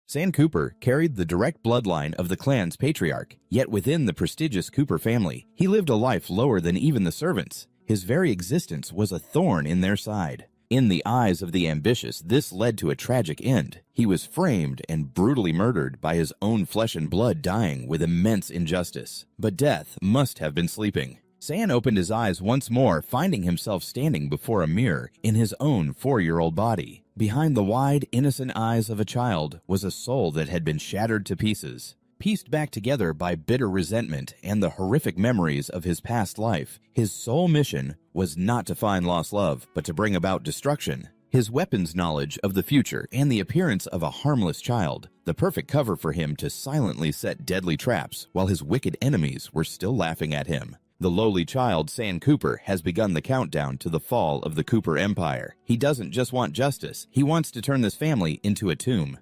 San Cooper carried the direct bloodline of the clan's patriarch, yet within the prestigious Cooper family, he lived a life lower than even the servants. His very existence was a thorn in their side. In the eyes of the ambitious, this led to a tragic end. He was framed and brutally murdered by his own flesh and blood, dying with immense injustice. But death must have been sleeping. San opened his eyes once more, finding himself standing before a mirror in his own 4-year-old body. Behind the wide, innocent eyes of a child was a soul that had been shattered to pieces. Pieced back together by bitter resentment and the horrific memories of his past life, his sole mission was not to find lost love, but to bring about destruction. His weapons knowledge of the future and the appearance of a harmless child, the perfect cover for him to silently set deadly traps while his wicked enemies were still laughing at him. The lowly child, San Cooper, has begun the countdown to the fall of the Cooper Empire. He doesn't just want justice, he wants to turn this family into a tomb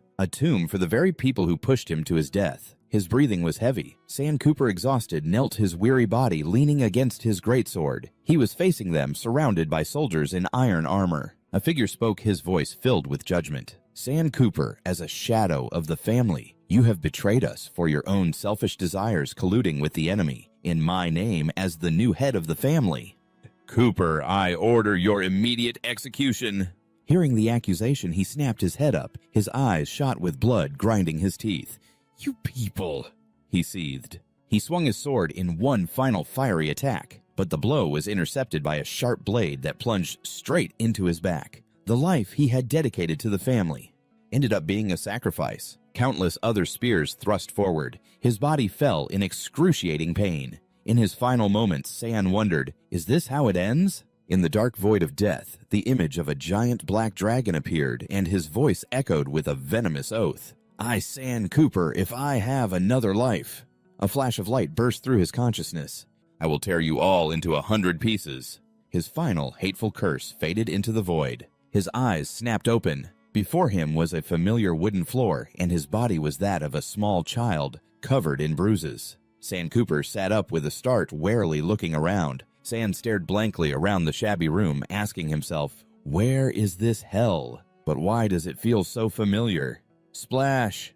for the very people who pushed him to his death. His breathing was heavy. San Cooper, exhausted, knelt his weary body leaning against his greatsword. He was facing them, surrounded by soldiers in iron armor. A figure spoke, his voice filled with judgment. San Cooper, as a shadow of the family, you have betrayed us for your own selfish desires, colluding with the enemy. In my name, as the new head of the family. Cooper, I order your immediate execution. Hearing the accusation, he snapped his head up, his eyes shot with blood, grinding his teeth. You people, he seethed. He swung his sword in one final fiery attack, but the blow was intercepted by a sharp blade that plunged straight into his back. The life he had dedicated to the family ended up being a sacrifice. Countless other spears thrust forward. His body fell in excruciating pain. In his final moments, San wondered, is this how it ends? In the dark void of death, the image of a giant black dragon appeared, and his voice echoed with a venomous oath. I, San Cooper, if I have another life. A flash of light burst through his consciousness. I will tear you all into 100 pieces. His final hateful curse faded into the void. His eyes snapped open. Before him was a familiar wooden floor, and his body was that of a small child, covered in bruises. San Cooper sat up with a start, warily looking around. San stared blankly around the shabby room, asking himself, where is this hell? But why does it feel so familiar? Splash!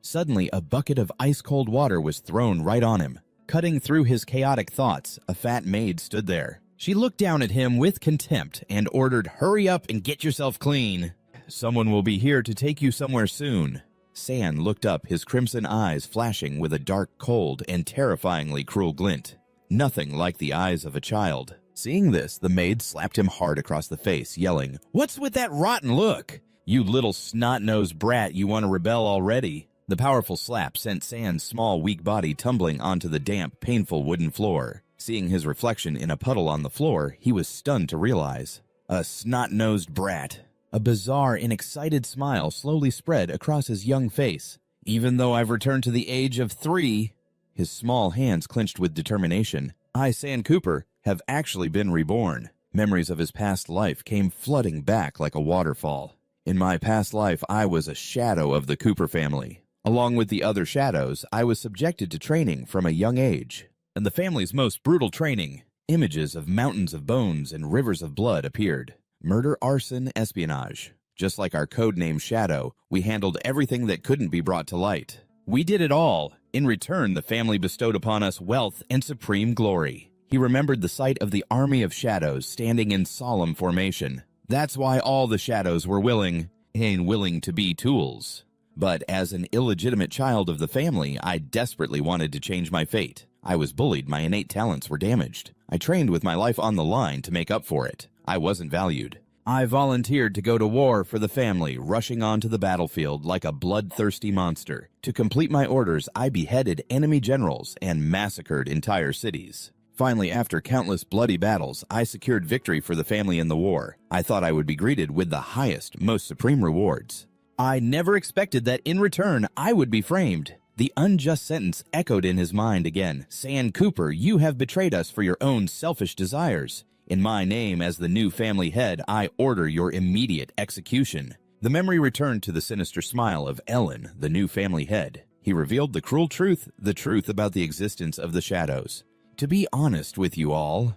Suddenly, a bucket of ice-cold water was thrown right on him. Cutting through his chaotic thoughts, a fat maid stood there. She looked down at him with contempt and ordered, hurry up and get yourself clean. Someone will be here to take you somewhere soon. San looked up, his crimson eyes flashing with a dark, cold, and terrifyingly cruel glint. Nothing like the eyes of a child. Seeing this, the maid slapped him hard across the face, yelling, what's with that rotten look? You little snot-nosed brat, you want to rebel already? The powerful slap sent San's small, weak body tumbling onto the damp, painful wooden floor. Seeing his reflection in a puddle on the floor, he was stunned to realize. A snot-nosed brat. A bizarre and excited smile slowly spread across his young face. Even though I've returned to the age of 3, his small hands clenched with determination, I, San Cooper, have actually been reborn. Memories of his past life came flooding back like a waterfall. In my past life, I was a shadow of the Cooper family. Along with the other shadows, I was subjected to training from a young age. And the family's most brutal training, images of mountains of bones and rivers of blood appeared. Murder, arson, espionage. Just like our codename Shadow, we handled everything that couldn't be brought to light. We did it all. In return, the family bestowed upon us wealth and supreme glory. He remembered the sight of the army of shadows standing in solemn formation. That's why all the shadows were willing to be tools. But as an illegitimate child of the family, I desperately wanted to change my fate. I was bullied, my innate talents were damaged. I trained with my life on the line to make up for it. I wasn't valued. I volunteered to go to war for the family, rushing onto the battlefield like a bloodthirsty monster. To complete my orders, I beheaded enemy generals and massacred entire cities. Finally, after countless bloody battles, I secured victory for the family in the war. I thought I would be greeted with the highest, most supreme rewards. I never expected that in return, I would be framed. The unjust sentence echoed in his mind again. San Cooper, you have betrayed us for your own selfish desires. In my name as the new family head, I order your immediate execution. The memory returned to the sinister smile of Ellen, the new family head. He revealed the cruel truth, the truth about the existence of the shadows. To be honest with you all,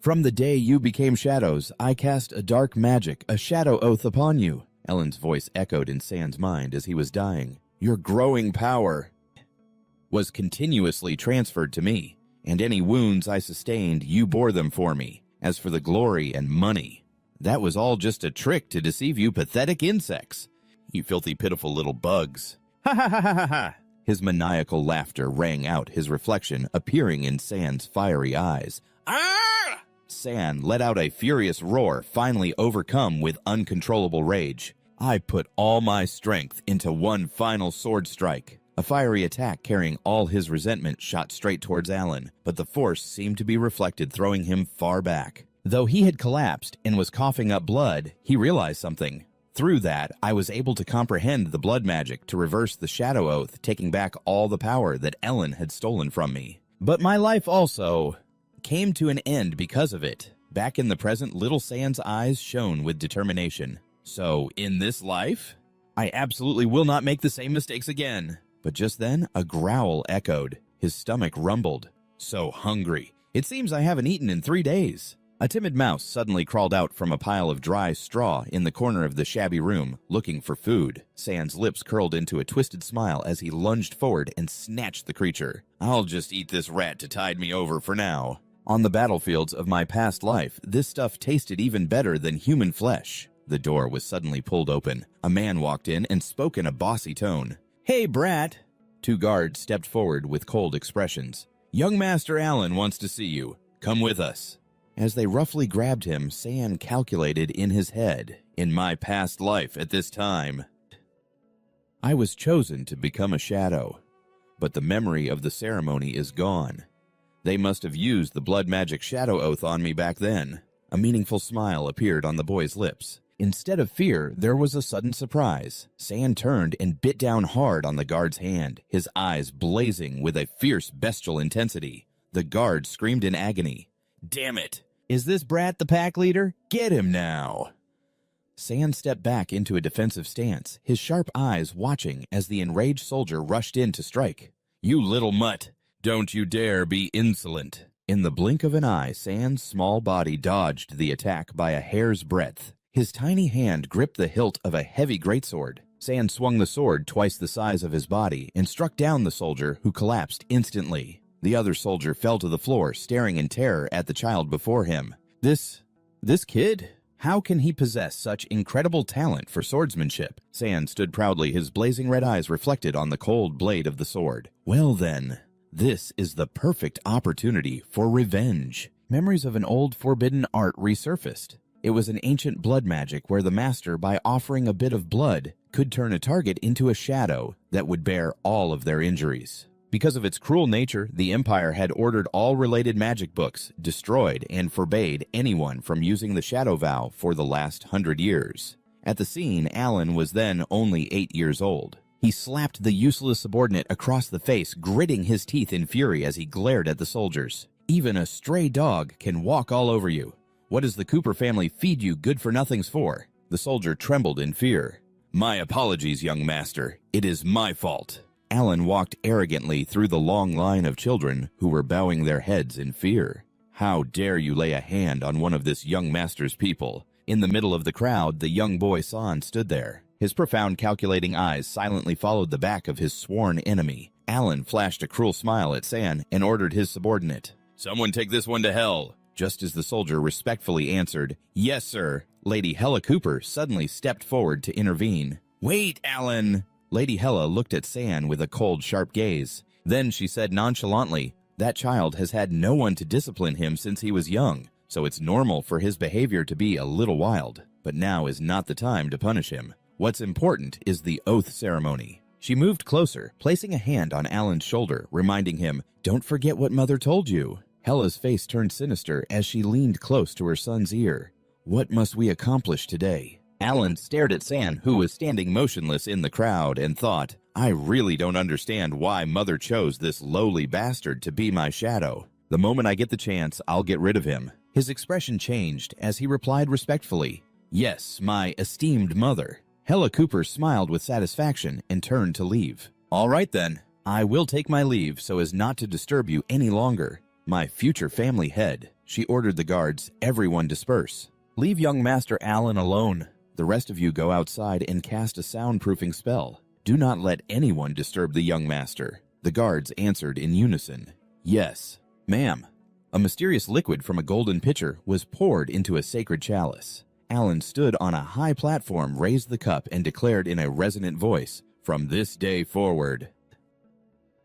from the day you became shadows, I cast a dark magic, a shadow oath upon you. Ellen's voice echoed in San's mind as he was dying. Your growing power was continuously transferred to me, and any wounds I sustained, you bore them for me. As for the glory and money, that was all just a trick to deceive you pathetic insects. You filthy, pitiful little bugs. Ha ha ha ha ha ha! His maniacal laughter rang out, his reflection appearing in San's fiery eyes. Ah! San let out a furious roar, finally overcome with uncontrollable rage. I put all my strength into one final sword strike. A fiery attack carrying all his resentment shot straight towards Alan, but the force seemed to be reflected, throwing him far back. Though he had collapsed and was coughing up blood, he realized something. Through that, I was able to comprehend the blood magic to reverse the Shadow Oath, taking back all the power that Ellen had stolen from me. But my life also came to an end because of it. Back in the present, little San's eyes shone with determination. So, in this life, I absolutely will not make the same mistakes again. But just then, a growl echoed. His stomach rumbled. So hungry. It seems I haven't eaten in 3 days. A timid mouse suddenly crawled out from a pile of dry straw in the corner of the shabby room, looking for food. San's lips curled into a twisted smile as he lunged forward and snatched the creature. I'll just eat this rat to tide me over for now. On the battlefields of my past life, this stuff tasted even better than human flesh. The door was suddenly pulled open. A man walked in and spoke in a bossy tone. Hey, brat! 2 guards stepped forward with cold expressions. Young Master Allen wants to see you. Come with us. As they roughly grabbed him, San calculated in his head, in my past life at this time, I was chosen to become a shadow, but the memory of the ceremony is gone. They must have used the blood magic shadow oath on me back then. A meaningful smile appeared on the boy's lips. Instead of fear, there was a sudden surprise. San turned and bit down hard on the guard's hand, his eyes blazing with a fierce bestial intensity. The guard screamed in agony. Damn it! Is this brat the pack leader? Get him now! San stepped back into a defensive stance, his sharp eyes watching as the enraged soldier rushed in to strike. You little mutt! Don't you dare be insolent! In the blink of an eye, San's small body dodged the attack by a hair's breadth. His tiny hand gripped the hilt of a heavy greatsword. San swung the sword twice the size of his body and struck down the soldier, who collapsed instantly. The other soldier fell to the floor, staring in terror at the child before him. This kid? How can he possess such incredible talent for swordsmanship? San stood proudly, his blazing red eyes reflected on the cold blade of the sword. Well then, this is the perfect opportunity for revenge. Memories of an old forbidden art resurfaced. It was an ancient blood magic where the master, by offering a bit of blood, could turn a target into a shadow that would bear all of their injuries. Because of its cruel nature, the Empire had ordered all related magic books destroyed and forbade anyone from using the Shadow Vow for the last 100 years. At the scene, Alan was then only 8 years old. He slapped the useless subordinate across the face, gritting his teeth in fury as he glared at the soldiers. Even a stray dog can walk all over you. What does the Cooper family feed you good-for-nothings for? The soldier trembled in fear. My apologies, young master. It is my fault. Alan walked arrogantly through the long line of children who were bowing their heads in fear. How dare you lay a hand on one of this young master's people? In the middle of the crowd, the young boy San stood there. His profound, calculating eyes silently followed the back of his sworn enemy. Alan flashed a cruel smile at San and ordered his subordinate. Someone take this one to hell. Just as the soldier respectfully answered, Yes, sir, Lady Hella Cooper suddenly stepped forward to intervene. Wait, Alan! Lady Hella looked at San with a cold, sharp gaze. Then she said nonchalantly, That child has had no one to discipline him since he was young, so it's normal for his behavior to be a little wild. But now is not the time to punish him. What's important is the oath ceremony. She moved closer, placing a hand on Alan's shoulder, reminding him, Don't forget what Mother told you. Hella's face turned sinister as she leaned close to her son's ear. What must we accomplish today? Alan stared at San, who was standing motionless in the crowd, and thought, I really don't understand why Mother chose this lowly bastard to be my shadow. The moment I get the chance, I'll get rid of him. His expression changed as he replied respectfully, Yes, my esteemed mother. Hella Cooper smiled with satisfaction and turned to leave. All right then, I will take my leave so as not to disturb you any longer. My future family head. She ordered the guards, Everyone disperse. Leave young Master Alan alone. The rest of you go outside and cast a soundproofing spell. Do not let anyone disturb the young master." The guards answered in unison, "Yes, ma'am." A mysterious liquid from a golden pitcher was poured into a sacred chalice. Alan stood on a high platform, raised the cup, and declared in a resonant voice, "From this day forward,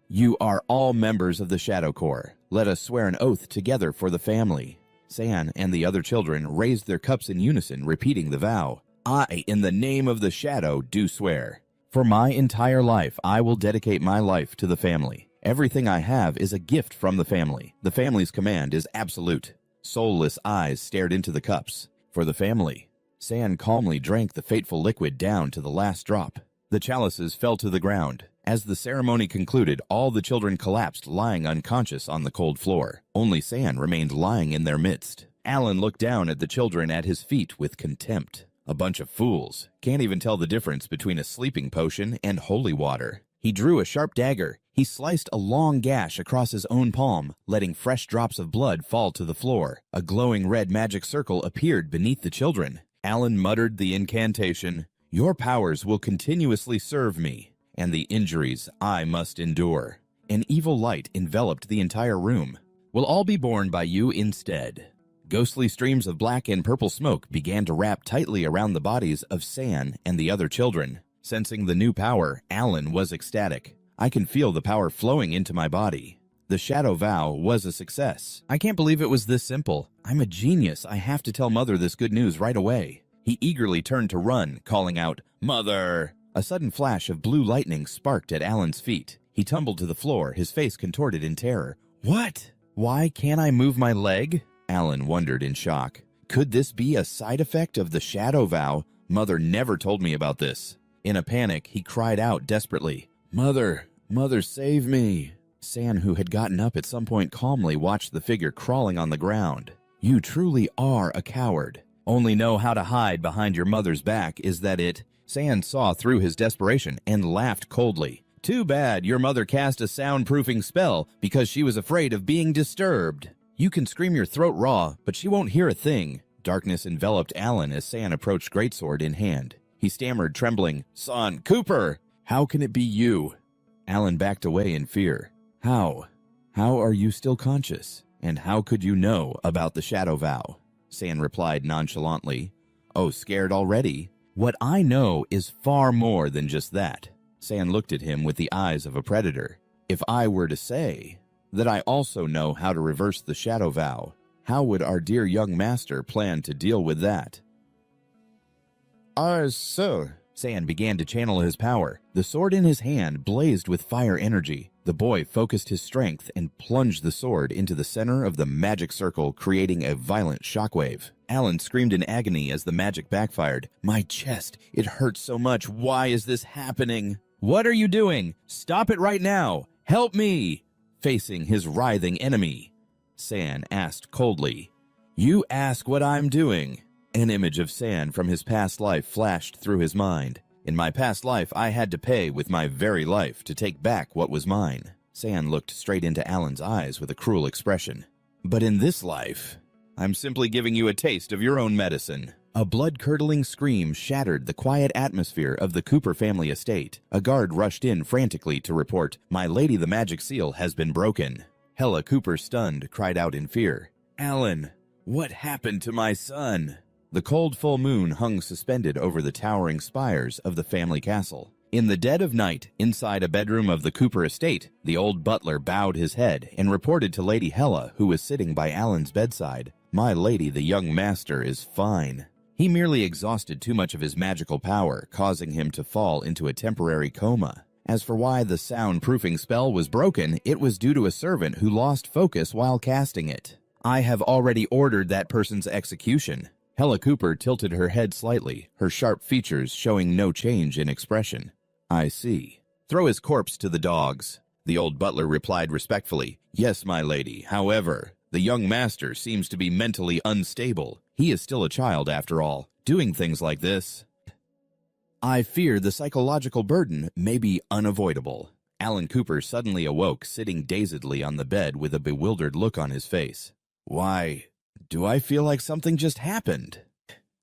you are all members of the Shadow Corps. Let us swear an oath together for the family." San and the other children raised their cups in unison, repeating the vow. "I, in the name of the Shadow, do swear. For my entire life, I will dedicate my life to the family. Everything I have is a gift from the family. The family's command is absolute." Soulless eyes stared into the cups. "For the family." San calmly drank the fateful liquid down to the last drop. The chalices fell to the ground. As the ceremony concluded, all the children collapsed, lying unconscious on the cold floor. Only San remained lying in their midst. Alan looked down at the children at his feet with contempt. A bunch of fools. Can't even tell the difference between a sleeping potion and holy water. He drew a sharp dagger. He sliced a long gash across his own palm, letting fresh drops of blood fall to the floor. A glowing red magic circle appeared beneath the children. Alan muttered the incantation, "Your powers will continuously serve me, and the injuries I must endure." An evil light enveloped the entire room. "Will all be borne by you instead." Ghostly streams of black and purple smoke began to wrap tightly around the bodies of San and the other children. Sensing the new power, Alan was ecstatic. "I can feel the power flowing into my body." The shadow vow was a success. "I can't believe it was this simple. I'm a genius. I have to tell Mother this good news right away." He eagerly turned to run, calling out, "Mother!" A sudden flash of blue lightning sparked at Alan's feet. He tumbled to the floor, his face contorted in terror. "What? Why can't I move my leg?" Alan wondered in shock. Could this be a side effect of the shadow vow? Mother never told me about this. In a panic, he cried out desperately, "Mother! Mother, save me!" San, who had gotten up at some point, calmly watched the figure crawling on the ground. "You truly are a coward. Only know how to hide behind your mother's back, is that it?" San saw through his desperation and laughed coldly. "Too bad your mother cast a soundproofing spell because she was afraid of being disturbed. You can scream your throat raw, but she won't hear a thing." Darkness enveloped Alan as San approached greatsword in hand. He stammered, trembling, "Son, Cooper! How can it be you?" Alan backed away in fear. How? How are you still conscious? And how could you know about the shadow vow?" San replied nonchalantly. "Oh, scared already? What I know is far more than just that." San looked at him with the eyes of a predator. "If I were to say that I also know how to reverse the shadow vow, how would our dear young master plan to deal with that?" Sir." San began to channel his power. The sword in his hand blazed with fire energy. The boy focused his strength and plunged the sword into the center of the magic circle, creating a violent shockwave. Alan screamed in agony as the magic backfired. "My chest, it hurts so much. Why is this happening?" "What are you doing? Stop it right now! Help me!" Facing his writhing enemy, San asked coldly. "You ask what I'm doing." An image of San from his past life flashed through his mind. "In my past life, I had to pay with my very life to take back what was mine." San looked straight into Alan's eyes with a cruel expression. "But in this life, I'm simply giving you a taste of your own medicine." A blood-curdling scream shattered the quiet atmosphere of the Cooper family estate. A guard rushed in frantically to report, "My lady, the magic seal has been broken." Hella Cooper, stunned, cried out in fear, "Alan, what happened to my son?" The cold full moon hung suspended over the towering spires of the family castle. In the dead of night, inside a bedroom of the Cooper estate, the old butler bowed his head and reported to Lady Hella, who was sitting by Alan's bedside, "My lady, the young master, is fine. He merely exhausted too much of his magical power, causing him to fall into a temporary coma. As for why the soundproofing spell was broken, it was due to a servant who lost focus while casting it. I have already ordered that person's execution." Hella Cooper tilted her head slightly, her sharp features showing no change in expression. "I see. Throw his corpse to the dogs." The old butler replied respectfully, "Yes, my lady. However, the young master seems to be mentally unstable. He is still a child, after all. Doing things like this, I fear the psychological burden may be unavoidable." Alan Cooper suddenly awoke, sitting dazedly on the bed with a bewildered look on his face. "Why, do I feel like something just happened?"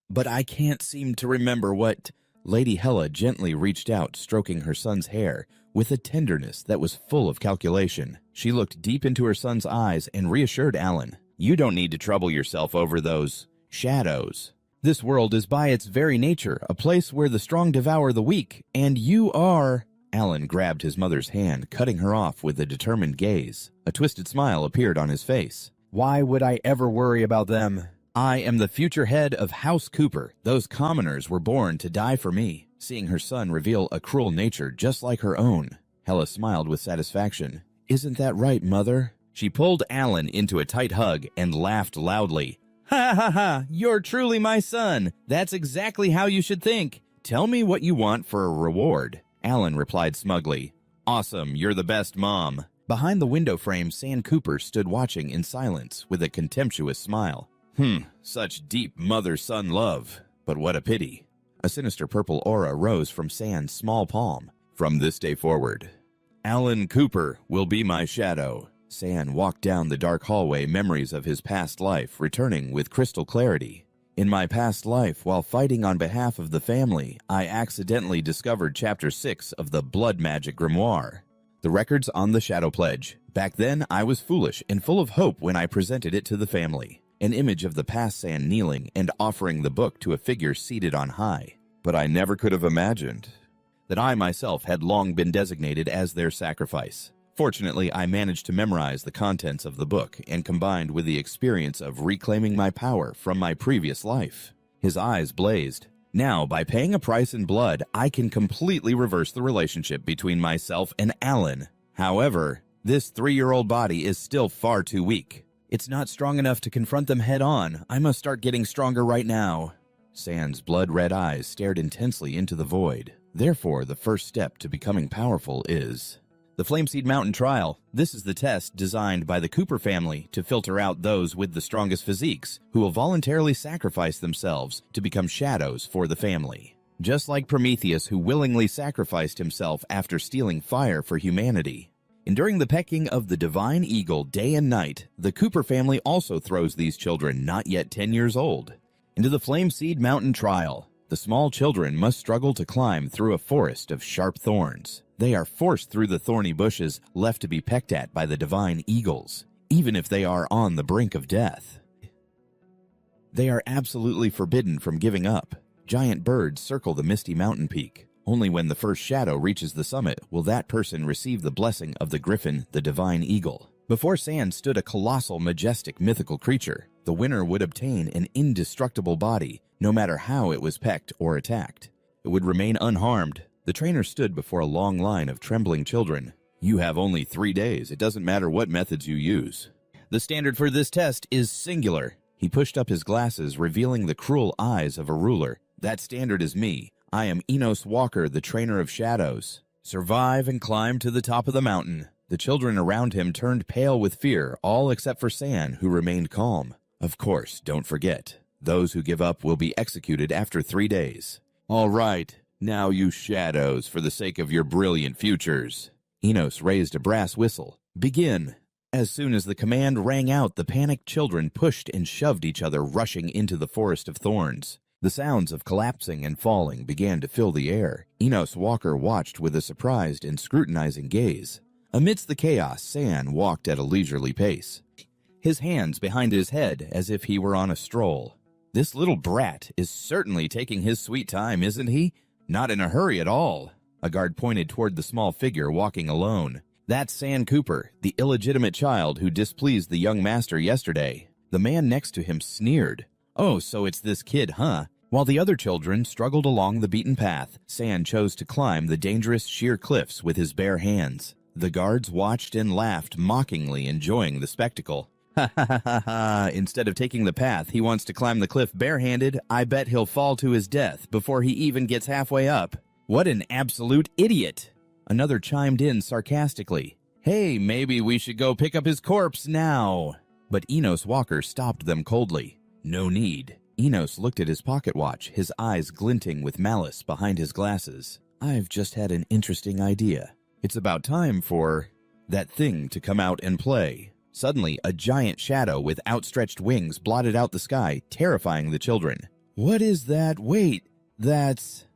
But I can't seem to remember what... Lady Hella gently reached out, stroking her son's hair with a tenderness that was full of calculation. She looked deep into her son's eyes and reassured Alan. You don't need to trouble yourself over those shadows. This world is by its very nature a place where the strong devour the weak, and you are... Alan grabbed his mother's hand, cutting her off with a determined gaze. A twisted smile appeared on his face. Why would I ever worry about them? I am the future head of House Cooper. Those commoners were born to die for me. Seeing her son reveal a cruel nature just like her own, Hella smiled with satisfaction. Isn't that right, Mother? She pulled Alan into a tight hug and laughed loudly. Ha ha ha! You're truly my son! That's exactly how you should think. Tell me what you want for a reward. Alan replied smugly. Awesome, you're the best mom. Behind the window frame, San Cooper stood watching in silence with a contemptuous smile. Such deep mother-son love. But what a pity. A sinister purple aura rose from San's small palm. From this day forward, Alan Cooper will be my shadow. San walked down the dark hallway, memories of his past life returning with crystal clarity. In my past life, while fighting on behalf of the family, I accidentally discovered Chapter 6 of the Blood Magic Grimoire. The records on the Shadow Pledge. Back then, I was foolish and full of hope when I presented it to the family. An image of the past San kneeling and offering the book to a figure seated on high. But I never could have imagined that I myself had long been designated as their sacrifice. Fortunately, I managed to memorize the contents of the book and combined with the experience of reclaiming my power from my previous life. His eyes blazed. Now, by paying a price in blood, I can completely reverse the relationship between myself and Alan. However, this 3-year-old body is still far too weak. It's not strong enough to confront them head-on. I must start getting stronger right now. San's blood-red eyes stared intensely into the void. Therefore, the first step to becoming powerful is the Flameseed Mountain Trial. This is the test designed by the Cooper family to filter out those with the strongest physiques who will voluntarily sacrifice themselves to become shadows for the family. Just like Prometheus, who willingly sacrificed himself after stealing fire for humanity. Enduring the pecking of the divine eagle day and night, the Cooper family also throws these children, not yet 10 years old, into the Flameseed Mountain Trial. The small children must struggle to climb through a forest of sharp thorns. They are forced through the thorny bushes, left to be pecked at by the divine eagles, even if they are on the brink of death. They are absolutely forbidden from giving up. Giant birds circle the misty mountain peak. Only when the first shadow reaches the summit will that person receive the blessing of the griffin, the divine eagle. Before San stood a colossal, majestic, mythical creature. The winner would obtain an indestructible body, no matter how it was pecked or attacked. It would remain unharmed. The trainer stood before a long line of trembling children. You have only 3 days. It doesn't matter what methods you use. The standard for this test is singular. He pushed up his glasses, revealing the cruel eyes of a ruler. That standard is me. I am Enos Walker, the trainer of shadows. Survive and climb to the top of the mountain. The children around him turned pale with fear, all except for San, who remained calm. Of course, don't forget, those who give up will be executed after 3 days. All right, now you shadows, for the sake of your brilliant futures. Enos raised a brass whistle. Begin. As soon as the command rang out, the panicked children pushed and shoved each other, rushing into the forest of thorns. The sounds of collapsing and falling began to fill the air. Enos Walker watched with a surprised and scrutinizing gaze. Amidst the chaos, San walked at a leisurely pace, his hands behind his head as if he were on a stroll. This little brat is certainly taking his sweet time, isn't he? Not in a hurry at all. A guard pointed toward the small figure walking alone. That's San Cooper, the illegitimate child who displeased the young master yesterday. The man next to him sneered. Oh, so it's this kid, huh? While the other children struggled along the beaten path, San chose to climb the dangerous sheer cliffs with his bare hands. The guards watched and laughed mockingly, enjoying the spectacle. Ha ha ha ha ha! Instead of taking the path, he wants to climb the cliff barehanded. I bet he'll fall to his death before he even gets halfway up. What an absolute idiot! Another chimed in sarcastically. Hey, maybe we should go pick up his corpse now. But Enos Walker stopped them coldly. No need. Enos looked at his pocket watch, his eyes glinting with malice behind his glasses. I've just had an interesting idea. It's about time for that thing to come out and play. Suddenly, a giant shadow with outstretched wings blotted out the sky, terrifying the children. What is that? Wait, that's...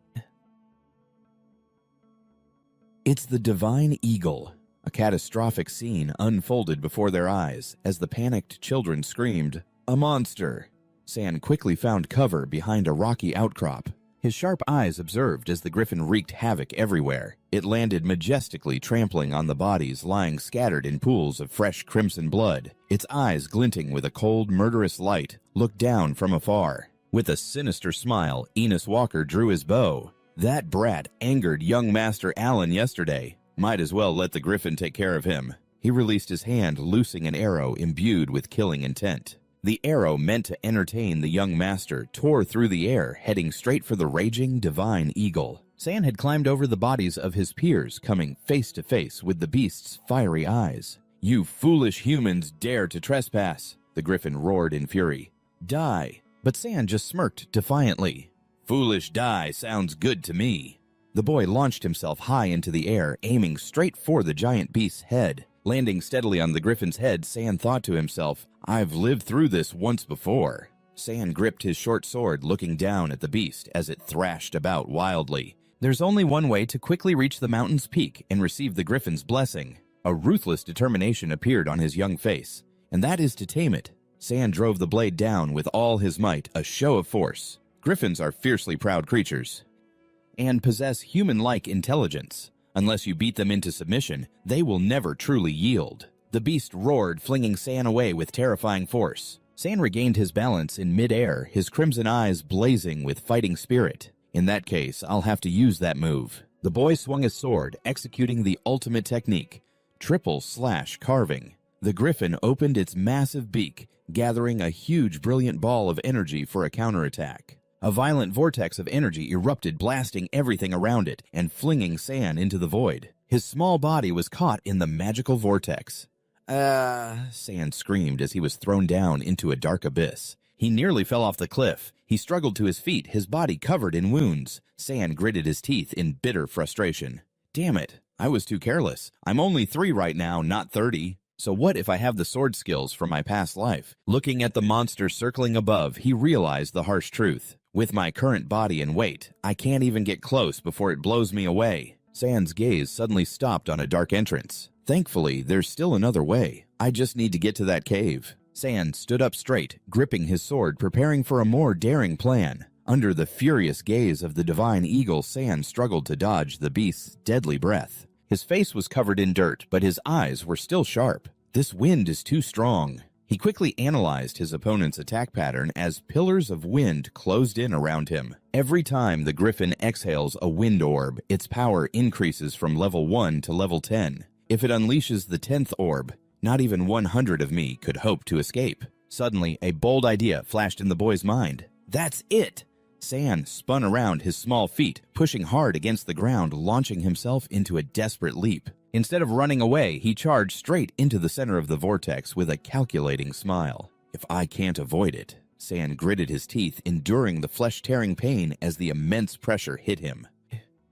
It's the divine eagle. A catastrophic scene unfolded before their eyes as the panicked children screamed, "A monster!" San quickly found cover behind a rocky outcrop. His sharp eyes observed as the griffin wreaked havoc everywhere. It landed majestically, trampling on the bodies lying scattered in pools of fresh crimson blood. Its eyes, glinting with a cold, murderous light, looked down from afar. With a sinister smile, Enos Walker drew his bow. That brat angered young Master Allen yesterday. Might as well let the griffin take care of him. He released his hand, loosing an arrow imbued with killing intent. The arrow, meant to entertain the young master, tore through the air, heading straight for the raging divine eagle. San had climbed over the bodies of his peers, coming face to face with the beast's fiery eyes. "You foolish humans dare to trespass!" the griffin roared in fury. "Die!" But San just smirked defiantly. "Foolish die sounds good to me." The boy launched himself high into the air, aiming straight for the giant beast's head. Landing steadily on the griffin's head, San thought to himself, "I've lived through this once before." San gripped his short sword, looking down at the beast as it thrashed about wildly. There's only one way to quickly reach the mountain's peak and receive the griffin's blessing. A ruthless determination appeared on his young face, and that is to tame it. San drove the blade down with all his might, a show of force. Griffins are fiercely proud creatures and possess human-like intelligence. Unless you beat them into submission, they will never truly yield. The beast roared, flinging San away with terrifying force. San regained his balance in mid-air, his crimson eyes blazing with fighting spirit. In that case, I'll have to use that move. The boy swung his sword, executing the ultimate technique, triple slash carving. The griffin opened its massive beak, gathering a huge, brilliant ball of energy for a counterattack. A violent vortex of energy erupted, blasting everything around it and flinging San into the void. His small body was caught in the magical vortex. San screamed as he was thrown down into a dark abyss. He nearly fell off the cliff. He struggled to his feet, his body covered in wounds. San gritted his teeth in bitter frustration. "Damn it, I was too careless. I'm only 3 right now, not 30. So what if I have the sword skills from my past life?" Looking at the monster circling above, he realized the harsh truth. "With my current body and weight, I can't even get close before it blows me away." San's gaze suddenly stopped on a dark entrance. Thankfully, there's still another way. I just need to get to that cave. San stood up straight, gripping his sword, preparing for a more daring plan. Under the furious gaze of the divine eagle, San struggled to dodge the beast's deadly breath. His face was covered in dirt, but his eyes were still sharp. This wind is too strong. He quickly analyzed his opponent's attack pattern as pillars of wind closed in around him. Every time the griffin exhales a wind orb, its power increases from level 1 to level 10. If it unleashes the 10th orb, not even 100 of me could hope to escape. Suddenly, a bold idea flashed in the boy's mind. That's it! San spun around his small feet, pushing hard against the ground, launching himself into a desperate leap. Instead of running away, he charged straight into the center of the vortex with a calculating smile. If I can't avoid it, San gritted his teeth, enduring the flesh-tearing pain as the immense pressure hit him.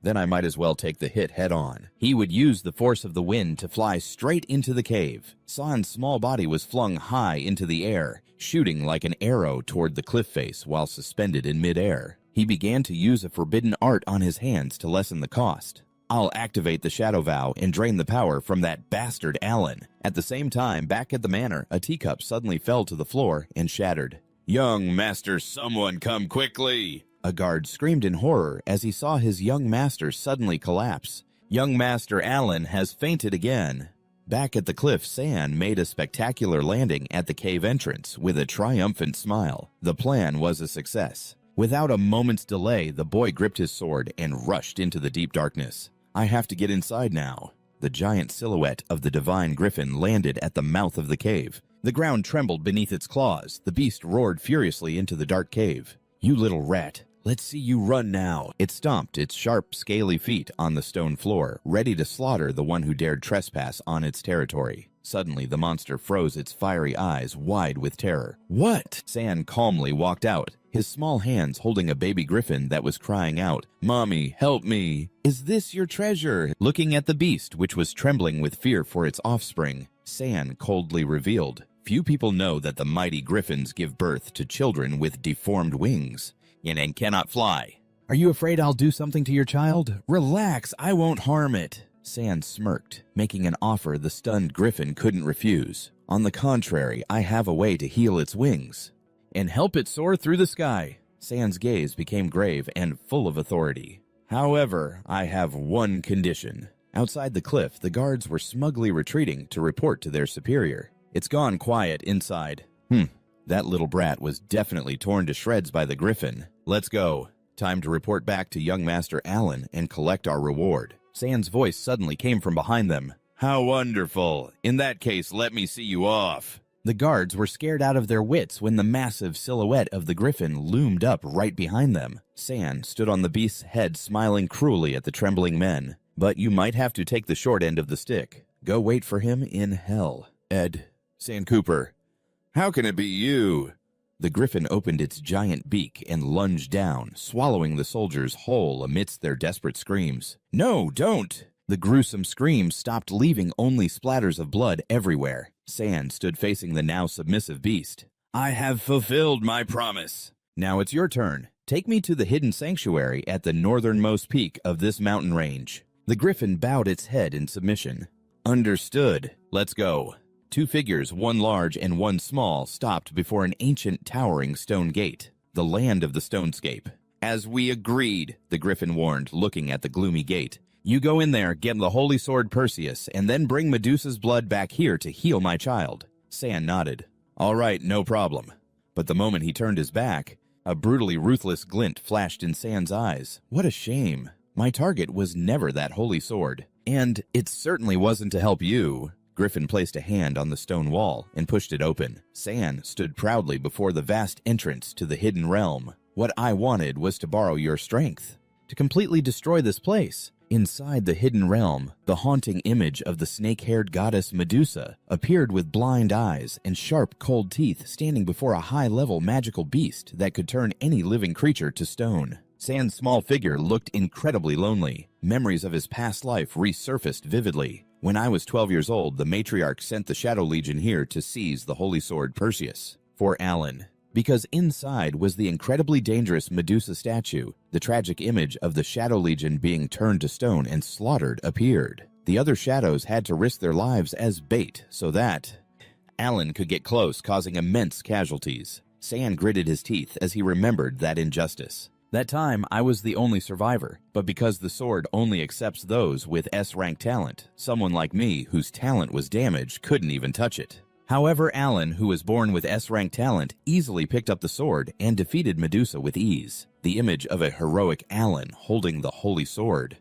Then I might as well take the hit head-on. He would use the force of the wind to fly straight into the cave. San's small body was flung high into the air, shooting like an arrow toward the cliff face while suspended in mid-air. He began to use a forbidden art on his hands to lessen the cost. I'll activate the Shadow Vow and drain the power from that bastard Allen. At the same time, back at the manor, a teacup suddenly fell to the floor and shattered. "Young master, someone come quickly!" A guard screamed in horror as he saw his young master suddenly collapse. Young Master Allen has fainted again. Back at the cliff, San made a spectacular landing at the cave entrance with a triumphant smile. The plan was a success. Without a moment's delay, the boy gripped his sword and rushed into the deep darkness. I have to get inside now. The giant silhouette of the divine griffin landed at the mouth of the cave. The ground trembled beneath its claws. The beast roared furiously into the dark cave. "You little rat, let's see you run now." It stomped its sharp, scaly feet on the stone floor, ready to slaughter the one who dared trespass on its territory. Suddenly, the monster froze its fiery eyes wide with terror. "What?" San calmly walked out, his small hands holding a baby griffin that was crying out, "Mommy, help me! Is this your treasure?" Looking at the beast, which was trembling with fear for its offspring, San coldly revealed, "Few people know that the mighty griffins give birth to children with deformed wings. and cannot fly. Are you afraid I'll do something to your child? Relax, I won't harm it. Sand smirked, making an offer the stunned griffin couldn't refuse. On the contrary, I have a way to heal its wings and help it soar through the sky. Sand's gaze became grave and full of authority. However, I have one condition. Outside the cliff, the guards were smugly retreating to report to their superior. It's gone quiet inside. That little brat was definitely torn to shreds by the griffin. Let's go. Time to report back to young Master Allen and collect our reward. Sand's voice suddenly came from behind them. How wonderful. In that case, let me see you off. The guards were scared out of their wits when the massive silhouette of the griffin loomed up right behind them. Sand stood on the beast's head, smiling cruelly at the trembling men. But you might have to take the short end of the stick. Go wait for him in hell. Ed, Sand Cooper. How can it be you? The griffin opened its giant beak and lunged down, swallowing the soldiers whole amidst their desperate screams. No, don't! The gruesome screams stopped, leaving only splatters of blood everywhere. Sand stood facing the now submissive beast. I have fulfilled my promise. Now it's your turn. Take me to the hidden sanctuary at the northernmost peak of this mountain range. The griffin bowed its head in submission. Understood. Let's go. Two figures, one large and one small, stopped before an ancient towering stone gate, the land of the stonescape. As we agreed, the griffin warned, looking at the gloomy gate. You go in there, get the holy sword Perseus, and then bring Medusa's blood back here to heal my child. Sand nodded. All right, no problem. But the moment he turned his back, a brutally ruthless glint flashed in Sand's eyes. What a shame. My target was never that holy sword. And it certainly wasn't to help you. Griffin placed a hand on the stone wall and pushed it open. Sand stood proudly before the vast entrance to the hidden realm. What I wanted was to borrow your strength, to completely destroy this place. Inside the hidden realm, the haunting image of the snake-haired goddess Medusa appeared with blind eyes and sharp, cold teeth, standing before a high-level magical beast that could turn any living creature to stone. Sand's small figure looked incredibly lonely. Memories of his past life resurfaced vividly. When I was 12 years old, the matriarch sent the Shadow Legion here to seize the holy sword Perseus for Allen. Because inside was the incredibly dangerous Medusa statue, the tragic image of the Shadow Legion being turned to stone and slaughtered appeared. The other shadows had to risk their lives as bait so that Allen could get close, causing immense casualties. Sand gritted his teeth as he remembered that injustice. That time, I was the only survivor, but because the sword only accepts those with S-rank talent, someone like me, whose talent was damaged, couldn't even touch it. However, Allen, who was born with S-rank talent, easily picked up the sword and defeated Medusa with ease. The image of a heroic Allen holding the holy sword,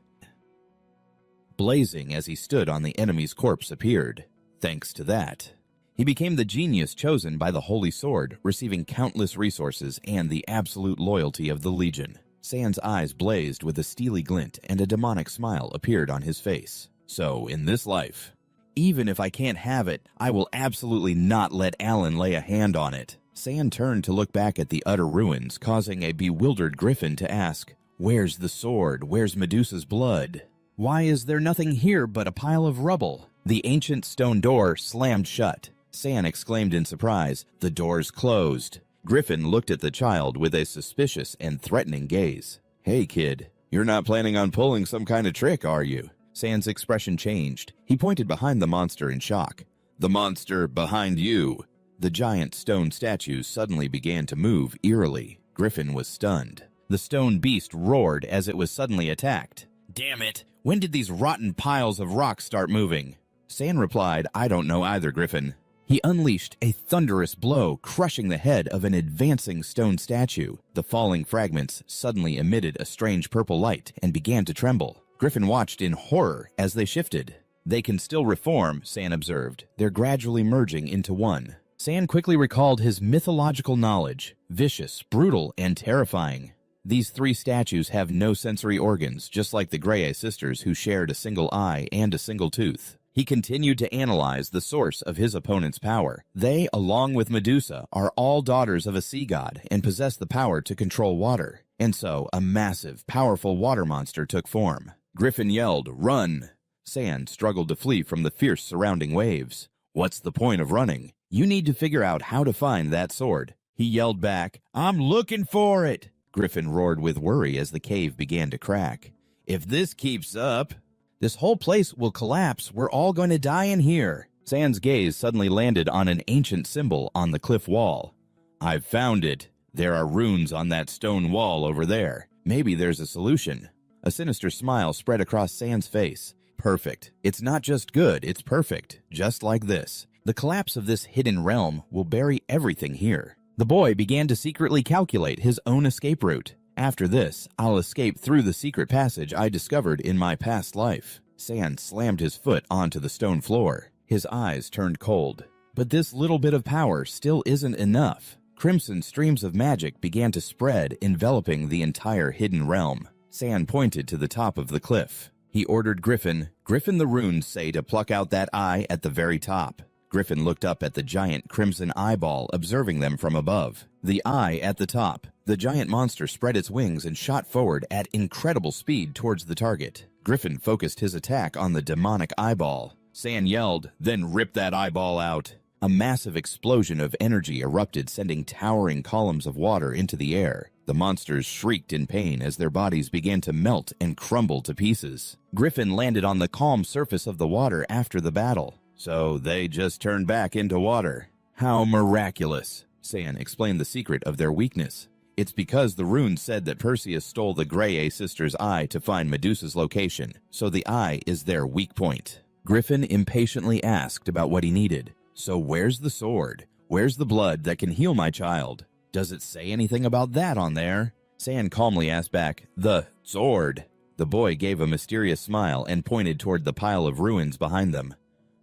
blazing as he stood on the enemy's corpse, appeared. Thanks to that, he became the genius chosen by the holy sword, receiving countless resources and the absolute loyalty of the Legion. Sand's eyes blazed with a steely glint, and a demonic smile appeared on his face. So, in this life, even if I can't have it, I will absolutely not let Allen lay a hand on it. Sand turned to look back at the utter ruins, causing a bewildered griffin to ask, Where's the sword? Where's Medusa's blood? Why is there nothing here but a pile of rubble? The ancient stone door slammed shut. Sand exclaimed in surprise, The door's closed. Griffin looked at the child with a suspicious and threatening gaze. Hey kid, you're not planning on pulling some kind of trick, are you? Sand's expression changed. He pointed behind the monster in shock. The monster behind you. The giant stone statue suddenly began to move eerily. Griffin was stunned. The stone beast roared as it was suddenly attacked. Damn it! When did these rotten piles of rocks start moving? Sand replied, I don't know either, Griffin. He unleashed a thunderous blow, crushing the head of an advancing stone statue. The falling fragments suddenly emitted a strange purple light and began to tremble. Griffin watched in horror as they shifted. They can still reform, Sand observed. They're gradually merging into one. Sand quickly recalled his mythological knowledge. Vicious, brutal, and terrifying. These three statues have no sensory organs, just like the Grey sisters who shared a single eye and a single tooth. He continued to analyze the source of his opponent's power. They, along with Medusa, are all daughters of a sea god and possess the power to control water. And so, a massive, powerful water monster took form. Griffin yelled, Run! Sand struggled to flee from the fierce surrounding waves. What's the point of running? You need to figure out how to find that sword. He yelled back, I'm looking for it! Griffin roared with worry as the cave began to crack. "If this keeps up, this whole place will collapse. We're all going to die in here." Sand's gaze suddenly landed on an ancient symbol on the cliff wall. "I've found it. There are runes on that stone wall over there. Maybe there's a solution." A sinister smile spread across Sand's face. "Perfect. It's not just good, it's perfect. Just like this. The collapse of this hidden realm will bury everything here." The boy began to secretly calculate his own escape route. "After this, I'll escape through the secret passage I discovered in my past life." Sand slammed his foot onto the stone floor. His eyes turned cold. But this little bit of power still isn't enough. Crimson streams of magic began to spread, enveloping the entire hidden realm. Sand pointed to the top of the cliff. He ordered Griffin, "Griffin, the runes say to pluck out that eye at the very top." Griffin looked up at the giant crimson eyeball, observing them from above. The eye at the top. The giant monster spread its wings and shot forward at incredible speed towards the target. Griffin focused his attack on the demonic eyeball. Sand yelled, "Then rip that eyeball out." A massive explosion of energy erupted, sending towering columns of water into the air. The monsters shrieked in pain as their bodies began to melt and crumble to pieces. Griffin landed on the calm surface of the water after the battle. "So they just turned back into water. How miraculous." Sand explained the secret of their weakness. "It's because the runes said that Perseus stole the Grey sister's eye to find Medusa's location, so the eye is their weak point." Griffin impatiently asked about what he needed. "So where's the sword? Where's the blood that can heal my child? Does it say anything about that on there?" Sand calmly asked back, "The sword." The boy gave a mysterious smile and pointed toward the pile of ruins behind them.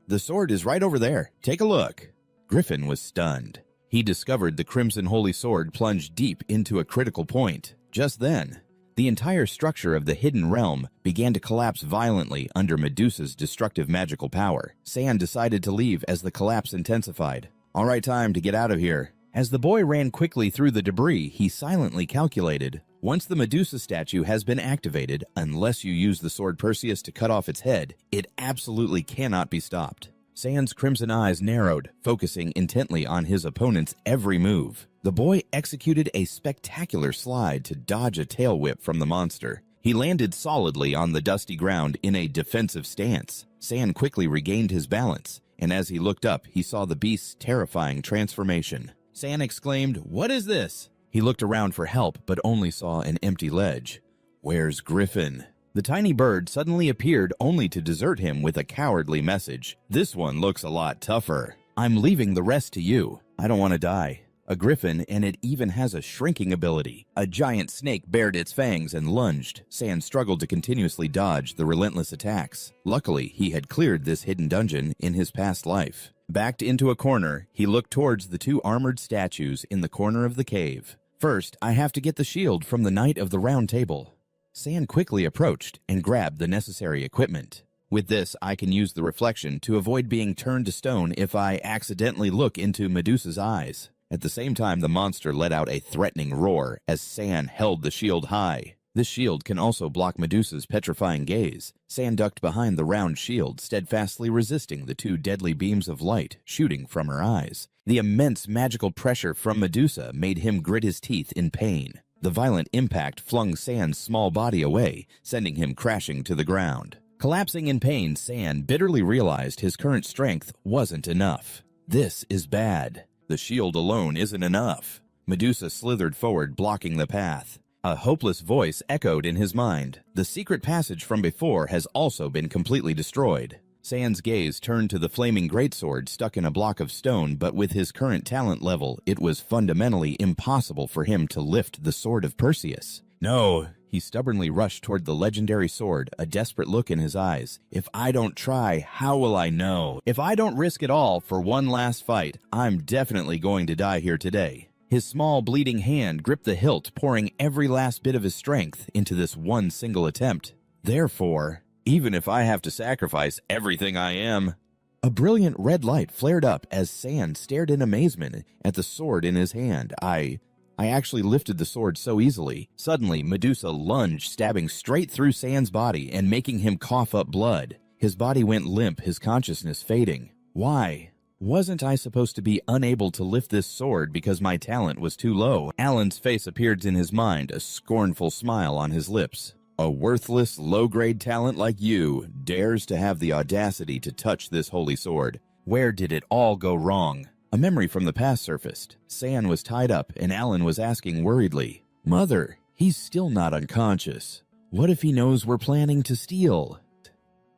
"The sword is right over there. Take a look." Griffin was stunned. He discovered the Crimson Holy Sword plunged deep into a critical point. Just then, the entire structure of the hidden realm began to collapse violently under Medusa's destructive magical power. Sand decided to leave as the collapse intensified. "All right, time to get out of here." As the boy ran quickly through the debris, he silently calculated, "Once the Medusa statue has been activated, unless you use the sword Perseus to cut off its head, it absolutely cannot be stopped." Sand's crimson eyes narrowed, focusing intently on his opponent's every move. The boy executed a spectacular slide to dodge a tail whip from the monster. He landed solidly on the dusty ground in a defensive stance. Sand quickly regained his balance, and as he looked up, he saw the beast's terrifying transformation. Sand exclaimed, "What is this?" He looked around for help, but only saw an empty ledge. "Where's Griffin?" The tiny bird suddenly appeared only to desert him with a cowardly message. "This one looks a lot tougher. I'm leaving the rest to you. I don't want to die." A griffin, and it even has a shrinking ability. A giant snake bared its fangs and lunged. Sand struggled to continuously dodge the relentless attacks. Luckily, he had cleared this hidden dungeon in his past life. Backed into a corner, he looked towards the two armored statues in the corner of the cave. "First, I have to get the shield from the Knight of the Round Table." Sand quickly approached and grabbed the necessary equipment. "With this, I can use the reflection to avoid being turned to stone if I accidentally look into Medusa's eyes." At the same time, the monster let out a threatening roar as Sand held the shield high. This shield can also block Medusa's petrifying gaze. Sand ducked behind the round shield, steadfastly resisting the two deadly beams of light shooting from her eyes. The immense magical pressure from Medusa made him grit his teeth in pain. The violent impact flung Sand's small body away, sending him crashing to the ground. Collapsing in pain, Sand bitterly realized his current strength wasn't enough. This is bad. The shield alone isn't enough. Medusa slithered forward, blocking the path. A hopeless voice echoed in his mind. The secret passage from before has also been completely destroyed. Sand's gaze turned to the flaming greatsword stuck in a block of stone, but with his current talent level, it was fundamentally impossible for him to lift the sword of Perseus. "No!" He stubbornly rushed toward the legendary sword, a desperate look in his eyes. "If I don't try, how will I know? If I don't risk it all for one last fight, I'm definitely going to die here today." His small, bleeding hand gripped the hilt, pouring every last bit of his strength into this one single attempt. "Therefore, even if I have to sacrifice everything I am..." A brilliant red light flared up as Sand stared in amazement at the sword in his hand. I actually lifted the sword so easily." Suddenly, Medusa lunged, stabbing straight through Sand's body and making him cough up blood. His body went limp, his consciousness fading. Why Wasn't I supposed to be unable to lift this sword because my talent was too low? Alan's face appeared in his mind, a scornful smile on his lips. A worthless, low-grade talent like you dares to have the audacity to touch this holy sword. Where did it all go wrong? A memory from the past surfaced. San was tied up, and Alan was asking worriedly, "Mother, he's still not unconscious. What if he knows we're planning to steal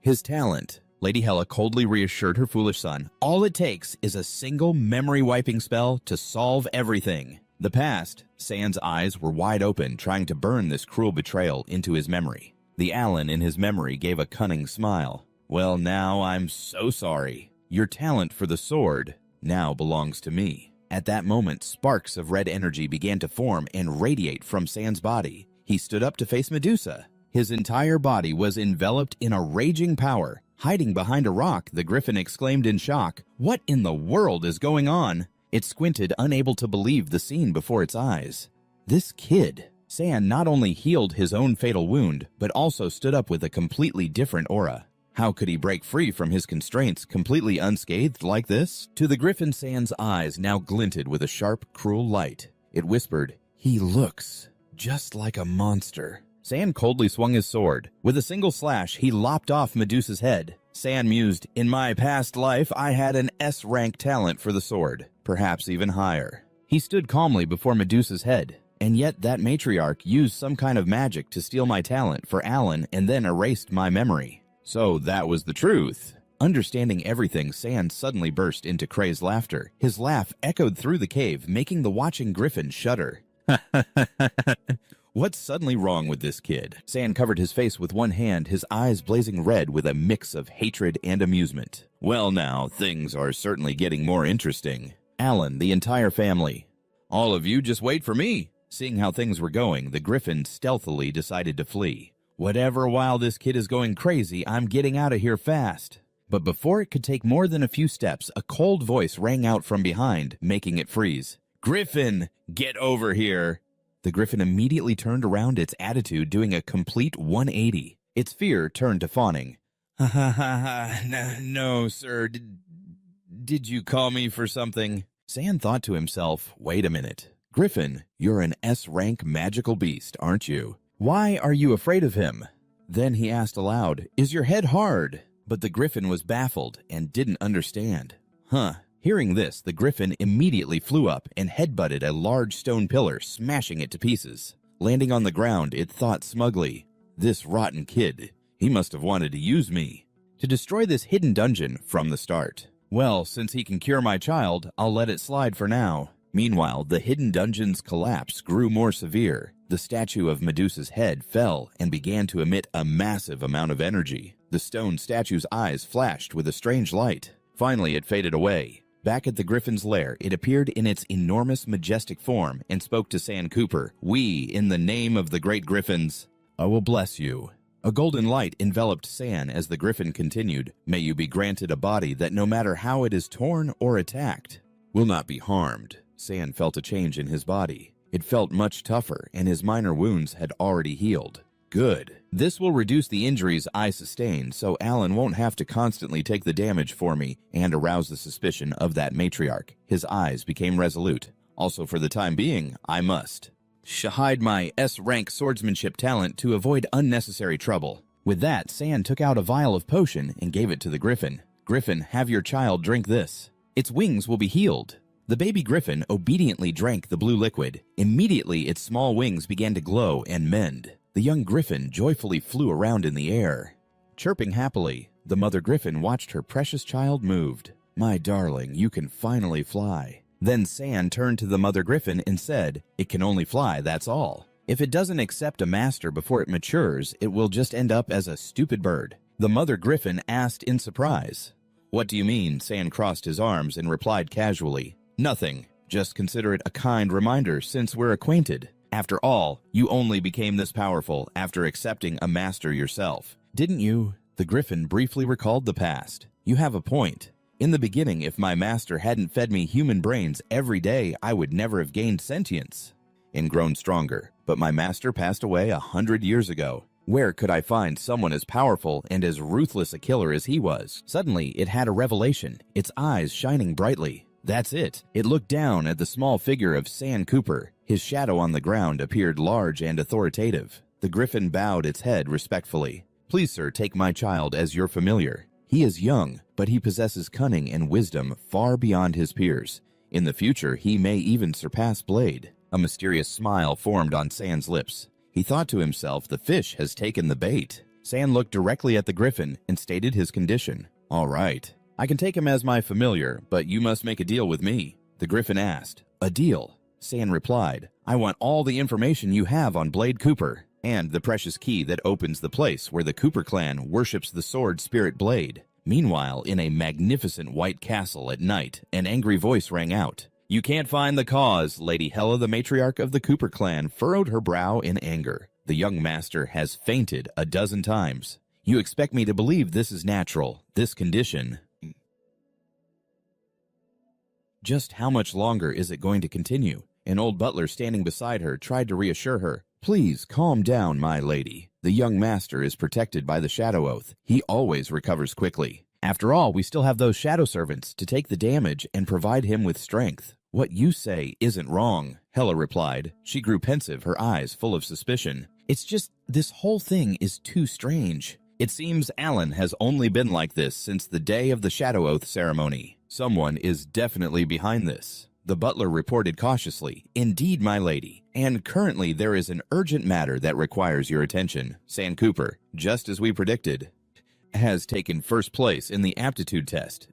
his talent?" Lady Hela coldly reassured her foolish son, "All it takes is a single memory-wiping spell to solve everything." The past, San's eyes were wide open, trying to burn this cruel betrayal into his memory. The Alan in his memory gave a cunning smile. "Well, now I'm so sorry. Your talent for the sword now belongs to me." At that moment, sparks of red energy began to form and radiate from San's body. He stood up to face Medusa. His entire body was enveloped in a raging power. Hiding behind a rock, the griffin exclaimed in shock, "What in the world is going on?" It squinted, unable to believe the scene before its eyes. This kid. San not only healed his own fatal wound, but also stood up with a completely different aura. How could he break free from his constraints completely unscathed like this? To the griffin, San's eyes now glinted with a sharp, cruel light. It whispered, "He looks just like a monster." San coldly swung his sword. With a single slash, he lopped off Medusa's head. San mused, "In my past life, I had an S-rank talent for the sword, perhaps even higher." He stood calmly before Medusa's head, and yet that matriarch used some kind of magic to steal my talent for Alan and then erased my memory. So that was the truth. Understanding everything, San suddenly burst into crazed laughter. His laugh echoed through the cave, making the watching griffin shudder. What's suddenly wrong with this kid? San covered his face with one hand, his eyes blazing red with a mix of hatred and amusement. "Well now, things are certainly getting more interesting. Alan, the entire family. All of you just wait for me." Seeing how things were going, the griffin stealthily decided to flee. "Whatever, while this kid is going crazy, I'm getting out of here fast." But before it could take more than a few steps, a cold voice rang out from behind, making it freeze. "Griffin, get over here." The griffin immediately turned around, its attitude doing a complete 180. Its fear turned to fawning. "Ha ha ha ha, no, sir, did you call me for something?" San thought to himself, "Wait a minute. Griffin, you're an S-rank magical beast, aren't you? Why are you afraid of him?" Then he asked aloud, "Is your head hard?" But the griffin was baffled and didn't understand. Hearing this, the griffin immediately flew up and headbutted a large stone pillar, smashing it to pieces. Landing on the ground, it thought smugly, "This rotten kid, he must have wanted to use me to destroy this hidden dungeon from the start. Well, since he can cure my child, I'll let it slide for now." Meanwhile, the hidden dungeon's collapse grew more severe. The statue of Medusa's head fell and began to emit a massive amount of energy. The stone statue's eyes flashed with a strange light. Finally, it faded away. Back at the griffin's lair, it appeared in its enormous, majestic form and spoke to San Cooper. "We, in the name of the great griffins, I will bless you." A golden light enveloped San as the griffin continued, "May you be granted a body that no matter how it is torn or attacked, will not be harmed." San felt a change in his body. It felt much tougher, and his minor wounds had already healed. Good. This will reduce the injuries I sustained, so Alan won't have to constantly take the damage for me and arouse the suspicion of that matriarch. His eyes became resolute. Also, for the time being, I must hide my S-rank swordsmanship talent to avoid unnecessary trouble. With that, San took out a vial of potion and gave it to the griffin. "Griffin, have your child drink this. Its wings will be healed." The baby griffin obediently drank the blue liquid. Immediately, its small wings began to glow and mend. The young griffin joyfully flew around in the air. Chirping happily, the mother griffin watched her precious child moved. "My darling, you can finally fly." Then San turned to the mother griffin and said, "It can only fly, that's all. If it doesn't accept a master before it matures, it will just end up as a stupid bird." The mother griffin asked in surprise. "What do you mean?" San crossed his arms and replied casually, "Nothing. Just consider it a kind reminder since we're acquainted. After all, you only became this powerful after accepting a master yourself. Didn't you?" The griffin briefly recalled the past. "You have a point. In the beginning, if my master hadn't fed me human brains every day, I would never have gained sentience and grown stronger. But my master passed away 100 years ago. Where could I find someone as powerful and as ruthless a killer as he was? Suddenly, it had a revelation, its eyes shining brightly. That's it. It looked down at the small figure of Sam Cooper. His shadow on the ground appeared large and authoritative. The griffin bowed its head respectfully. Please, sir, take my child as your familiar. He is young, but he possesses cunning and wisdom far beyond his peers. In the future, he may even surpass Blade. A mysterious smile formed on Sam's lips. He thought to himself, the fish has taken the bait. Sam looked directly at the griffin and stated his condition. All right. I can take him as my familiar, but you must make a deal with me. The griffin asked. A deal? Sam replied. I want all the information you have on Blade Cooper, and the precious key that opens the place where the Cooper clan worships the sword spirit Blade. Meanwhile, in a magnificent white castle at night, an angry voice rang out. You can't find the cause. Lady Hella, the matriarch of the Cooper clan, furrowed her brow in anger. The young master has fainted a dozen times. You expect me to believe this is natural, this condition. Just how much longer is it going to continue? An old butler standing beside her tried to reassure her. Please calm down, my lady. The young master is protected by the shadow oath. He always recovers quickly. After all, we still have those shadow servants to take the damage and provide him with strength. What you say isn't wrong, Hella replied. She grew pensive, her eyes full of suspicion. It's just, this whole thing is too strange. It seems Alan has only been like this since the day of the shadow oath ceremony. Someone is definitely behind this. The butler reported cautiously. Indeed, my lady. And currently there is an urgent matter that requires your attention. Sam Cooper, just as we predicted, has taken first place in the aptitude test.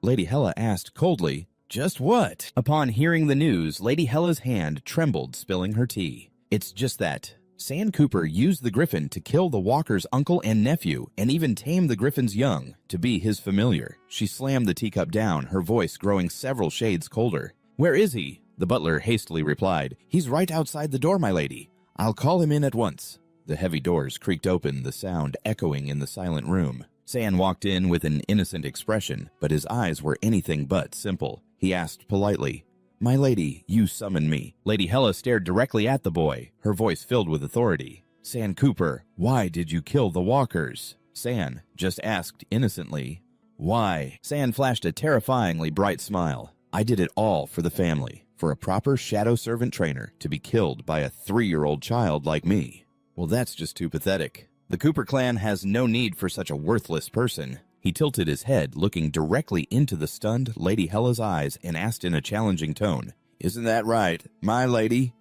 Lady Hella asked coldly, just what? Upon hearing the news, Lady Hella's hand trembled, spilling her tea. It's just that. Sam Cooper used the griffin to kill the walker's uncle and nephew, and even tame the griffin's young to be his familiar. She slammed the teacup down, her voice growing several shades colder. Where is he? The butler hastily replied. He's right outside the door, my lady. I'll call him in at once. The heavy doors creaked open, the sound echoing in the silent room. Sam walked in with an innocent expression, but his eyes were anything but simple. He asked politely, My lady, you summon me. Lady Hella stared directly at the boy, her voice filled with authority. Sam Cooper, why did you kill the walkers? Sam just asked innocently. Why? Sam flashed a terrifyingly bright smile. I did it all for the family, for a proper shadow servant trainer to be killed by a 3-year-old child like me. Well, that's just too pathetic. The Cooper clan has no need for such a worthless person. He tilted his head, looking directly into the stunned Lady Hella's eyes, and asked in a challenging tone, Isn't that right, my lady?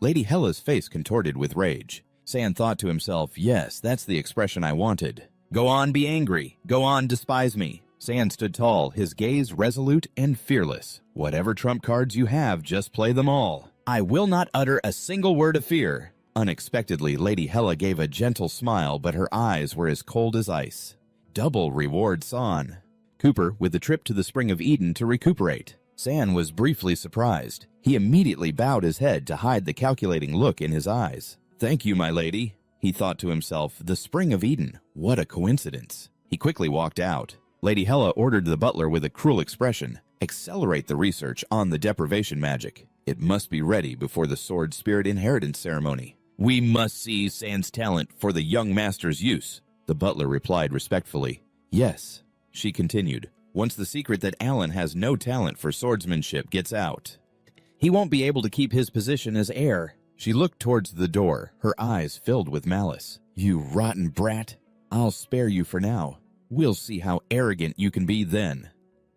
Lady Hella's face contorted with rage. Sam thought to himself, yes, that's the expression I wanted. Go on, be angry. Go on, despise me. Sam stood tall, his gaze resolute and fearless. Whatever trump cards you have, just play them all. I will not utter a single word of fear. Unexpectedly, Lady Hella gave a gentle smile, but her eyes were as cold as ice. Double reward son. Cooper with the trip to the Spring of Eden to recuperate. Sam was briefly surprised. He immediately bowed his head to hide the calculating look in his eyes. Thank you, my lady. He thought to himself, the Spring of Eden, what a coincidence. He quickly walked out. Lady Hella ordered the butler with a cruel expression, accelerate the research on the deprivation magic. It must be ready before the sword spirit inheritance ceremony. We must see Sam's talent for the young master's use. The butler replied respectfully. Yes, she continued, once the secret that Alan has no talent for swordsmanship gets out, he won't be able to keep his position as heir. She looked towards the door, her eyes filled with malice. You rotten brat. I'll spare you for now. We'll see how arrogant you can be then.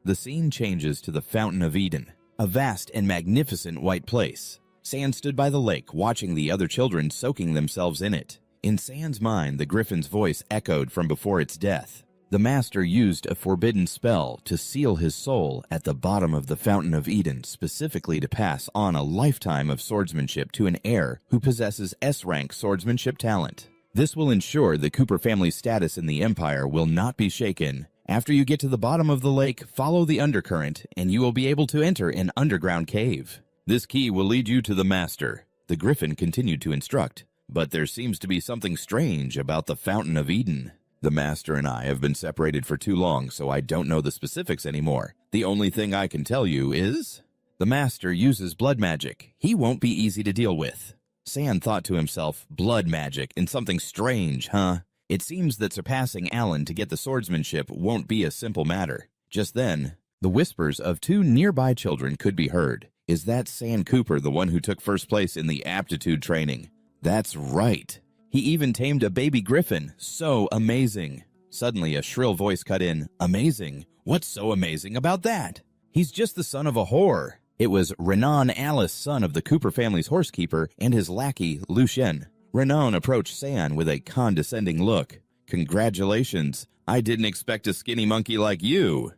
The scene changes to the Fountain of Eden, a vast and magnificent white place. Sam stood by the lake, watching the other children soaking themselves in it. In Sam's mind, the griffin's voice echoed from before its death. The master used a forbidden spell to seal his soul at the bottom of the Fountain of Eden, specifically to pass on a lifetime of swordsmanship to an heir who possesses S-rank swordsmanship talent. This will ensure the Cooper family's status in the Empire will not be shaken. After you get to the bottom of the lake, follow the undercurrent, and you will be able to enter an underground cave. This key will lead you to the master. The griffin continued to instruct, but there seems to be something strange about the Fountain of Eden. The master and I have been separated for too long, so I don't know the specifics anymore. The only thing I can tell you is, the master uses blood magic. He won't be easy to deal with. San thought to himself, blood magic and something strange, huh? It seems that surpassing Alan to get the swordsmanship won't be a simple matter. Just then, the whispers of two nearby children could be heard. Is that San Cooper the one who took first place in the aptitude training? That's right. He even tamed a baby griffin. So amazing. Suddenly, a shrill voice cut in. Amazing? What's so amazing about that? He's just the son of a whore. It was Renan Alice, son of the Cooper family's horsekeeper, and his lackey, Lucien. Renan approached San with a condescending look. Congratulations. I didn't expect a skinny monkey like you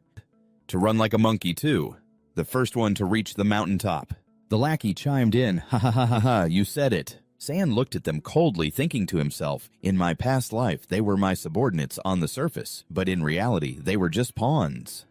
to run like a monkey, too. The first one to reach the mountaintop. The lackey chimed in. Ha ha ha ha ha, you said it. San looked at them coldly, thinking to himself, in my past life, they were my subordinates on the surface, but in reality, they were just pawns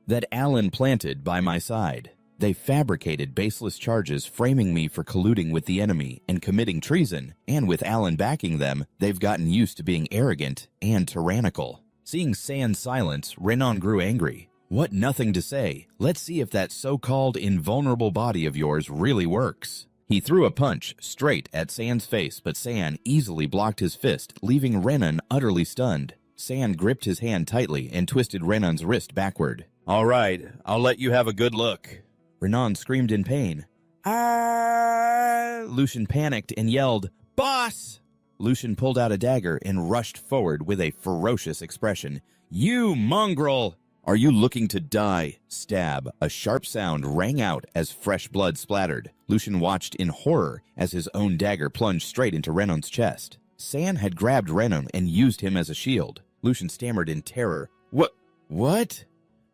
that Alan planted by my side. They fabricated baseless charges, framing me for colluding with the enemy and committing treason, and with Alan backing them, they've gotten used to being arrogant and tyrannical. Seeing San's silence, Renan grew angry. What nothing to say. Let's see if that so-called invulnerable body of yours really works. He threw a punch straight at San's face, but San easily blocked his fist, leaving Renan utterly stunned. San gripped his hand tightly and twisted Renan's wrist backward. All right, I'll let you have a good look. Renan screamed in pain. Ah! Lucien panicked and yelled, Boss! Lucien pulled out a dagger and rushed forward with a ferocious expression. You mongrel! Are you looking to die? Stab. A sharp sound rang out as fresh blood splattered. Lucien watched in horror as his own dagger plunged straight into Renan's chest. San had grabbed Renan and used him as a shield. Lucien stammered in terror. What?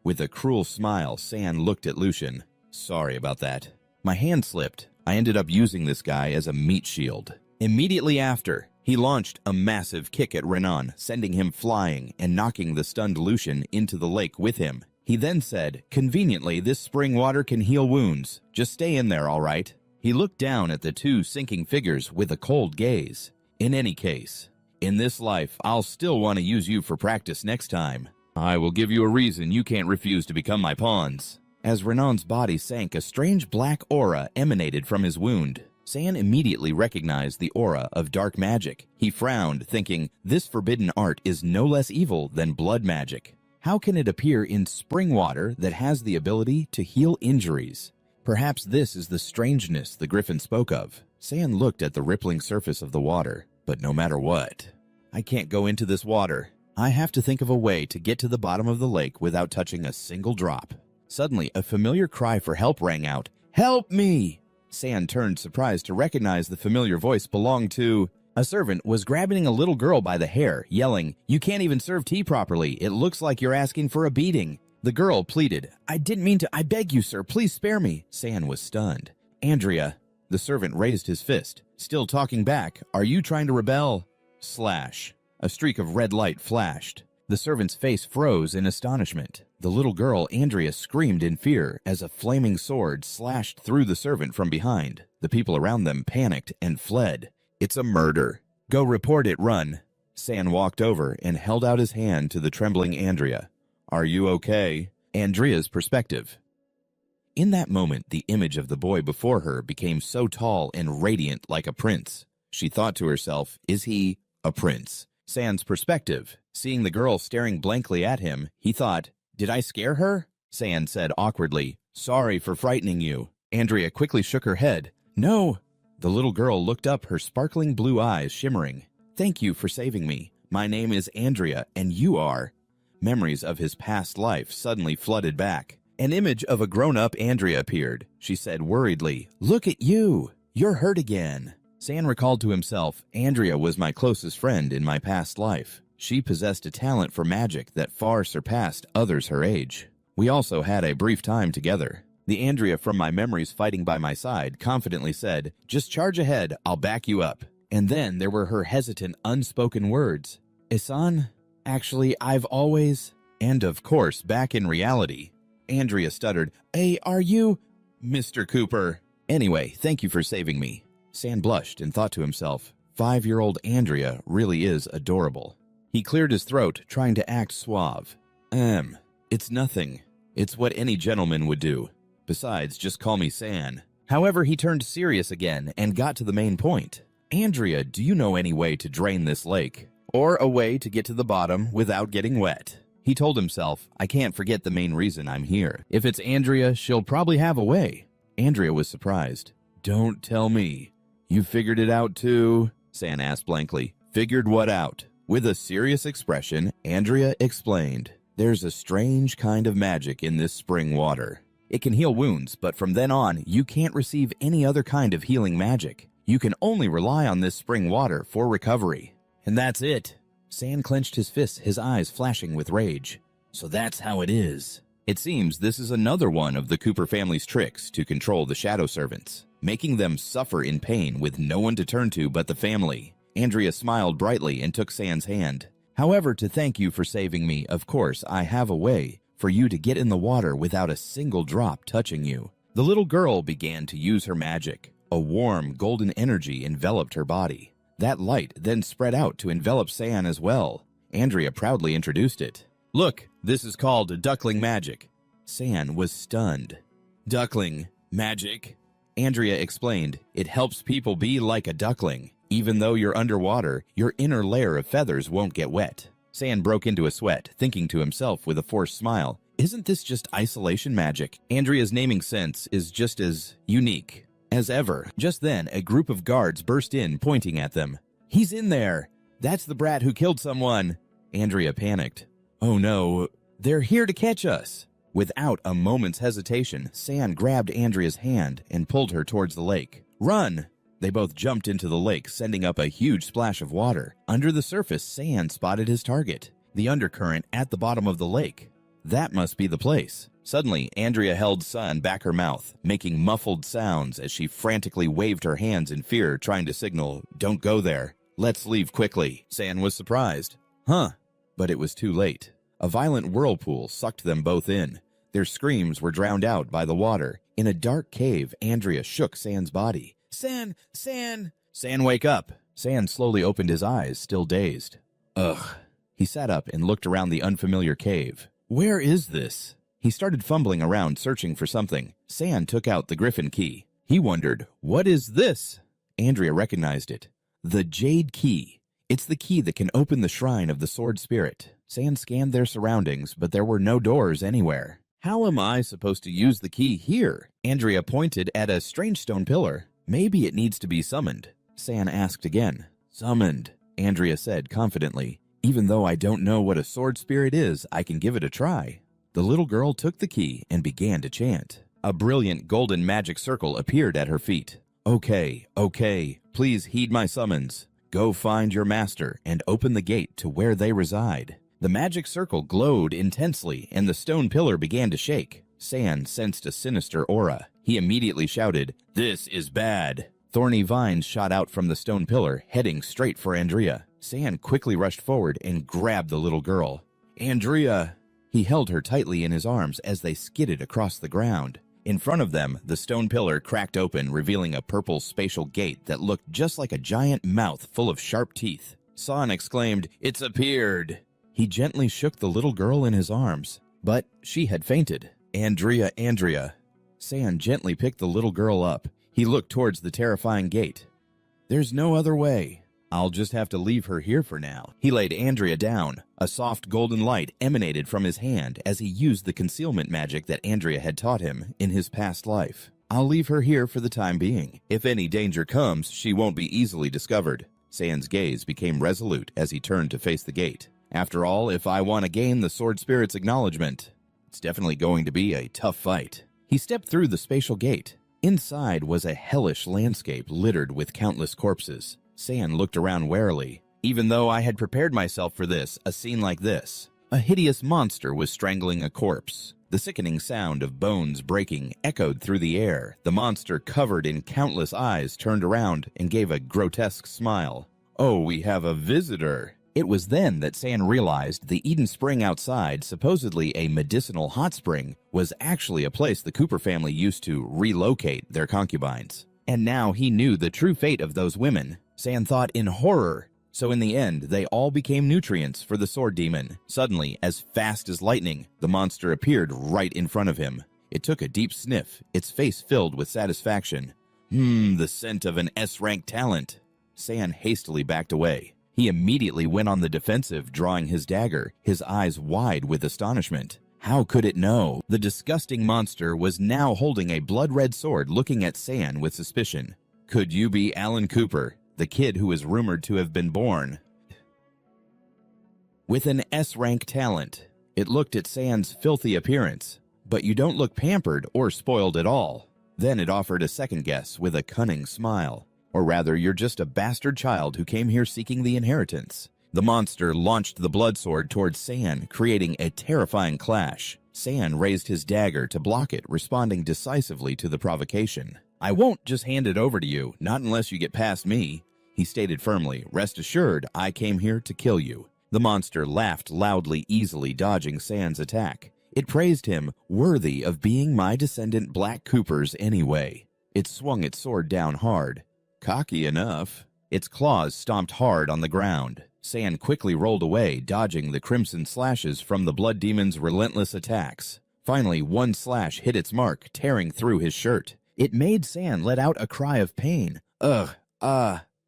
With a cruel smile, San looked at Lucien. Sorry about that. My hand slipped. I ended up using this guy as a meat shield. Immediately after, he launched a massive kick at Renan, sending him flying and knocking the stunned Lucien into the lake with him. He then said, conveniently, this spring water can heal wounds. Just stay in there, all right? He looked down at the two sinking figures with a cold gaze. In any case, in this life, I'll still want to use you for practice next time. I will give you a reason you can't refuse to become my pawns. As Renan's body sank, a strange black aura emanated from his wound. San immediately recognized the aura of dark magic. He frowned, thinking, this forbidden art is no less evil than blood magic. How can it appear in spring water that has the ability to heal injuries? Perhaps this is the strangeness the griffin spoke of. San looked at the rippling surface of the water, but no matter what, I can't go into this water. I have to think of a way to get to the bottom of the lake without touching a single drop. Suddenly, a familiar cry for help rang out. Help me! San turned surprised to recognize the familiar voice belonged to... A servant was grabbing a little girl by the hair, yelling, You can't even serve tea properly. It looks like you're asking for a beating. The girl pleaded, I didn't mean to. I beg you, sir. Please spare me. San was stunned. Andrea. The servant raised his fist. Still talking back. Are you trying to rebel? Slash. A streak of red light flashed. The servant's face froze in astonishment. The little girl, Andrea, screamed in fear as a flaming sword slashed through the servant from behind. The people around them panicked and fled. It's a murder. Go report it, run. San walked over and held out his hand to the trembling Andrea. Are you okay? Andrea's perspective. In that moment, the image of the boy before her became so tall and radiant like a prince. She thought to herself, is he a prince? San's perspective. Seeing the girl staring blankly at him, he thought, did I scare her? San said awkwardly, sorry for frightening you. Andrea quickly shook her head. No. The little girl looked up, her sparkling blue eyes shimmering. Thank you for saving me. My name is Andrea, and you are... Memories of his past life suddenly flooded back. An image of a grown-up Andrea appeared. She said worriedly, look at you. You're hurt again. San recalled to himself, Andrea was my closest friend in my past life. She possessed a talent for magic that far surpassed others her age. We also had a brief time together. The Andrea from my memories fighting by my side confidently said, just charge ahead, I'll back you up. And then there were her hesitant, unspoken words. Isan, actually, I've always... And of course, back in reality, Andrea stuttered, hey, are you... Mr. Cooper. Anyway, thank you for saving me. San blushed and thought to himself, 5-year-old Andrea really is adorable. He cleared his throat, trying to act suave. It's nothing. It's what any gentleman would do. Besides, just call me San. However, he turned serious again and got to the main point. Andrea, do you know any way to drain this lake? Or a way to get to the bottom without getting wet? He told himself, I can't forget the main reason I'm here. If it's Andrea, she'll probably have a way. Andrea was surprised. Don't tell me. You figured it out too? San asked blankly. Figured what out? With a serious expression, Andrea explained. There's a strange kind of magic in this spring water. It can heal wounds, but from then on, you can't receive any other kind of healing magic. You can only rely on this spring water for recovery. And that's it. San clenched his fists, his eyes flashing with rage. So that's how it is. It seems this is another one of the Cooper family's tricks to control the shadow servants, making them suffer in pain with no one to turn to but the family. Andrea smiled brightly and took San's hand. However, to thank you for saving me, of course, I have a way for you to get in the water without a single drop touching you. The little girl began to use her magic. A warm, golden energy enveloped her body. That light then spread out to envelop San as well. Andrea proudly introduced it. Look, this is called duckling magic. San was stunned. Duckling magic? Andrea explained, it helps people be like a duckling. Even though you're underwater, your inner layer of feathers won't get wet. San broke into a sweat, thinking to himself with a forced smile, isn't this just isolation magic? Andrea's naming sense is just as unique as ever. Just then, a group of guards burst in, pointing at them. He's in there! That's the brat who killed someone! Andrea panicked. Oh no, they're here to catch us! Without a moment's hesitation, San grabbed Andrea's hand and pulled her towards the lake. Run! They both jumped into the lake, sending up a huge splash of water. Under the surface, San spotted his target, the undercurrent at the bottom of the lake. That must be the place. Suddenly, Andrea held San back her mouth, making muffled sounds as she frantically waved her hands in fear, trying to signal, don't go there. Let's leave quickly. San was surprised. Huh. But it was too late. A violent whirlpool sucked them both in. Their screams were drowned out by the water. In a dark cave, Andrea shook San's body. San! San! San, wake up! San slowly opened his eyes, still dazed. Ugh. He sat up and looked around the unfamiliar cave. Where is this? He started fumbling around, searching for something. San took out the griffin key. He wondered, what is this? Andrea recognized it. The Jade Key. It's the key that can open the shrine of the Sword Spirit. San scanned their surroundings, but there were no doors anywhere. How am I supposed to use the key here? Andrea pointed at a strange stone pillar. Maybe it needs to be summoned. San asked again. Summoned, Andrea said confidently. Even though I don't know what a sword spirit is, I can give it a try. The little girl took the key and began to chant. A brilliant golden magic circle appeared at her feet. Okay, please heed my summons. Go find your master and open the gate to where they reside. The magic circle glowed intensely and the stone pillar began to shake. San sensed a sinister aura. He immediately shouted, This is bad. Thorny vines shot out from the stone pillar, heading straight for Andrea. San quickly rushed forward and grabbed the little girl. Andrea! He held her tightly in his arms as they skidded across the ground. In front of them, the stone pillar cracked open, revealing a purple spatial gate that looked just like a giant mouth full of sharp teeth. San exclaimed, It's appeared! He gently shook the little girl in his arms, but she had fainted. Andrea. San gently picked the little girl up. He looked towards the terrifying gate. There's no other way. I'll just have to leave her here for now. He laid Andrea down. A soft golden light emanated from his hand as he used the concealment magic that Andrea had taught him in his past life. I'll leave her here for the time being. If any danger comes, she won't be easily discovered. San's gaze became resolute as he turned to face the gate. After all, if I want to gain the Sword Spirit's acknowledgement, it's definitely going to be a tough fight. He stepped through the spatial gate. Inside was a hellish landscape littered with countless corpses. San looked around warily. Even though I had prepared myself for this, a scene like this. A hideous monster was strangling a corpse. The sickening sound of bones breaking echoed through the air. The monster, covered in countless eyes, turned around and gave a grotesque smile. Oh, we have a visitor. It was then that San realized the Eden Spring outside, supposedly a medicinal hot spring, was actually a place the Cooper family used to relocate their concubines. And now he knew the true fate of those women. San thought in horror. So in the end, they all became nutrients for the sword demon. Suddenly, as fast as lightning, the monster appeared right in front of him. It took a deep sniff, its face filled with satisfaction. The scent of an S-rank talent. San hastily backed away. He immediately went on the defensive, drawing his dagger, his eyes wide with astonishment. How could it know? The disgusting monster was now holding a blood-red sword, looking at San with suspicion. Could you be Alan Cooper, the kid who is rumored to have been born with an S-rank talent? It looked at San's filthy appearance. But you don't look pampered or spoiled at all. Then it offered a second guess with a cunning smile. Or rather, you're just a bastard child who came here seeking the inheritance. The monster launched the blood sword towards San, creating a terrifying clash. San raised his dagger to block it, responding decisively to the provocation. I won't just hand it over to you, not unless you get past me, he stated firmly. Rest assured, I came here to kill you. The monster laughed loudly, easily dodging San's attack. It praised him, worthy of being my descendant Black Coopers anyway. It swung its sword down hard. Cocky enough. Its claws stomped hard on the ground. San quickly rolled away, dodging the crimson slashes from the blood demon's relentless attacks. Finally, one slash hit its mark, tearing through his shirt. It made San let out a cry of pain. Ugh,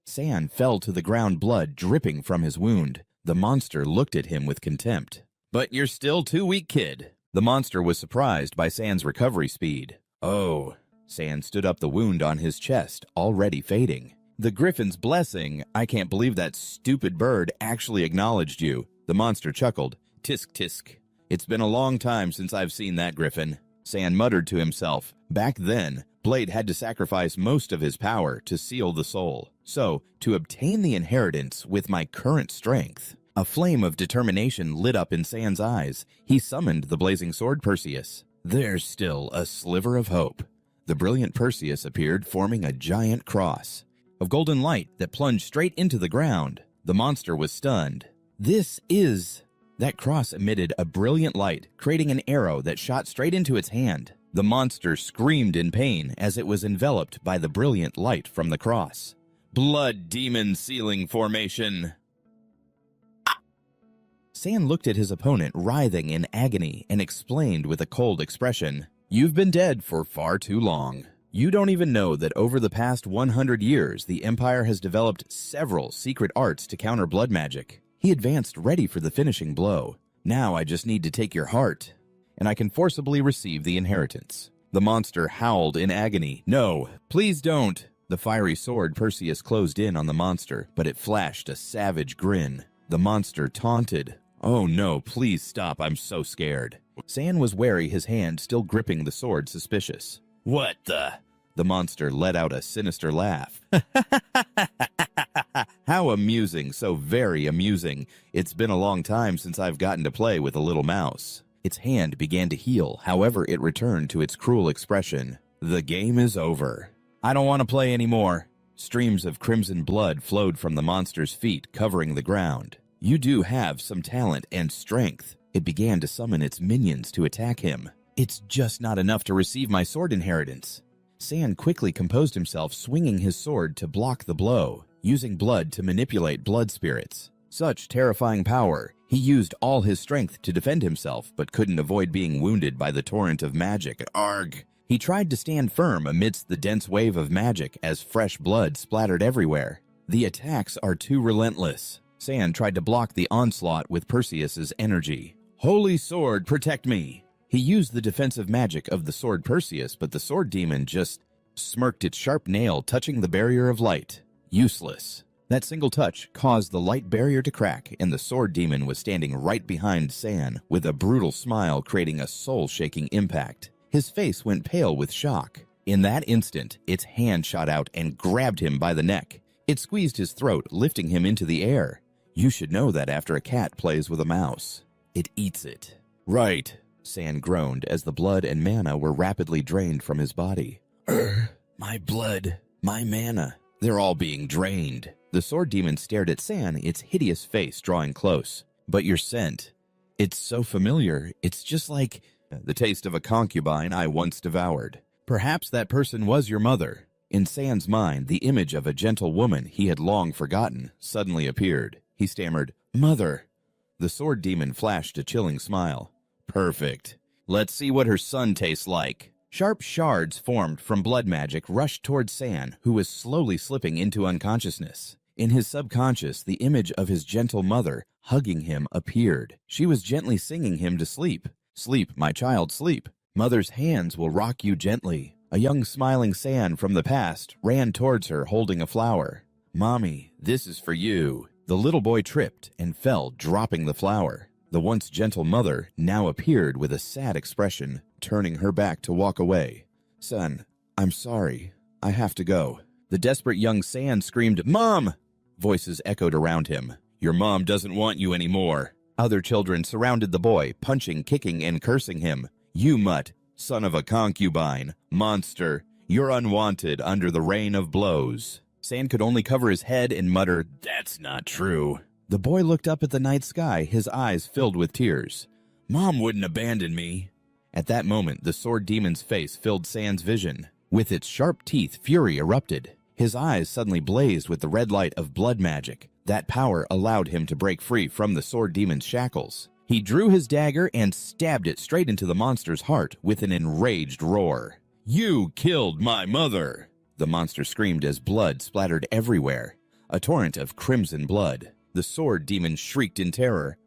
San fell to the ground, blood dripping from his wound. The monster looked at him with contempt. But you're still too weak, kid. The monster was surprised by San's recovery speed. Oh. San stood up, the wound on his chest already fading. The griffin's blessing. I can't believe that stupid bird actually acknowledged you. The monster chuckled. Tisk tisk. It's been a long time since I've seen that griffin. San muttered to himself. Back then, Blade had to sacrifice most of his power to seal the soul. So, to obtain the inheritance with my current strength. A flame of determination lit up in San's eyes. He summoned the blazing sword Perseus. There's still a sliver of hope. The brilliant Perseus appeared, forming a giant cross of golden light that plunged straight into the ground. The monster was stunned. That cross emitted a brilliant light, creating an arrow that shot straight into its hand. The monster screamed in pain as it was enveloped by the brilliant light from the cross. Blood demon sealing formation. San looked at his opponent, writhing in agony, and explained with a cold expression, You've been dead for far too long. You don't even know that over the past 100 years, the Empire has developed several secret arts to counter blood magic. He advanced, ready for the finishing blow. Now I just need to take your heart, and I can forcibly receive the inheritance. The monster howled in agony. No, please don't. The fiery sword Perseus closed in on the monster, but it flashed a savage grin. The monster taunted. Oh no, please stop, I'm so scared. San was wary, his hand still gripping the sword, suspicious. What the? The monster let out a sinister laugh. How amusing, so very amusing. It's been a long time since I've gotten to play with a little mouse. Its hand began to heal, however it returned to its cruel expression. The game is over. I don't want to play anymore. Streams of crimson blood flowed from the monster's feet, covering the ground. You do have some talent and strength. It began to summon its minions to attack him. It's just not enough to receive my sword inheritance. San quickly composed himself, swinging his sword to block the blow, using blood to manipulate blood spirits. Such terrifying power. He used all his strength to defend himself, but couldn't avoid being wounded by the torrent of magic. Arg! He tried to stand firm amidst the dense wave of magic as fresh blood splattered everywhere. The attacks are too relentless. San tried to block the onslaught with Perseus's energy. Holy sword, protect me! He used the defensive magic of the sword Perseus, but the sword demon just smirked, its sharp nail touching the barrier of light. Useless. That single touch caused the light barrier to crack, and the sword demon was standing right behind San, with a brutal smile creating a soul-shaking impact. His face went pale with shock. In that instant, its hand shot out and grabbed him by the neck. It squeezed his throat, lifting him into the air. You should know that after a cat plays with a mouse, it eats it. Right, San groaned as the blood and mana were rapidly drained from his body. My blood, my mana, they're all being drained. The sword demon stared at San, its hideous face drawing close. But your scent, it's so familiar, it's just like the taste of a concubine I once devoured. Perhaps that person was your mother. In San's mind, the image of a gentle woman he had long forgotten suddenly appeared. He stammered, Mother. The sword demon flashed a chilling smile. Perfect. Let's see what her son tastes like. Sharp shards formed from blood magic rushed toward San, who was slowly slipping into unconsciousness. In his subconscious, the image of his gentle mother hugging him appeared. She was gently singing him to sleep. Sleep, my child, sleep. Mother's hands will rock you gently. A young smiling San from the past ran towards her holding a flower. Mommy, this is for you. The little boy tripped and fell, dropping the flower. The once gentle mother now appeared with a sad expression, turning her back to walk away. Son, I'm sorry. I have to go. The desperate young San screamed, Mom! Voices echoed around him. Your mom doesn't want you anymore. Other children surrounded the boy, punching, kicking, and cursing him. You mutt, son of a concubine, monster, you're unwanted under the rain of blows. San could only cover his head and mutter, That's not true. The boy looked up at the night sky, his eyes filled with tears. Mom wouldn't abandon me. At that moment, the sword demon's face filled San's vision. With its sharp teeth, fury erupted. His eyes suddenly blazed with the red light of blood magic. That power allowed him to break free from the sword demon's shackles. He drew his dagger and stabbed it straight into the monster's heart with an enraged roar. You killed my mother! The monster screamed as blood splattered everywhere. A torrent of crimson blood. The sword demon shrieked in terror.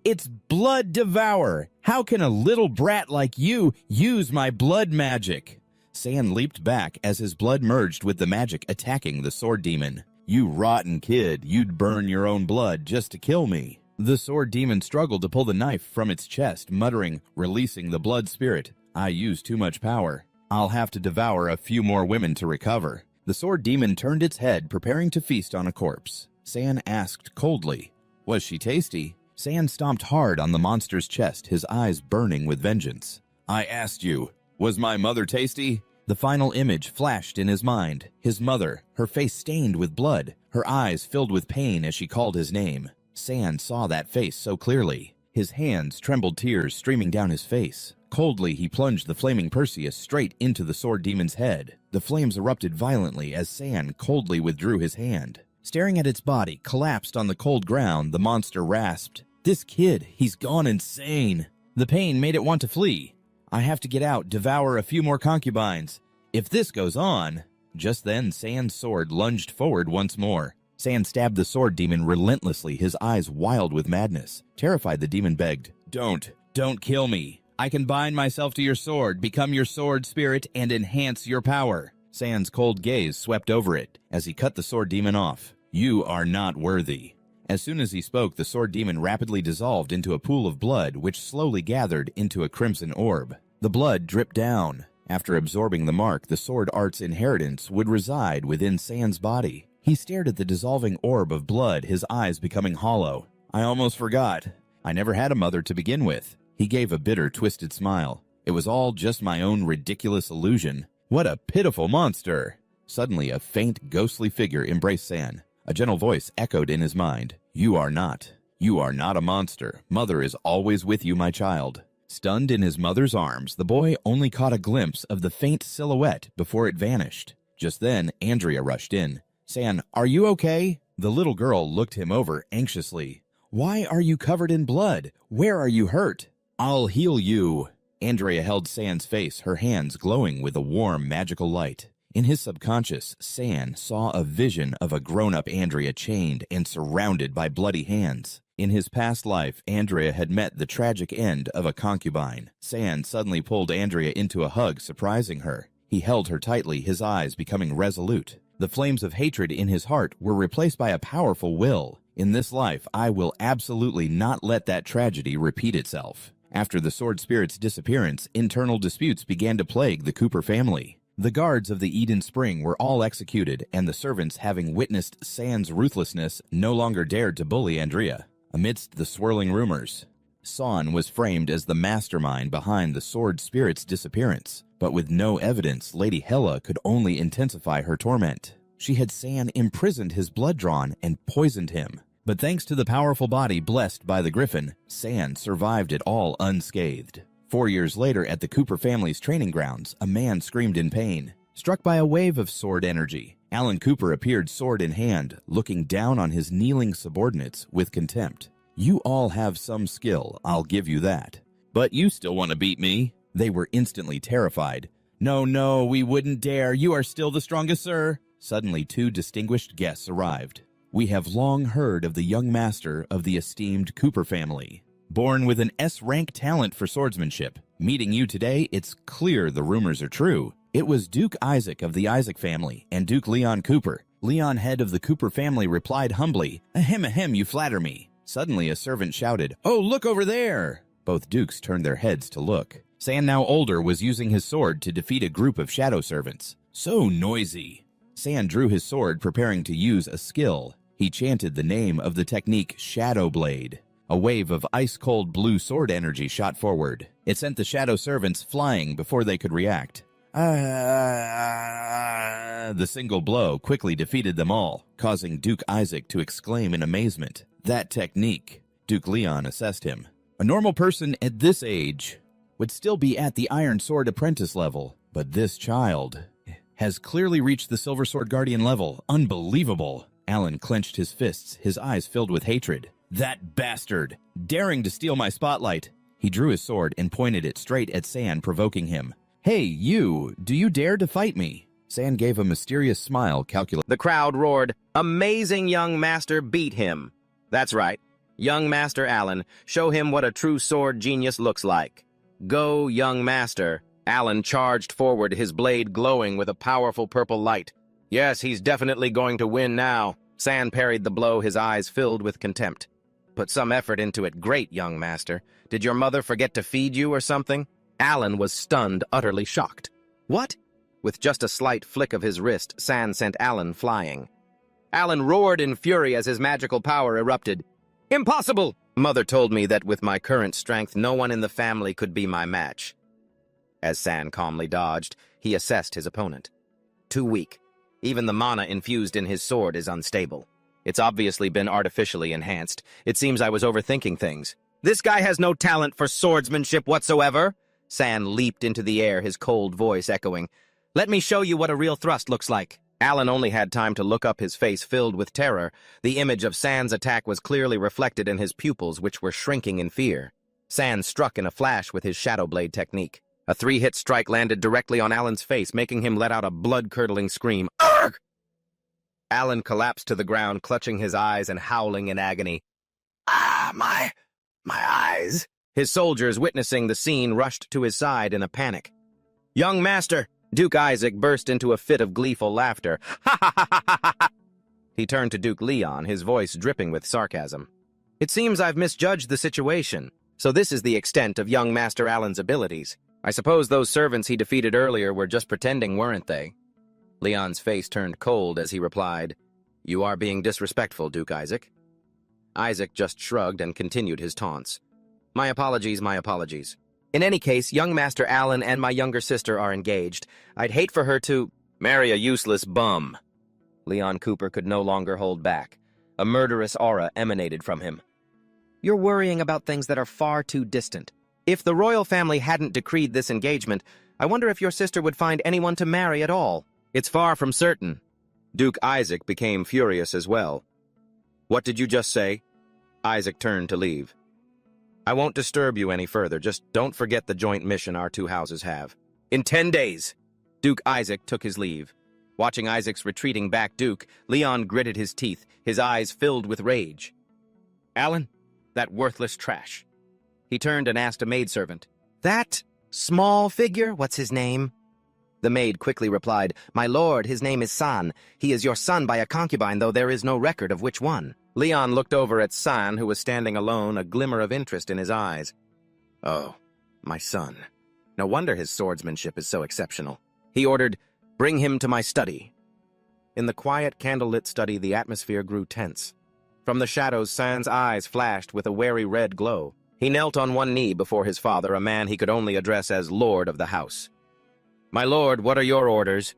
It's Blood Devour! How can a little brat like you use my blood magic? San leaped back as his blood merged with the magic attacking the sword demon. You rotten kid, you'd burn your own blood just to kill me. The sword demon struggled to pull the knife from its chest, muttering, releasing the blood spirit. I used too much power. I'll have to devour a few more women to recover. The sword demon turned its head, preparing to feast on a corpse. San asked coldly, Was she tasty? San stomped hard on the monster's chest, his eyes burning with vengeance. I asked you, was my mother tasty? The final image flashed in his mind. His mother, her face stained with blood, her eyes filled with pain as she called his name. San saw that face so clearly. His hands trembled, tears streaming down his face. Coldly, he plunged the flaming Perseus straight into the sword demon's head. The flames erupted violently as San coldly withdrew his hand. Staring at its body, collapsed on the cold ground, the monster rasped, This kid, he's gone insane. The pain made it want to flee. I have to get out, devour a few more concubines. If this goes on... Just then, San's sword lunged forward once more. San stabbed the sword demon relentlessly, his eyes wild with madness. Terrified, the demon begged, Don't kill me. I can bind myself to your sword, become your sword spirit, and enhance your power. San's cold gaze swept over it as he cut the sword demon off. You are not worthy. As soon as he spoke, the sword demon rapidly dissolved into a pool of blood, which slowly gathered into a crimson orb. The blood dripped down. After absorbing the mark, the sword art's inheritance would reside within San's body. He stared at the dissolving orb of blood, his eyes becoming hollow. I almost forgot. I never had a mother to begin with. He gave a bitter, twisted smile. It was all just my own ridiculous illusion. What a pitiful monster! Suddenly, a faint, ghostly figure embraced San. A gentle voice echoed in his mind. You are not. You are not a monster. Mother is always with you, my child. Stunned in his mother's arms, the boy only caught a glimpse of the faint silhouette before it vanished. Just then, Andrea rushed in. San, are you okay? The little girl looked him over anxiously. Why are you covered in blood? Where are you hurt? I'll heal you. Andrea held San's face, her hands glowing with a warm, magical light. In his subconscious, San saw a vision of a grown-up Andrea chained and surrounded by bloody hands. In his past life, Andrea had met the tragic end of a concubine. San suddenly pulled Andrea into a hug, surprising her. He held her tightly, his eyes becoming resolute. The flames of hatred in his heart were replaced by a powerful will. In this life, I will absolutely not let that tragedy repeat itself. After the sword spirit's disappearance, internal disputes began to plague the Cooper family. The guards of the Eden Spring were all executed, and the servants, having witnessed San's ruthlessness, no longer dared to bully Andrea. Amidst the swirling rumors, San was framed as the mastermind behind the sword spirit's disappearance. But with no evidence, Lady Hela could only intensify her torment. She had San imprisoned his blood drawn and poisoned him. But thanks to the powerful body blessed by the Griffin, San survived it all unscathed. 4 years later, at the Cooper family's training grounds, a man screamed in pain. Struck by a wave of sword energy, Alan Cooper appeared sword in hand, looking down on his kneeling subordinates with contempt. You all have some skill, I'll give you that. But you still want to beat me? They were instantly terrified. No, no, we wouldn't dare. You are still the strongest, sir. Suddenly, two distinguished guests arrived. We have long heard of the young master of the esteemed Cooper family. Born with an S-rank talent for swordsmanship. Meeting you today, it's clear the rumors are true. It was Duke Isaac of the Isaac family and Duke Leon Cooper. Leon, head of the Cooper family, replied humbly, Ahem, you flatter me. Suddenly, a servant shouted, Oh, look over there! Both dukes turned their heads to look. San, now older, was using his sword to defeat a group of shadow servants. So noisy. San drew his sword, preparing to use a skill. He chanted the name of the technique Shadow Blade. A wave of ice-cold blue sword energy shot forward. It sent the shadow servants flying before they could react. The single blow quickly defeated them all, causing Duke Isaac to exclaim in amazement. That technique. Duke Leon assessed him. A normal person at this age would still be at the Iron Sword Apprentice level, but this child has clearly reached the Silver Sword Guardian level. Unbelievable. Alan clenched his fists, his eyes filled with hatred. That bastard! Daring to steal my spotlight! He drew his sword and pointed it straight at San, provoking him. Hey, you! Do you dare to fight me? San gave a mysterious smile, calculating. The crowd roared, Amazing young master, beat him. That's right. Young Master Alan, show him what a true sword genius looks like. Go, young master. Alan charged forward, his blade glowing with a powerful purple light. Yes, he's definitely going to win now. San parried the blow, his eyes filled with contempt. Put some effort into it, great young master. Did your mother forget to feed you or something? Alan was stunned, utterly shocked. What? With just a slight flick of his wrist, San sent Alan flying. Alan roared in fury as his magical power erupted. Impossible! Mother told me that with my current strength, no one in the family could be my match. As San calmly dodged, he assessed his opponent. Too weak. Even the mana infused in his sword is unstable. It's obviously been artificially enhanced. It seems I was overthinking things. This guy has no talent for swordsmanship whatsoever. San leaped into the air, his cold voice echoing. Let me show you what a real thrust looks like. Alan only had time to look up, his face filled with terror. The image of San's attack was clearly reflected in his pupils, which were shrinking in fear. San struck in a flash with his Shadow Blade technique. A 3-hit strike landed directly on Alan's face, making him let out a blood-curdling scream. Arrgh! Alan collapsed to the ground, clutching his eyes and howling in agony. Ah, my eyes. His soldiers, witnessing the scene, rushed to his side in a panic. Young master! Duke Isaac burst into a fit of gleeful laughter. Ha ha ha ha ha ha! He turned to Duke Leon, his voice dripping with sarcasm. It seems I've misjudged the situation. So this is the extent of young Master Alan's abilities. I suppose those servants he defeated earlier were just pretending, weren't they? Leon's face turned cold as he replied, You are being disrespectful, Duke Isaac. Isaac just shrugged and continued his taunts. My apologies, my apologies. In any case, young Master Alan and my younger sister are engaged. I'd hate for her to marry a useless bum. Leon Cooper could no longer hold back. A murderous aura emanated from him. You're worrying about things that are far too distant. If the royal family hadn't decreed this engagement, I wonder if your sister would find anyone to marry at all. It's far from certain. Duke Isaac became furious as well. What did you just say? Isaac turned to leave. I won't disturb you any further, just don't forget the joint mission our two houses have. In 10 days! Duke Isaac took his leave. Watching Isaac's retreating back Duke, Leon gritted his teeth, his eyes filled with rage. Alan, that worthless trash. He turned and asked a maidservant. That small figure, what's his name? The maid quickly replied, My lord, his name is San. He is your son by a concubine, though there is no record of which one. Leon looked over at San, who was standing alone, a glimmer of interest in his eyes. Oh, my son. No wonder his swordsmanship is so exceptional. He ordered, Bring him to my study. In the quiet, candlelit study, the atmosphere grew tense. From the shadows, San's eyes flashed with a wary red glow. He knelt on one knee before his father, a man he could only address as Lord of the House. My lord, what are your orders?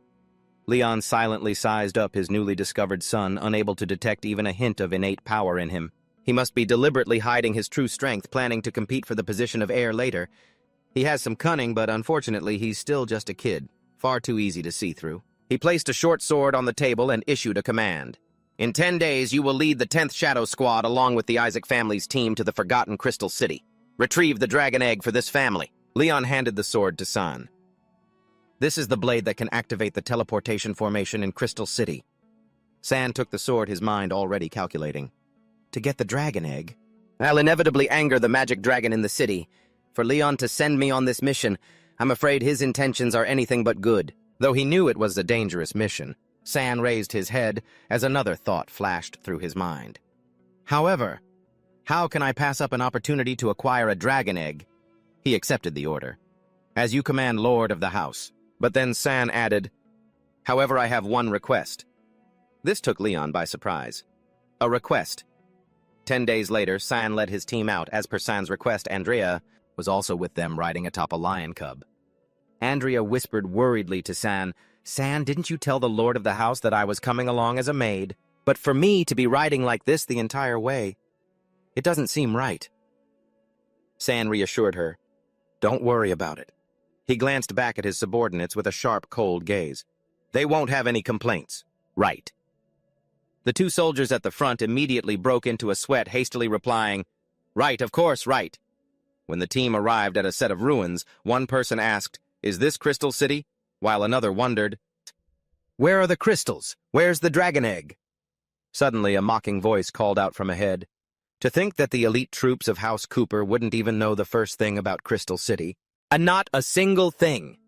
Leon silently sized up his newly discovered son, unable to detect even a hint of innate power in him. He must be deliberately hiding his true strength, planning to compete for the position of heir later. He has some cunning, but unfortunately he's still just a kid, far too easy to see through. He placed a short sword on the table and issued a command. In 10 days, you will lead the 10th Shadow Squad along with the Isaac family's team to the Forgotten Crystal City. Retrieve the dragon egg for this family. Leon handed the sword to San. This is the blade that can activate the teleportation formation in Crystal City. San took the sword, his mind already calculating. To get the dragon egg, I'll inevitably anger the magic dragon in the city. For Leon to send me on this mission, I'm afraid his intentions are anything but good. Though he knew it was a dangerous mission, San raised his head as another thought flashed through his mind. However, how can I pass up an opportunity to acquire a dragon egg? He accepted the order. As you command, Lord of the House. But then San added, however, I have one request. This took Leon by surprise. A request. 10 days later, San led his team out. As per San's request, Andrea was also with them riding atop a lion cub. Andrea whispered worriedly to San, San, didn't you tell the Lord of the House that I was coming along as a maid? But for me to be riding like this the entire way, it doesn't seem right. San reassured her, don't worry about it. He glanced back at his subordinates with a sharp, cold gaze. They won't have any complaints. Right. The two soldiers at the front immediately broke into a sweat, hastily replying, right, of course, right. When the team arrived at a set of ruins, one person asked, is this Crystal City? While another wondered, where are the crystals? Where's the dragon egg? Suddenly, a mocking voice called out from ahead. To think that the elite troops of House Cooper wouldn't even know the first thing about Crystal City. And not a single thing.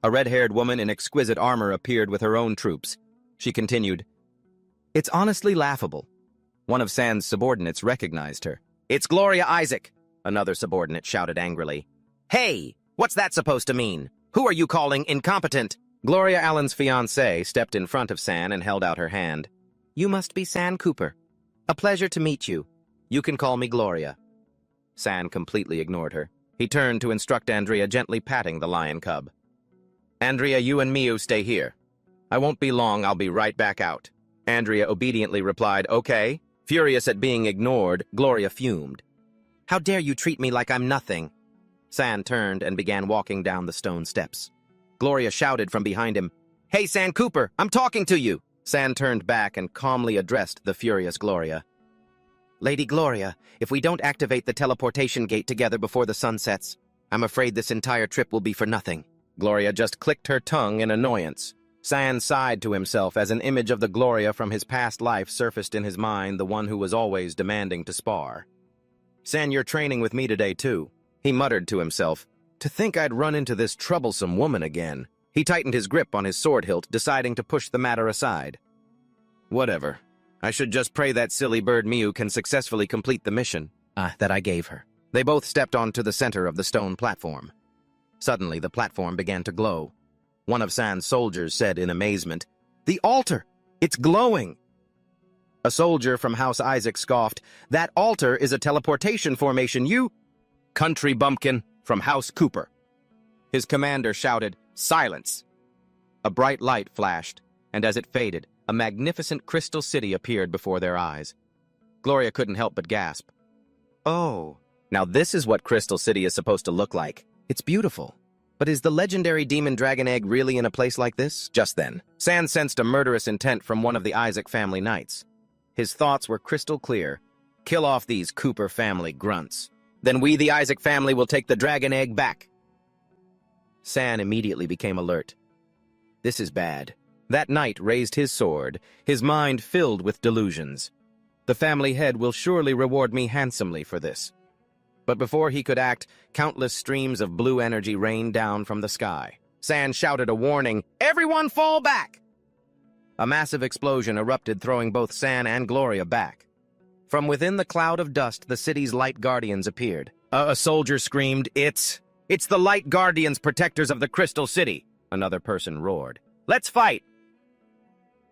A red-haired woman in exquisite armor appeared with her own troops. She continued, it's honestly laughable. One of San's subordinates recognized her. It's Gloria Isaac, another subordinate shouted angrily. Hey, what's that supposed to mean? Who are you calling incompetent? Gloria Allen's fiancé stepped in front of San and held out her hand. You must be San Cooper. A pleasure to meet you. You can call me Gloria. San completely ignored her. He turned to instruct Andrea, gently patting the lion cub. Andrea, you and Miu stay here. I won't be long, I'll be right back out. Andrea obediently replied, okay. Furious at being ignored, Gloria fumed. How dare you treat me like I'm nothing? San turned and began walking down the stone steps. Gloria shouted from behind him, hey, San Cooper, I'm talking to you. San turned back and calmly addressed the furious Gloria. Lady Gloria, if we don't activate the teleportation gate together before the sun sets, I'm afraid this entire trip will be for nothing. Gloria just clicked her tongue in annoyance. San sighed to himself as an image of the Gloria from his past life surfaced in his mind, the one who was always demanding to spar. San, you're training with me today, too. He muttered to himself. To think I'd run into this troublesome woman again. He tightened his grip on his sword hilt, deciding to push the matter aside. Whatever. I should just pray that silly bird Miu can successfully complete the mission that I gave her. They both stepped onto the center of the stone platform. Suddenly, the platform began to glow. One of San's soldiers said in amazement, the altar! It's glowing! A soldier from House Isaac scoffed, that altar is a teleportation formation, you country bumpkin from House Cooper. His commander shouted, silence! A bright light flashed, and as it faded, a magnificent Crystal City appeared before their eyes. Gloria couldn't help but gasp. Oh, now this is what Crystal City is supposed to look like. It's beautiful. But is the legendary demon dragon egg really in a place like this? Just then, San sensed a murderous intent from one of the Isaac family knights. His thoughts were crystal clear. Kill off these Cooper family grunts. Then we, the Isaac family, will take the dragon egg back. San immediately became alert. This is bad. That knight raised his sword, his mind filled with delusions. The family head will surely reward me handsomely for this. But before he could act, countless streams of blue energy rained down from the sky. San shouted a warning, everyone fall back! A massive explosion erupted, throwing both San and Gloria back. From within the cloud of dust, the city's light guardians appeared. A soldier screamed, It's the light guardians, protectors of the Crystal City! Another person roared. Let's fight!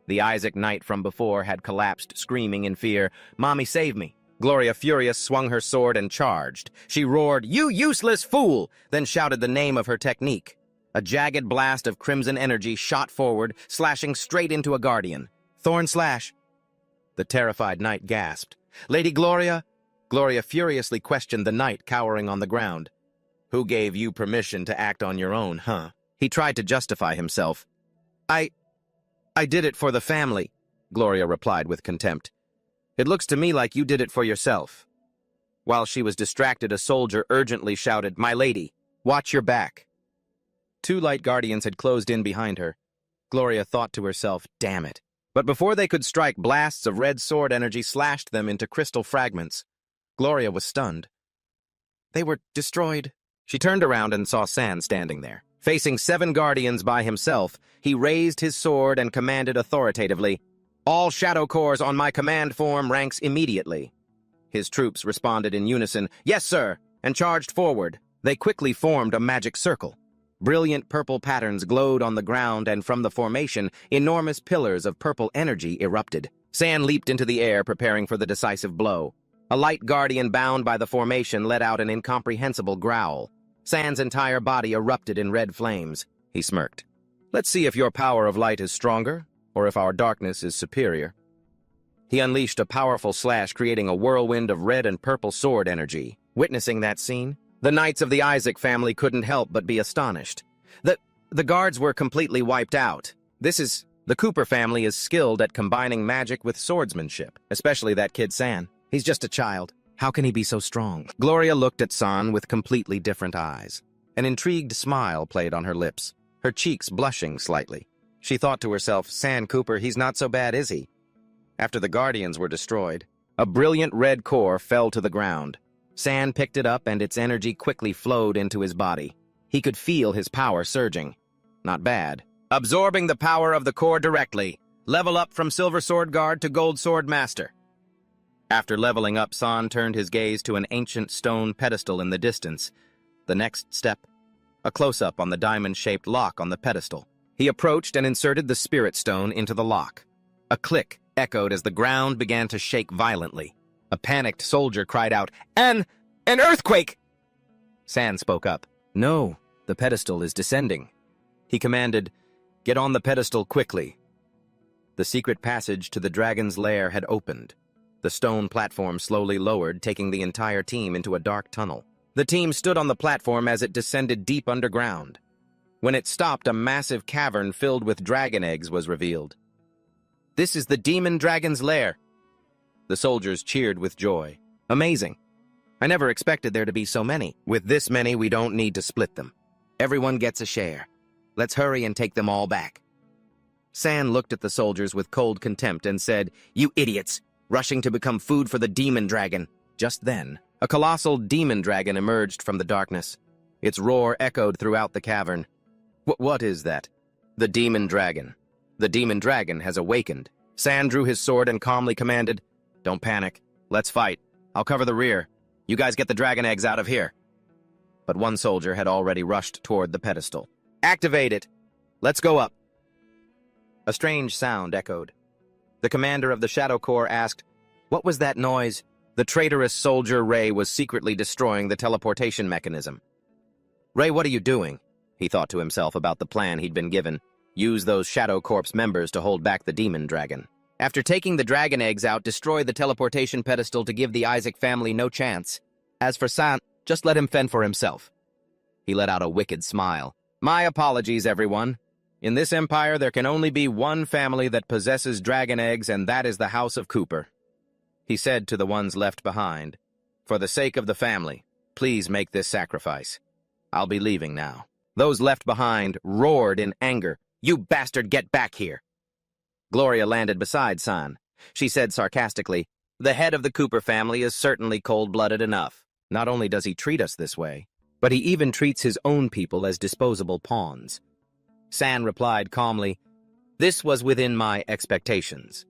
The Isaac knight from before had collapsed, screaming in fear, Mommy, save me! Gloria, furious, swung her sword and charged. She roared, you useless fool! Then shouted the name of her technique. A jagged blast of crimson energy shot forward, slashing straight into a guardian. Thorn slash! The terrified knight gasped. Lady Gloria? Gloria furiously questioned the knight cowering on the ground. Who gave you permission to act on your own, huh? He tried to justify himself. I did it for the family, Gloria replied with contempt. It looks to me like you did it for yourself. While she was distracted, a soldier urgently shouted, "My lady, watch your back." 2 light guardians had closed in behind her. Gloria thought to herself, damn it. But before they could strike, blasts of red sword energy slashed them into crystal fragments. Gloria was stunned. They were destroyed. She turned around and saw San standing there. Facing 7 guardians by himself, he raised his sword and commanded authoritatively, "All Shadow Corps on my command form ranks immediately." His troops responded in unison, "Yes, sir," and charged forward. They quickly formed a magic circle. Brilliant purple patterns glowed on the ground, and from the formation, enormous pillars of purple energy erupted. San leaped into the air, preparing for the decisive blow. A light guardian bound by the formation let out an incomprehensible growl. San's entire body erupted in red flames. He smirked. "Let's see if your power of light is stronger, or if our darkness is superior." He unleashed a powerful slash, creating a whirlwind of red and purple sword energy. Witnessing that scene, the knights of the Isaac family couldn't help but be astonished. The guards were completely wiped out. The Cooper family is skilled at combining magic with swordsmanship, especially that kid San. He's just a child. How can he be so strong? Gloria looked at San with completely different eyes. An intrigued smile played on her lips, her cheeks blushing slightly. She thought to herself, San Cooper, he's not so bad, is he? After the Guardians were destroyed, a brilliant red core fell to the ground. San picked it up and its energy quickly flowed into his body. He could feel his power surging. Not bad. Absorbing the power of the core directly. Level up from Silver Sword Guard to Gold Sword Master. After leveling up, San turned his gaze to an ancient stone pedestal in the distance. The next step, a close-up on the diamond-shaped lock on the pedestal. He approached and inserted the spirit stone into the lock. A click echoed as the ground began to shake violently. A panicked soldier cried out, An earthquake! San spoke up. No, the pedestal is descending. He commanded, Get on the pedestal quickly. The secret passage to the dragon's lair had opened. The stone platform slowly lowered, taking the entire team into a dark tunnel. The team stood on the platform as it descended deep underground. When it stopped, a massive cavern filled with dragon eggs was revealed. This is the demon dragon's lair. The soldiers cheered with joy. Amazing. I never expected there to be so many. With this many, we don't need to split them. Everyone gets a share. Let's hurry and take them all back. San looked at the soldiers with cold contempt and said, You idiots, rushing to become food for the demon dragon. Just then, a colossal demon dragon emerged from the darkness. Its roar echoed throughout the cavern. What is that? The demon dragon. The demon dragon has awakened. San drew his sword and calmly commanded, Don't panic. Let's fight. I'll cover the rear. You guys get the dragon eggs out of here. But one soldier had already rushed toward the pedestal. Activate it. Let's go up. A strange sound echoed. The commander of the Shadow Corps asked, What was that noise? The traitorous soldier Ray was secretly destroying the teleportation mechanism. Ray, what are you doing? He thought to himself about the plan he'd been given. Use those Shadow Corps members to hold back the demon dragon. After taking the dragon eggs out, destroy the teleportation pedestal to give the Isaac family no chance. As for San, just let him fend for himself. He let out a wicked smile. My apologies, everyone. In this empire, there can only be one family that possesses dragon eggs, and that is the House of Cooper. He said to the ones left behind, For the sake of the family, please make this sacrifice. I'll be leaving now. Those left behind roared in anger. You bastard, get back here. Gloria landed beside San. She said sarcastically, The head of the Cooper family is certainly cold-blooded enough. Not only does he treat us this way, but he even treats his own people as disposable pawns. San replied calmly, This was within my expectations.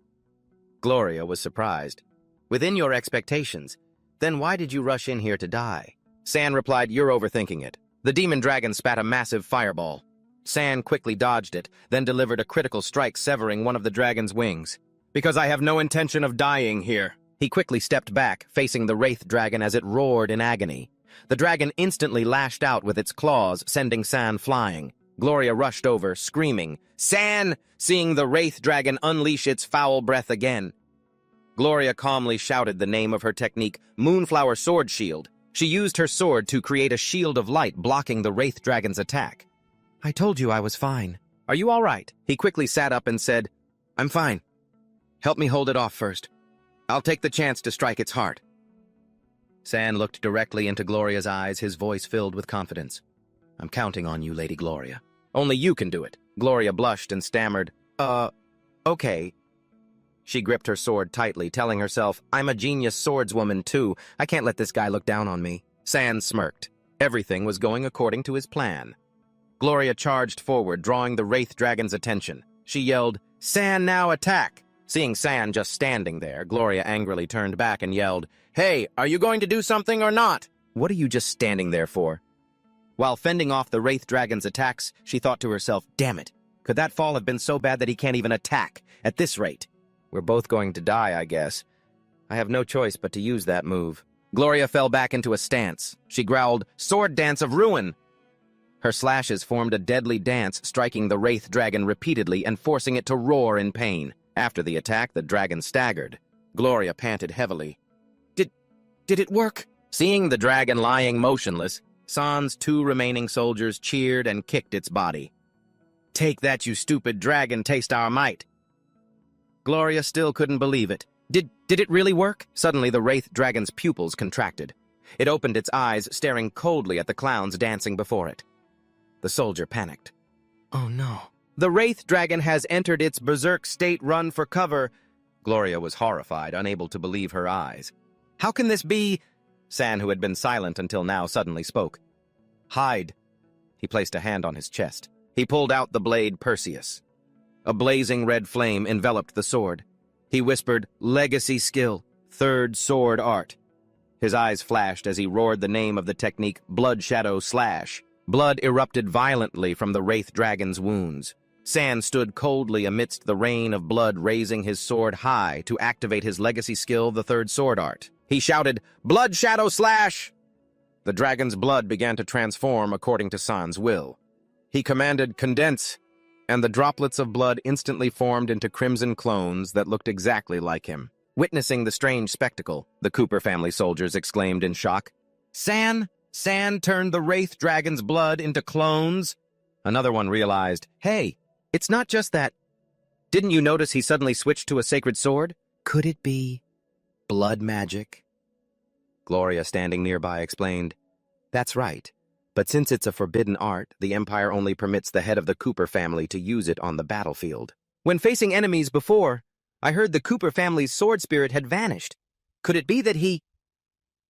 Gloria was surprised. Within your expectations? Then why did you rush in here to die? San replied, You're overthinking it. The demon dragon spat a massive fireball. San quickly dodged it, then delivered a critical strike severing one of the dragon's wings. Because I have no intention of dying here. He quickly stepped back, facing the wraith dragon as it roared in agony. The dragon instantly lashed out with its claws, sending San flying. Gloria rushed over, screaming, San! Seeing the wraith dragon unleash its foul breath again. Gloria calmly shouted the name of her technique, Moonflower Sword Shield. She used her sword to create a shield of light blocking the wraith dragon's attack. I told you I was fine. Are you all right? He quickly sat up and said, I'm fine. Help me hold it off first. I'll take the chance to strike its heart. San looked directly into Gloria's eyes, his voice filled with confidence. I'm counting on you, Lady Gloria. Only you can do it. Gloria blushed and stammered, okay. She gripped her sword tightly, telling herself, I'm a genius swordswoman too. I can't let this guy look down on me. San smirked. Everything was going according to his plan. Gloria charged forward, drawing the Wraith Dragon's attention. She yelled, San, now attack! Seeing San just standing there, Gloria angrily turned back and yelled, Hey, are you going to do something or not? What are you just standing there for? While fending off the Wraith Dragon's attacks, she thought to herself, Damn it! Could that fall have been so bad that he can't even attack? At this rate, we're both going to die, I guess. I have no choice but to use that move. Gloria fell back into a stance. She growled, Sword Dance of Ruin! Her slashes formed a deadly dance, striking the Wraith Dragon repeatedly and forcing it to roar in pain. After the attack, the dragon staggered. Gloria panted heavily. Did it work? Seeing the dragon lying motionless, San's 2 remaining soldiers cheered and kicked its body. Take that, you stupid dragon, taste our might. Gloria still couldn't believe it. Did it really work? Suddenly the Wraith Dragon's pupils contracted. It opened its eyes, staring coldly at the clowns dancing before it. The soldier panicked. Oh no. The Wraith Dragon has entered its berserk state. Run for cover. Gloria was horrified, unable to believe her eyes. How can this be? San, who had been silent until now, suddenly spoke. Hide. He placed a hand on his chest. He pulled out the blade Perseus. A blazing red flame enveloped the sword. He whispered, Legacy skill, 3rd sword art. His eyes flashed as he roared the name of the technique, Blood Shadow Slash. Blood erupted violently from the Wraith Dragon's wounds. San stood coldly amidst the rain of blood, raising his sword high to activate his legacy skill, the 3rd sword art. He shouted, Blood Shadow Slash! The dragon's blood began to transform according to San's will. He commanded, Condense, and the droplets of blood instantly formed into crimson clones that looked exactly like him. Witnessing the strange spectacle, the Cooper family soldiers exclaimed in shock, San turned the Wraith Dragon's blood into clones? Another one realized, Hey, it's not just that. Didn't you notice he suddenly switched to a sacred sword? Could it be blood magic? Gloria, standing nearby, explained, That's right. But since it's a forbidden art, the Empire only permits the head of the Cooper family to use it on the battlefield. When facing enemies before, I heard the Cooper family's sword spirit had vanished. Could it be that he...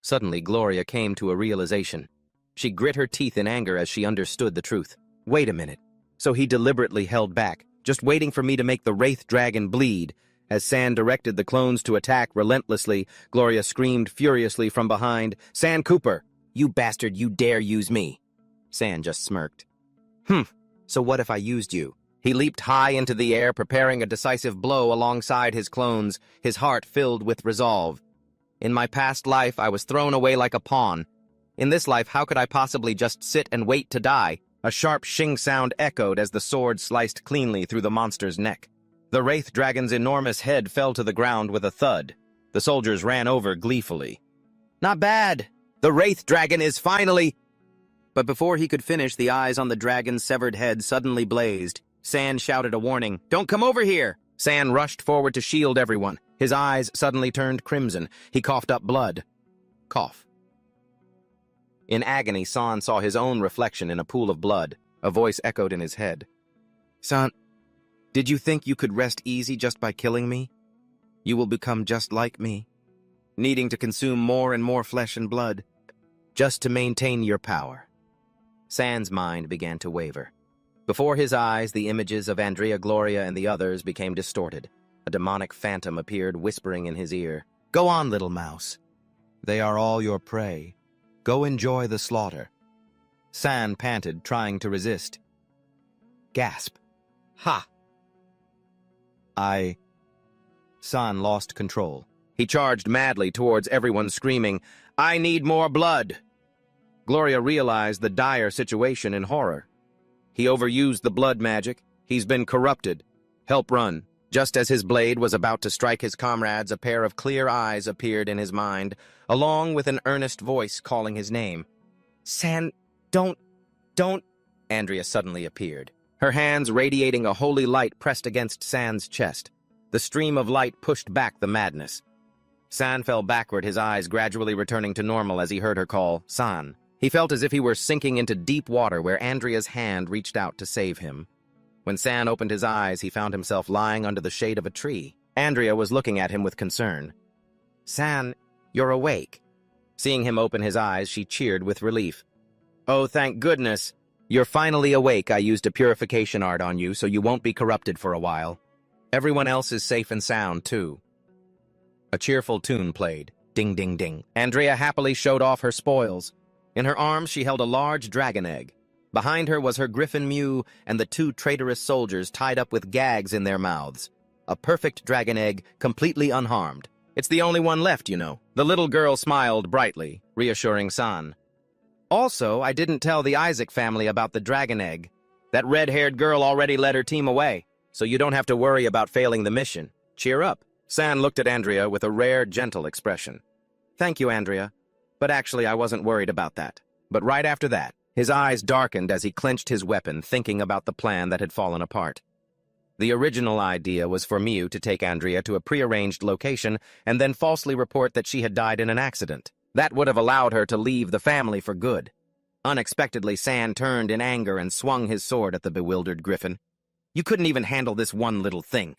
Suddenly, Gloria came to a realization. She grit her teeth in anger as she understood the truth. Wait a minute. So he deliberately held back, just waiting for me to make the Wraith Dragon bleed. As San directed the clones to attack relentlessly, Gloria screamed furiously from behind, San Cooper! You bastard, you dare use me! San just smirked. So what if I used you? He leaped high into the air, preparing a decisive blow alongside his clones, his heart filled with resolve. In my past life, I was thrown away like a pawn. In this life, how could I possibly just sit and wait to die? A sharp shing sound echoed as the sword sliced cleanly through the monster's neck. The Wraith Dragon's enormous head fell to the ground with a thud. The soldiers ran over gleefully. Not bad! The Wraith Dragon is finally... But before he could finish, the eyes on the dragon's severed head suddenly blazed. San shouted a warning, Don't come over here! San rushed forward to shield everyone. His eyes suddenly turned crimson. He coughed up blood. Cough. In agony, San saw his own reflection in a pool of blood. A voice echoed in his head. San, did you think you could rest easy just by killing me? You will become just like me, needing to consume more and more flesh and blood, just to maintain your power. San's mind began to waver. Before his eyes, the images of Andrea, Gloria, and the others became distorted. A demonic phantom appeared, whispering in his ear, Go on, little mouse. They are all your prey. Go enjoy the slaughter. San panted, trying to resist. Gasp. Ha! San lost control. He charged madly towards everyone, screaming, I need more blood! Gloria realized the dire situation in horror. He overused the blood magic. He's been corrupted. Help run. Just as his blade was about to strike his comrades, a pair of clear eyes appeared in his mind, along with an earnest voice calling his name. San, don't... Andrea suddenly appeared. Her hands radiating a holy light pressed against San's chest. The stream of light pushed back the madness. San fell backward, his eyes gradually returning to normal as he heard her call, San. He felt as if he were sinking into deep water where Andrea's hand reached out to save him. When San opened his eyes, he found himself lying under the shade of a tree. Andrea was looking at him with concern. San, you're awake. Seeing him open his eyes, she cheered with relief. Oh, thank goodness. You're finally awake. I used a purification art on you, so you won't be corrupted for a while. Everyone else is safe and sound, too. A cheerful tune played. Ding, ding, ding. Andrea happily showed off her spoils. In her arms, she held a large dragon egg. Behind her was her griffin Mew and the two traitorous soldiers tied up with gags in their mouths. A perfect dragon egg, completely unharmed. It's the only one left, you know. The little girl smiled brightly, reassuring San. Also, I didn't tell the Isaac family about the dragon egg. That red-haired girl already led her team away, so you don't have to worry about failing the mission. Cheer up. San looked at Andrea with a rare, gentle expression. Thank you, Andrea. But actually, I wasn't worried about that. But right after that, his eyes darkened as he clenched his weapon, thinking about the plan that had fallen apart. The original idea was for Mew to take Andrea to a prearranged location and then falsely report that she had died in an accident. That would have allowed her to leave the family for good. Unexpectedly, San turned in anger and swung his sword at the bewildered griffin. You couldn't even handle this one little thing.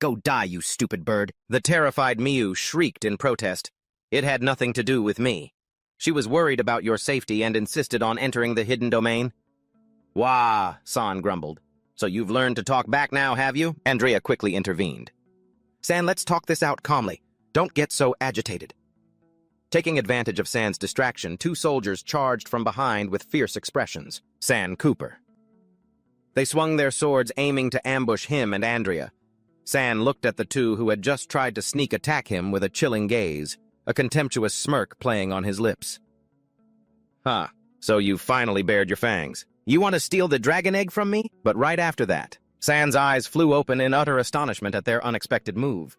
Go die, you stupid bird. The terrified Mew shrieked in protest. It had nothing to do with me. She was worried about your safety and insisted on entering the hidden domain. Wah, San grumbled. So you've learned to talk back now, have you? Andrea quickly intervened. San, let's talk this out calmly. Don't get so agitated. Taking advantage of San's distraction, two soldiers charged from behind with fierce expressions. San Cooper. They swung their swords, aiming to ambush him and Andrea. San looked at the two who had just tried to sneak attack him with a chilling gaze, a contemptuous smirk playing on his lips. Huh, so you finally bared your fangs. You want to steal the dragon egg from me? But right after that, San's eyes flew open in utter astonishment at their unexpected move.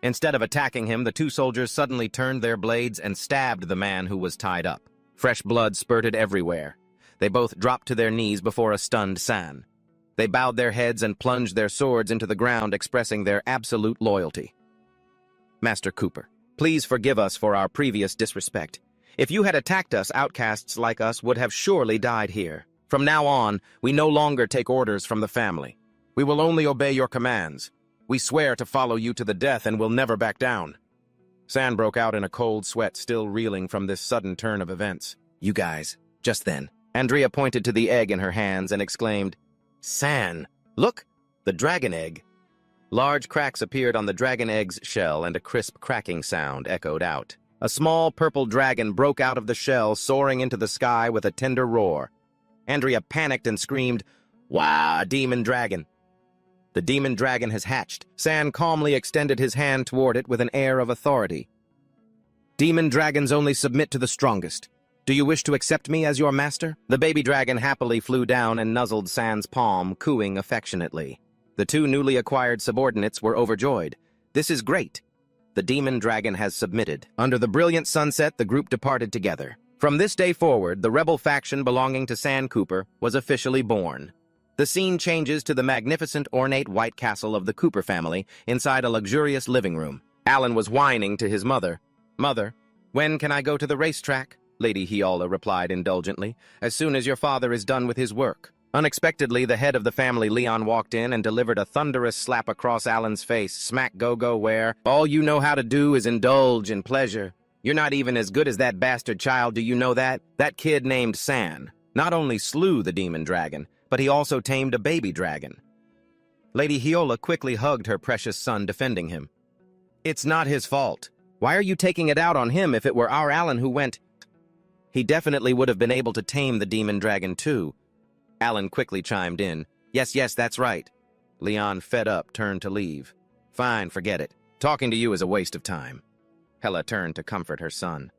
Instead of attacking him, the two soldiers suddenly turned their blades and stabbed the man who was tied up. Fresh blood spurted everywhere. They both dropped to their knees before a stunned San. They bowed their heads and plunged their swords into the ground, expressing their absolute loyalty. Master Cooper, please forgive us for our previous disrespect. If you had attacked us, outcasts like us would have surely died here. From now on, we no longer take orders from the family. We will only obey your commands. We swear to follow you to the death and will never back down. San broke out in a cold sweat, still reeling from this sudden turn of events. You guys. Just then, Andrea pointed to the egg in her hands and exclaimed, San, look, the dragon egg. Large cracks appeared on the dragon egg's shell and a crisp cracking sound echoed out. A small purple dragon broke out of the shell, soaring into the sky with a tender roar. Andrea panicked and screamed, Wow, a demon dragon. The demon dragon has hatched. San calmly extended his hand toward it with an air of authority. Demon dragons only submit to the strongest. Do you wish to accept me as your master? The baby dragon happily flew down and nuzzled San's palm, cooing affectionately. The two newly acquired subordinates were overjoyed. This is great. The demon dragon has submitted. Under the brilliant sunset, the group departed together. From this day forward, the rebel faction belonging to San Cooper was officially born. The scene changes to the magnificent, ornate White Castle of the Cooper family inside a luxurious living room. Alan was whining to his mother. Mother, when can I go to the racetrack? Lady Hiola replied indulgently. As soon as your father is done with his work. Unexpectedly, the head of the family, Leon, walked in and delivered a thunderous slap across Alan's face. Smack go-go where all you know how to do is indulge in pleasure. You're not even as good as that bastard child, do you know that? That kid named San not only slew the demon dragon, but he also tamed a baby dragon. Lady Hiola quickly hugged her precious son, defending him. It's not his fault. Why are you taking it out on him if it were our Alan who went? He definitely would have been able to tame the demon dragon too. Alan quickly chimed in. Yes, that's right. Leon, fed up, turned to leave. Fine, forget it. Talking to you is a waste of time. Hela turned to comfort her son.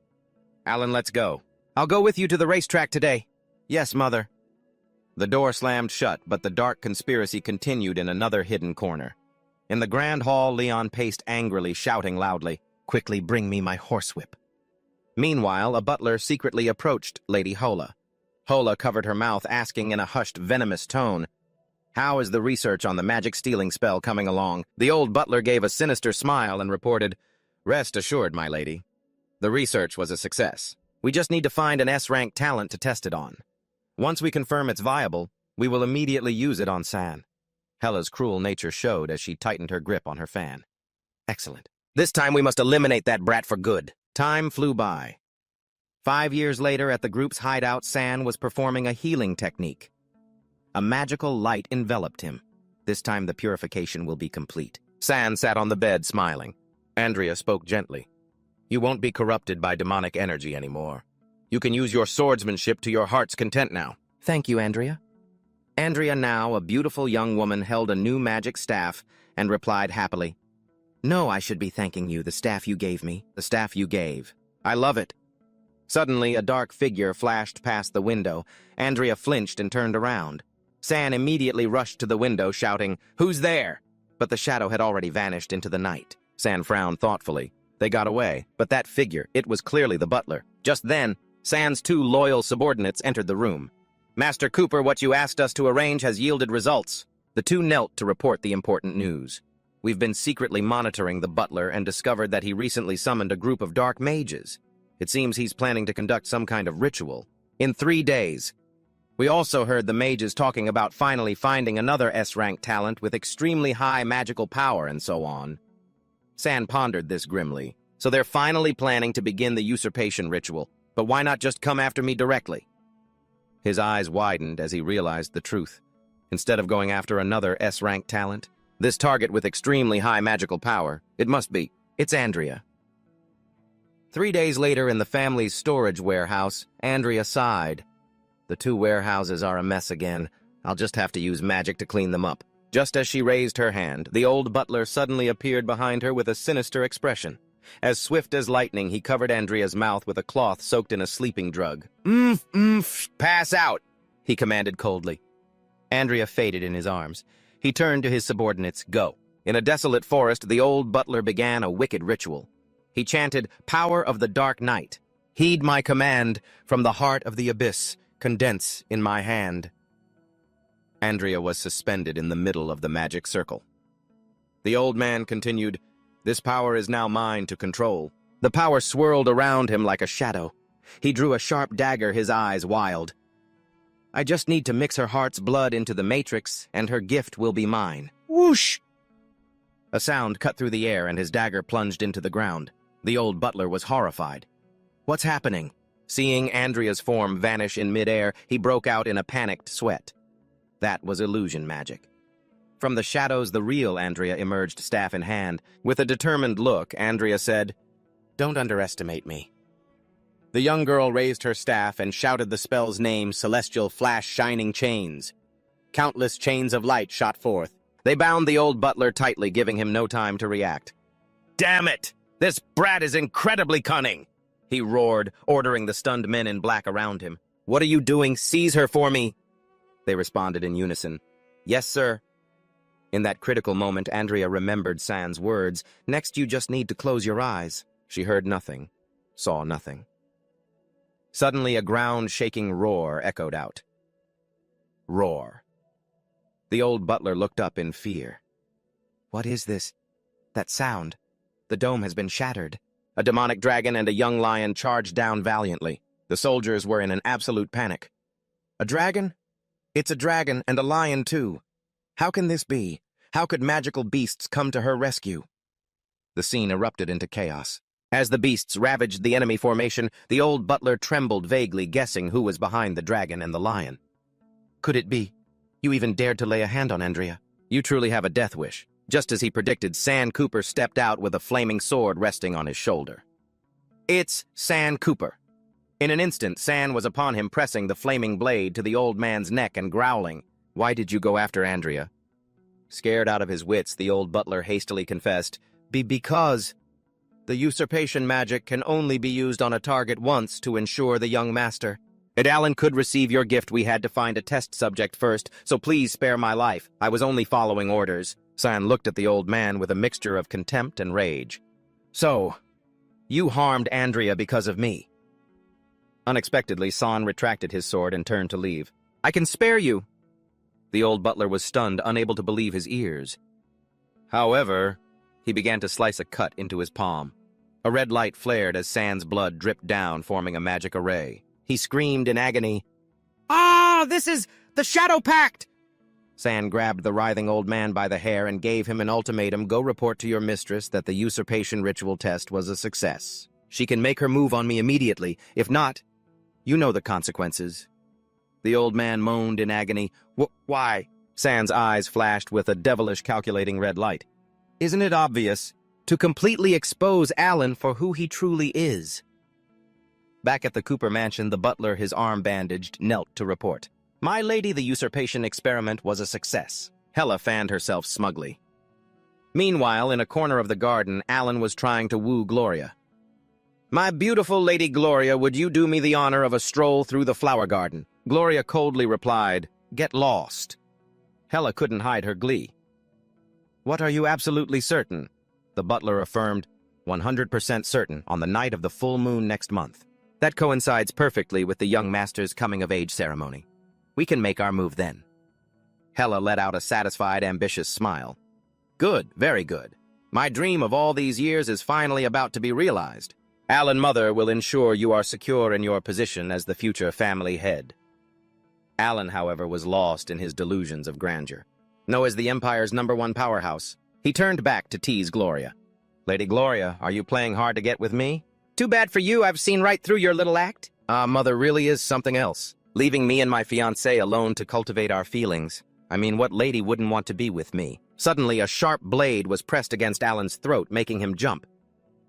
Alan, let's go. I'll go with you to the racetrack today. Yes, Mother. The door slammed shut, but the dark conspiracy continued in another hidden corner. In the grand hall, Leon paced angrily, shouting loudly, Quickly bring me my horsewhip. Meanwhile, a butler secretly approached Lady Hola. Hola covered her mouth, asking in a hushed, venomous tone, How is the research on the magic stealing spell coming along? The old butler gave a sinister smile and reported, Rest assured, my lady. The research was a success. We just need to find an S-rank talent to test it on. Once we confirm it's viable, we will immediately use it on San. Hella's cruel nature showed as she tightened her grip on her fan. Excellent. This time we must eliminate that brat for good. Time flew by. 5 years later, at the group's hideout, San was performing a healing technique. A magical light enveloped him. This time the purification will be complete. San sat on the bed, smiling. Andrea spoke gently. You won't be corrupted by demonic energy anymore. You can use your swordsmanship to your heart's content now. Thank you, Andrea. Andrea, now a beautiful young woman, held a new magic staff and replied happily, No, I should be thanking you, the staff you gave me. The staff you gave. I love it. Suddenly, a dark figure flashed past the window. Andrea flinched and turned around. San immediately rushed to the window, shouting, Who's there? But the shadow had already vanished into the night. San frowned thoughtfully. They got away, but that figure, it was clearly the butler. Just then, San's 2 loyal subordinates entered the room. Master Cooper, what you asked us to arrange has yielded results. The 2 knelt to report the important news. We've been secretly monitoring the butler and discovered that he recently summoned a group of dark mages. It seems he's planning to conduct some kind of ritual. In 3 days. We also heard the mages talking about finally finding another S-rank talent with extremely high magical power and so on. San pondered this grimly. So they're finally planning to begin the usurpation ritual. But why not just come after me directly? His eyes widened as he realized the truth. Instead of going after another S-rank talent, this target with extremely high magical power, it's Andrea. 3 days later, in the family's storage warehouse, Andrea sighed. The 2 warehouses are a mess again. I'll just have to use magic to clean them up. Just as she raised her hand, the old butler suddenly appeared behind her with a sinister expression. As swift as lightning, he covered Andrea's mouth with a cloth soaked in a sleeping drug. Pass out, he commanded coldly. Andrea faded in his arms. He turned to his subordinates, Go. In a desolate forest, the old butler began a wicked ritual. He chanted, Power of the dark night. Heed my command, from the heart of the abyss, condense in my hand. Andrea was suspended in the middle of the magic circle. The old man continued, This power is now mine to control. The power swirled around him like a shadow. He drew a sharp dagger, his eyes wild. I just need to mix her heart's blood into the matrix, and her gift will be mine. Whoosh! A sound cut through the air, and his dagger plunged into the ground. The old butler was horrified. What's happening? Seeing Andrea's form vanish in midair, he broke out in a panicked sweat. That was illusion magic. From the shadows, the real Andrea emerged, staff in hand. With a determined look, Andrea said, Don't underestimate me. The young girl raised her staff and shouted the spell's name, Celestial Flash Shining Chains. Countless chains of light shot forth. They bound the old butler tightly, giving him no time to react. Damn it! This brat is incredibly cunning! He roared, ordering the stunned men in black around him. What are you doing? Seize her for me! They responded in unison. Yes, sir. In that critical moment, Andrea remembered San's words. Next, you just need to close your eyes. She heard nothing, saw nothing. Suddenly, a ground-shaking roar echoed out. Roar. The old butler looked up in fear. What is this? That sound. The dome has been shattered. A demonic dragon and a young lion charged down valiantly. The soldiers were in an absolute panic. A dragon? It's a dragon and a lion, too. How can this be? How could magical beasts come to her rescue? The scene erupted into chaos. As the beasts ravaged the enemy formation, the old butler trembled vaguely, guessing who was behind the dragon and the lion. Could it be? You even dared to lay a hand on Andrea. You truly have a death wish. Just as he predicted, San Cooper stepped out with a flaming sword resting on his shoulder. It's San Cooper. In an instant, San was upon him, pressing the flaming blade to the old man's neck and growling, Why did you go after Andrea? Scared out of his wits, the old butler hastily confessed, Because the usurpation magic can only be used on a target once to ensure the young master. If Alan could receive your gift, we had to find a test subject first, so please spare my life. I was only following orders. San looked at the old man with a mixture of contempt and rage. So, you harmed Andrea because of me. Unexpectedly, San retracted his sword and turned to leave. I can spare you. The old butler was stunned, unable to believe his ears. However, he began to slice a cut into his palm. A red light flared as San's blood dripped down, forming a magic array. He screamed in agony, "Ah, this is the Shadow Pact!" San grabbed the writhing old man by the hair and gave him an ultimatum: go report to your mistress that the usurpation ritual test was a success. She can make her move on me immediately. If not, you know the consequences. The old man moaned in agony. Why? San's eyes flashed with a devilish calculating red light. Isn't it obvious? To completely expose Alan for who he truly is. Back at the Cooper mansion, the butler, his arm bandaged, knelt to report. My lady, the usurpation experiment was a success. Hella fanned herself smugly. Meanwhile, in a corner of the garden, Alan was trying to woo Gloria. My beautiful Lady Gloria, would you do me the honor of a stroll through the flower garden? Gloria coldly replied, get lost. Hella couldn't hide her glee. What, are you absolutely certain? The butler affirmed, 100% certain, on the night of the full moon next month. That coincides perfectly with the young master's coming-of-age ceremony. We can make our move then. Hella let out a satisfied, ambitious smile. Good, very good. My dream of all these years is finally about to be realized. Alan Mother will ensure you are secure in your position as the future family head. Alan, however, was lost in his delusions of grandeur. Known as the Empire's #1 powerhouse, he turned back to tease Gloria. Lady Gloria, are you playing hard to get with me? Too bad for you, I've seen right through your little act. Mother really is something else. Leaving me and my fiancé alone to cultivate our feelings. I mean, what lady wouldn't want to be with me? Suddenly, a sharp blade was pressed against Alan's throat, making him jump.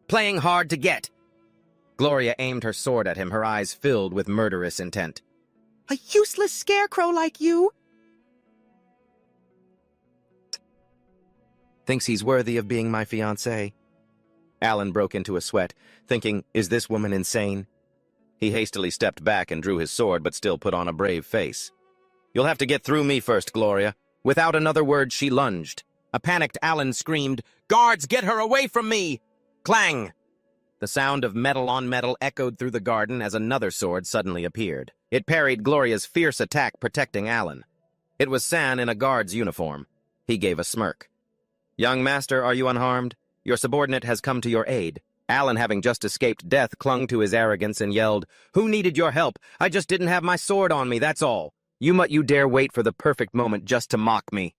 Playing hard to get! Gloria aimed her sword at him, her eyes filled with murderous intent. A useless scarecrow like you? Thinks he's worthy of being my fiancé. Alan broke into a sweat, thinking, is this woman insane? He hastily stepped back and drew his sword, but still put on a brave face. You'll have to get through me first, Gloria. Without another word, she lunged. A panicked Alan screamed, Guards, get her away from me! Clang! The sound of metal on metal echoed through the garden as another sword suddenly appeared. It parried Gloria's fierce attack, protecting Alan. It was San in a guard's uniform. He gave a smirk. Young master, are you unharmed? Your subordinate has come to your aid. Alan, having just escaped death, clung to his arrogance and yelled, Who needed your help? I just didn't have my sword on me, that's all. You dare wait for the perfect moment just to mock me.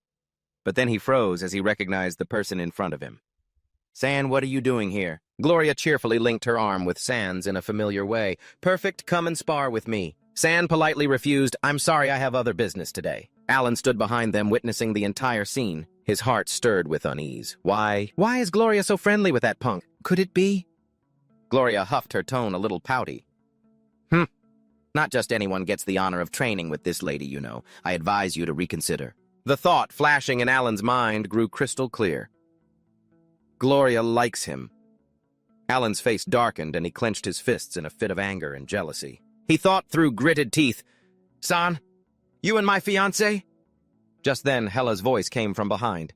But then he froze as he recognized the person in front of him. San, what are you doing here? Gloria cheerfully linked her arm with San's in a familiar way. Perfect, come and spar with me. San politely refused, I'm sorry, I have other business today. Alan stood behind them, witnessing the entire scene. His heart stirred with unease. Why is Gloria so friendly with that punk? Could it be? Gloria huffed, her tone a little pouty. Not just anyone gets the honor of training with this lady, you know. I advise you to reconsider. The thought flashing in Alan's mind grew crystal clear. Gloria likes him. Alan's face darkened and he clenched his fists in a fit of anger and jealousy. He thought through gritted teeth. San, you and my fiancé? Just then, Hella's voice came from behind.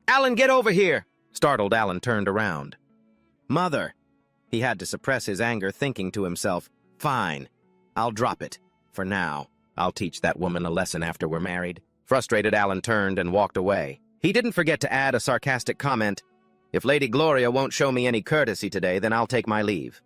Alan, get over here! Startled, Alan turned around. Mother! He had to suppress his anger, thinking to himself, Fine, I'll drop it. For now, I'll teach that woman a lesson after we're married. Frustrated, Alan turned and walked away. He didn't forget to add a sarcastic comment. If Lady Gloria won't show me any courtesy today, then I'll take my leave.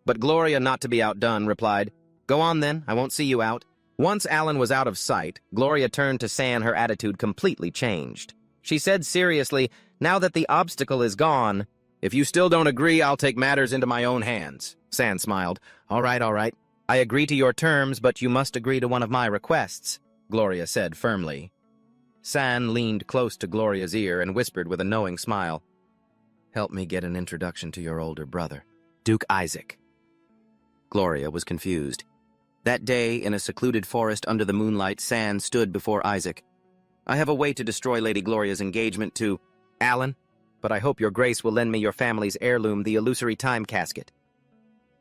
But Gloria, not to be outdone, replied, Go on then, I won't see you out. Once Alan was out of sight, Gloria turned to San, her attitude completely changed. She said seriously, Now that the obstacle is gone, if you still don't agree, I'll take matters into my own hands. San smiled. All right. I agree to your terms, but you must agree to one of my requests, Gloria said firmly. San leaned close to Gloria's ear and whispered with a knowing smile, Help me get an introduction to your older brother, Duke Isaac. Gloria was confused. That day, in a secluded forest under the moonlight, San stood before Isaac. I have a way to destroy Lady Gloria's engagement to Alan, but I hope your grace will lend me your family's heirloom, the illusory time casket.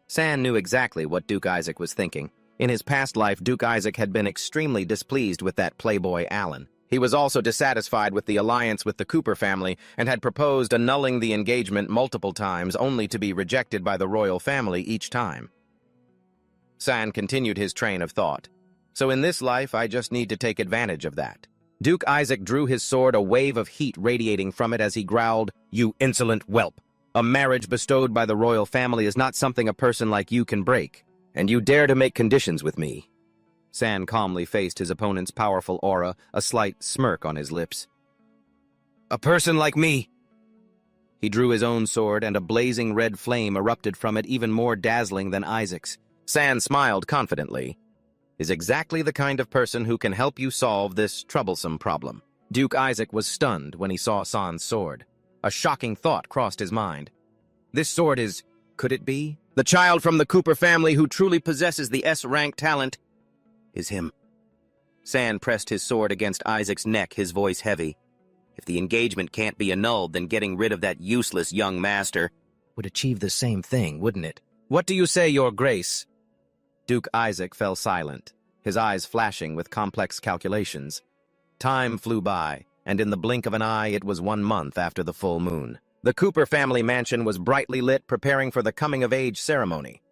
San knew exactly what Duke Isaac was thinking. In his past life, Duke Isaac had been extremely displeased with that playboy Alan. He was also dissatisfied with the alliance with the Cooper family and had proposed annulling the engagement multiple times, only to be rejected by the royal family each time. San continued his train of thought. So in this life, I just need to take advantage of that. Duke Isaac drew his sword, a wave of heat radiating from it as he growled, You insolent whelp! A marriage bestowed by the royal family is not something a person like you can break, and you dare to make conditions with me." San calmly faced his opponent's powerful aura, a slight smirk on his lips. "A person like me?" He drew his own sword, and a blazing red flame erupted from it, even more dazzling than Isaac's. San smiled confidently. "Is exactly the kind of person who can help you solve this troublesome problem." Duke Isaac was stunned when he saw San's sword. A shocking thought crossed his mind. This sword is, could it be? The child from the Cooper family who truly possesses the S-rank talent is him. San pressed his sword against Isaac's neck, his voice heavy. If the engagement can't be annulled, then getting rid of that useless young master would achieve the same thing, wouldn't it? What do you say, Your Grace? Duke Isaac fell silent, his eyes flashing with complex calculations. Time flew by, and in the blink of an eye it was 1 month after the full moon. The Cooper family mansion was brightly lit, preparing for the coming-of-age ceremony.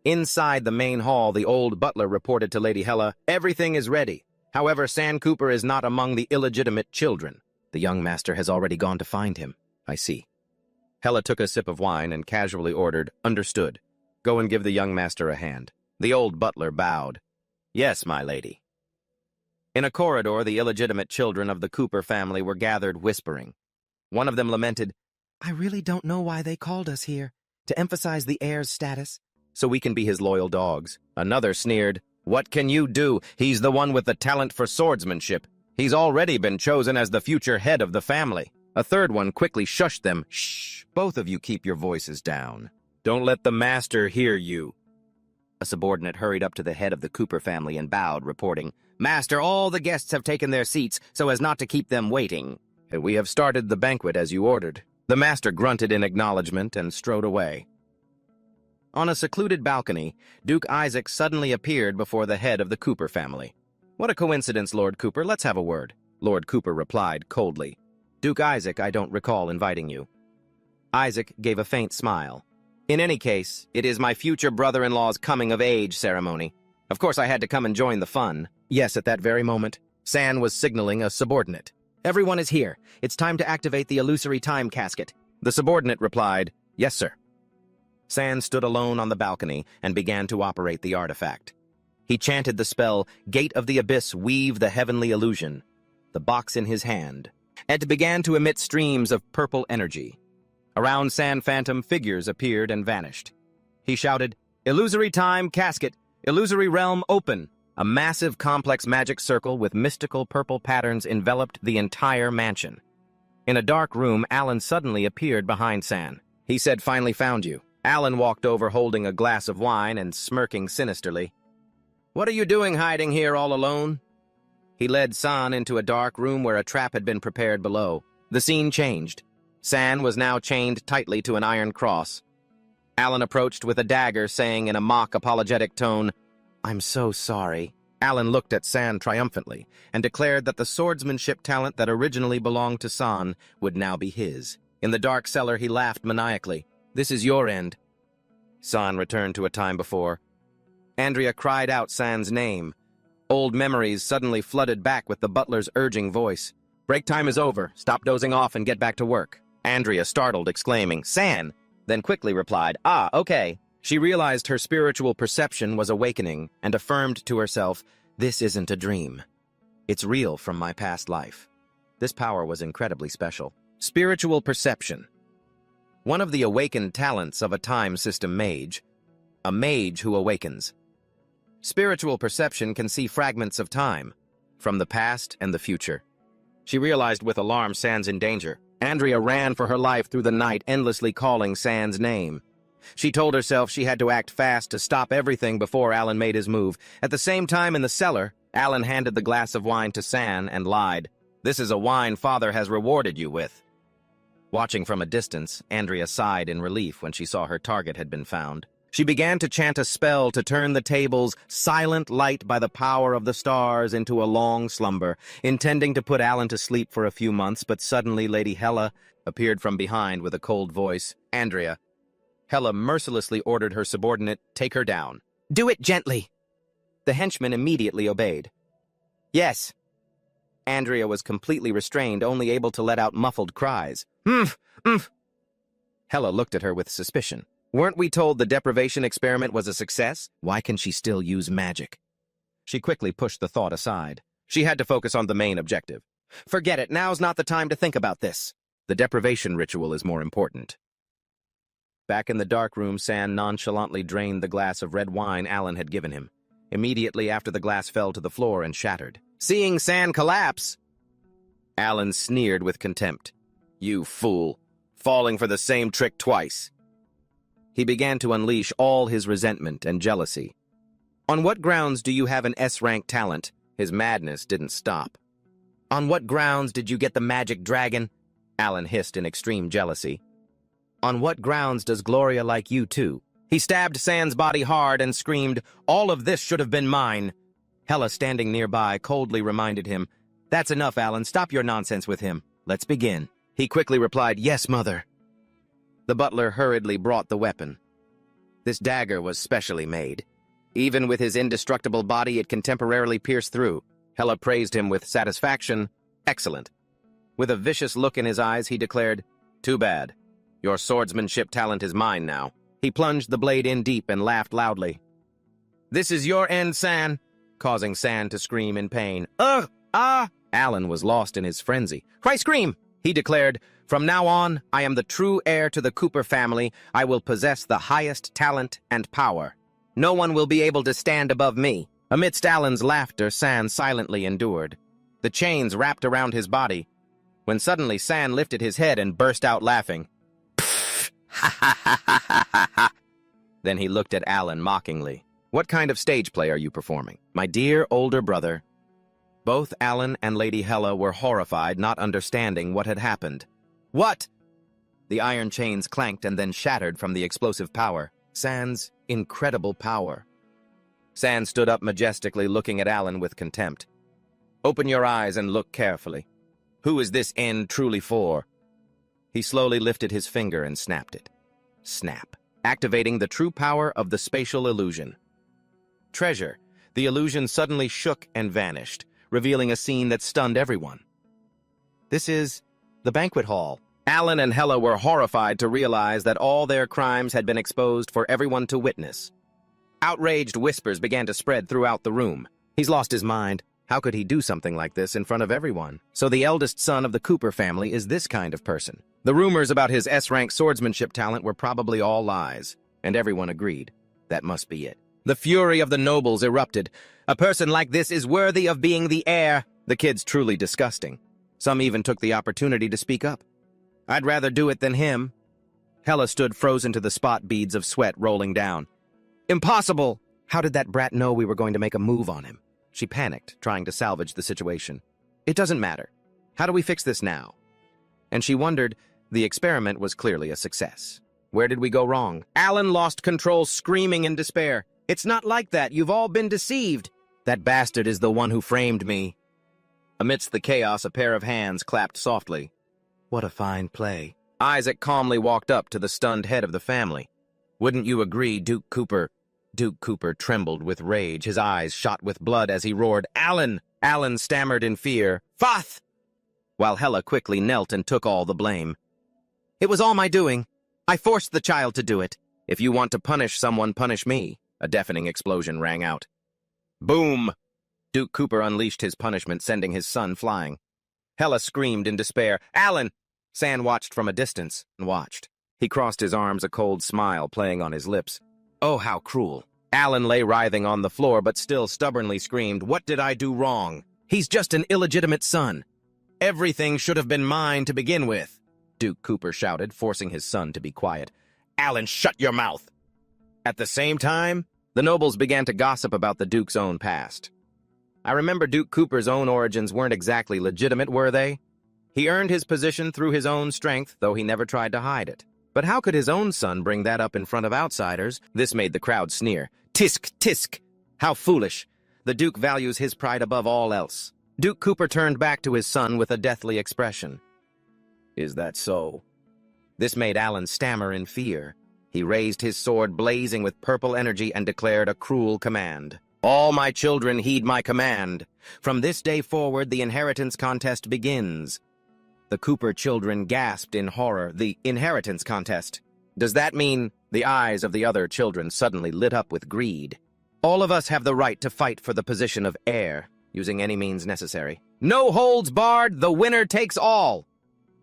Inside the main hall, the old butler reported to Lady Hella, "Everything is ready. However, San Cooper is not among the illegitimate children. The young master has already gone to find him." "I see." Hella took a sip of wine and casually ordered, "Understood. Go and give the young master a hand." The old butler bowed. "Yes, my lady." In a corridor, the illegitimate children of the Cooper family were gathered, whispering. One of them lamented, "I really don't know why they called us here. To emphasize the heir's status, so we can be his loyal dogs." Another sneered, "What can you do? He's the one with the talent for swordsmanship. He's already been chosen as the future head of the family." A third one quickly shushed them. "Shh, both of you keep your voices down. Don't let the master hear you." A subordinate hurried up to the head of the Cooper family and bowed, reporting, "Master, all the guests have taken their seats so as not to keep them waiting. And we have started the banquet as you ordered." The master grunted in acknowledgement and strode away. On a secluded balcony, Duke Isaac suddenly appeared before the head of the Cooper family. "What a coincidence, Lord Cooper. Let's have a word." Lord Cooper replied coldly, "Duke Isaac, I don't recall inviting you." Isaac gave a faint smile. "In any case, it is my future brother-in-law's coming-of-age ceremony. Of course I had to come and join the fun." Yes, at that very moment, San was signaling a subordinate. "Everyone is here. It's time to activate the illusory time casket." The subordinate replied, "Yes, sir." San stood alone on the balcony and began to operate the artifact. He chanted the spell, "Gate of the Abyss, weave the heavenly illusion," the box in his hand, and began to emit streams of purple energy. Around San Phantom, figures appeared and vanished. He shouted, "Illusory time casket, illusory realm open." A massive complex magic circle with mystical purple patterns enveloped the entire mansion. In a dark room, Alan suddenly appeared behind San. He said, "Finally found you." Alan walked over holding a glass of wine and smirking sinisterly. "What are you doing hiding here all alone?" He led San into a dark room where a trap had been prepared below. The scene changed. San was now chained tightly to an iron cross. Alan approached with a dagger, saying in a mock apologetic tone, "I'm so sorry." Alan looked at San triumphantly and declared that the swordsmanship talent that originally belonged to San would now be his. In the dark cellar, he laughed maniacally. "This is your end." San returned to a time before. Andrea cried out San's name. Old memories suddenly flooded back with the butler's urging voice. "Break time is over. Stop dozing off and get back to work." Andrea, startled, exclaiming, "San!" then quickly replied, "Ah, okay." She realized her spiritual perception was awakening and affirmed to herself, "This isn't a dream. It's real from my past life." This power was incredibly special. Spiritual perception. One of the awakened talents of a time system mage. A mage who awakens. Spiritual perception can see fragments of time, from the past and the future. She realized with alarm San's in danger. Andrea ran for her life through the night, endlessly calling San's name. She told herself she had to act fast to stop everything before Alan made his move. At the same time, in the cellar, Alan handed the glass of wine to San and lied. "This is a wine Father has rewarded you with." Watching from a distance, Andrea sighed in relief when she saw her target had been found. She began to chant a spell to turn the table's silent light by the power of the stars into a long slumber, intending to put Alan to sleep for a few months, but suddenly Lady Hella appeared from behind with a cold voice. "Andrea." Hella mercilessly ordered her subordinate, "Take her down." "Do it gently." The henchman immediately obeyed. "Yes." Andrea was completely restrained, only able to let out muffled cries. "Umph! Umph!" Hela looked at her with suspicion. Weren't we told the deprivation experiment was a success? Why can she still use magic? She quickly pushed the thought aside. She had to focus on the main objective. Forget it, now's not the time to think about this. The deprivation ritual is more important. Back in the dark room, San nonchalantly drained the glass of red wine Alan had given him. Immediately after, the glass fell to the floor and shattered. Seeing San collapse, Alan sneered with contempt. You fool, falling for the same trick twice. He began to unleash all his resentment and jealousy. On what grounds do you have an S-rank talent? His madness didn't stop. On what grounds did you get the magic dragon? Alan hissed in extreme jealousy. On what grounds does Gloria like you too? He stabbed San's body hard and screamed, all of this should have been mine. Hela, standing nearby, coldly reminded him, That's enough, Alan. Stop your nonsense with him. Let's begin. He quickly replied, Yes, mother. The butler hurriedly brought the weapon. This dagger was specially made. Even with his indestructible body, it can temporarily pierce through. Hela praised him with satisfaction. Excellent. With a vicious look in his eyes, he declared, Too bad. Your swordsmanship talent is mine now. He plunged the blade in deep and laughed loudly. This is your end, San, causing San to scream in pain. Ugh! Ah! Alan was lost in his frenzy. Why scream? He declared, From now on, I am the true heir to the Cooper family. I will possess the highest talent and power. No one will be able to stand above me. Amidst Alan's laughter, San silently endured. The chains wrapped around his body, when suddenly San lifted his head and burst out laughing. Then he looked at Alan mockingly. What kind of stage play are you performing? My dear older brother. Both Alan and Lady Hela were horrified, not understanding what had happened. What? The iron chains clanked and then shattered from the explosive power. San's incredible power. San stood up majestically, looking at Alan with contempt. Open your eyes and look carefully. Who is this end truly for? He slowly lifted his finger and snapped it. Snap, activating the true power of the spatial illusion. Treasure. The illusion suddenly shook and vanished, revealing a scene that stunned everyone. This is the banquet hall. Alan and Hela were horrified to realize that all their crimes had been exposed for everyone to witness. Outraged whispers began to spread throughout the room. He's lost his mind. How could he do something like this in front of everyone? So the eldest son of the Cooper family is this kind of person. The rumors about his S-rank swordsmanship talent were probably all lies, and everyone agreed. That must be it. The fury of the nobles erupted. A person like this is worthy of being the heir. The kid's truly disgusting. Some even took the opportunity to speak up. I'd rather do it than him. Hela stood frozen to the spot, beads of sweat rolling down. Impossible! How did that brat know we were going to make a move on him? She panicked, trying to salvage the situation. It doesn't matter. How do we fix this now? And she wondered, the experiment was clearly a success. Where did we go wrong? Alan lost control, screaming in despair. It's not like that. You've all been deceived. That bastard is the one who framed me. Amidst the chaos, a pair of hands clapped softly. What a fine play. Isaac calmly walked up to the stunned head of the family. Wouldn't you agree, Duke Cooper? Duke Cooper trembled with rage, his eyes shot with blood as he roared, Alan! Alan stammered in fear, Foth! While Hela quickly knelt and took all the blame. It was all my doing. I forced the child to do it. If you want to punish someone, punish me. A deafening explosion rang out. Boom! Duke Cooper unleashed his punishment, sending his son flying. Hela screamed in despair, Alan! San watched from a distance and watched. He crossed his arms, a cold smile playing on his lips. Oh, how cruel. Alan lay writhing on the floor, but still stubbornly screamed, What did I do wrong? He's just an illegitimate son. Everything should have been mine to begin with. Duke Cooper shouted, forcing his son to be quiet. Alan, shut your mouth! At the same time, the nobles began to gossip about the Duke's own past. I remember Duke Cooper's own origins weren't exactly legitimate, were they? He earned his position through his own strength, though he never tried to hide it. But how could his own son bring that up in front of outsiders? This made the crowd sneer. Tisk, tisk! How foolish! The Duke values his pride above all else. Duke Cooper turned back to his son with a deathly expression. Is that so? This made Alan stammer in fear. He raised his sword, blazing with purple energy, and declared a cruel command. All my children heed my command. From this day forward, the inheritance contest begins. The Cooper children gasped in horror. The inheritance contest. Does that mean the eyes of the other children suddenly lit up with greed? All of us have the right to fight for the position of heir, using any means necessary. No holds barred, the winner takes all!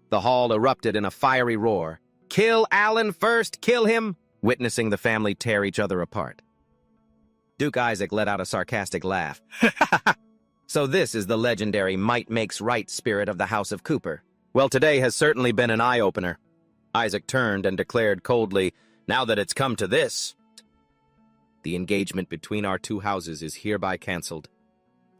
The hall erupted in a fiery roar. Kill Alan first, kill him! Witnessing the family tear each other apart. Duke Isaac let out a sarcastic laugh. So this is the legendary might makes right spirit of the House of Cooper. Well, today has certainly been an eye-opener. Isaac turned and declared coldly, now that it's come to this, the engagement between our two houses is hereby cancelled.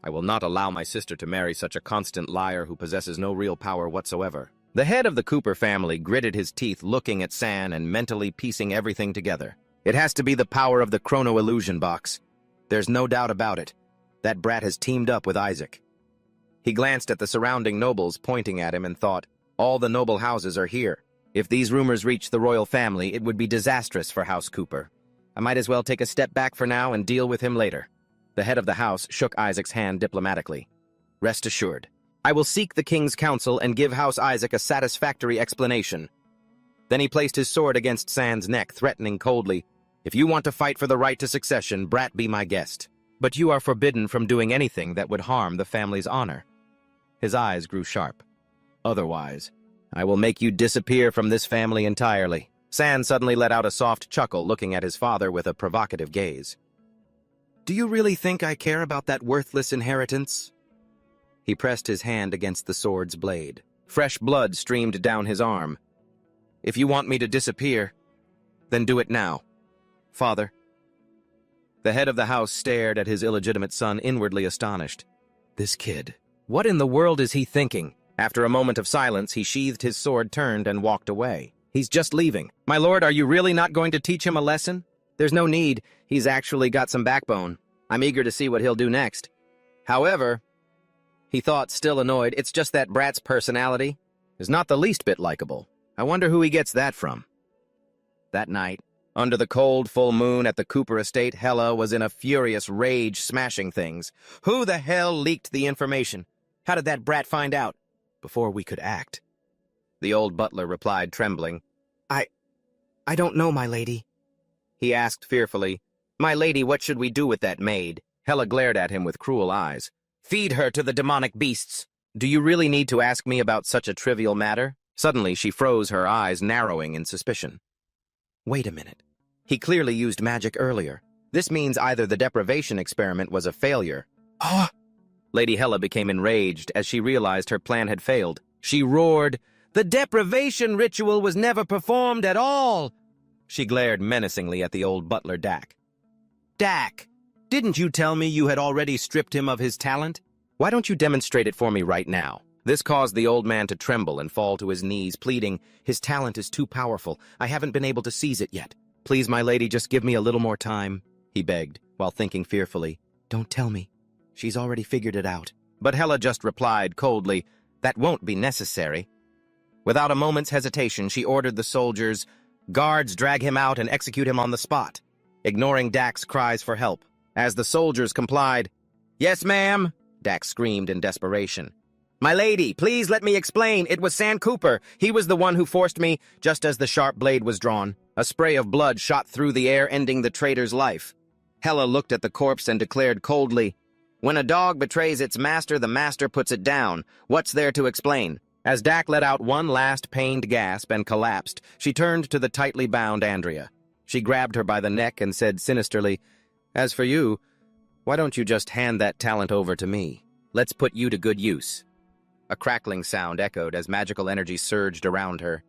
I will not allow my sister to marry such a constant liar who possesses no real power whatsoever. The head of the Cooper family gritted his teeth looking at San and mentally piecing everything together. It has to be the power of the chrono-illusion box. There's no doubt about it. That brat has teamed up with Isaac. He glanced at the surrounding nobles pointing at him and thought, all the noble houses are here. If these rumors reach the royal family, it would be disastrous for House Cooper. I might as well take a step back for now and deal with him later. The head of the house shook Isaac's hand diplomatically. Rest assured, I will seek the king's counsel and give House Isaac a satisfactory explanation. Then he placed his sword against San's neck, threatening coldly, if you want to fight for the right to succession, brat, be my guest. But you are forbidden from doing anything that would harm the family's honor. His eyes grew sharp. Otherwise, I will make you disappear from this family entirely. San suddenly let out a soft chuckle, looking at his father with a provocative gaze. Do you really think I care about that worthless inheritance? He pressed his hand against the sword's blade. Fresh blood streamed down his arm. If you want me to disappear, then do it now, father. The head of the house stared at his illegitimate son, inwardly astonished. This kid, what in the world is he thinking? After a moment of silence, he sheathed his sword, turned, and walked away. He's just leaving. My lord, are you really not going to teach him a lesson? There's no need. He's actually got some backbone. I'm eager to see what he'll do next. However, he thought, still annoyed, it's just that brat's personality is not the least bit likable. I wonder who he gets that from. That night, under the cold, full moon at the Cooper estate, Hella was in a furious rage, smashing things. Who the hell leaked the information? How did that brat find out? Before we could act. The old butler replied, trembling. I don't know, my lady. He asked fearfully, My lady, what should we do with that maid? Hella glared at him with cruel eyes. Feed her to the demonic beasts. Do you really need to ask me about such a trivial matter? Suddenly she froze, her eyes narrowing in suspicion. Wait a minute. He clearly used magic earlier. This means either the deprivation experiment was a failure. Ah! Lady Hella became enraged as she realized her plan had failed. She roared, The deprivation ritual was never performed at all! She glared menacingly at the old butler, Dak. Dak, didn't you tell me you had already stripped him of his talent? Why don't you demonstrate it for me right now? This caused the old man to tremble and fall to his knees, pleading, His talent is too powerful. I haven't been able to seize it yet. Please, my lady, just give me a little more time, he begged, while thinking fearfully. Don't tell me. She's already figured it out. But Hella just replied coldly, That won't be necessary. Without a moment's hesitation, she ordered the soldiers, Guards, drag him out and execute him on the spot, ignoring Dak's cries for help. As the soldiers complied, Yes, ma'am, Dak screamed in desperation. My lady, please let me explain. It was San Cooper. He was the one who forced me, just as the sharp blade was drawn. A spray of blood shot through the air, ending the traitor's life. Hella looked at the corpse and declared coldly, When a dog betrays its master, the master puts it down. What's there to explain? As Dak let out one last pained gasp and collapsed, she turned to the tightly bound Andrea. She grabbed her by the neck and said sinisterly, As for you, why don't you just hand that talent over to me? Let's put you to good use. A crackling sound echoed as magical energy surged around her.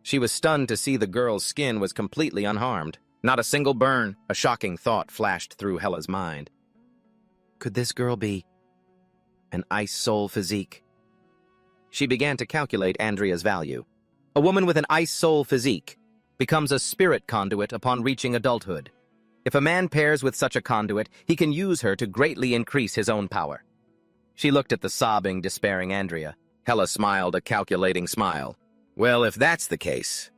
She was stunned to see the girl's skin was completely unharmed. Not a single burn. A shocking thought flashed through Hella's mind. Could this girl be an ice soul physique? She began to calculate Andrea's value. A woman with an ice soul physique becomes a spirit conduit upon reaching adulthood. If a man pairs with such a conduit, he can use her to greatly increase his own power. She looked at the sobbing, despairing Andrea. Hella smiled a calculating smile. Well, if that's the case.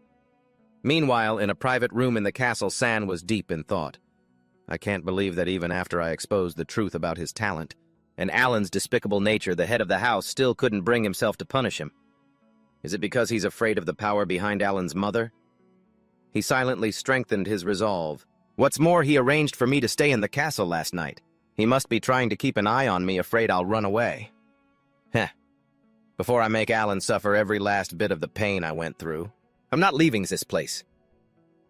Meanwhile, in a private room in the castle, San was deep in thought. I can't believe that even after I exposed the truth about his talent and Alan's despicable nature, the head of the house still couldn't bring himself to punish him. Is it because he's afraid of the power behind Alan's mother? He silently strengthened his resolve. What's more, he arranged for me to stay in the castle last night. He must be trying to keep an eye on me, afraid I'll run away. Heh. Before I make Alan suffer every last bit of the pain I went through, I'm not leaving this place.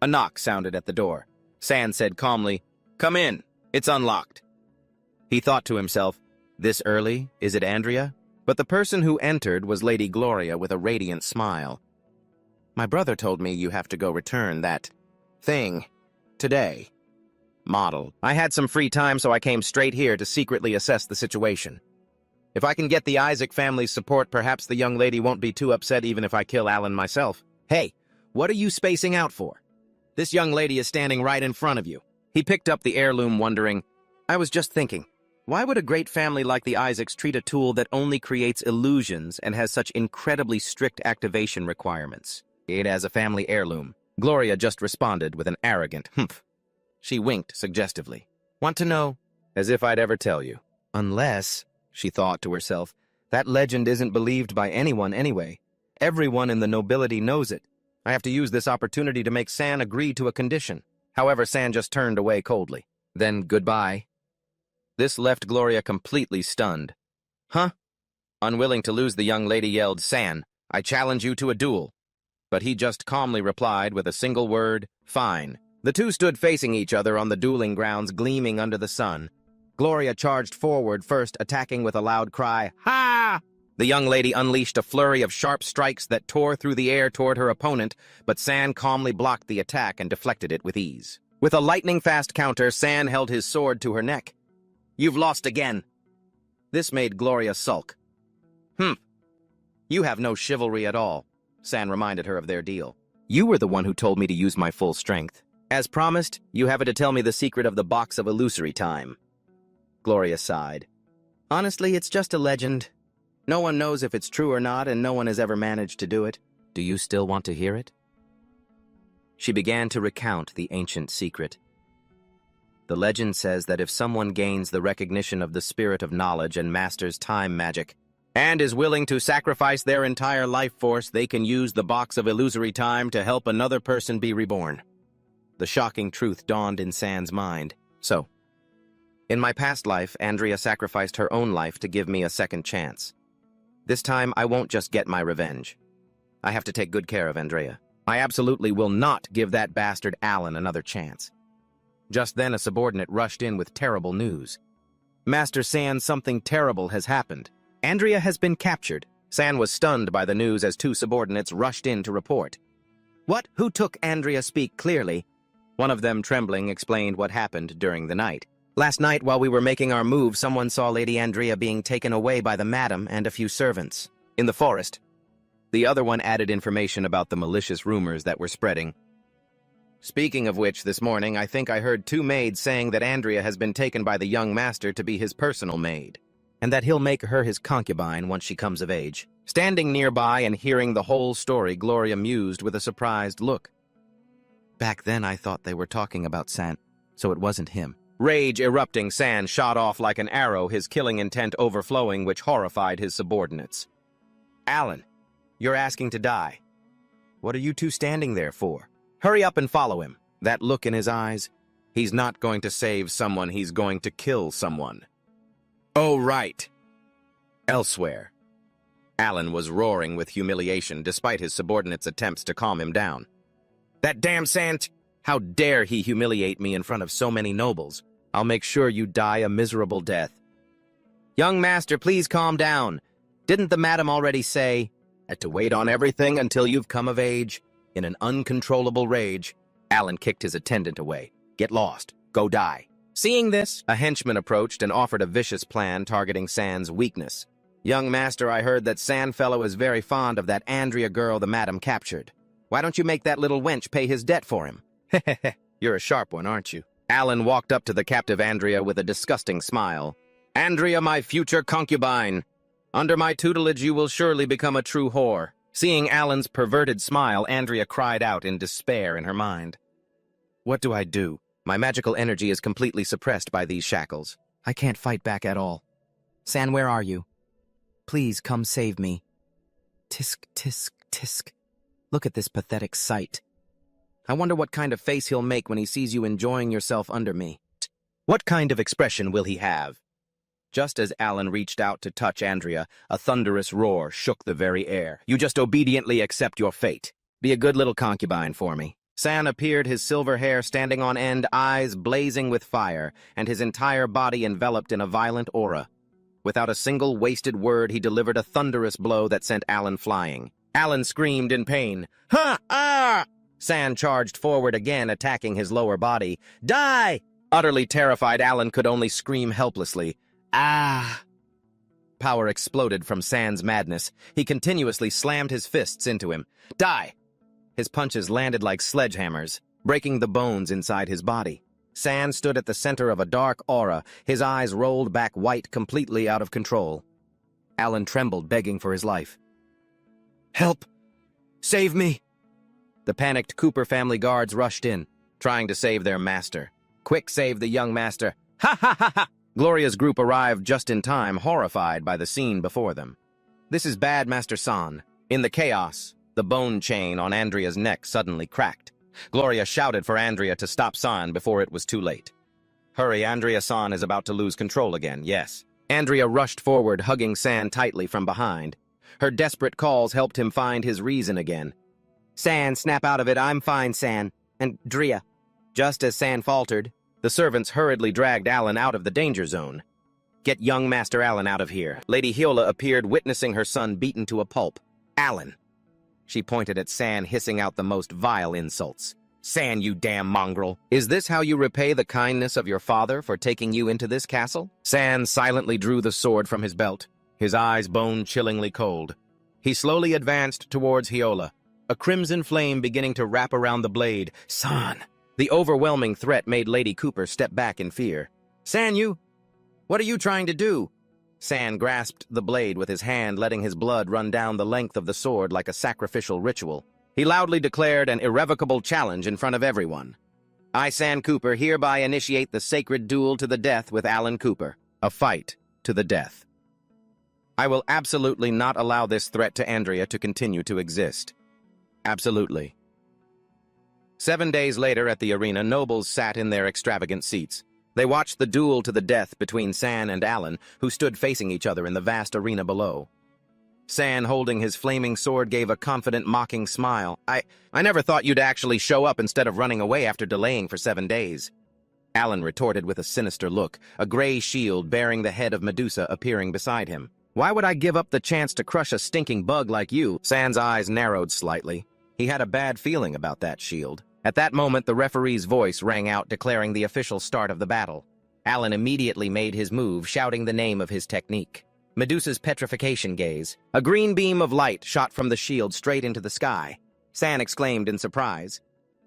A knock sounded at the door. San said calmly, "Come in. It's unlocked." He thought to himself, "This early? Is it Andrea?" But the person who entered was Lady Gloria with a radiant smile. "My brother told me you have to go return that thing today." Model. "I had some free time, so I came straight here to secretly assess the situation. If I can get the Isaac family's support, perhaps the young lady won't be too upset even if I kill Alan myself." "Hey, what are you spacing out for? This young lady is standing right in front of you." He picked up the heirloom, wondering, "I was just thinking, why would a great family like the Isaacs treat a tool that only creates illusions and has such incredibly strict activation requirements? It as a family heirloom." Gloria just responded with an arrogant humph. She winked suggestively. "Want to know? As if I'd ever tell you. Unless," she thought to herself, "that legend isn't believed by anyone anyway. Everyone in the nobility knows it. I have to use this opportunity to make San agree to a condition." However, San just turned away coldly. Then goodbye. This left Gloria completely stunned. "Huh?" Unwilling to lose, the young lady yelled, "San, I challenge you to a duel." But he just calmly replied with a single word, "Fine." The two stood facing each other on the dueling grounds, gleaming under the sun. Gloria charged forward first, attacking with a loud cry, "Ha!" The young lady unleashed a flurry of sharp strikes that tore through the air toward her opponent, but San calmly blocked the attack and deflected it with ease. With a lightning-fast counter, San held his sword to her neck. "You've lost again." This made Gloria sulk. You have no chivalry at all," San reminded her of their deal. "You were the one who told me to use my full strength. As promised, you have to tell me the secret of the box of illusory time." Gloria sighed. "Honestly, it's just a legend. No one knows if it's true or not, and no one has ever managed to do it. Do you still want to hear it?" She began to recount the ancient secret. The legend says that if someone gains the recognition of the spirit of knowledge and masters time magic, and is willing to sacrifice their entire life force, they can use the box of illusory time to help another person be reborn. The shocking truth dawned in San's mind. So, in my past life, Andrea sacrificed her own life to give me a second chance. This time, I won't just get my revenge. I have to take good care of Andrea. I absolutely will not give that bastard Alan another chance. Just then, a subordinate rushed in with terrible news. "Master San, something terrible has happened. Andrea has been captured." San was stunned by the news as two subordinates rushed in to report. "What? Who took Andrea? Speak clearly." One of them, trembling, explained what happened during the night. "Last night, while we were making our move, someone saw Lady Andrea being taken away by the madam and a few servants in the forest." The other one added information about the malicious rumors that were spreading. "Speaking of which, this morning, I think I heard two maids saying that Andrea has been taken by the young master to be his personal maid, and that he'll make her his concubine once she comes of age." Standing nearby and hearing the whole story, Gloria mused with a surprised look. "Back then, I thought they were talking about San, so it wasn't him." Rage erupting, San shot off like an arrow, his killing intent overflowing, which horrified his subordinates. "Alan, you're asking to die. What are you two standing there for? Hurry up and follow him." That look in his eyes. He's not going to save someone, he's going to kill someone. "Oh, right." Elsewhere. Alan was roaring with humiliation despite his subordinates' attempts to calm him down. "That damn Sant! How dare he humiliate me in front of so many nobles? I'll make sure you die a miserable death." "Young master, please calm down. Didn't the madam already say to wait on everything until you've come of age?" In an uncontrollable rage, Alan kicked his attendant away. "Get lost. Go die." Seeing this, a henchman approached and offered a vicious plan targeting San's weakness. "Young master, I heard that San fellow is very fond of that Andrea girl the madam captured. Why don't you make that little wench pay his debt for him?" "Heh. You're a sharp one, aren't you?" Alan walked up to the captive Andrea with a disgusting smile. "Andrea, my future concubine. Under my tutelage, you will surely become a true whore." Seeing Alan's perverted smile, Andrea cried out in despair in her mind. "What do I do? My magical energy is completely suppressed by these shackles. I can't fight back at all. San, where are you? Please come save me." Tisk, tisk, Tisk. Look at this pathetic sight. I wonder what kind of face he'll make when he sees you enjoying yourself under me. What kind of expression will he have? Just as Alan reached out to touch Andrea, a thunderous roar shook the very air. You just obediently accept your fate. Be a good little concubine for me. San appeared, his silver hair standing on end, eyes blazing with fire, and his entire body enveloped in a violent aura. Without a single wasted word, he delivered a thunderous blow that sent Alan flying. Alan screamed in pain. Ha! Ah! San charged forward again, attacking his lower body. Die! Utterly terrified, Alan could only scream helplessly. Ah! Power exploded from San's madness. He continuously slammed his fists into him. Die! His punches landed like sledgehammers, breaking the bones inside his body. San stood at the center of a dark aura, his eyes rolled back white, completely out of control. Alan trembled, begging for his life. Help! Save me! The panicked Cooper family guards rushed in, trying to save their master. Quick, save the young master. Ha ha ha ha! Gloria's group arrived just in time, horrified by the scene before them. This is bad, Master San. In the chaos, the bone chain on Andrea's neck suddenly cracked. Gloria shouted for Andrea to stop San before it was too late. Hurry, Andrea-san is about to lose control again, yes. Andrea rushed forward, hugging San tightly from behind. Her desperate calls helped him find his reason again. San, snap out of it, I'm fine, San. And Drea. Just as San faltered, the servants hurriedly dragged Alan out of the danger zone. Get young Master Alan out of here. Lady Hyola appeared, witnessing her son beaten to a pulp. Alan! She pointed at San, hissing out the most vile insults. San, you damn mongrel! Is this how you repay the kindness of your father for taking you into this castle? San silently drew the sword from his belt, his eyes bone-chillingly cold. He slowly advanced towards Hyola, a crimson flame beginning to wrap around the blade. San! The overwhelming threat made Lady Cooper step back in fear. San, you... What are you trying to do? San grasped the blade with his hand, letting his blood run down the length of the sword like a sacrificial ritual. He loudly declared an irrevocable challenge in front of everyone. I, San Cooper, hereby initiate the sacred duel to the death with Alan Cooper. A fight to the death. I will absolutely not allow this threat to Andrea to continue to exist. Absolutely. 7 days later at the arena, nobles sat in their extravagant seats. They watched the duel to the death between San and Alan, who stood facing each other in the vast arena below. San, holding his flaming sword, gave a confident, mocking smile. I never thought you'd actually show up instead of running away after delaying for 7 days. Alan retorted with a sinister look, a gray shield bearing the head of Medusa appearing beside him. Why would I give up the chance to crush a stinking bug like you? San's eyes narrowed slightly. He had a bad feeling about that shield. At that moment, the referee's voice rang out, declaring the official start of the battle. Alan immediately made his move, shouting the name of his technique. Medusa's petrification gaze. A green beam of light shot from the shield straight into the sky. San exclaimed in surprise.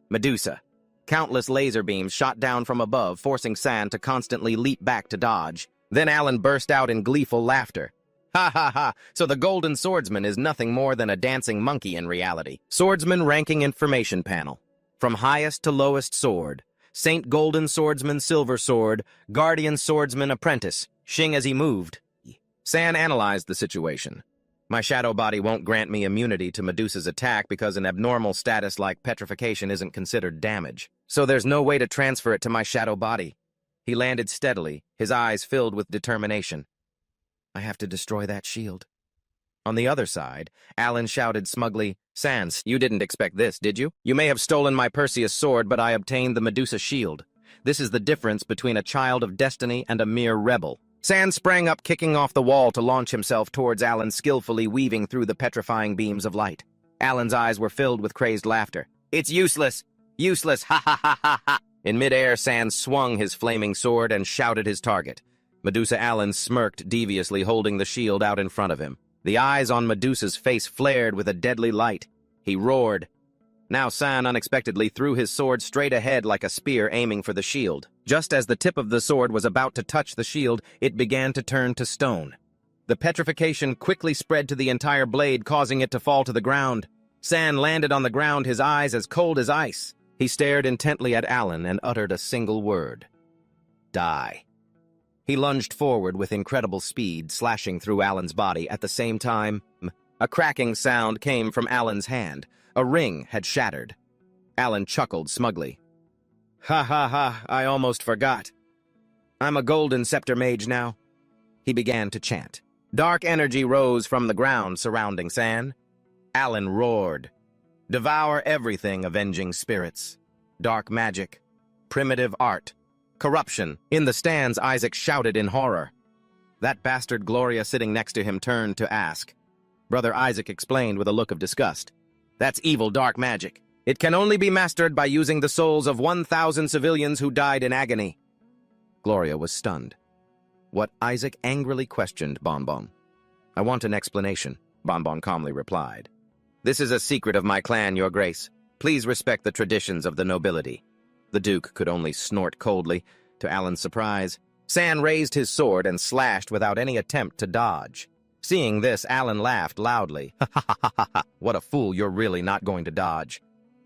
Medusa. Countless laser beams shot down from above, forcing San to constantly leap back to dodge. Then Alan burst out in gleeful laughter. Ha ha ha, so the Golden Swordsman is nothing more than a dancing monkey in reality. Swordsman ranking information panel. From highest to lowest sword. Saint Golden Swordsman Silver Sword, Guardian Swordsman Apprentice, Shing as he moved. San analyzed the situation. My shadow body won't grant me immunity to Medusa's attack because an abnormal status like petrification isn't considered damage. So there's no way to transfer it to my shadow body. He landed steadily, his eyes filled with determination. I have to destroy that shield. On the other side, Alan shouted smugly, Sans, you didn't expect this, did you? You may have stolen my Perseus sword, but I obtained the Medusa shield. This is the difference between a child of destiny and a mere rebel. Sans sprang up, kicking off the wall to launch himself towards Alan, skillfully weaving through the petrifying beams of light. Alan's eyes were filled with crazed laughter. It's useless! Useless! Ha ha ha ha ha! In midair, Sans swung his flaming sword and shouted his target. Medusa Alan smirked deviously, holding the shield out in front of him. The eyes on Medusa's face flared with a deadly light. He roared. Now San unexpectedly threw his sword straight ahead like a spear, aiming for the shield. Just as the tip of the sword was about to touch the shield, it began to turn to stone. The petrification quickly spread to the entire blade, causing it to fall to the ground. San landed on the ground, his eyes as cold as ice. He stared intently at Alan and uttered a single word. Die. He lunged forward with incredible speed, slashing through Alan's body. At the same time, A cracking sound came from Alan's hand. A ring had shattered. Alan chuckled smugly. Ha ha ha, I almost forgot. I'm a golden scepter mage now. He began to chant. Dark energy rose from the ground surrounding San. Alan roared. Devour everything, avenging spirits. Dark magic. Primitive art. Corruption. In the stands, Isaac shouted in horror. That bastard Gloria sitting next to him turned to ask. Brother Isaac explained with a look of disgust. That's evil dark magic. It can only be mastered by using the souls of 1,000 civilians who died in agony. Gloria was stunned. What Isaac angrily questioned Bonbon. I want an explanation, Bonbon calmly replied. This is a secret of my clan, Your Grace. Please respect the traditions of the nobility. The Duke could only snort coldly. To Alan's surprise, San raised his sword and slashed without any attempt to dodge. Seeing this, Alan laughed loudly. Ha ha ha ha ha! What a fool, you're really not going to dodge.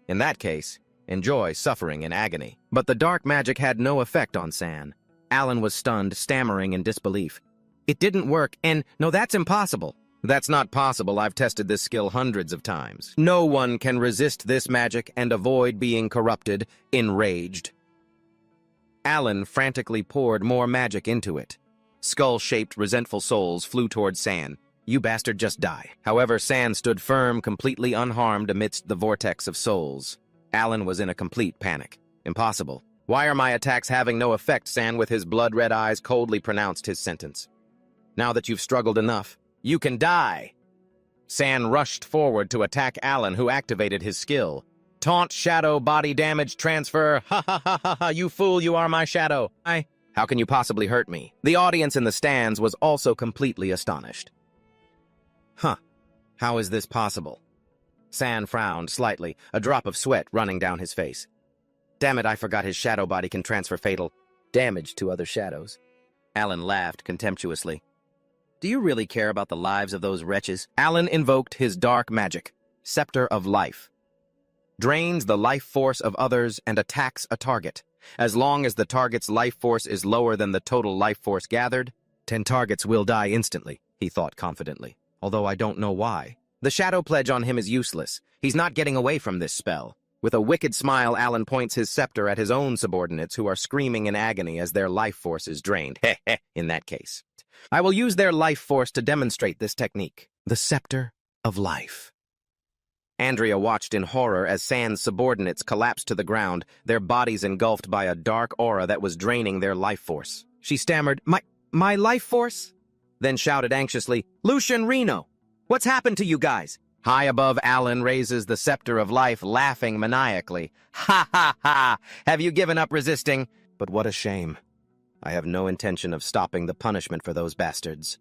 In that case, enjoy suffering in agony. But the dark magic had no effect on San. Alan was stunned, stammering in disbelief. It didn't work, and no, that's impossible. That's not possible. I've tested this skill hundreds of times. No one can resist this magic and avoid being corrupted, enraged. Alan frantically poured more magic into it. Skull-shaped, resentful souls flew toward San. You bastard, just die. However, San stood firm, completely unharmed amidst the vortex of souls. Alan was in a complete panic. Impossible. Why are my attacks having no effect? San, with his blood-red eyes, coldly pronounced his sentence. Now that you've struggled enough, you can die. San rushed forward to attack Alan, who activated his skill. Taunt, shadow, body damage, transfer. Ha ha ha ha ha, you fool, you are my shadow. How can you possibly hurt me? The audience in the stands was also completely astonished. Huh, how is this possible? San frowned slightly, a drop of sweat running down his face. Damn it, I forgot his shadow body can transfer fatal damage to other shadows. Alan laughed contemptuously. Do you really care about the lives of those wretches? Alan invoked his dark magic, Scepter of Life. Drains the life force of others and attacks a target. As long as the target's life force is lower than the total life force gathered, 10 targets will die instantly, he thought confidently. Although I don't know why. The shadow pledge on him is useless. He's not getting away from this spell. With a wicked smile, Alan points his scepter at his own subordinates who are screaming in agony as their life force is drained. Heh heh, in that case. I will use their life force to demonstrate this technique. The Scepter of Life. Andrea watched in horror as San's subordinates collapsed to the ground, their bodies engulfed by a dark aura that was draining their life force. She stammered, My life force? Then shouted anxiously, Lucian Reno, what's happened to you guys? High above, Alan raises the Scepter of Life, laughing maniacally. Ha ha ha! Have you given up resisting? But what a shame. I have no intention of stopping the punishment for those bastards.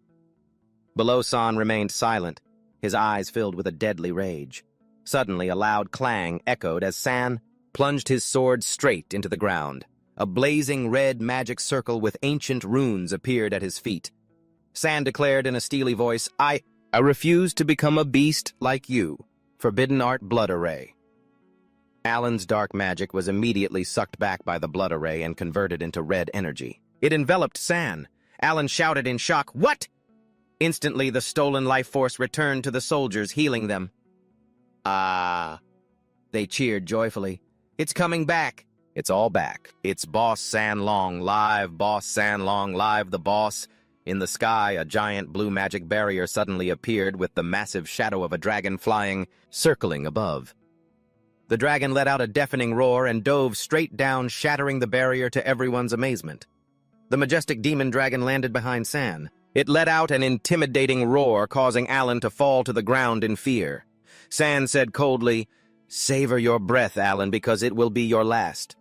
Below, San remained silent, his eyes filled with a deadly rage. Suddenly, a loud clang echoed as San plunged his sword straight into the ground. A blazing red magic circle with ancient runes appeared at his feet. San declared in a steely voice, I refuse to become a beast like you. Forbidden Art Blood Array. Alan's dark magic was immediately sucked back by the blood array and converted into red energy. It enveloped San. Alan shouted in shock, What? Instantly, the stolen life force returned to the soldiers, healing them. Ah. They cheered joyfully. It's coming back. It's all back. It's Boss San Long live, Boss San Long live, the boss. In the sky, a giant blue magic barrier suddenly appeared with the massive shadow of a dragon flying, circling above. The dragon let out a deafening roar and dove straight down, shattering the barrier to everyone's amazement. The majestic demon dragon landed behind San. It let out an intimidating roar, causing Alan to fall to the ground in fear. San said coldly, Savor your breath, Alan, because it will be your last.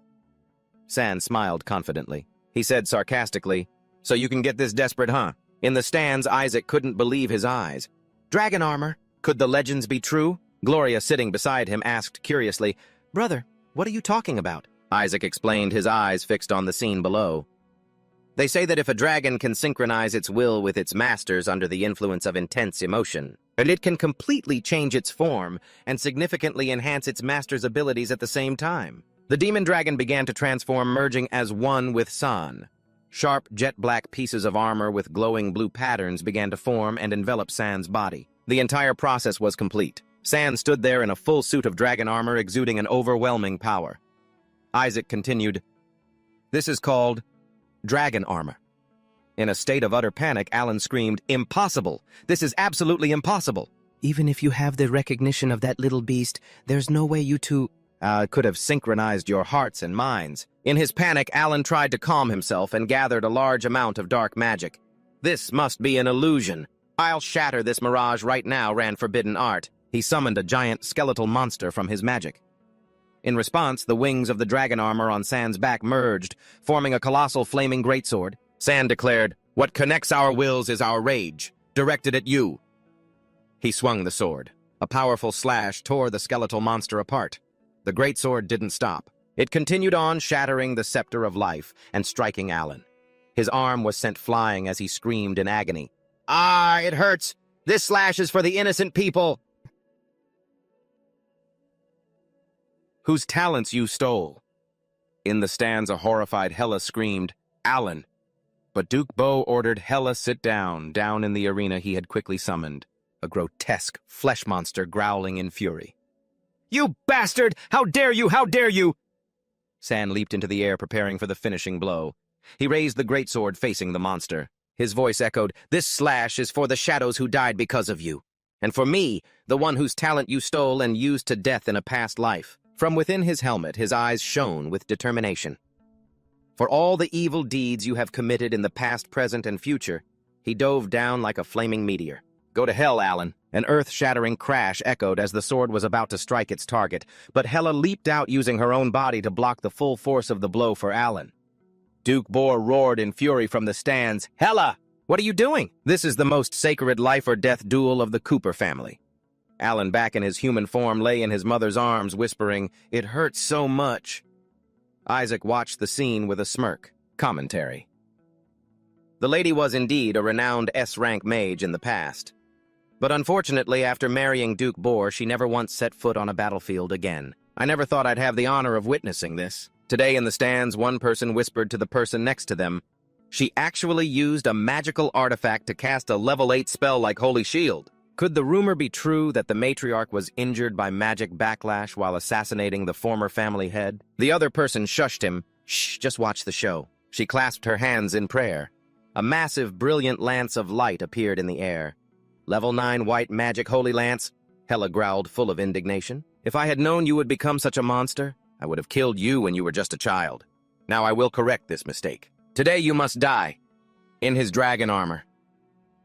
San smiled confidently. He said sarcastically, So you can get this desperate, huh? In the stands, Isaac couldn't believe his eyes. Dragon armor? Could the legends be true? Gloria, sitting beside him, asked curiously, Brother, what are you talking about? Isaac explained, his eyes fixed on the scene below. They say that if a dragon can synchronize its will with its masters under the influence of intense emotion, it can completely change its form and significantly enhance its master's abilities at the same time. The demon dragon began to transform, merging as one with San. Sharp, jet-black pieces of armor with glowing blue patterns began to form and envelop San's body. The entire process was complete. San stood there in a full suit of dragon armor exuding an overwhelming power. Isaac continued, "This is called dragon armor." In a state of utter panic, Alan screamed, "Impossible! This is absolutely impossible!" Even if you have the recognition of that little beast, there's no way you two... Could have synchronized your hearts and minds. In his panic, Alan tried to calm himself and gathered a large amount of dark magic. "This must be an illusion. I'll shatter this mirage right now," ran Forbidden Art. He summoned a giant skeletal monster from his magic. In response, the wings of the dragon armor on San's back merged, forming a colossal flaming greatsword. San declared, "What connects our wills is our rage, directed at you." He swung the sword. A powerful slash tore the skeletal monster apart. The greatsword didn't stop. It continued on, shattering the scepter of life and striking Alan. His arm was sent flying as he screamed in agony. "Ah, it hurts! This slash is for the innocent people whose talents you stole." In the stands, a horrified Hela screamed, "Alan!" But Duke Bo ordered Hela sit down in the arena he had quickly summoned, a grotesque flesh monster growling in fury. "You bastard! How dare you! How dare you!" San leaped into the air, preparing for the finishing blow. He raised the greatsword facing the monster. His voice echoed, "This slash is for the shadows who died because of you, and for me, the one whose talent you stole and used to death in a past life." From within his helmet, his eyes shone with determination. "For all the evil deeds you have committed in the past, present, and future," he dove down like a flaming meteor. "Go to hell, Alan." An earth-shattering crash echoed as the sword was about to strike its target, but Hela leaped out using her own body to block the full force of the blow for Alan. Duke Boar roared in fury from the stands, "Hela! What are you doing? This is the most sacred life-or-death duel of the Cooper family." Alan, back in his human form, lay in his mother's arms, whispering, "It hurts so much." Isaac watched the scene with a smirk. Commentary. The lady was indeed a renowned S-rank mage in the past. But unfortunately, after marrying Duke Boar, she never once set foot on a battlefield again. I never thought I'd have the honor of witnessing this. Today in the stands, one person whispered to the person next to them, "She actually used a magical artifact to cast a level 8 spell like Holy Shield." Could the rumor be true that the matriarch was injured by magic backlash while assassinating the former family head? The other person shushed him. "Shh, just watch the show." She clasped her hands in prayer. A massive, brilliant lance of light appeared in the air. "Level 9 white magic holy lance," Hela growled, full of indignation. "If I had known you would become such a monster, I would have killed you when you were just a child. Now I will correct this mistake. Today you must die." In his dragon armor,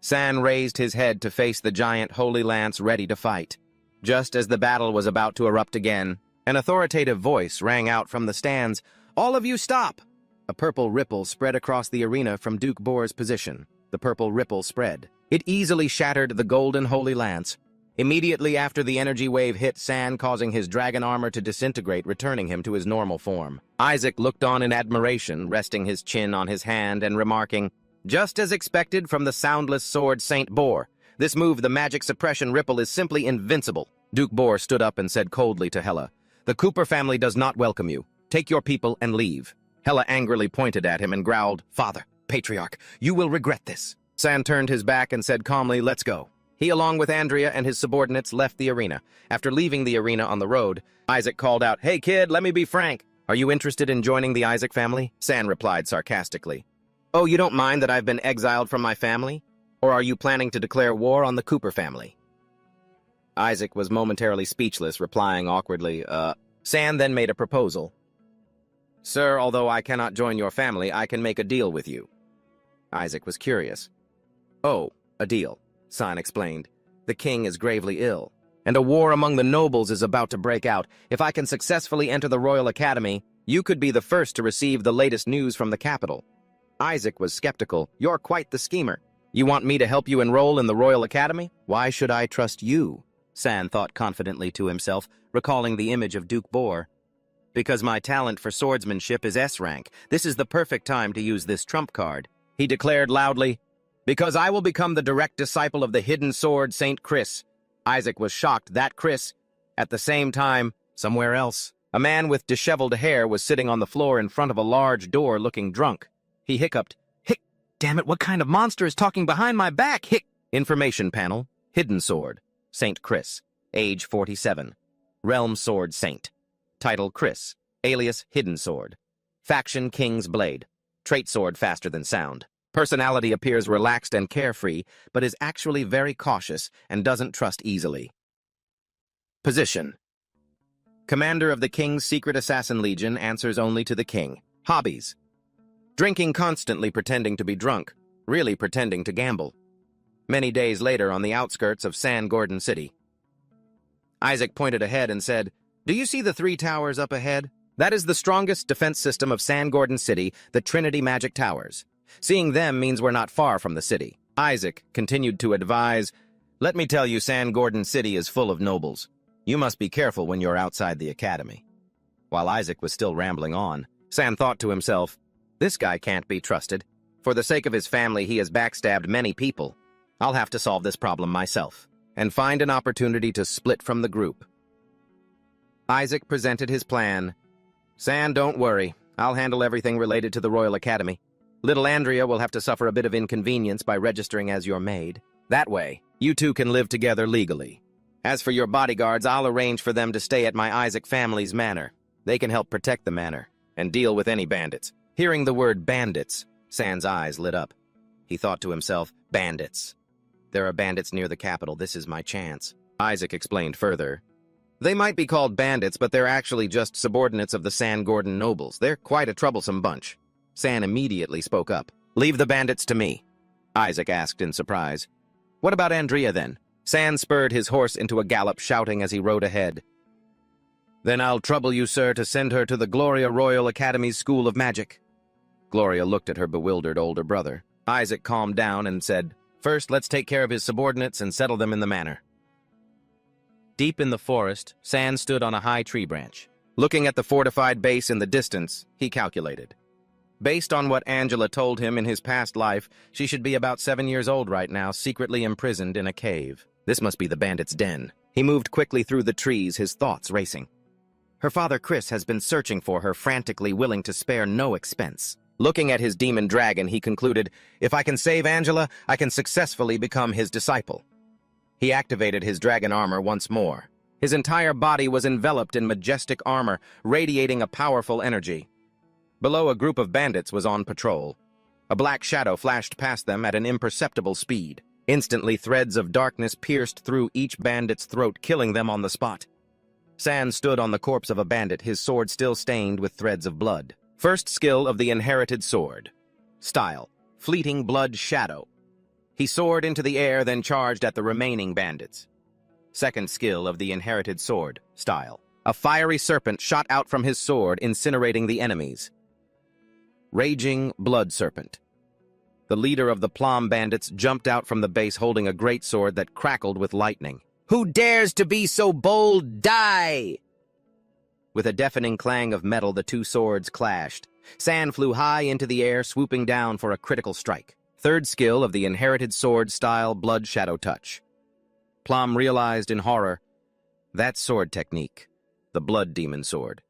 San raised his head to face the giant holy lance, ready to fight. Just as the battle was about to erupt again, an authoritative voice rang out from the stands, "All of you stop!" A purple ripple spread across the arena from Duke Boar's position. The purple ripple spread. It easily shattered the golden holy lance. Immediately after, the energy wave hit San, causing his dragon armor to disintegrate, returning him to his normal form. Isaac looked on in admiration, resting his chin on his hand and remarking, "Just as expected from the soundless sword Saint Boar. This move, the magic suppression ripple, is simply invincible." Duke Boar stood up and said coldly to Hela, "The Cooper family does not welcome you. Take your people and leave." Hela angrily pointed at him and growled, "Father, Patriarch, you will regret this." San turned his back and said calmly, "Let's go." He, along with Andrea and his subordinates, left the arena. After leaving the arena on the road, Isaac called out, "Hey kid, let me be frank. Are you interested in joining the Isaac family?" San replied sarcastically, "Oh, you don't mind that I've been exiled from my family? Or are you planning to declare war on the Cooper family?" Isaac was momentarily speechless, replying awkwardly, San then made a proposal. "Sir, although I cannot join your family, I can make a deal with you." Isaac was curious. "Oh, a deal," San explained. "The king is gravely ill, and a war among the nobles is about to break out. If I can successfully enter the Royal Academy, you could be the first to receive the latest news from the capital." Isaac was skeptical. "You're quite the schemer. You want me to help you enroll in the Royal Academy? Why should I trust you?" San thought confidently to himself, recalling the image of Duke Boar. "Because my talent for swordsmanship is S-rank. This is the perfect time to use this trump card." He declared loudly, "Because I will become the direct disciple of the hidden sword Saint Chris." Isaac was shocked that Chris, at the same time, somewhere else, a man with disheveled hair was sitting on the floor in front of a large door looking drunk. He hiccuped. Hic! Damn it, what kind of monster is talking behind my back? Hic! Information panel. Hidden sword. Saint Chris. Age 47. Realm sword saint. Title Chris. Alias Hidden sword. Faction King's blade. Trait sword faster than sound. Personality appears relaxed and carefree, but is actually very cautious and doesn't trust easily. Position. Commander of the King's Secret Assassin Legion, answers only to the King. Hobbies. Drinking constantly, pretending to be drunk, really pretending to gamble. Many days later, on the outskirts of San Gordon City. Isaac pointed ahead and said, "Do you see the 3 towers up ahead? That is the strongest defense system of San Gordon City, the Trinity Magic Towers. Seeing them means we're not far from the city." Isaac continued to advise, "Let me tell you, San Gordon City is full of nobles. You must be careful when you're outside the academy." While Isaac was still rambling on, San thought to himself, "This guy can't be trusted. For the sake of his family, he has backstabbed many people. I'll have to solve this problem myself, and find an opportunity to split from the group." Isaac presented his plan. "San, don't worry. I'll handle everything related to the Royal Academy. Little Andrea will have to suffer a bit of inconvenience by registering as your maid. That way, you two can live together legally. As for your bodyguards, I'll arrange for them to stay at my Isaac family's manor. They can help protect the manor and deal with any bandits." Hearing the word bandits, San's eyes lit up. He thought to himself, bandits. There are bandits near the capital. This is my chance. Isaac explained further. They might be called bandits, but they're actually just subordinates of the San Gordon nobles. They're quite a troublesome bunch. San immediately spoke up. "Leave the bandits to me," Isaac asked in surprise. "What about Andrea, then?" San spurred his horse into a gallop, shouting as he rode ahead. "Then I'll trouble you, sir, to send her to the Gloria Royal Academy's School of Magic." Gloria looked at her bewildered older brother. Isaac calmed down and said, "First, let's take care of his subordinates and settle them in the manor." Deep in the forest, San stood on a high tree branch. Looking at the fortified base in the distance, he calculated. Based on what Angela told him in his past life, she should be about 7 years old right now, secretly imprisoned in a cave. This must be the bandits' den. He moved quickly through the trees, his thoughts racing. Her father Chris has been searching for her, frantically willing to spare no expense. Looking at his demon dragon, he concluded, "If I can save Angela, I can successfully become his disciple." He activated his dragon armor once more. His entire body was enveloped in majestic armor, radiating a powerful energy. Below, a group of bandits was on patrol. A black shadow flashed past them at an imperceptible speed. Instantly, threads of darkness pierced through each bandit's throat, killing them on the spot. San stood on the corpse of a bandit, his sword still stained with threads of blood. First skill of the inherited sword. Style: Fleeting Blood Shadow. He soared into the air, then charged at the remaining bandits. Second skill of the inherited sword. Style: A fiery serpent shot out from his sword, incinerating the enemies. Raging Blood Serpent. The leader of the Plum bandits jumped out from the base holding a great sword that crackled with lightning. "Who dares to be so bold? Die!" With a deafening clang of metal, the two swords clashed. San flew high into the air, swooping down for a critical strike. Third skill of the inherited sword style, Blood Shadow Touch. Plum realized in horror. That sword technique. The Blood Demon Sword.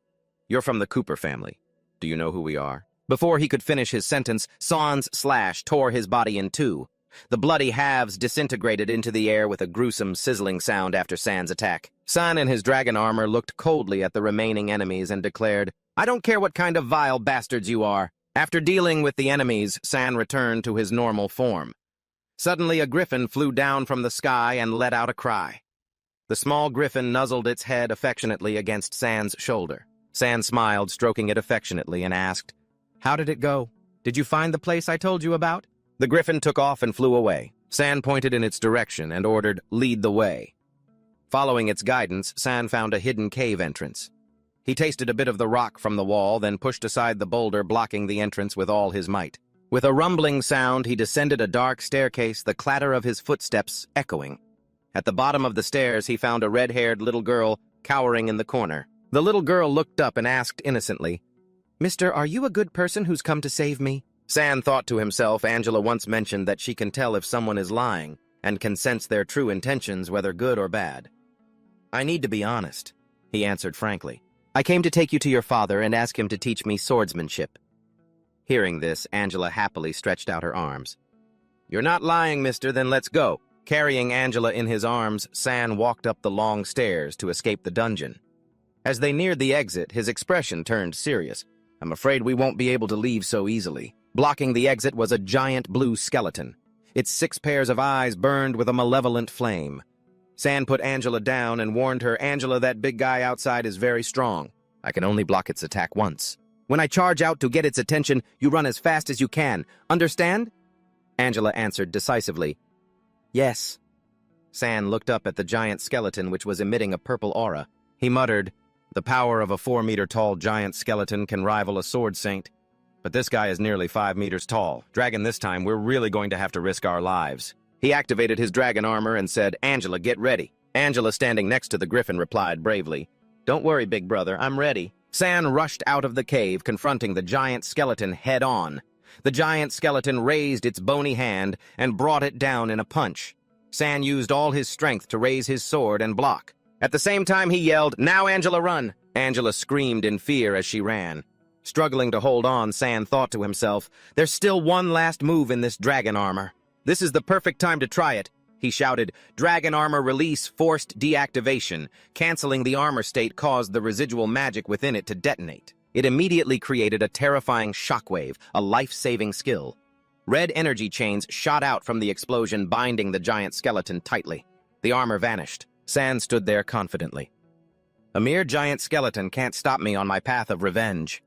"You're from the Cooper family. Do you know who we are?" Before he could finish his sentence, San's slash tore his body in two. The bloody halves disintegrated into the air with a gruesome, sizzling sound after San's attack. San in his dragon armor looked coldly at the remaining enemies and declared, "I don't care what kind of vile bastards you are." After dealing with the enemies, San returned to his normal form. Suddenly, a griffin flew down from the sky and let out a cry. The small griffin nuzzled its head affectionately against San's shoulder. San smiled, stroking it affectionately, and asked, "How did it go? Did you find the place I told you about?" The griffin took off and flew away. San pointed in its direction and ordered, "Lead the way." Following its guidance, San found a hidden cave entrance. He tasted a bit of the rock from the wall, then pushed aside the boulder blocking the entrance with all his might. With a rumbling sound, he descended a dark staircase, the clatter of his footsteps echoing. At the bottom of the stairs, he found a red-haired little girl cowering in the corner. The little girl looked up and asked innocently, "Mister, are you a good person who's come to save me?" San thought to himself, Angela once mentioned that she can tell if someone is lying and can sense their true intentions, whether good or bad. "I need to be honest," he answered frankly. "I came to take you to your father and ask him to teach me swordsmanship." Hearing this, Angela happily stretched out her arms. "You're not lying, mister, then let's go." Carrying Angela in his arms, San walked up the long stairs to escape the dungeon. As they neared the exit, his expression turned serious. "I'm afraid we won't be able to leave so easily." Blocking the exit was a giant blue skeleton. Its 6 pairs of eyes burned with a malevolent flame. San put Angela down and warned her, "Angela, that big guy outside is very strong. I can only block its attack once. When I charge out to get its attention, you run as fast as you can. Understand?" Angela answered decisively, "Yes." San looked up at the giant skeleton, which was emitting a purple aura. He muttered, "The power of a 4-meter-tall giant skeleton can rival a sword saint. But this guy is nearly 5 meters tall. Dragon, this time, we're really going to have to risk our lives." He activated his dragon armor and said, "Angela, get ready." Angela, standing next to the griffin, replied bravely, "Don't worry, big brother, I'm ready." San rushed out of the cave, confronting the giant skeleton head-on. The giant skeleton raised its bony hand and brought it down in a punch. San used all his strength to raise his sword and block. At the same time, he yelled, "Now, Angela, run!" Angela screamed in fear as she ran. Struggling to hold on, San thought to himself, "There's still one last move in this dragon armor. This is the perfect time to try it." He shouted, "Dragon armor release forced deactivation." Canceling the armor state caused the residual magic within it to detonate. It immediately created a terrifying shockwave, a life-saving skill. Red energy chains shot out from the explosion, binding the giant skeleton tightly. The armor vanished. San stood there confidently. "A mere giant skeleton can't stop me on my path of revenge."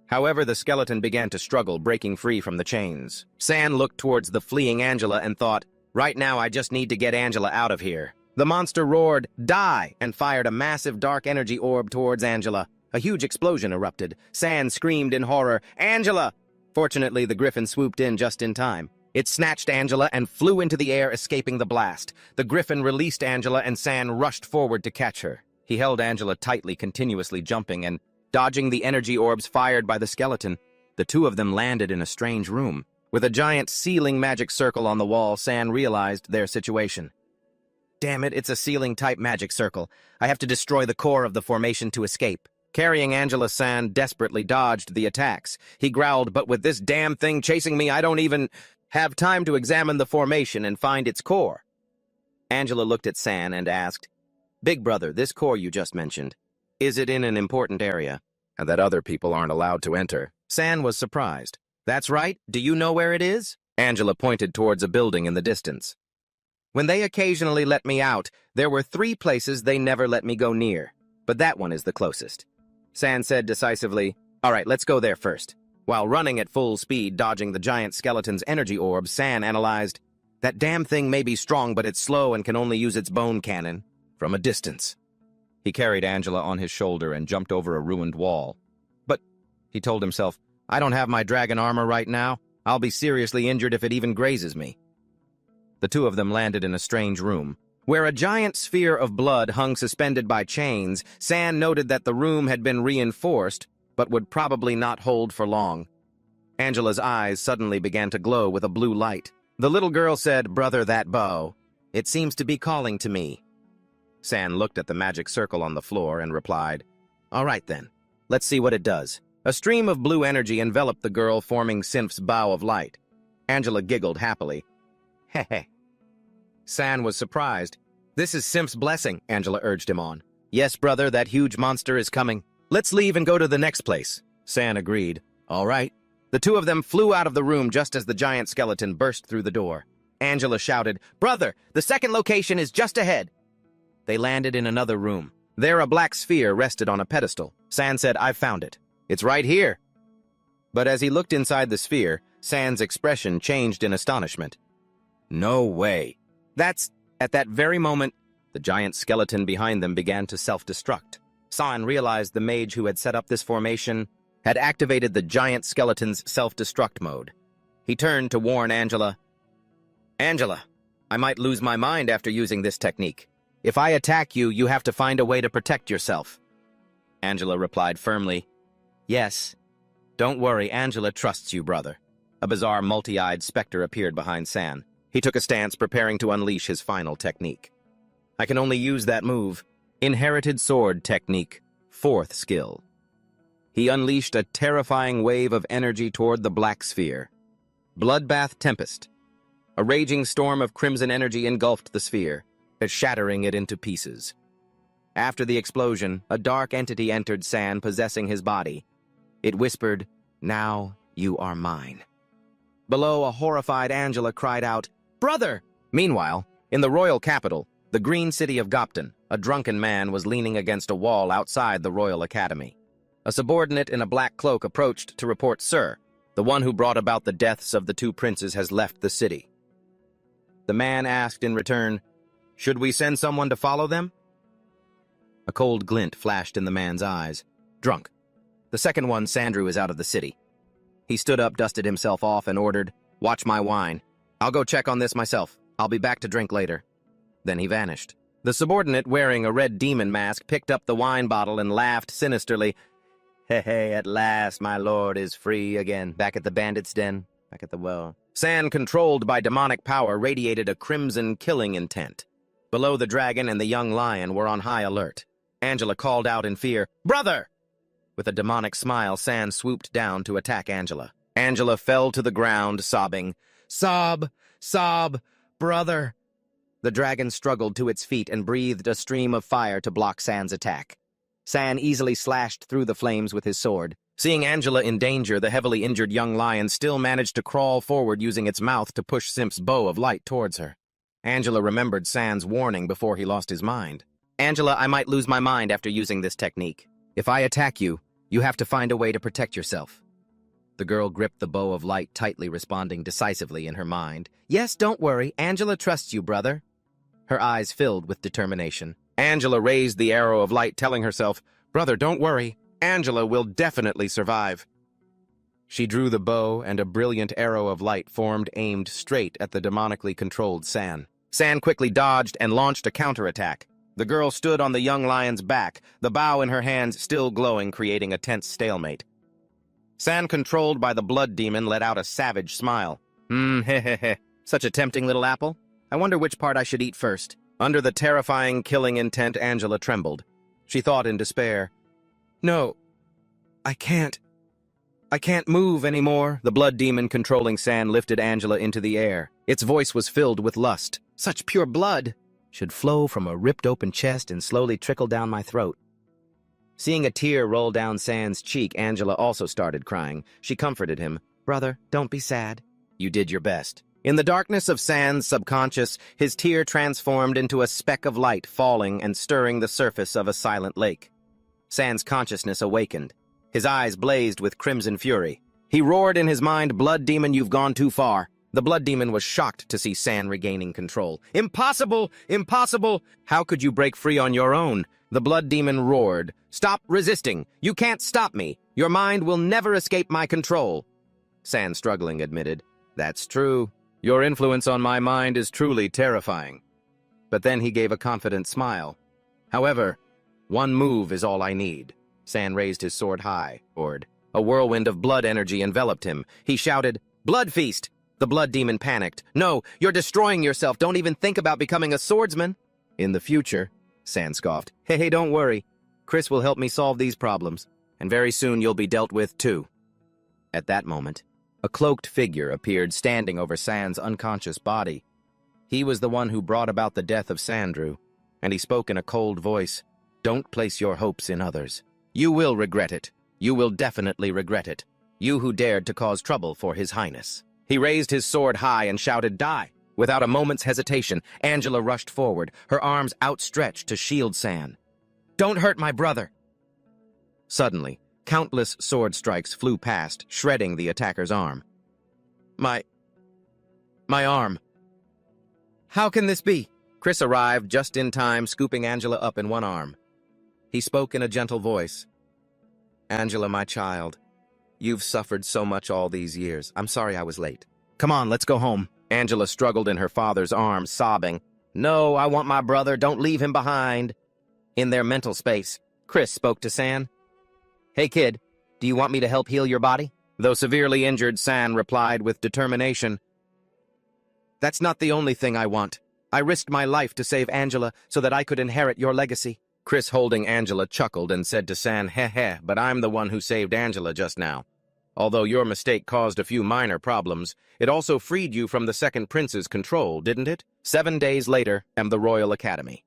However, the skeleton began to struggle, breaking free from the chains. San looked towards the fleeing Angela and thought, "Right now I just need to get Angela out of here." The monster roared, "Die!" and fired a massive dark energy orb towards Angela. A huge explosion erupted. San screamed in horror, "Angela!" Fortunately, the griffin swooped in just in time. It snatched Angela and flew into the air, escaping the blast. The griffin released Angela and San rushed forward to catch her. He held Angela tightly, continuously jumping and dodging the energy orbs fired by the skeleton. The two of them landed in a strange room. With a giant ceiling magic circle on the wall, San realized their situation. "Damn it, it's a ceiling-type magic circle. I have to destroy the core of the formation to escape." Carrying Angela, San desperately dodged the attacks. He growled, "But with this damn thing chasing me, I don't even have time to examine the formation and find its core." Angela looked at San and asked, "Big brother, this core you just mentioned, is it in an important area and that other people aren't allowed to enter?" San was surprised. "That's right. Do you know where it is?" Angela pointed towards a building in the distance. "When they occasionally let me out, there were 3 places they never let me go near, but that one is the closest." San said decisively, "All right, let's go there first." While running at full speed, dodging the giant skeleton's energy orb, San analyzed, "That damn thing may be strong, but it's slow and can only use its bone cannon from a distance." He carried Angela on his shoulder and jumped over a ruined wall. "But," he told himself, "I don't have my dragon armor right now. I'll be seriously injured if it even grazes me." The two of them landed in a strange room. Where a giant sphere of blood hung suspended by chains, San noted that the room had been reinforced, but would probably not hold for long. Angela's eyes suddenly began to glow with a blue light. The little girl said, "Brother, that bow, it seems to be calling to me." San looked at the magic circle on the floor and replied, "All right then, let's see what it does." A stream of blue energy enveloped the girl, forming Sinf's bow of light. Angela giggled happily. "Heh." San was surprised. "This is Sinf's blessing," Angela urged him on. "Yes, brother, that huge monster is coming. Let's leave and go to the next place." San agreed. "All right." The two of them flew out of the room just as the giant skeleton burst through the door. Angela shouted, "Brother, the second location is just ahead." They landed in another room. There a black sphere rested on a pedestal. San said, "I've found it. It's right here." But as he looked inside the sphere, San's expression changed in astonishment. "No way." At that very moment, the giant skeleton behind them began to self-destruct. San realized the mage who had set up this formation had activated the giant skeleton's self-destruct mode. He turned to warn Angela. "Angela, I might lose my mind after using this technique. If I attack you, you have to find a way to protect yourself." Angela replied firmly, "Yes. Don't worry, Angela trusts you, brother." A bizarre multi-eyed specter appeared behind San. He took a stance, preparing to unleash his final technique. "I can only use that move. Inherited sword technique, 4th skill." He unleashed a terrifying wave of energy toward the black sphere. Bloodbath Tempest. A raging storm of crimson energy engulfed the sphere, shattering it into pieces. After the explosion, a dark entity entered San, possessing his body. It whispered, "Now you are mine." Below, a horrified Angela cried out, "Brother!" Meanwhile, in the royal capital, the green city of Gopton, a drunken man was leaning against a wall outside the Royal Academy. A subordinate in a black cloak approached to report, "Sir, the one who brought about the deaths of the two princes has left the city." The man asked in return, "Should we send someone to follow them?" A cold glint flashed in the man's eyes. "Drunk. The second one, Sandrew, is out of the city." He stood up, dusted himself off, and ordered, "Watch my wine. I'll go check on this myself. I'll be back to drink later." Then he vanished. The subordinate, wearing a red demon mask, picked up the wine bottle and laughed sinisterly. "Hey, at last my lord is free again. Back at the bandit's den, back at the well." San, controlled by demonic power, radiated a crimson killing intent. Below, the dragon and the young lion were on high alert. Angela called out in fear, "Brother!" With a demonic smile, San swooped down to attack Angela. Angela fell to the ground, sobbing, "Sob, sob, brother." The dragon struggled to its feet and breathed a stream of fire to block San's attack. San easily slashed through the flames with his sword. Seeing Angela in danger, the heavily injured young lion still managed to crawl forward using its mouth to push Simp's bow of light towards her. Angela remembered San's warning before he lost his mind. "Angela, I might lose my mind after using this technique. If I attack you, you have to find a way to protect yourself." The girl gripped the bow of light tightly, responding decisively in her mind. "Yes, don't worry. Angela trusts you, brother." Her eyes filled with determination. Angela raised the arrow of light, telling herself, "Brother, don't worry. Angela will definitely survive." She drew the bow, and a brilliant arrow of light formed, aimed straight at the demonically controlled San. San quickly dodged and launched a counterattack. The girl stood on the young lion's back, the bow in her hands still glowing, creating a tense stalemate. San, controlled by the blood demon, let out a savage smile. Heh. Such a tempting little apple. I wonder which part I should eat first." Under the terrifying killing intent, Angela trembled. She thought in despair, "No, I can't move anymore." The blood demon controlling San lifted Angela into the air. Its voice was filled with lust. "Such pure blood should flow from a ripped-open chest and slowly trickle down my throat." Seeing a tear roll down San's cheek, Angela also started crying. She comforted him. "Brother, don't be sad. You did your best." In the darkness of San's subconscious, his tear transformed into a speck of light falling and stirring the surface of a silent lake. San's consciousness awakened. His eyes blazed with crimson fury. He roared in his mind, "Blood demon, you've gone too far." The blood demon was shocked to see San regaining control. "Impossible! Impossible! How could you break free on your own?" The blood demon roared, "Stop resisting! You can't stop me! Your mind will never escape my control." San, struggling, admitted, "That's true. Your influence on my mind is truly terrifying." But then he gave a confident smile. "However, one move is all I need." San raised his sword high, a whirlwind of blood energy enveloped him. He shouted, "Blood feast!" The blood demon panicked. "No, you're destroying yourself. Don't even think about becoming a swordsman." "In the future," San scoffed. Hey, don't worry. Chris will help me solve these problems, and very soon you'll be dealt with too." At that moment, a cloaked figure appeared standing over San's unconscious body. He was the one who brought about the death of Sandrew, and he spoke in a cold voice. "Don't place your hopes in others. You will regret it. You will definitely regret it. You who dared to cause trouble for His Highness." He raised his sword high and shouted, "Die!" Without a moment's hesitation, Angela rushed forward, her arms outstretched to shield San. "Don't hurt my brother!" Suddenly, countless sword strikes flew past, shredding the attacker's arm. My arm. How can this be?" Chris arrived just in time, scooping Angela up in one arm. He spoke in a gentle voice. "Angela, my child, you've suffered so much all these years. I'm sorry I was late. Come on, let's go home." Angela struggled in her father's arms, sobbing. "No, I want my brother. Don't leave him behind." In their mental space, Chris spoke to San. "Hey, kid, do you want me to help heal your body?" Though severely injured, San replied with determination, "That's not the only thing I want. I risked my life to save Angela so that I could inherit your legacy." Chris, holding Angela, chuckled and said to San, "Heh, but I'm the one who saved Angela just now. Although your mistake caused a few minor problems, it also freed you from the second prince's control, didn't it? 7 days later, at the Royal Academy."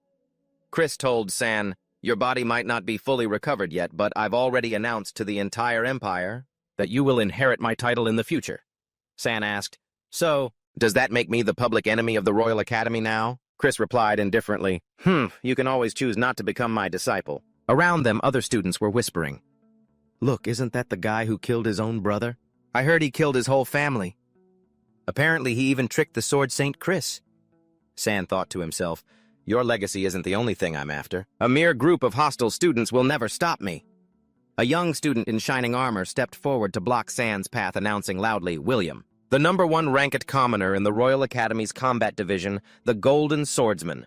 Chris told San, "Your body might not be fully recovered yet, but I've already announced to the entire empire that you will inherit my title in the future." San asked, "So, does that make me the public enemy of the Royal Academy now?" Chris replied indifferently, "You can always choose not to become my disciple." Around them, other students were whispering, "Look, isn't that the guy who killed his own brother? I heard he killed his whole family. Apparently, he even tricked the Sword Saint Chris." San thought to himself, "Your legacy isn't the only thing I'm after. A mere group of hostile students will never stop me." A young student in shining armor stepped forward to block San's path, announcing loudly, "William, the #1 ranked commoner in the Royal Academy's combat division, the Golden Swordsman.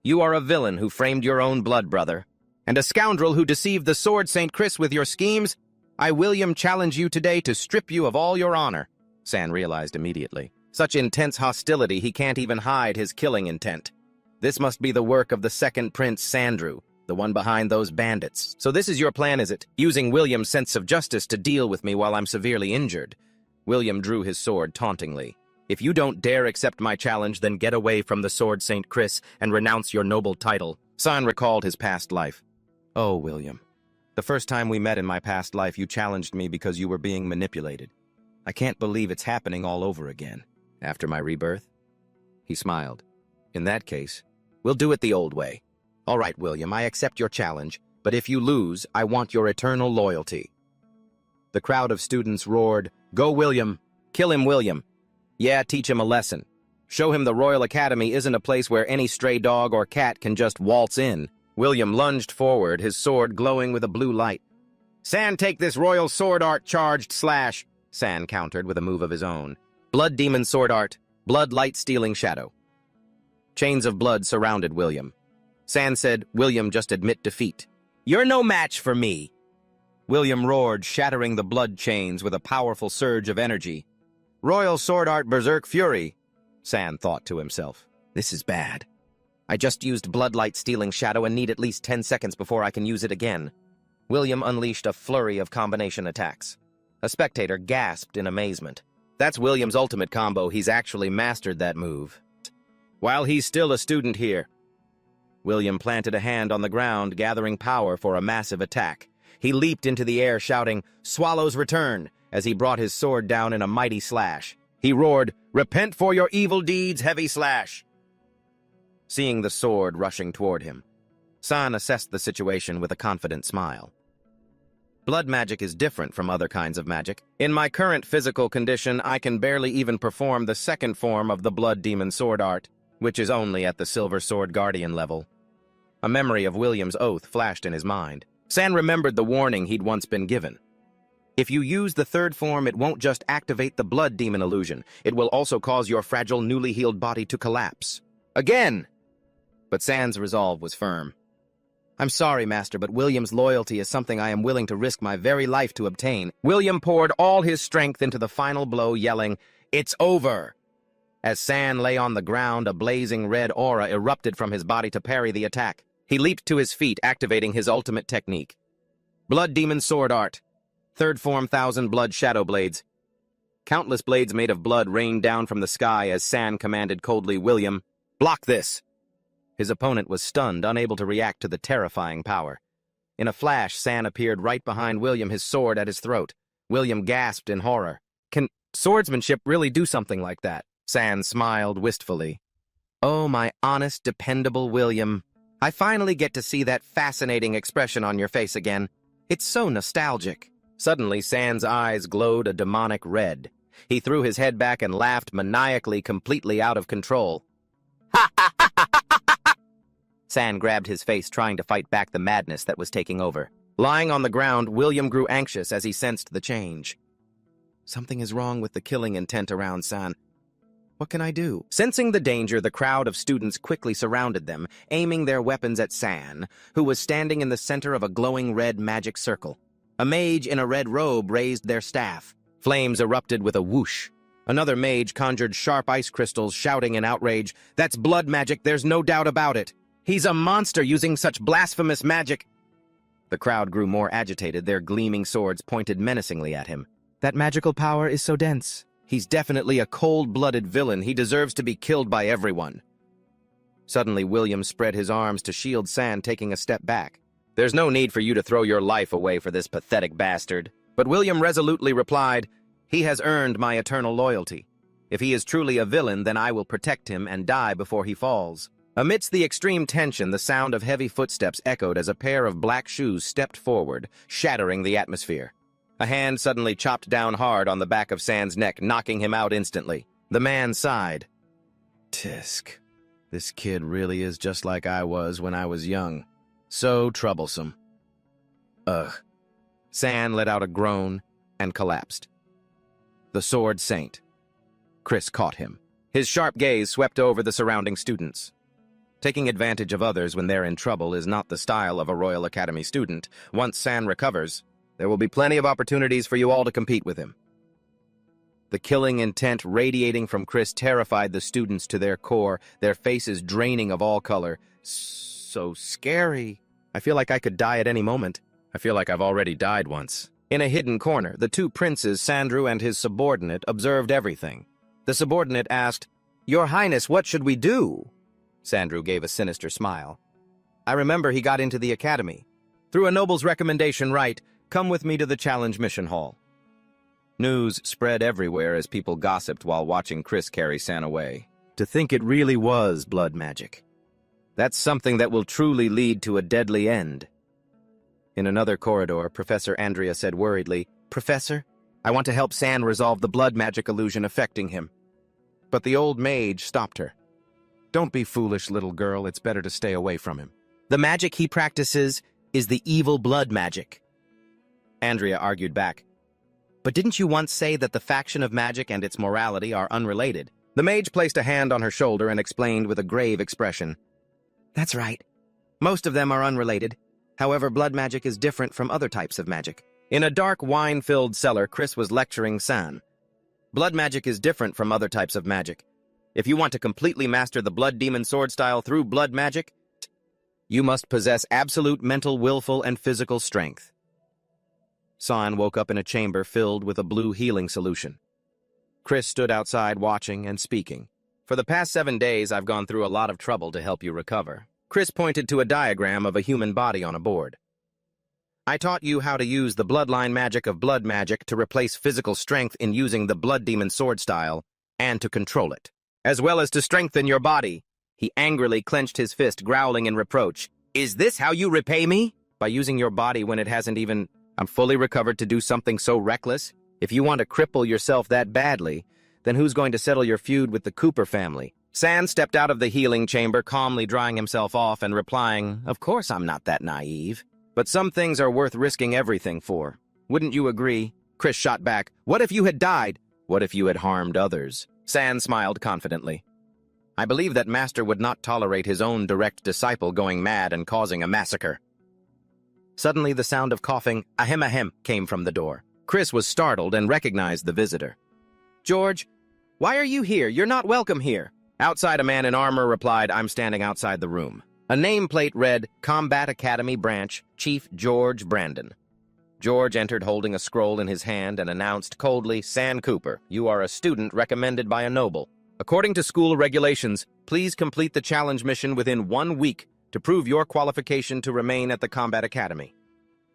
You are a villain who framed your own blood brother, and a scoundrel who deceived the Sword Saint Chris with your schemes. I, William, challenge you today to strip you of all your honor." San realized immediately. Such intense hostility, he can't even hide his killing intent. This must be the work of the second Prince Sandrew, the one behind those bandits. "So this is your plan, is it? Using William's sense of justice to deal with me while I'm severely injured?" William drew his sword tauntingly. "If you don't dare accept my challenge, then get away from the Sword Saint Chris and renounce your noble title." San recalled his past life. "Oh, William, the first time we met in my past life, you challenged me because you were being manipulated. I can't believe it's happening all over again. After my rebirth?" He smiled. "In that case, we'll do it the old way. All right, William, I accept your challenge, but if you lose, I want your eternal loyalty." The crowd of students roared, "Go, William! Kill him, William! Yeah, teach him a lesson. Show him the Royal Academy isn't a place where any stray dog or cat can just waltz in." William lunged forward, his sword glowing with a blue light. "San, take this royal sword art charged slash," San countered with a move of his own. "Blood demon sword art, blood light stealing shadow." Chains of blood surrounded William. San said, "William, just admit defeat." "You're no match for me." William roared, shattering the blood chains with a powerful surge of energy. "Royal sword art berserk fury," San thought to himself. "This is bad. I just used bloodlight stealing shadow and need at least 10 seconds before I can use it again." William unleashed a flurry of combination attacks. A spectator gasped in amazement. That's William's ultimate combo. He's actually mastered that move. While he's still a student here. William planted a hand on the ground, gathering power for a massive attack. He leaped into the air, shouting, "Swallow's return," as he brought his sword down in a mighty slash. He roared, "Repent for your evil deeds, heavy slash!" Seeing the sword rushing toward him, San assessed the situation with a confident smile. Blood magic is different from other kinds of magic. In my current physical condition, I can barely even perform the second form of the blood demon sword art, which is only at the Silver Sword Guardian level. A memory of William's oath flashed in his mind. San remembered the warning he'd once been given. If you use the third form, it won't just activate the blood demon illusion. It will also cause your fragile, newly healed body to collapse. Again! But San's resolve was firm. "I'm sorry, Master, but William's loyalty is something I am willing to risk my very life to obtain." William poured all his strength into the final blow, yelling, "It's over!" As San lay on the ground, a blazing red aura erupted from his body to parry the attack. He leaped to his feet, activating his ultimate technique. Blood Demon Sword Art. Third form 1,000 blood shadow blades. Countless blades made of blood rained down from the sky as San commanded coldly, "William, block this!" His opponent was stunned, unable to react to the terrifying power. In a flash, San appeared right behind William, his sword at his throat. William gasped in horror. "Can swordsmanship really do something like that?" San smiled wistfully. "Oh, my honest, dependable William. I finally get to see that fascinating expression on your face again. It's so nostalgic." Suddenly, San's eyes glowed a demonic red. He threw his head back and laughed maniacally, completely out of control. "Ha ha ha ha ha ha!" San grabbed his face, trying to fight back the madness that was taking over. Lying on the ground, William grew anxious as he sensed the change. Something is wrong with the killing intent around San. What can I do? Sensing the danger, the crowd of students quickly surrounded them, aiming their weapons at San, who was standing in the center of a glowing red magic circle. A mage in a red robe raised their staff. Flames erupted with a whoosh. Another mage conjured sharp ice crystals, shouting in outrage, "That's blood magic, there's no doubt about it." He's a monster using such blasphemous magic. The crowd grew more agitated, their gleaming swords pointed menacingly at him. That magical power is so dense. He's definitely a cold-blooded villain. He deserves to be killed by everyone. Suddenly, William spread his arms to shield San, taking a step back. There's no need for you to throw your life away for this pathetic bastard. But William resolutely replied, he has earned my eternal loyalty. If he is truly a villain, then I will protect him and die before he falls. Amidst the extreme tension, the sound of heavy footsteps echoed as a pair of black shoes stepped forward, shattering the atmosphere. A hand suddenly chopped down hard on the back of San's neck, knocking him out instantly. The man sighed. Tisk. This kid really is just like I was when I was young. So troublesome. Ugh. San let out a groan and collapsed. The sword saint. Chris caught him. His sharp gaze swept over the surrounding students. Taking advantage of others when they're in trouble is not the style of a Royal Academy student. Once San recovers, there will be plenty of opportunities for you all to compete with him. The killing intent radiating from Chris terrified the students to their core, their faces draining of all color. So scary. I feel like I could die at any moment. I feel like I've already died once. In a hidden corner, the two princes, Sandrew and his subordinate, observed everything. The subordinate asked, "Your Highness, what should we do?" Sandrew gave a sinister smile. "I remember he got into the academy. Through a noble's recommendation, right, come with me to the challenge mission hall." News spread everywhere as people gossiped while watching Chris carry San away. To think it really was blood magic. That's something that will truly lead to a deadly end. In another corridor, Professor Andrea said worriedly, "Professor, I want to help San resolve the blood magic illusion affecting him." But the old mage stopped her. "Don't be foolish, little girl. It's better to stay away from him. The magic he practices is the evil blood magic." Andrea argued back. "But didn't you once say that the faction of magic and its morality are unrelated?" The mage placed a hand on her shoulder and explained with a grave expression. "That's right. Most of them are unrelated. However, blood magic is different from other types of magic." In a dark, wine-filled cellar, Chris was lecturing San. Blood magic is different from other types of magic. If you want to completely master the blood demon sword style through blood magic, you must possess absolute mental, willful, and physical strength. San woke up in a chamber filled with a blue healing solution. Chris stood outside watching and speaking. "For the past 7 days, I've gone through a lot of trouble to help you recover." Chris pointed to a diagram of a human body on a board. "I taught you how to use the bloodline magic of blood magic to replace physical strength in using the blood demon sword style, and to control it, as well as to strengthen your body." He angrily clenched his fist, growling in reproach. "Is this how you repay me? By using your body when it hasn't even... I'm fully recovered to do something so reckless? If you want to cripple yourself that badly, then who's going to settle your feud with the Cooper family?" San stepped out of the healing chamber, calmly drying himself off and replying, "Of course I'm not that naive. But some things are worth risking everything for. Wouldn't you agree?" Chris shot back, "What if you had died? What if you had harmed others?" San smiled confidently. "I believe that Master would not tolerate his own direct disciple going mad and causing a massacre." Suddenly, the sound of coughing, ahem ahem, came from the door. Chris was startled and recognized the visitor. "George, why are you here? You're not welcome here." Outside, a man in armor replied, "I'm standing outside the room." A nameplate read, "Combat Academy Branch, Chief George Brandon." George entered holding a scroll in his hand and announced coldly, "San Cooper, you are a student recommended by a noble. According to school regulations, please complete the challenge mission within 1 week to prove your qualification to remain at the Combat Academy."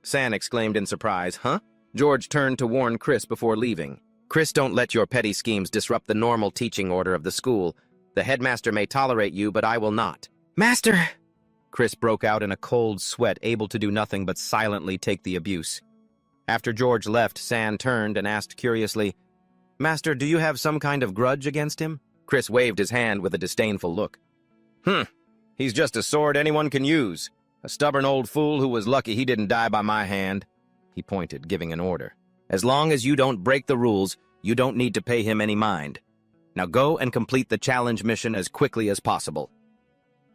San exclaimed in surprise, "Huh?" George turned to warn Chris before leaving. "Chris, don't let your petty schemes disrupt the normal teaching order of the school. The headmaster may tolerate you, but I will not." "Master!" Chris broke out in a cold sweat, able to do nothing but silently take the abuse. After George left, San turned and asked curiously, "Master, do you have some kind of grudge against him?" Chris waved his hand with a disdainful look. He's just a sword anyone can use. A stubborn old fool who was lucky he didn't die by my hand." He pointed, giving an order. "As long as you don't break the rules, you don't need to pay him any mind. Now go and complete the challenge mission as quickly as possible."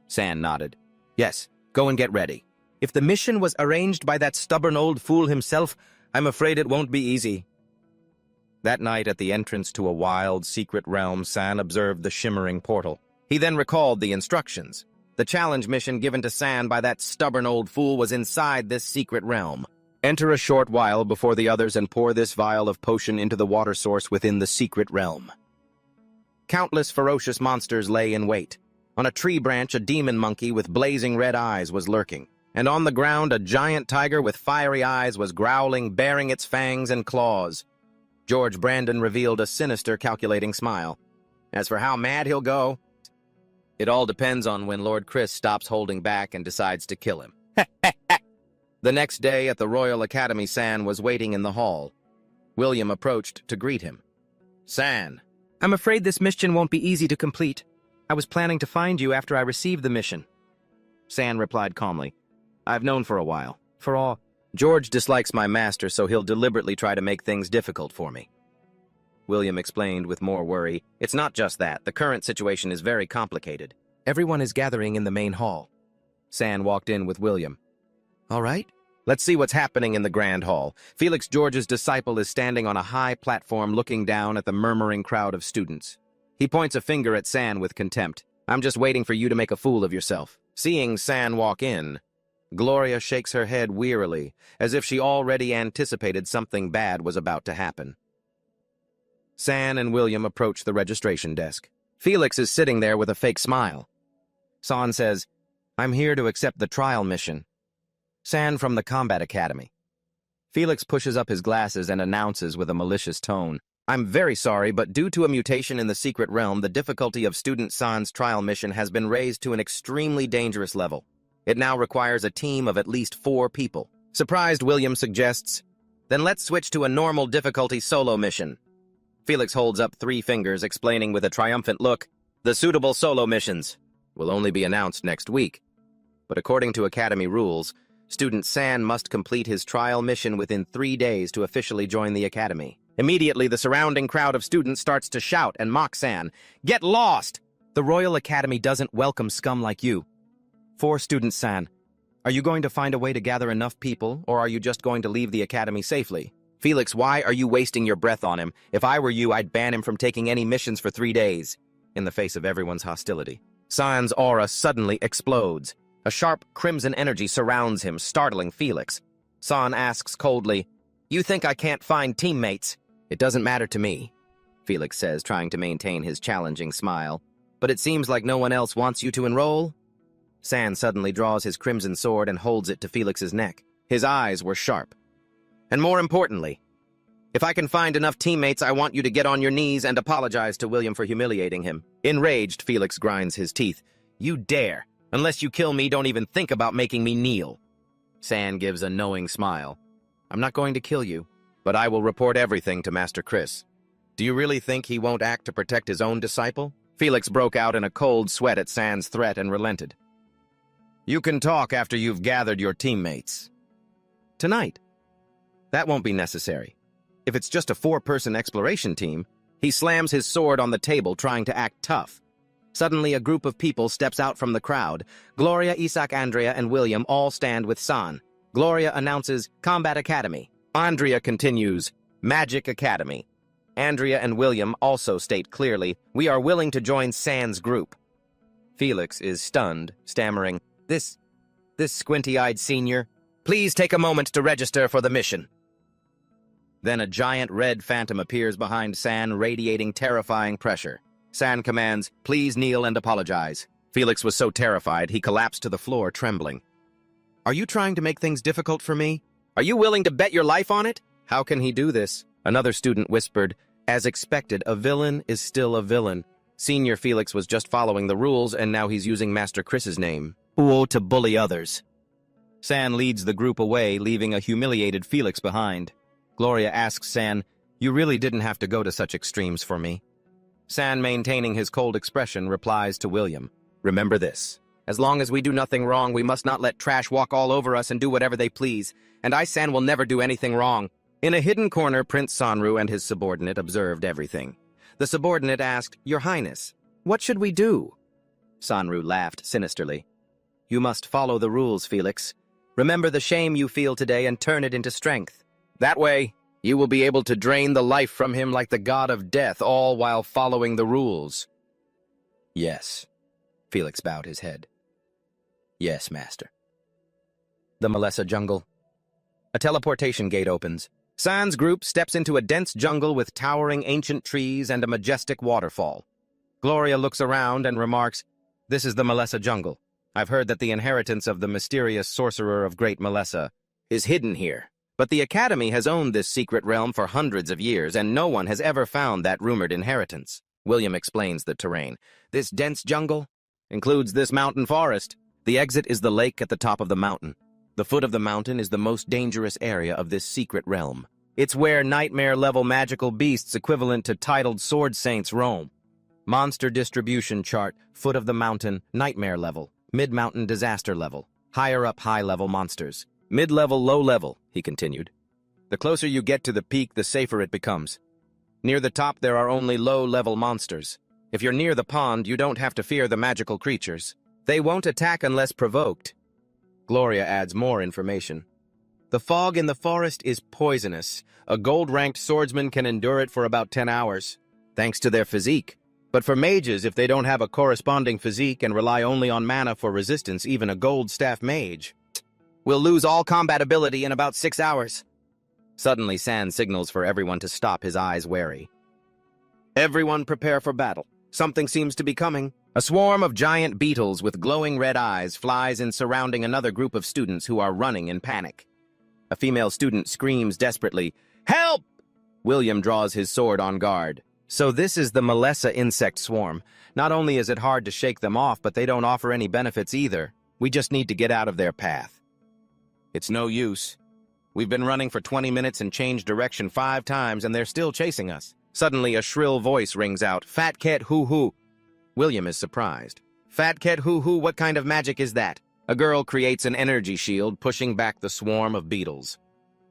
San nodded. "Yes, go and get ready. If the mission was arranged by that stubborn old fool himself, I'm afraid it won't be easy." That night, at the entrance to a wild, secret realm, San observed the shimmering portal. He then recalled the instructions. The challenge mission given to San by that stubborn old fool was inside this secret realm. Enter a short while before the others and pour this vial of potion into the water source within the secret realm. Countless ferocious monsters lay in wait. On a tree branch, a demon monkey with blazing red eyes was lurking, and on the ground, a giant tiger with fiery eyes was growling, baring its fangs and claws. George Brandon revealed a sinister, calculating smile. As for how mad he'll go, it all depends on when Lord Chris stops holding back and decides to kill him. The next day at the Royal Academy, San was waiting in the hall. William approached to greet him. San. I'm afraid this mission won't be easy to complete. I was planning to find you after I received the mission. San replied calmly. I've known for a while. For all. George dislikes my master, so he'll deliberately try to make things difficult for me. William explained with more worry. It's not just that. The current situation is very complicated. Everyone is gathering in the main hall. San walked in with William. All right. Let's see what's happening in the Grand Hall. Felix George's disciple is standing on a high platform looking down at the murmuring crowd of students. He points a finger at San with contempt. I'm just waiting for you to make a fool of yourself. Seeing San walk in, Gloria shakes her head wearily, as if she already anticipated something bad was about to happen. San and William approach the registration desk. Felix is sitting there with a fake smile. San says, I'm here to accept the trial mission. San from the Combat Academy. Felix pushes up his glasses and announces with a malicious tone, I'm very sorry, but due to a mutation in the secret realm, the difficulty of student San's trial mission has been raised to an extremely dangerous level. It now requires a team of at least 4 people. Surprised, William suggests, then let's switch to a normal difficulty solo mission. Felix holds up 3 fingers, explaining with a triumphant look, the suitable solo missions will only be announced next week. But according to Academy rules, student San must complete his trial mission within 3 days to officially join the Academy. Immediately, the surrounding crowd of students starts to shout and mock San. Get lost! The Royal Academy doesn't welcome scum like you. For student San, are you going to find a way to gather enough people, or are you just going to leave the Academy safely? Felix, why are you wasting your breath on him? If I were you, I'd ban him from taking any missions for 3 days. In the face of everyone's hostility, San's aura suddenly explodes. A sharp crimson energy surrounds him, startling Felix. San asks coldly, You think I can't find teammates? It doesn't matter to me, Felix says, trying to maintain his challenging smile. But it seems like no one else wants you to enroll? San suddenly draws his crimson sword and holds it to Felix's neck. His eyes were sharp. And more importantly, if I can find enough teammates, I want you to get on your knees and apologize to William for humiliating him. Enraged, Felix grinds his teeth. You dare! Unless you kill me, don't even think about making me kneel. San gives a knowing smile. I'm not going to kill you, but I will report everything to Master Chris. Do you really think he won't act to protect his own disciple? Felix broke out in a cold sweat at San's threat and relented. You can talk after you've gathered your teammates. Tonight. That won't be necessary. If it's just a 4-person exploration team, he slams his sword on the table, trying to act tough. Suddenly, a group of people steps out from the crowd. Gloria, Isaac, Andrea, and William all stand with San. Gloria announces, Combat Academy. Andrea continues, Magic Academy. Andrea and William also state clearly, we are willing to join San's group. Felix is stunned, stammering, This squinty-eyed senior, please take a moment to register for the mission. Then a giant red phantom appears behind San, radiating terrifying pressure. San commands, please kneel and apologize. Felix was so terrified, he collapsed to the floor, trembling. Are you trying to make things difficult for me? Are you willing to bet your life on it? How can he do this? Another student whispered, as expected, a villain is still a villain. Senior Felix was just following the rules, and now he's using Master Chris's name. To bully others. San leads the group away, leaving a humiliated Felix behind. Gloria asks San, you really didn't have to go to such extremes for me. San, maintaining his cold expression, replies to William, remember this. As long as we do nothing wrong, we must not let trash walk all over us and do whatever they please. And I, San, will never do anything wrong. In a hidden corner, Prince Sanru and his subordinate observed everything. The subordinate asked, Your Highness, what should we do? Sanru laughed sinisterly. You must follow the rules, Felix. Remember the shame you feel today and turn it into strength. That way, you will be able to drain the life from him like the god of death, all while following the rules. Yes, Felix bowed his head. Yes, Master. The Melessa jungle. A teleportation gate opens. San's group steps into a dense jungle with towering ancient trees and a majestic waterfall. Gloria looks around and remarks, "This is the Melessa jungle. I've heard that the inheritance of the mysterious sorcerer of Great Melessa is hidden here. But the Academy has owned this secret realm for hundreds of years, and no one has ever found that rumored inheritance." William explains the terrain. "This dense jungle includes this mountain forest. The exit is the lake at the top of the mountain. The foot of the mountain is the most dangerous area of this secret realm. It's where nightmare-level magical beasts equivalent to titled sword saints roam. Monster distribution chart, foot of the mountain, nightmare level, mid-mountain disaster level, higher up high-level monsters, mid-level low-level," he continued. "The closer you get to the peak, the safer it becomes. Near the top, there are only low-level monsters. If you're near the pond, you don't have to fear the magical creatures. They won't attack unless provoked." Gloria adds more information. "The fog in the forest is poisonous. A gold-ranked swordsman can endure it for about 10 hours, thanks to their physique. But for mages, if they don't have a corresponding physique and rely only on mana for resistance, even a gold staff mage will lose all combat ability in about 6 hours." Suddenly, San signals for everyone to stop, his eyes wary. "Everyone prepare for battle. Something seems to be coming." A swarm of giant beetles with glowing red eyes flies in surrounding another group of students who are running in panic. A female student screams desperately, "Help!" William draws his sword on guard. So this is the Melessa insect swarm. Not only is it hard to shake them off, but they don't offer any benefits either. We just need to get out of their path. It's no use. We've been running for 20 minutes and changed direction 5 times, and they're still chasing us. Suddenly, a shrill voice rings out, "Fat Cat hoo-hoo." William is surprised. "Fat Cat hoo-hoo, what kind of magic is that?" A girl creates an energy shield, pushing back the swarm of beetles.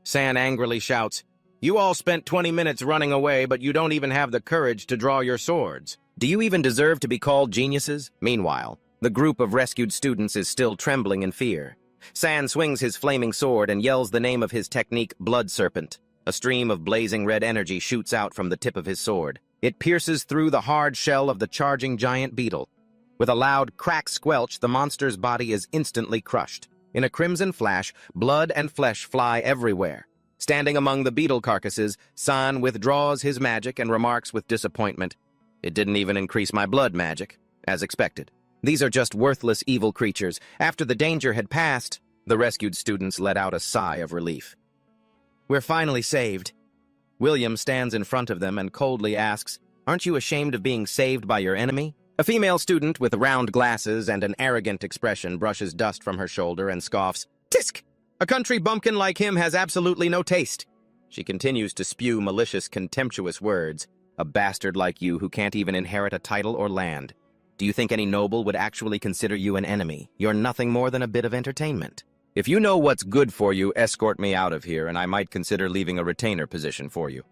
San angrily shouts, "You all spent 20 minutes running away, but you don't even have the courage to draw your swords. Do you even deserve to be called geniuses?" Meanwhile, the group of rescued students is still trembling in fear. San swings his flaming sword and yells the name of his technique, Blood Serpent. A stream of blazing red energy shoots out from the tip of his sword. It pierces through the hard shell of the charging giant beetle. With a loud crack squelch, the monster's body is instantly crushed. In a crimson flash, blood and flesh fly everywhere. Standing among the beetle carcasses, San withdraws his magic and remarks with disappointment, "It didn't even increase my blood magic, as expected. These are just worthless evil creatures." After the danger had passed, the rescued students let out a sigh of relief. "We're finally saved." William stands in front of them and coldly asks, "Aren't you ashamed of being saved by your enemy?" A female student with round glasses and an arrogant expression brushes dust from her shoulder and scoffs, "Tisk! A country bumpkin like him has absolutely no taste." She continues to spew malicious, contemptuous words. "A bastard like you who can't even inherit a title or land. Do you think any noble would actually consider you an enemy? You're nothing more than a bit of entertainment. If you know what's good for you, escort me out of here, and I might consider leaving a retainer position for you."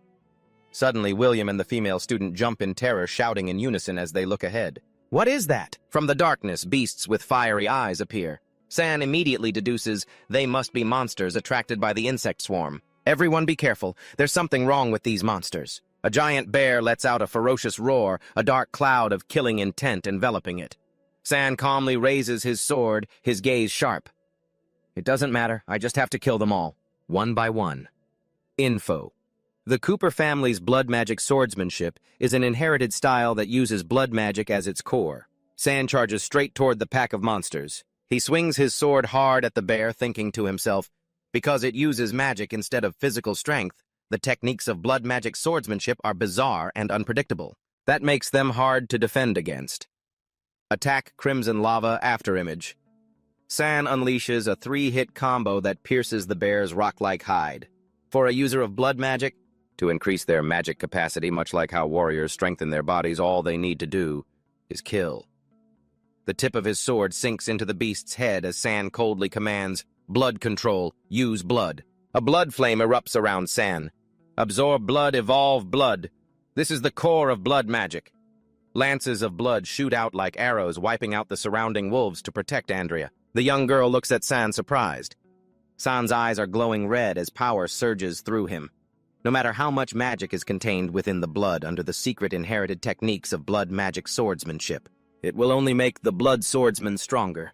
Suddenly, William and the female student jump in terror, shouting in unison as they look ahead. "What is that?" From the darkness, beasts with fiery eyes appear. San immediately deduces they must be monsters attracted by the insect swarm. "Everyone be careful. There's something wrong with these monsters." A giant bear lets out a ferocious roar, a dark cloud of killing intent enveloping it. San calmly raises his sword, his gaze sharp. "It doesn't matter. I just have to kill them all, one by one." Info. The Cooper family's blood magic swordsmanship is an inherited style that uses blood magic as its core. San charges straight toward the pack of monsters. He swings his sword hard at the bear, thinking to himself, because it uses magic instead of physical strength, the techniques of blood magic swordsmanship are bizarre and unpredictable. That makes them hard to defend against. Attack Crimson Lava Afterimage. San unleashes a 3-hit combo that pierces the bear's rock-like hide. For a user of blood magic, to increase their magic capacity, much like how warriors strengthen their bodies, all they need to do is kill. The tip of his sword sinks into the beast's head as San coldly commands, "Blood control, use blood." A blood flame erupts around San. "Absorb blood, evolve blood." This is the core of blood magic. Lances of blood shoot out like arrows, wiping out the surrounding wolves to protect Andrea. The young girl looks at San surprised. San's eyes are glowing red as power surges through him. No matter how much magic is contained within the blood under the secret inherited techniques of blood magic swordsmanship, it will only make the blood swordsman stronger.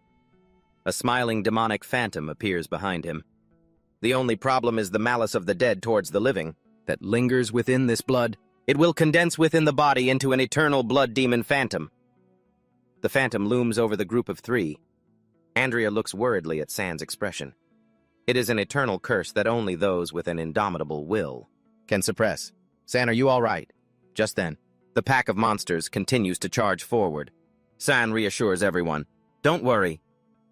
A smiling demonic phantom appears behind him. The only problem is the malice of the dead towards the living that lingers within this blood. It will condense within the body into an eternal blood demon phantom. The phantom looms over the group of three. Andrea looks worriedly at San's expression. It is an eternal curse that only those with an indomitable will can suppress. San, are you all right? Just then, the pack of monsters continues to charge forward. San reassures everyone. Don't worry.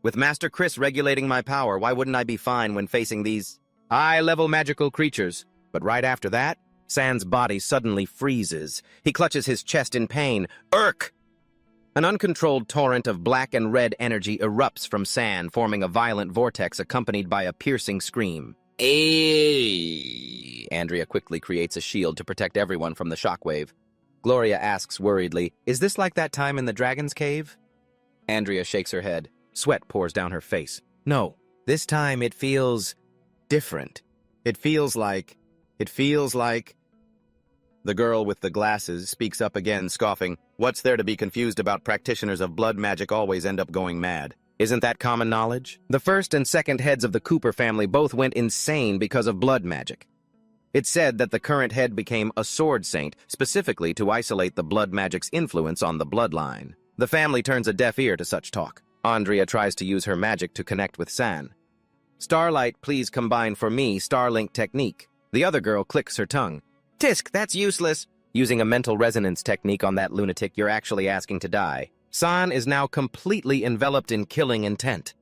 With Master Chris regulating my power, why wouldn't I be fine when facing these high-level magical creatures? But right after that, San's body suddenly freezes. He clutches his chest in pain. Urk! An uncontrolled torrent of black and red energy erupts from San, forming a violent vortex accompanied by a piercing scream. Ayy! Andrea quickly creates a shield to protect everyone from the shockwave. Gloria asks worriedly, "Is this like that time in the Dragon's Cave?" Andrea shakes her head. Sweat pours down her face. No, this time it feels different. It feels like... The girl with the glasses speaks up again, scoffing. What's there to be confused about? Practitioners of blood magic always end up going mad. Isn't that common knowledge? The first and second heads of the Cooper family both went insane because of blood magic. It's said that the current head became a sword saint, specifically to isolate the blood magic's influence on the bloodline. The family turns a deaf ear to such talk. Andrea tries to use her magic to connect with San. Starlight, please combine for me Starlink technique. The other girl clicks her tongue. Tisk, that's useless. Using a mental resonance technique on that lunatic, you're actually asking to die. San is now completely enveloped in killing intent.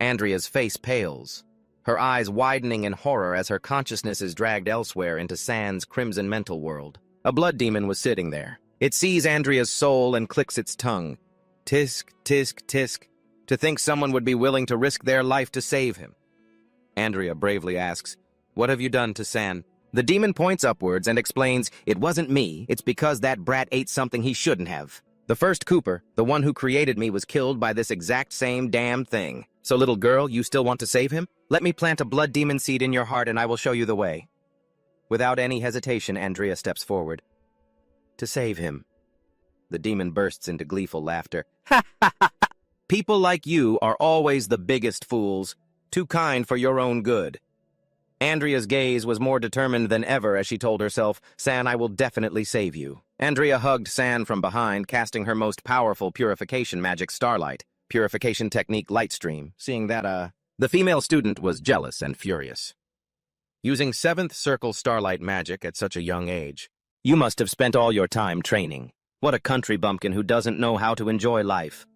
Andrea's face pales, her eyes widening in horror as her consciousness is dragged elsewhere into San's crimson mental world. A blood demon was sitting there. It sees Andrea's soul and clicks its tongue. Tisk, tisk, tisk. To think someone would be willing to risk their life to save him. Andrea bravely asks, "What have you done to San?" The demon points upwards and explains, "It wasn't me, it's because that brat ate something he shouldn't have. The first Cooper, the one who created me, was killed by this exact same damn thing. So little girl, you still want to save him? Let me plant a blood demon seed in your heart and I will show you the way." Without any hesitation, Andrea steps forward. To save him. The demon bursts into gleeful laughter. Ha ha ha! People like you are always the biggest fools, too kind for your own good. Andrea's gaze was more determined than ever as she told herself, "San, I will definitely save you." Andrea hugged San from behind, casting her most powerful purification magic, Starlight. Purification technique, Lightstream. Seeing that, the female student was jealous and furious. Using 7th Circle Starlight magic at such a young age. You must have spent all your time training. What a country bumpkin who doesn't know how to enjoy life.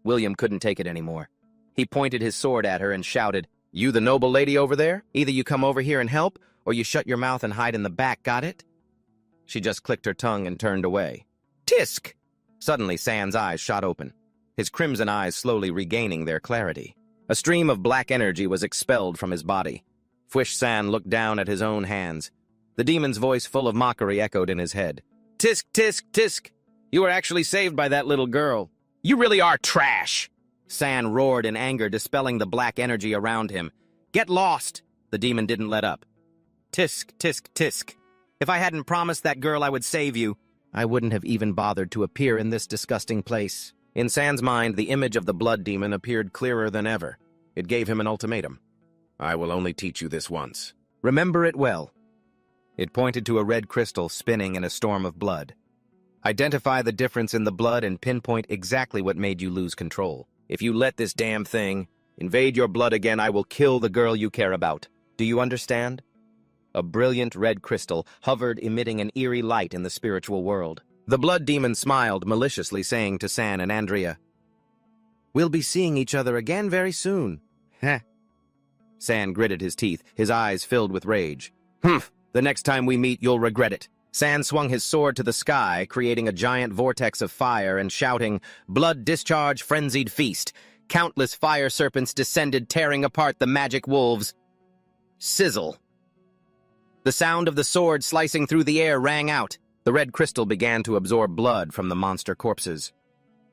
William couldn't take it anymore. He pointed his sword at her and shouted, "You the noble lady over there? Either you come over here and help, or you shut your mouth and hide in the back, got it?" She just clicked her tongue and turned away. Tisk! Suddenly, San's eyes shot open, his crimson eyes slowly regaining their clarity. A stream of black energy was expelled from his body. Fwish San looked down at his own hands. The demon's voice full of mockery echoed in his head. Tisk, tisk, tisk! You were actually saved by that little girl. You really are trash! San roared in anger, dispelling the black energy around him. Get lost! The demon didn't let up. Tisk, tisk, tisk. If I hadn't promised that girl I would save you, I wouldn't have even bothered to appear in this disgusting place. In San's mind, the image of the blood demon appeared clearer than ever. It gave him an ultimatum. I will only teach you this once. Remember it well. It pointed to a red crystal spinning in a storm of blood. Identify the difference in the blood and pinpoint exactly what made you lose control. If you let this damn thing invade your blood again, I will kill the girl you care about. Do you understand? A brilliant red crystal hovered, emitting an eerie light in the spiritual world. The blood demon smiled maliciously, saying to San and Andrea, "We'll be seeing each other again very soon." Heh. San gritted his teeth, his eyes filled with rage. Humph, the next time we meet, you'll regret it. San swung his sword to the sky, creating a giant vortex of fire and shouting, "Blood discharge, frenzied feast." Countless fire serpents descended, tearing apart the magic wolves. Sizzle. The sound of the sword slicing through the air rang out. The red crystal began to absorb blood from the monster corpses.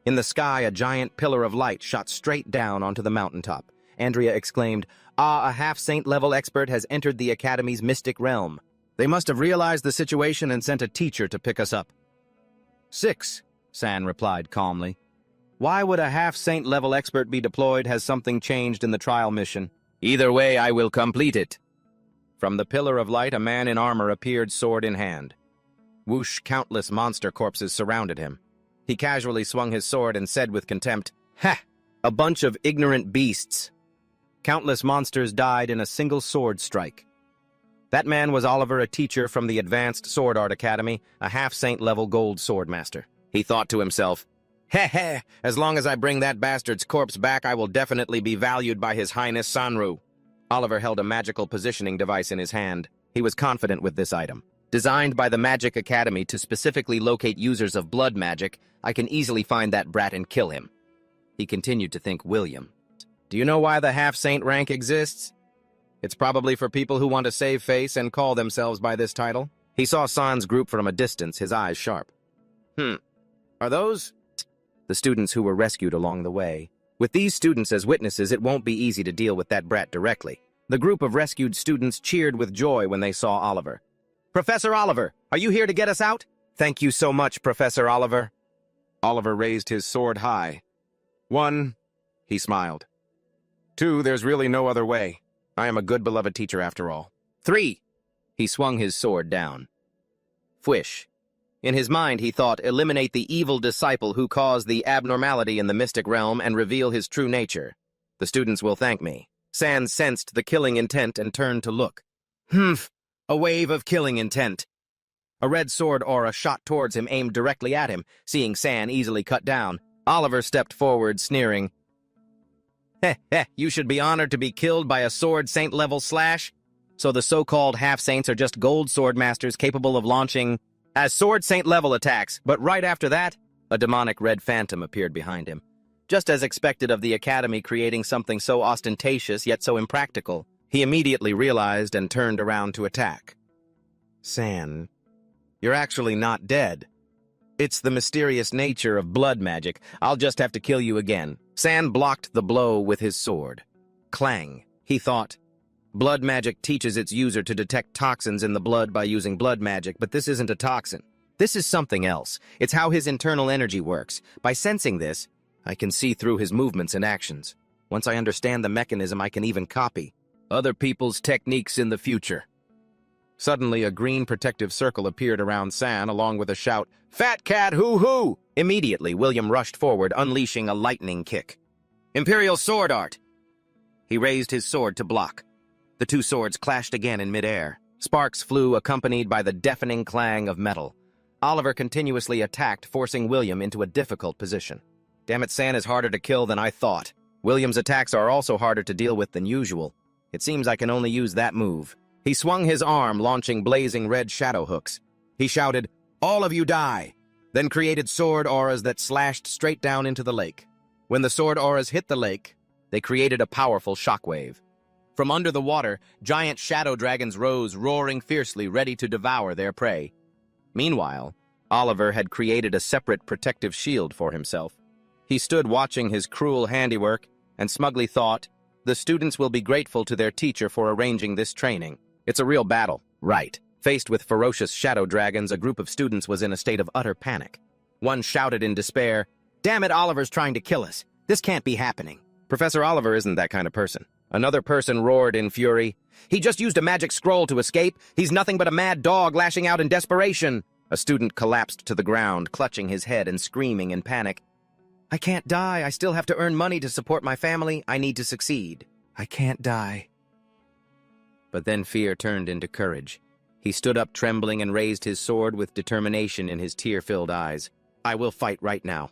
In the sky, a giant pillar of light shot straight down onto the mountaintop. Andrea exclaimed, "Ah, a half-saint level expert has entered the Academy's mystic realm. They must have realized the situation and sent a teacher to pick us up." 6, San replied calmly. Why would a half-saint level expert be deployed? Has something changed in the trial mission? Either way, I will complete it. From the pillar of light, a man in armor appeared, sword in hand. Whoosh, countless monster corpses surrounded him. He casually swung his sword and said with contempt, "Ha! A bunch of ignorant beasts." Countless monsters died in a single sword strike. That man was Oliver, a teacher from the Advanced Sword Art Academy, a half-saint level gold sword master. He thought to himself, "Heh heh, as long as I bring that bastard's corpse back, I will definitely be valued by His Highness Sanru." Oliver held a magical positioning device in his hand. He was confident with this item. Designed by the Magic Academy to specifically locate users of blood magic, I can easily find that brat and kill him. He continued to think, William. Do you know why the half-saint rank exists? It's probably for people who want to save face and call themselves by this title. He saw San's group from a distance, his eyes sharp. Are those the students who were rescued along the way? With these students as witnesses, it won't be easy to deal with that brat directly. The group of rescued students cheered with joy when they saw Oliver. "Professor Oliver, are you here to get us out?" "Thank you so much, Professor Oliver." Oliver raised his sword high. "1," he smiled. "2, there's really no other way. I am a good beloved teacher after all. 3, he swung his sword down. Fwish. In his mind, he thought, eliminate the evil disciple who caused the abnormality in the mystic realm and reveal his true nature. The students will thank me. San sensed the killing intent and turned to look. A wave of killing intent. A red sword aura shot towards him, aimed directly at him. Seeing San easily cut down, Oliver stepped forward, sneering. You should be honored to be killed by a sword saint-level slash? So the so-called half-saints are just gold sword masters capable of launching as sword saint-level attacks, but right after that, a demonic red phantom appeared behind him. Just as expected of the Academy creating something so ostentatious yet so impractical, he immediately realized and turned around to attack. San, you're actually not dead. It's the mysterious nature of blood magic. I'll just have to kill you again. San blocked the blow with his sword. Clang, he thought. Blood magic teaches its user to detect toxins in the blood by using blood magic, but this isn't a toxin. This is something else. It's how his internal energy works. By sensing this, I can see through his movements and actions. Once I understand the mechanism, I can even copy other people's techniques in the future. Suddenly, a green protective circle appeared around San, along with a shout, "Fat cat, hoo-hoo!" Immediately, William rushed forward, unleashing a lightning kick. Imperial sword art! He raised his sword to block. The two swords clashed again in midair. Sparks flew, accompanied by the deafening clang of metal. Oliver continuously attacked, forcing William into a difficult position. Damn it, San is harder to kill than I thought. William's attacks are also harder to deal with than usual. It seems I can only use that move. He swung his arm, launching blazing red shadow hooks. He shouted, "All of you die!" Then created sword auras that slashed straight down into the lake. When the sword auras hit the lake, they created a powerful shockwave. From under the water, giant shadow dragons rose, roaring fiercely, ready to devour their prey. Meanwhile, Oliver had created a separate protective shield for himself. He stood watching his cruel handiwork and smugly thought, the students will be grateful to their teacher for arranging this training. It's a real battle, right? Faced with ferocious shadow dragons, a group of students was in a state of utter panic. One shouted in despair, "Damn it, Oliver's trying to kill us. This can't be happening." Professor Oliver isn't that kind of person. Another person roared in fury, "He just used a magic scroll to escape. He's nothing but a mad dog lashing out in desperation." A student collapsed to the ground, clutching his head and screaming in panic. "I can't die. I still have to earn money to support my family. I need to succeed. I can't die." But then fear turned into courage. He stood up trembling and raised his sword with determination in his tear-filled eyes. "I will fight right now."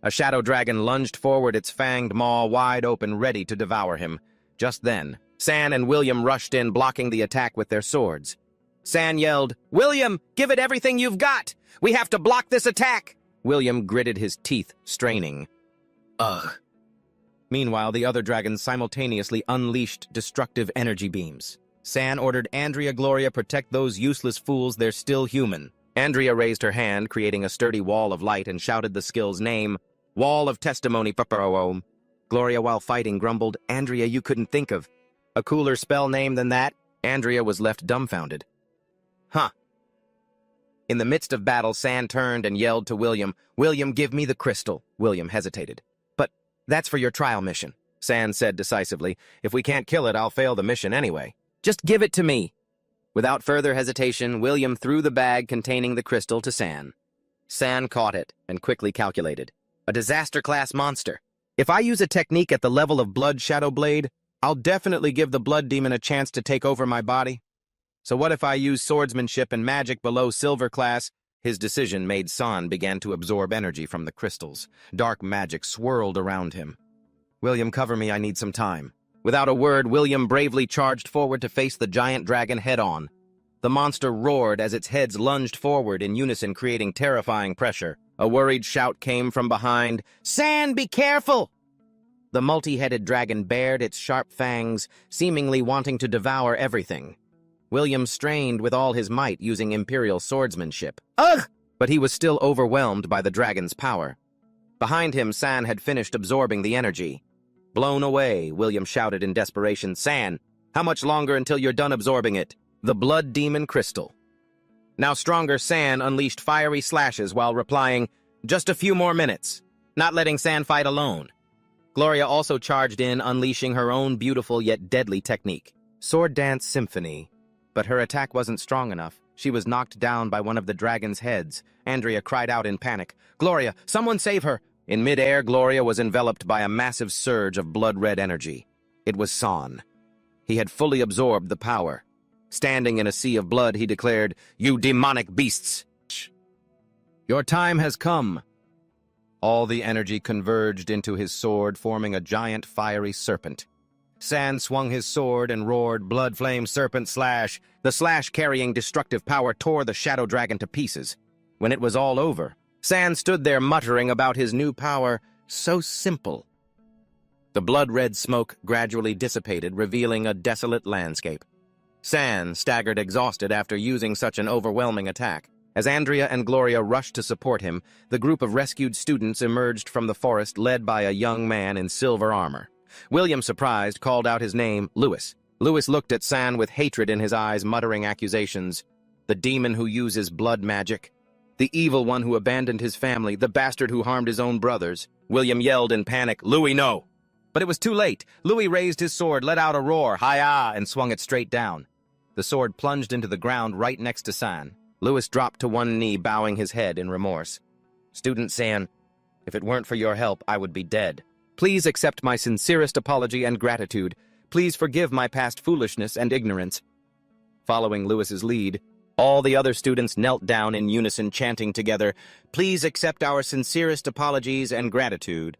A shadow dragon lunged forward, its fanged maw wide open, ready to devour him. Just then, San and William rushed in, blocking the attack with their swords. San yelled, "William, give it everything you've got! We have to block this attack!" William gritted his teeth, straining. Ugh. Meanwhile, the other dragons simultaneously unleashed destructive energy beams. San ordered Andrea Gloria, protect those useless fools, they're still human. Andrea raised her hand, creating a sturdy wall of light, and shouted the skill's name, Wall of Testimony. Gloria, while fighting, grumbled, "Andrea, you couldn't think of a cooler spell name than that?" Andrea was left dumbfounded. Huh. In the midst of battle, San turned and yelled to William, "William, give me the crystal." William hesitated. "But that's for your trial mission," San said decisively. "If we can't kill it, I'll fail the mission anyway. Just give it to me." Without further hesitation, William threw the bag containing the crystal to San. San caught it and quickly calculated. A disaster-class monster. If I use a technique at the level of Blood Shadow Blade, I'll definitely give the Blood Demon a chance to take over my body. So what if I use swordsmanship and magic below Silver class? His decision made San began to absorb energy from the crystals. Dark magic swirled around him. "William, cover me, I need some time." Without a word, William bravely charged forward to face the giant dragon head-on. The monster roared as its heads lunged forward in unison, creating terrifying pressure. A worried shout came from behind. "San, be careful!" The multi-headed dragon bared its sharp fangs, seemingly wanting to devour everything. William strained with all his might, using imperial swordsmanship. Ugh! But he was still overwhelmed by the dragon's power. Behind him, San had finished absorbing the energy. "Blown away," William shouted in desperation. "San, how much longer until you're done absorbing it?" The Blood Demon Crystal. Now stronger, San unleashed fiery slashes while replying, "Just a few more minutes," not letting San fight alone. Gloria also charged in, unleashing her own beautiful yet deadly technique. Sword Dance Symphony. But her attack wasn't strong enough. She was knocked down by one of the dragon's heads. Andrea cried out in panic, "Gloria, someone save her!" In midair, Gloria was enveloped by a massive surge of blood-red energy. It was San. He had fully absorbed the power. Standing in a sea of blood, he declared, "You demonic beasts! Your time has come." All the energy converged into his sword, forming a giant fiery serpent. San swung his sword and roared, "Blood Flame Serpent Slash!" The slash, carrying destructive power, tore the shadow dragon to pieces. When it was all over, San stood there muttering about his new power, so simple. The blood-red smoke gradually dissipated, revealing a desolate landscape. San staggered exhausted after using such an overwhelming attack. As Andrea and Gloria rushed to support him, the group of rescued students emerged from the forest led by a young man in silver armor. William, surprised, called out his name, Lewis. Lewis looked at San with hatred in his eyes, muttering accusations. The demon who uses blood magic. The evil one who abandoned his family, the bastard who harmed his own brothers. William yelled in panic, "Louis, no!" But it was too late. Louis raised his sword, let out a roar, "Hi-ya!" and swung it straight down. The sword plunged into the ground right next to San. Lewis dropped to one knee, bowing his head in remorse. "Student San, if it weren't for your help, I would be dead. Please accept my sincerest apology and gratitude. Please forgive my past foolishness and ignorance." Following Lewis's lead, all the other students knelt down in unison, chanting together, "Please accept our sincerest apologies and gratitude."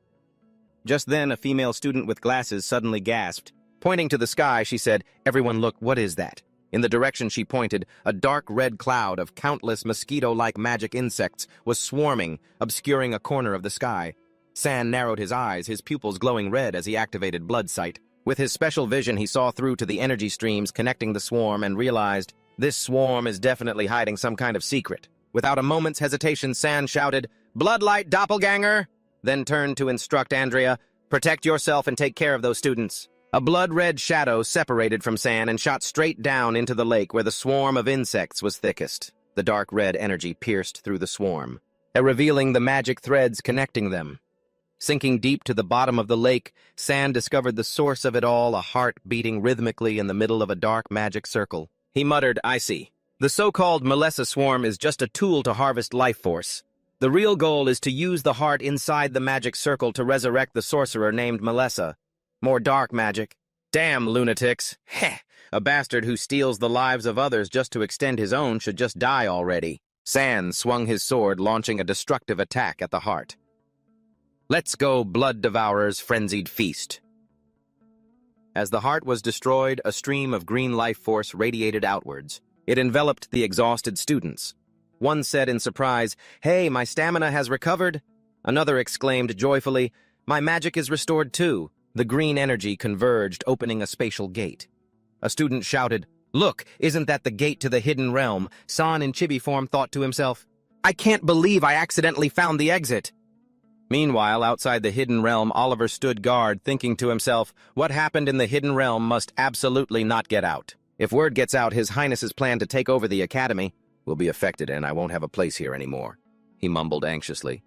Just then, a female student with glasses suddenly gasped. Pointing to the sky, she said, "Everyone look, what is that?" In the direction she pointed, a dark red cloud of countless mosquito-like magic insects was swarming, obscuring a corner of the sky. San narrowed his eyes, his pupils glowing red as he activated blood sight. With his special vision, he saw through to the energy streams connecting the swarm and realized, this swarm is definitely hiding some kind of secret. Without a moment's hesitation, San shouted, "Bloodlight doppelganger!" Then turned to instruct Andrea, "Protect yourself and take care of those students." A blood-red shadow separated from San and shot straight down into the lake where the swarm of insects was thickest. The dark red energy pierced through the swarm, revealing the magic threads connecting them. Sinking deep to the bottom of the lake, San discovered the source of it all, a heart beating rhythmically in the middle of a dark magic circle. He muttered, "I see. The so-called Melissa swarm is just a tool to harvest life force. The real goal is to use the heart inside the magic circle to resurrect the sorcerer named Melissa. More dark magic. Damn lunatics. Heh! A bastard who steals the lives of others just to extend his own should just die already." San swung his sword, launching a destructive attack at the heart. "Let's go, blood devourers, frenzied feast." As the heart was destroyed, a stream of green life force radiated outwards. It enveloped the exhausted students. One said in surprise, "Hey, my stamina has recovered." Another exclaimed joyfully, "My magic is restored too." The green energy converged, opening a spatial gate. A student shouted, "Look, isn't that the gate to the hidden realm?" San in chibi form thought to himself, "I can't believe I accidentally found the exit." Meanwhile, outside the hidden realm, Oliver stood guard, thinking to himself, what happened in the hidden realm must absolutely not get out. If word gets out His Highness's plan to take over the academy, will be affected and I won't have a place here anymore, he mumbled anxiously.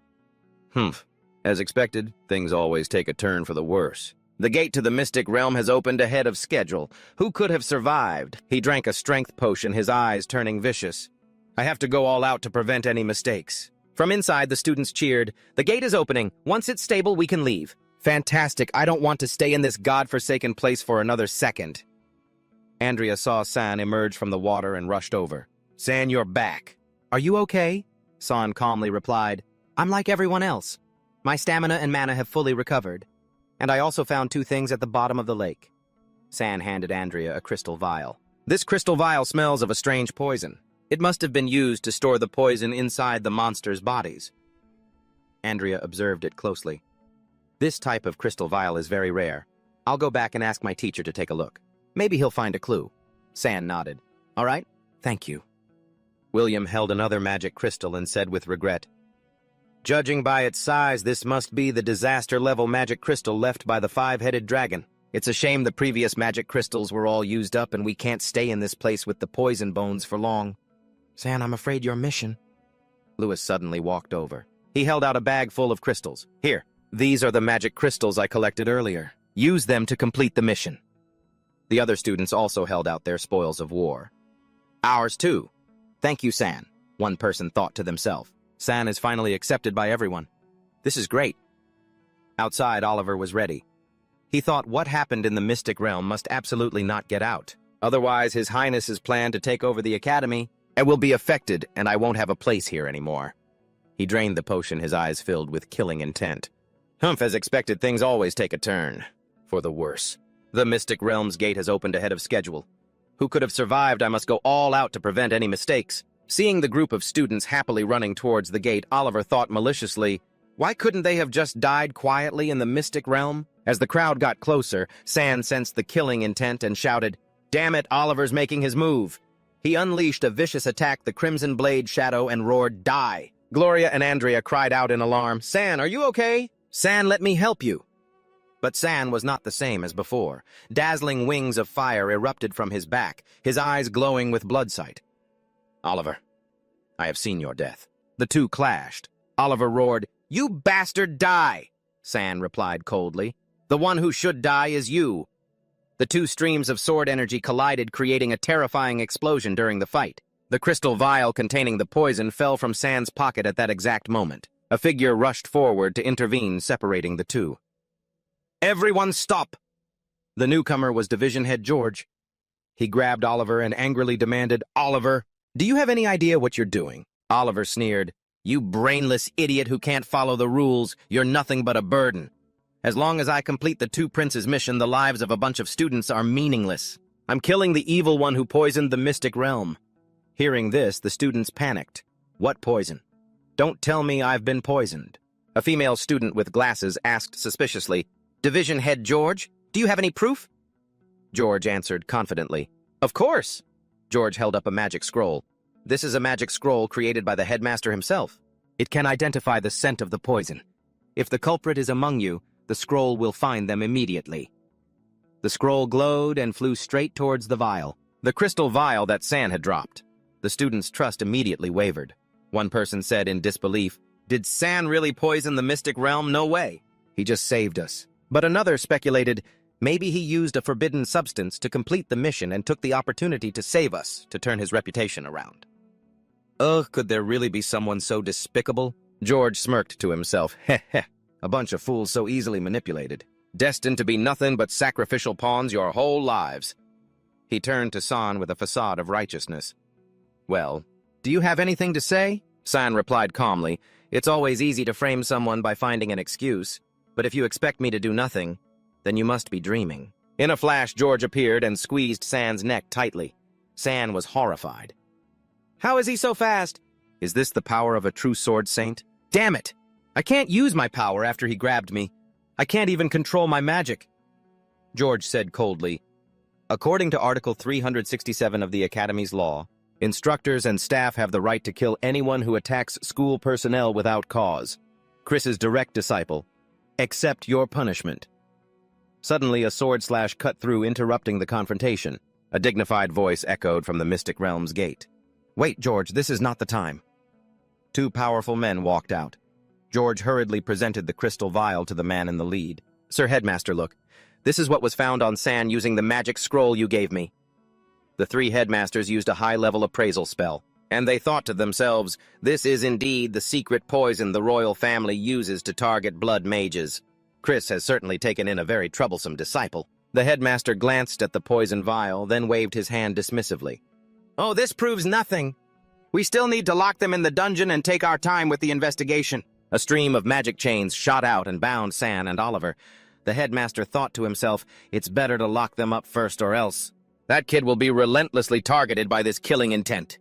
Humph. As expected, things always take a turn for the worse. The gate to the mystic realm has opened ahead of schedule. Who could have survived? He drank a strength potion, his eyes turning vicious. I have to go all out to prevent any mistakes. From inside, the students cheered. The gate is opening. Once it's stable, we can leave. Fantastic. I don't want to stay in this godforsaken place for another second. Andrea saw San emerge from the water and rushed over. San, you're back. Are you okay? San calmly replied. I'm like everyone else. My stamina and mana have fully recovered. And I also found 2 things at the bottom of the lake. San handed Andrea a crystal vial. This crystal vial smells of a strange poison. It must have been used to store the poison inside the monsters' bodies. Andrea observed it closely. This type of crystal vial is very rare. I'll go back and ask my teacher to take a look. Maybe he'll find a clue. San nodded. All right, thank you. William held another magic crystal and said with regret, Judging by its size, this must be the disaster-level magic crystal left by the 5-headed dragon. It's a shame the previous magic crystals were all used up and we can't stay in this place with the poison bones for long. San, I'm afraid your mission... Lewis suddenly walked over. He held out a bag full of crystals. Here, these are the magic crystals I collected earlier. Use them to complete the mission. The other students also held out their spoils of war. Ours too. Thank you, San, one person thought to themselves. San is finally accepted by everyone. This is great. Outside, Oliver was ready. He thought what happened in the mystic realm must absolutely not get out. Otherwise, His Highness's plan to take over the academy will be affected, and I won't have a place here anymore. He drained the potion, his eyes filled with killing intent. Humph, as expected, things always take a turn. For the worse. The mystic realm's gate has opened ahead of schedule. Who could have survived? I must go all out to prevent any mistakes. Seeing the group of students happily running towards the gate, Oliver thought maliciously, why couldn't they have just died quietly in the mystic realm? As the crowd got closer, San sensed the killing intent and shouted, Damn it, Oliver's making his move. He unleashed a vicious attack, the Crimson Blade Shadow, and roared, Die! Gloria and Andrea cried out in alarm, San, are you okay? San, let me help you. But San was not the same as before. Dazzling wings of fire erupted from his back, his eyes glowing with blood sight. Oliver, I have seen your death. The two clashed. Oliver roared, You bastard, die! San replied coldly. The one who should die is you. The 2 streams of sword energy collided, creating a terrifying explosion during the fight. The crystal vial containing the poison fell from San's pocket at that exact moment. A figure rushed forward to intervene, separating the 2. Everyone stop! The newcomer was Division Head George. He grabbed Oliver and angrily demanded, Oliver, do you have any idea what you're doing? Oliver sneered, You brainless idiot who can't follow the rules, you're nothing but a burden. As long as I complete the 2 princes' mission, the lives of a bunch of students are meaningless. I'm killing the evil one who poisoned the mystic realm. Hearing this, the students panicked. What poison? Don't tell me I've been poisoned. A female student with glasses asked suspiciously, Division Head George, do you have any proof? George answered confidently, Of course. George held up a magic scroll. This is a magic scroll created by the headmaster himself. It can identify the scent of the poison. If the culprit is among you, the scroll will find them immediately. The scroll glowed and flew straight towards the vial, the crystal vial that San had dropped. The students' trust immediately wavered. One person said in disbelief, Did San really poison the mystic realm? No way. He just saved us. But another speculated, maybe he used a forbidden substance to complete the mission and took the opportunity to save us, to turn his reputation around. Ugh, could there really be someone so despicable? George smirked to himself. Heh heh, a bunch of fools so easily manipulated. Destined to be nothing but sacrificial pawns your whole lives. He turned to San with a facade of righteousness. Well, do you have anything to say? San replied calmly. It's always easy to frame someone by finding an excuse. But if you expect me to do nothing, then you must be dreaming. In a flash, George appeared and squeezed San's neck tightly. San was horrified. How is he so fast? Is this the power of a true sword saint? Damn it! I can't use my power after he grabbed me. I can't even control my magic. George said coldly, According to Article 367 of the Academy's law, instructors and staff have the right to kill anyone who attacks school personnel without cause. Chris's direct disciple, accept your punishment. Suddenly, a sword slash cut through, interrupting the confrontation. A dignified voice echoed from the Mystic Realm's gate. Wait, George, this is not the time. Two powerful men walked out. George hurriedly presented the crystal vial to the man in the lead. Sir Headmaster, look. This is what was found on San using the magic scroll you gave me. The three headmasters used a high-level appraisal spell, and they thought to themselves, this is indeed the secret poison the royal family uses to target blood mages. Chris has certainly taken in a very troublesome disciple. The headmaster glanced at the poison vial, then waved his hand dismissively. Oh, this proves nothing. We still need to lock them in the dungeon and take our time with the investigation. A stream of magic chains shot out and bound San and Oliver. The headmaster thought to himself, it's better to lock them up first or else. That kid will be relentlessly targeted by this killing intent.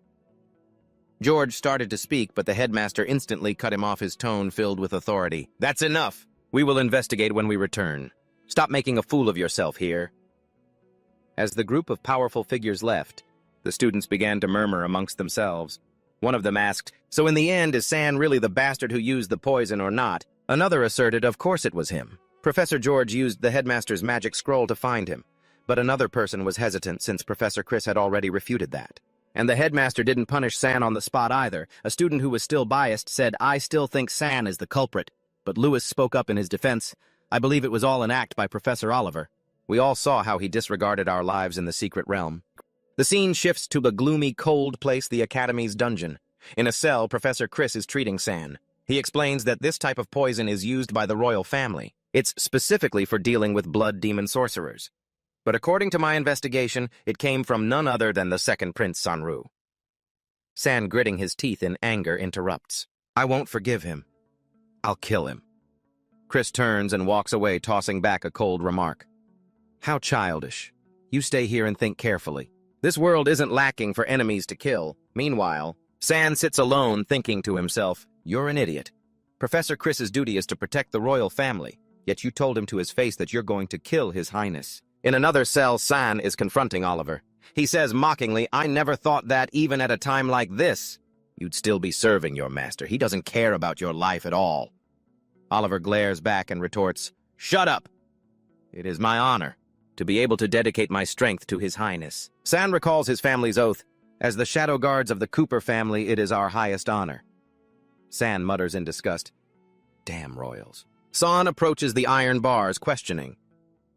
George started to speak, but the headmaster instantly cut him off, his tone filled with authority. That's enough. We will investigate when we return. Stop making a fool of yourself here. As the group of powerful figures left, the students began to murmur amongst themselves. One of them asked, so in the end, is San really the bastard who used the poison or not? Another asserted, of course it was him. Professor George used the headmaster's magic scroll to find him. But another person was hesitant since Professor Chris had already refuted that. And the headmaster didn't punish San on the spot either. A student who was still biased said, I still think San is the culprit. But Lewis spoke up in his defense. I believe it was all an act by Professor Oliver. We all saw how he disregarded our lives in the secret realm. The scene shifts to a gloomy, cold place, the Academy's dungeon. In a cell, Professor Chris is treating San. He explains that this type of poison is used by the royal family. It's specifically for dealing with blood demon sorcerers. But according to my investigation, it came from none other than the second Prince Sanru. San, gritting his teeth in anger, interrupts. I won't forgive him. I'll kill him. Chris turns and walks away, tossing back a cold remark. How childish. You stay here and think carefully. This world isn't lacking for enemies to kill. Meanwhile, San sits alone, thinking to himself, you're an idiot. Professor Chris's duty is to protect the royal family, yet you told him to his face that you're going to kill His Highness. In another cell, San is confronting Oliver. He says mockingly, I never thought that even at a time like this, you'd still be serving your master. He doesn't care about your life at all. Oliver glares back and retorts, shut up. It is my honor to be able to dedicate my strength to His Highness. San recalls his family's oath. As the shadow guards of the Cooper family, it is our highest honor. San mutters in disgust, damn royals. San approaches the iron bars, questioning,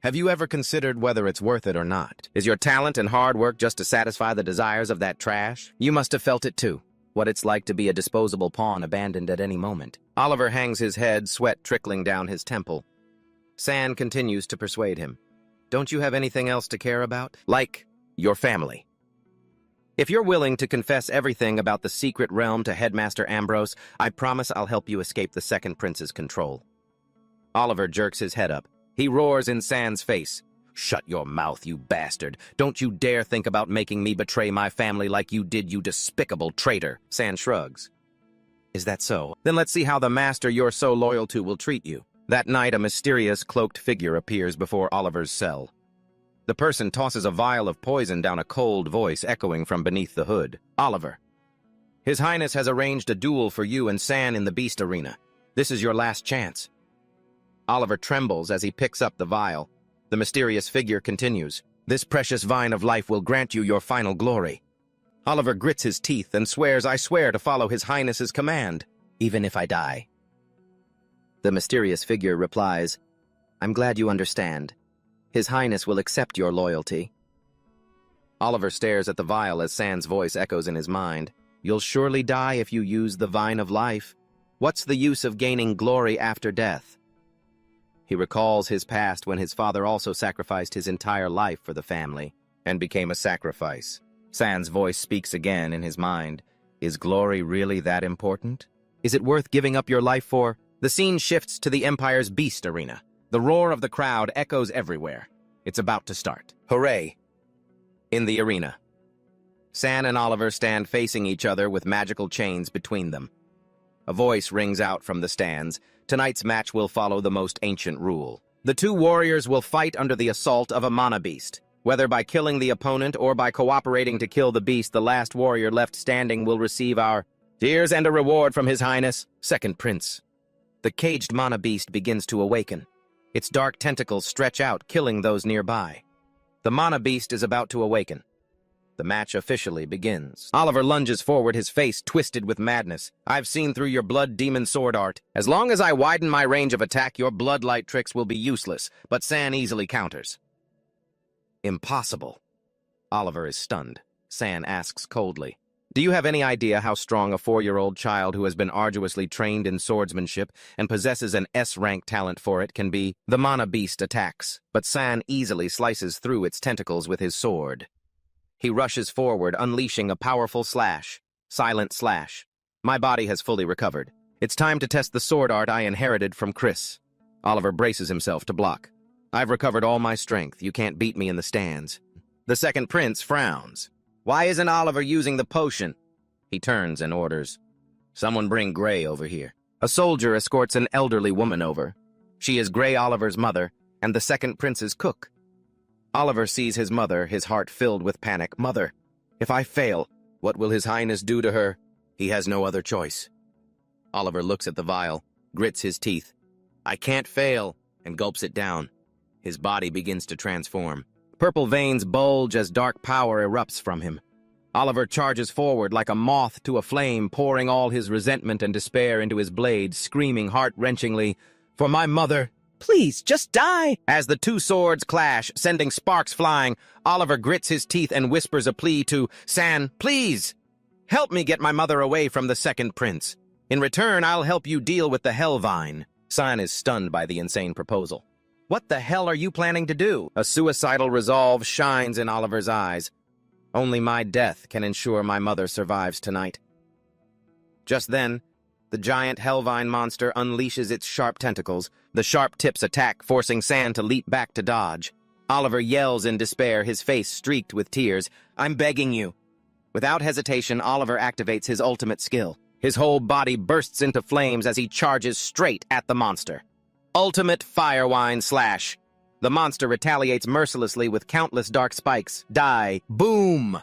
have you ever considered whether it's worth it or not? Is your talent and hard work just to satisfy the desires of that trash? You must have felt it too, what it's like to be a disposable pawn abandoned at any moment. Oliver hangs his head, sweat trickling down his temple. San continues to persuade him. Don't you have anything else to care about? Like your family. If you're willing to confess everything about the secret realm to Headmaster Ambrose, I promise I'll help you escape the second prince's control. Oliver jerks his head up. He roars in San's face. Shut your mouth, you bastard. Don't you dare think about making me betray my family like you did, you despicable traitor. San shrugs. Is that so? Then let's see how the master you're so loyal to will treat you. That night, a mysterious cloaked figure appears before Oliver's cell. The person tosses a vial of poison down, a cold voice echoing from beneath the hood. Oliver. His Highness has arranged a duel for you and San in the Beast Arena. This is your last chance. Oliver trembles as he picks up the vial. The mysterious figure continues. This precious vine of life will grant you your final glory. Oliver grits his teeth and swears, I swear to follow His Highness's command, even if I die. The mysterious figure replies, I'm glad you understand. His Highness will accept your loyalty. Oliver stares at the vial as San's voice echoes in his mind. You'll surely die if you use the vine of life. What's the use of gaining glory after death? He recalls his past when his father also sacrificed his entire life for the family and became a sacrifice. San's voice speaks again in his mind. Is glory really that important? Is it worth giving up your life for? The scene shifts to the Empire's Beast Arena. The roar of the crowd echoes everywhere. It's about to start. Hooray! In the arena, San and Oliver stand facing each other with magical chains between them. A voice rings out from the stands. Tonight's match will follow the most ancient rule. The two warriors will fight under the assault of a mana beast. Whether by killing the opponent or by cooperating to kill the beast, the last warrior left standing will receive our tears and a reward from His Highness, Second Prince. The caged mana beast begins to awaken. Its dark tentacles stretch out, killing those nearby. The mana beast is about to awaken. The match officially begins. Oliver lunges forward, his face twisted with madness. I've seen through your blood demon sword art. As long as I widen my range of attack, your bloodlight tricks will be useless, but San easily counters. Impossible. Oliver is stunned. San asks coldly, do you have any idea how strong a 4-year-old child who has been arduously trained in swordsmanship and possesses an S-rank talent for it can be? The mana beast attacks, but San easily slices through its tentacles with his sword. He rushes forward, unleashing a powerful slash. Silent slash. My body has fully recovered. It's time to test the sword art I inherited from Chris. Oliver braces himself to block. I've recovered all my strength. You can't beat me in the stands. The second prince frowns. Why isn't Oliver using the potion? He turns and orders, someone bring Gray over here. A soldier escorts an elderly woman over. She is Gray Oliver's mother and the second prince's cook. Oliver sees his mother, his heart filled with panic. Mother, if I fail, what will His Highness do to her? He has no other choice. Oliver looks at the vial, grits his teeth. I can't fail, and gulps it down. His body begins to transform. Purple veins bulge as dark power erupts from him. Oliver charges forward like a moth to a flame, pouring all his resentment and despair into his blade, screaming heart-wrenchingly, for my mother, please, just die! As the two swords clash, sending sparks flying, Oliver grits his teeth and whispers a plea to San, please! Help me get my mother away from the second prince. In return, I'll help you deal with the Hellvine. San is stunned by the insane proposal. What the hell are you planning to do? A suicidal resolve shines in Oliver's eyes. Only my death can ensure my mother survives tonight. Just then, the giant Hellvine monster unleashes its sharp tentacles. The sharp tips attack, forcing San to leap back to dodge. Oliver yells in despair, his face streaked with tears. I'm begging you. Without hesitation, Oliver activates his ultimate skill. His whole body bursts into flames as he charges straight at the monster. Ultimate Firewine Slash. The monster retaliates mercilessly with countless dark spikes. Die. Boom!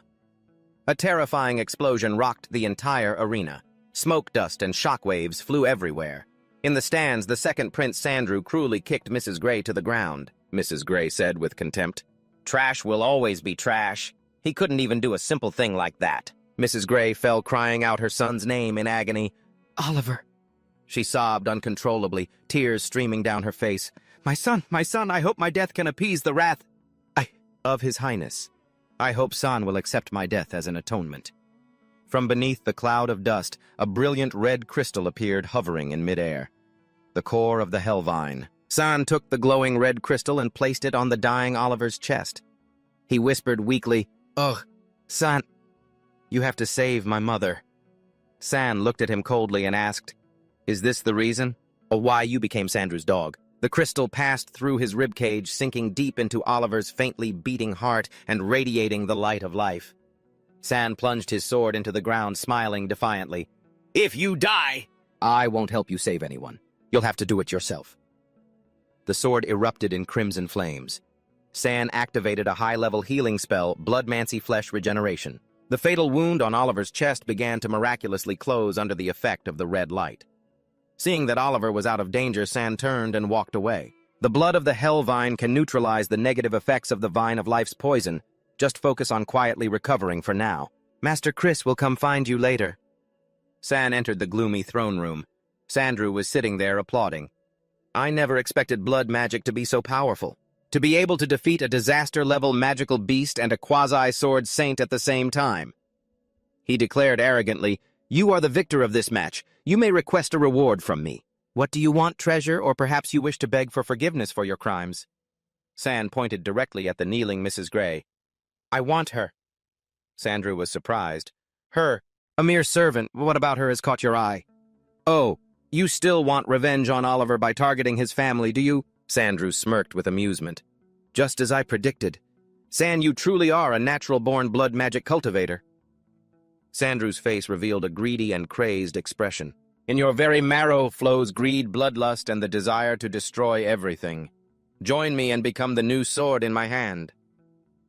A terrifying explosion rocked the entire arena. Smoke dust and shockwaves flew everywhere. In the stands, the second Prince Sandrew cruelly kicked Mrs. Gray to the ground. Mrs. Gray said with contempt. Trash will always be trash. He couldn't even do a simple thing like that. Mrs. Gray fell crying out her son's name in agony. Oliver. She sobbed uncontrollably, tears streaming down her face. My son, I hope my death can appease the wrath of His Highness. I hope San will accept my death as an atonement. From beneath the cloud of dust, a brilliant red crystal appeared hovering in midair. The core of the Hellvine. San took the glowing red crystal and placed it on the dying Oliver's chest. He whispered weakly, Ugh, San, you have to save my mother. San looked at him coldly and asked, Is this the reason? Or why you became Sandrew's dog? The crystal passed through his ribcage, sinking deep into Oliver's faintly beating heart and radiating the light of life. San plunged his sword into the ground, smiling defiantly. If you die, I won't help you save anyone. You'll have to do it yourself. The sword erupted in crimson flames. San activated a high-level healing spell, Bloodmancy Flesh Regeneration. The fatal wound on Oliver's chest began to miraculously close under the effect of the red light. Seeing that Oliver was out of danger, San turned and walked away. The blood of the Hellvine can neutralize the negative effects of the Vine of Life's poison. Just focus on quietly recovering for now. Master Chris will come find you later. San entered the gloomy throne room. Sandrew was sitting there applauding. I never expected blood magic to be so powerful. To be able to defeat a disaster-level magical beast and a quasi-sword saint at the same time. He declared arrogantly, You are the victor of this match. You may request a reward from me. What do you want, treasure, or perhaps you wish to beg for forgiveness for your crimes? San pointed directly at the kneeling Mrs. Gray. I want her. Sandrew was surprised. Her, a mere servant, what about her has caught your eye? Oh, you still want revenge on Oliver by targeting his family, do you? Sandrew smirked with amusement. Just as I predicted. San, you truly are a natural-born blood magic cultivator. Sandrew's face revealed a greedy and crazed expression. In your very marrow flows greed, bloodlust, and the desire to destroy everything. Join me and become the new sword in my hand.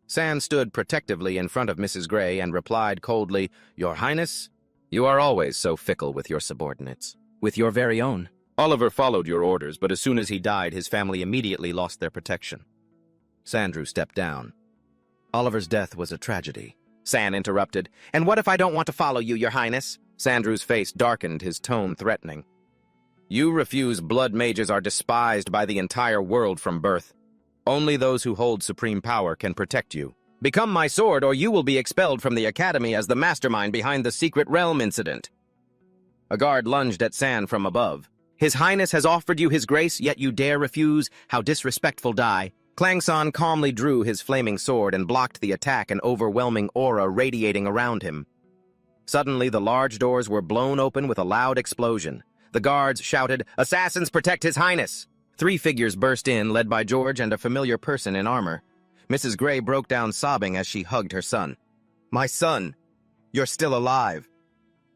San stood protectively in front of Mrs. Gray and replied coldly, Your Highness, you are always so fickle with your subordinates. With your very own. Oliver followed your orders, but as soon as he died, his family immediately lost their protection. Sandrew stepped down. Oliver's death was a tragedy. San interrupted. And what if I don't want to follow you, Your Highness? Sandru's face darkened, his tone threatening. You refuse. Blood mages are despised by the entire world from birth. Only those who hold supreme power can protect you. Become my sword, or you will be expelled from the academy as the mastermind behind the Secret Realm incident. A guard lunged at San from above. His Highness has offered you his grace, yet you dare refuse? How disrespectful, Dai. Klangsan calmly drew his flaming sword and blocked the attack, an overwhelming aura radiating around him. Suddenly, the large doors were blown open with a loud explosion. The guards shouted, "Assassins, protect His Highness!" 3 figures burst in, led by George and a familiar person in armor. Mrs. Gray broke down sobbing as she hugged her son. "My son, you're still alive."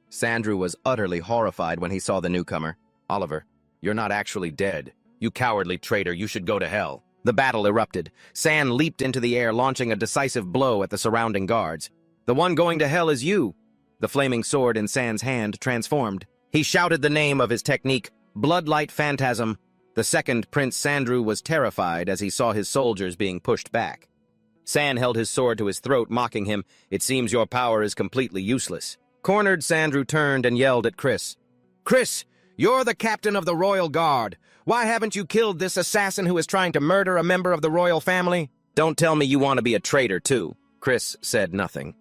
Sandru was utterly horrified when he saw the newcomer. "Oliver, you're not actually dead. You cowardly traitor, you should go to hell." The battle erupted. San leaped into the air, launching a decisive blow at the surrounding guards. "The one going to hell is you." The flaming sword in San's hand transformed. He shouted the name of his technique, Bloodlight Phantasm. The second Prince Sandru was terrified as he saw his soldiers being pushed back. San held his sword to his throat, mocking him. "It seems your power is completely useless." Cornered, Sandru turned and yelled at Chris. "Chris, you're the captain of the Royal Guard. Why haven't you killed this assassin who is trying to murder a member of the royal family?" "Don't tell me you want to be a traitor, too." Chris said nothing.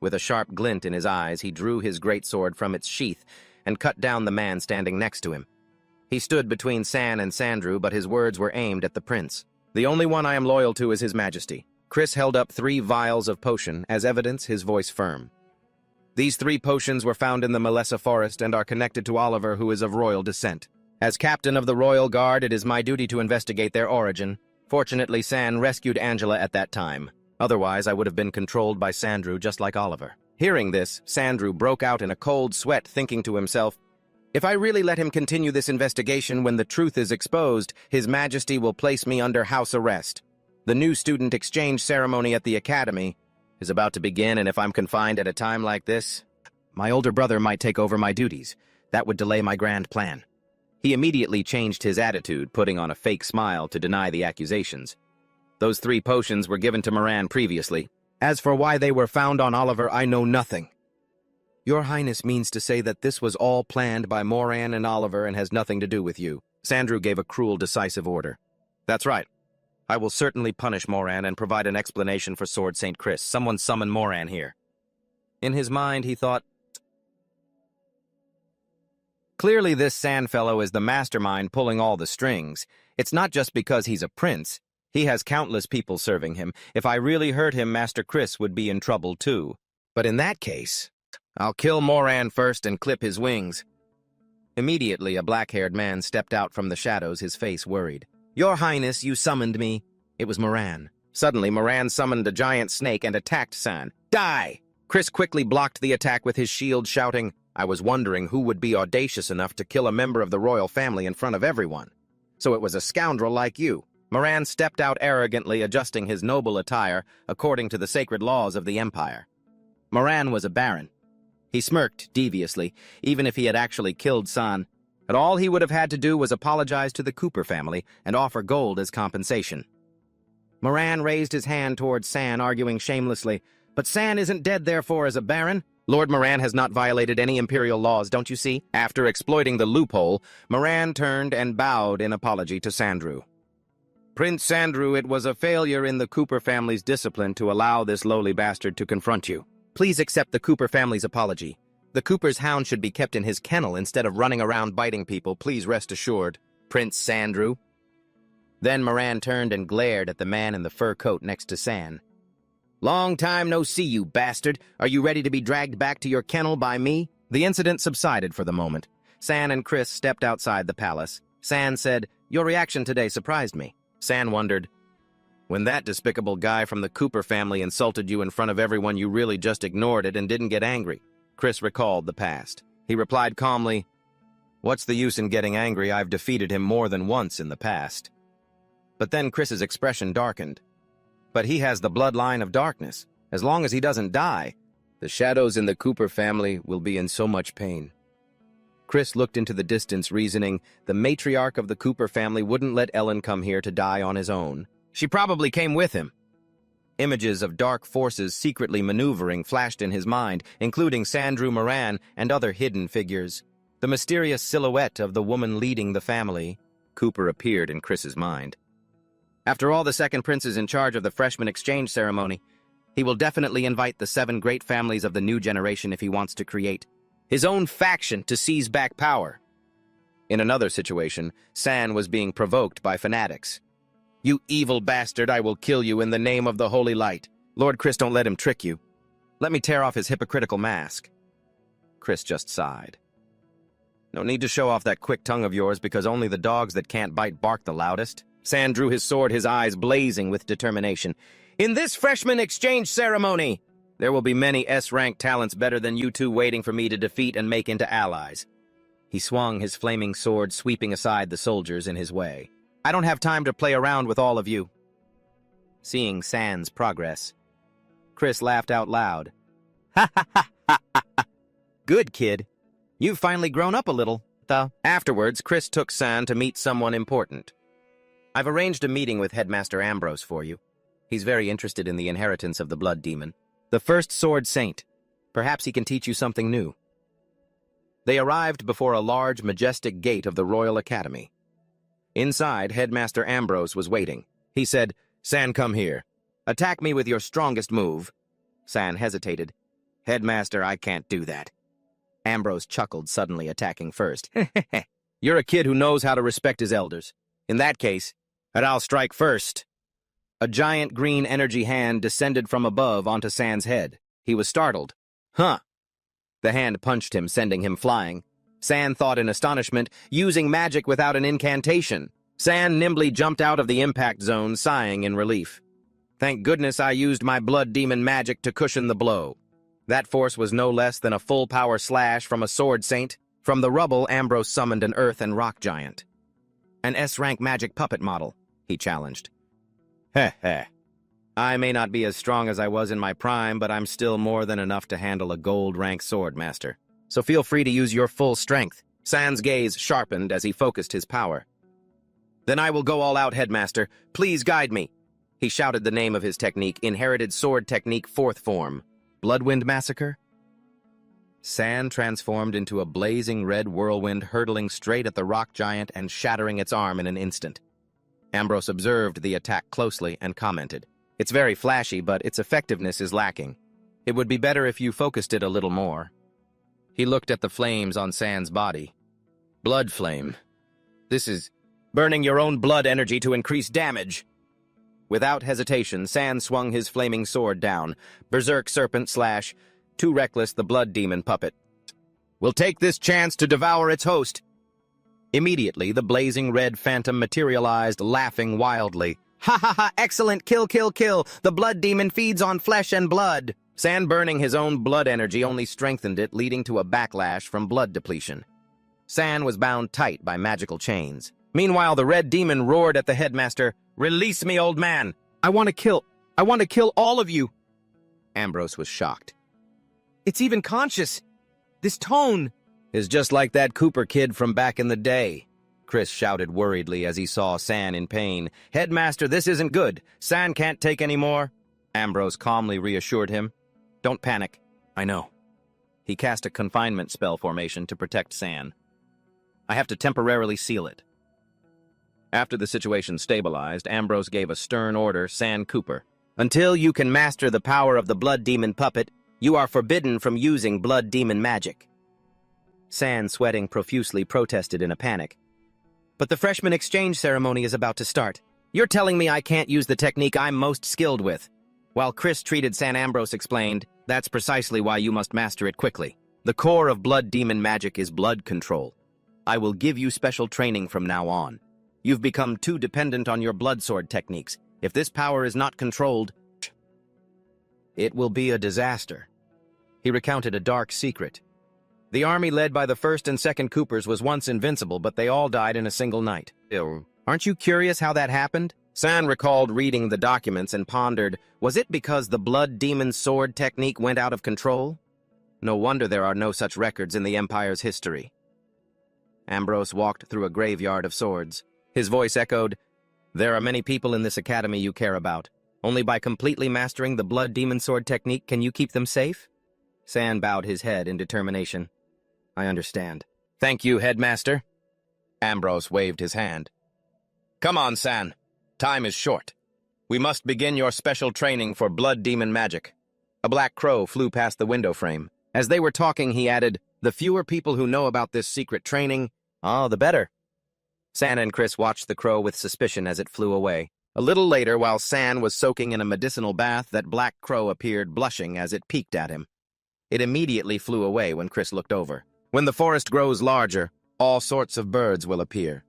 With a sharp glint in his eyes, he drew his greatsword from its sheath and cut down the man standing next to him. He stood between San and Sandru, but his words were aimed at the prince. "The only one I am loyal to is His Majesty." Chris held up 3 vials of potion, as evidence, his voice firm. "These 3 potions were found in the Melessa forest and are connected to Oliver, who is of royal descent. As captain of the Royal Guard, it is my duty to investigate their origin. Fortunately, San rescued Angela at that time. Otherwise, I would have been controlled by Sandru just like Oliver." Hearing this, Sandru broke out in a cold sweat, thinking to himself, "If I really let him continue this investigation, when the truth is exposed, His Majesty will place me under house arrest. The new student exchange ceremony at the academy is about to begin, and if I'm confined at a time like this, my older brother might take over my duties. That would delay my grand plan." He immediately changed his attitude, putting on a fake smile to deny the accusations. "Those 3 potions were given to Moran previously. As for why they were found on Oliver, I know nothing." "Your Highness means to say that this was all planned by Moran and Oliver and has nothing to do with you." Sandru gave a cruel, decisive order. "That's right. I will certainly punish Moran and provide an explanation for Sword St. Chris. Someone summon Moran here." In his mind, he thought, "Clearly this San fellow is the mastermind pulling all the strings. It's not just because he's a prince. He has countless people serving him. If I really hurt him, Master Chris would be in trouble too. But in that case, I'll kill Moran first and clip his wings." Immediately, a black-haired man stepped out from the shadows, his face worried. "Your Highness, you summoned me." It was Moran. Suddenly, Moran summoned a giant snake and attacked San. "Die!" Chris quickly blocked the attack with his shield, shouting, "I was wondering who would be audacious enough to kill a member of the royal family in front of everyone. So it was a scoundrel like you." Moran stepped out arrogantly, adjusting his noble attire according to the sacred laws of the Empire. Moran was a baron. He smirked deviously, even if he had actually killed San. But all he would have had to do was apologize to the Cooper family and offer gold as compensation. Moran raised his hand towards San, arguing shamelessly, "But San isn't dead, therefore, as a baron. Lord Moran has not violated any imperial laws, don't you see?" After exploiting the loophole, Moran turned and bowed in apology to Sandru. "Prince Sandru, it was a failure in the Cooper family's discipline to allow this lowly bastard to confront you. Please accept the Cooper family's apology. The Cooper's hound should be kept in his kennel instead of running around biting people, please rest assured. Prince Sandru." Then Moran turned and glared at the man in the fur coat next to San. "Long time no see, you bastard. Are you ready to be dragged back to your kennel by me?" The incident subsided for the moment. San and Chris stepped outside the palace. San said, "Your reaction today surprised me." San wondered, "When that despicable guy from the Cooper family insulted you in front of everyone, you really just ignored it and didn't get angry." Chris recalled the past. He replied calmly, "What's the use in getting angry? I've defeated him more than once in the past." But then Chris's expression darkened. "But he has the bloodline of darkness. As long as he doesn't die, the shadows in the Cooper family will be in so much pain." Chris looked into the distance, reasoning, the matriarch of the Cooper family wouldn't let Ellen come here to die on his own. She probably came with him. Images of dark forces secretly maneuvering flashed in his mind, including Sandrew Moran and other hidden figures. The mysterious silhouette of the woman leading the family. Cooper appeared in Chris's mind. After all, the second prince is in charge of the freshman exchange ceremony. He will definitely invite the 7 great families of the new generation if he wants to create his own faction to seize back power. In another situation, San was being provoked by fanatics. "You evil bastard, I will kill you in the name of the holy light. Lord Chris, don't let him trick you. Let me tear off his hypocritical mask." Chris just sighed. "No need to show off that quick tongue of yours, because only the dogs that can't bite bark the loudest." San drew his sword, his eyes blazing with determination. "In this freshman exchange ceremony, there will be many S-rank talents better than you two waiting for me to defeat and make into allies." He swung his flaming sword, sweeping aside the soldiers in his way. "I don't have time to play around with all of you." Seeing San's progress, Chris laughed out loud. "Ha ha ha ha ha ha! Good kid. You've finally grown up a little, though." Afterwards, Chris took San to meet someone important. "I've arranged a meeting with Headmaster Ambrose for you. He's very interested in the inheritance of the Blood Demon, the first Sword Saint. Perhaps he can teach you something new." They arrived before a large, majestic gate of the Royal Academy. Inside, Headmaster Ambrose was waiting. He said, "San, come here. Attack me with your strongest move." San hesitated. "Headmaster, I can't do that." Ambrose chuckled, suddenly attacking first. "You're a kid who knows how to respect his elders. In that case, I'll strike first." A giant green energy hand descended from above onto San's head. He was startled. "Huh." The hand punched him, sending him flying. San thought in astonishment, using magic without an incantation. San nimbly jumped out of the impact zone, sighing in relief. "Thank goodness I used my blood demon magic to cushion the blow." That force was no less than a full-power slash from a sword saint. From the rubble, Ambrose summoned an earth and rock giant. "An S-rank magic puppet model," he challenged. "Heh heh. I may not be as strong as I was in my prime, but I'm still more than enough to handle a gold-rank sword master. So feel free to use your full strength." San's gaze sharpened as he focused his power. "Then I will go all out, Headmaster. Please guide me." He shouted the name of his technique, Inherited Sword Technique 4th Form. Bloodwind Massacre? San transformed into a blazing red whirlwind, hurtling straight at the rock giant and shattering its arm in an instant. Ambrose observed the attack closely and commented, "It's very flashy, but its effectiveness is lacking. It would be better if you focused it a little more." He looked at the flames on San's body. "Blood flame. This is burning your own blood energy to increase damage." Without hesitation, San swung his flaming sword down. Berserk Serpent slash. Too reckless, the blood demon puppet. "We'll take this chance to devour its host." Immediately, the blazing red phantom materialized, laughing wildly. "Ha ha ha! Excellent! Kill, kill, kill! The blood demon feeds on flesh and blood!" San burning his own blood energy only strengthened it, leading to a backlash from blood depletion. San was bound tight by magical chains. Meanwhile, the red demon roared at the headmaster, "Release me, old man! I want to kill all of you!" Ambrose was shocked. "It's even conscious! This tone is just like that Cooper kid from back in the day." Chris shouted worriedly as he saw San in pain. "Headmaster, this isn't good. San can't take any more." Ambrose calmly reassured him. "Don't panic. I know." He cast a confinement spell formation to protect San. "I have to temporarily seal it." After the situation stabilized, Ambrose gave a stern order, San Cooper. "Until you can master the power of the blood demon puppet, you are forbidden from using blood demon magic." San, sweating profusely, protested in a panic. "But the freshman exchange ceremony is about to start. You're telling me I can't use the technique I'm most skilled with?" While Chris treated San, Ambrose explained, "That's precisely why you must master it quickly. The core of blood demon magic is blood control. I will give you special training from now on. You've become too dependent on your blood sword techniques. If this power is not controlled, it will be a disaster." He recounted a dark secret. The army led by the first and second Coopers was once invincible, but they all died in a single night. Aren't you curious how that happened? San recalled reading the documents and pondered, was it because the blood demon sword technique went out of control? No wonder there are no such records in the Empire's history. Ambrose walked through a graveyard of swords. His voice echoed, "There are many people in this academy you care about. Only by completely mastering the blood demon sword technique can you keep them safe? San bowed his head in determination. I understand. Thank you, Headmaster. Ambrose waved his hand. Come on, San. Time is short. We must begin your special training for blood demon magic. A black crow flew past the window frame. As they were talking, he added, the fewer people who know about this secret training, the better. San and Chris watched the crow with suspicion as it flew away. A little later, while San was soaking in a medicinal bath, that black crow appeared blushing as it peeked at him. It immediately flew away when Chris looked over. When the forest grows larger, all sorts of birds will appear.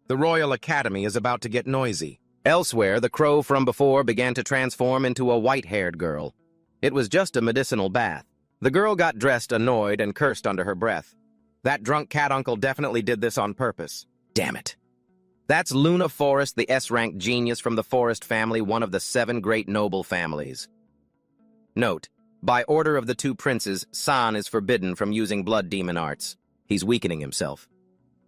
The Royal Academy is about to get noisy. Elsewhere, the crow from before began to transform into a white-haired girl. It was just a medicinal bath. The girl got dressed, annoyed, and cursed under her breath. That drunk cat uncle definitely did this on purpose. Damn it. That's Luna Forest, the S-rank genius from the Forest family, one of the 7 great noble families. Note, by order of the 2 princes, San is forbidden from using blood demon arts. He's weakening himself.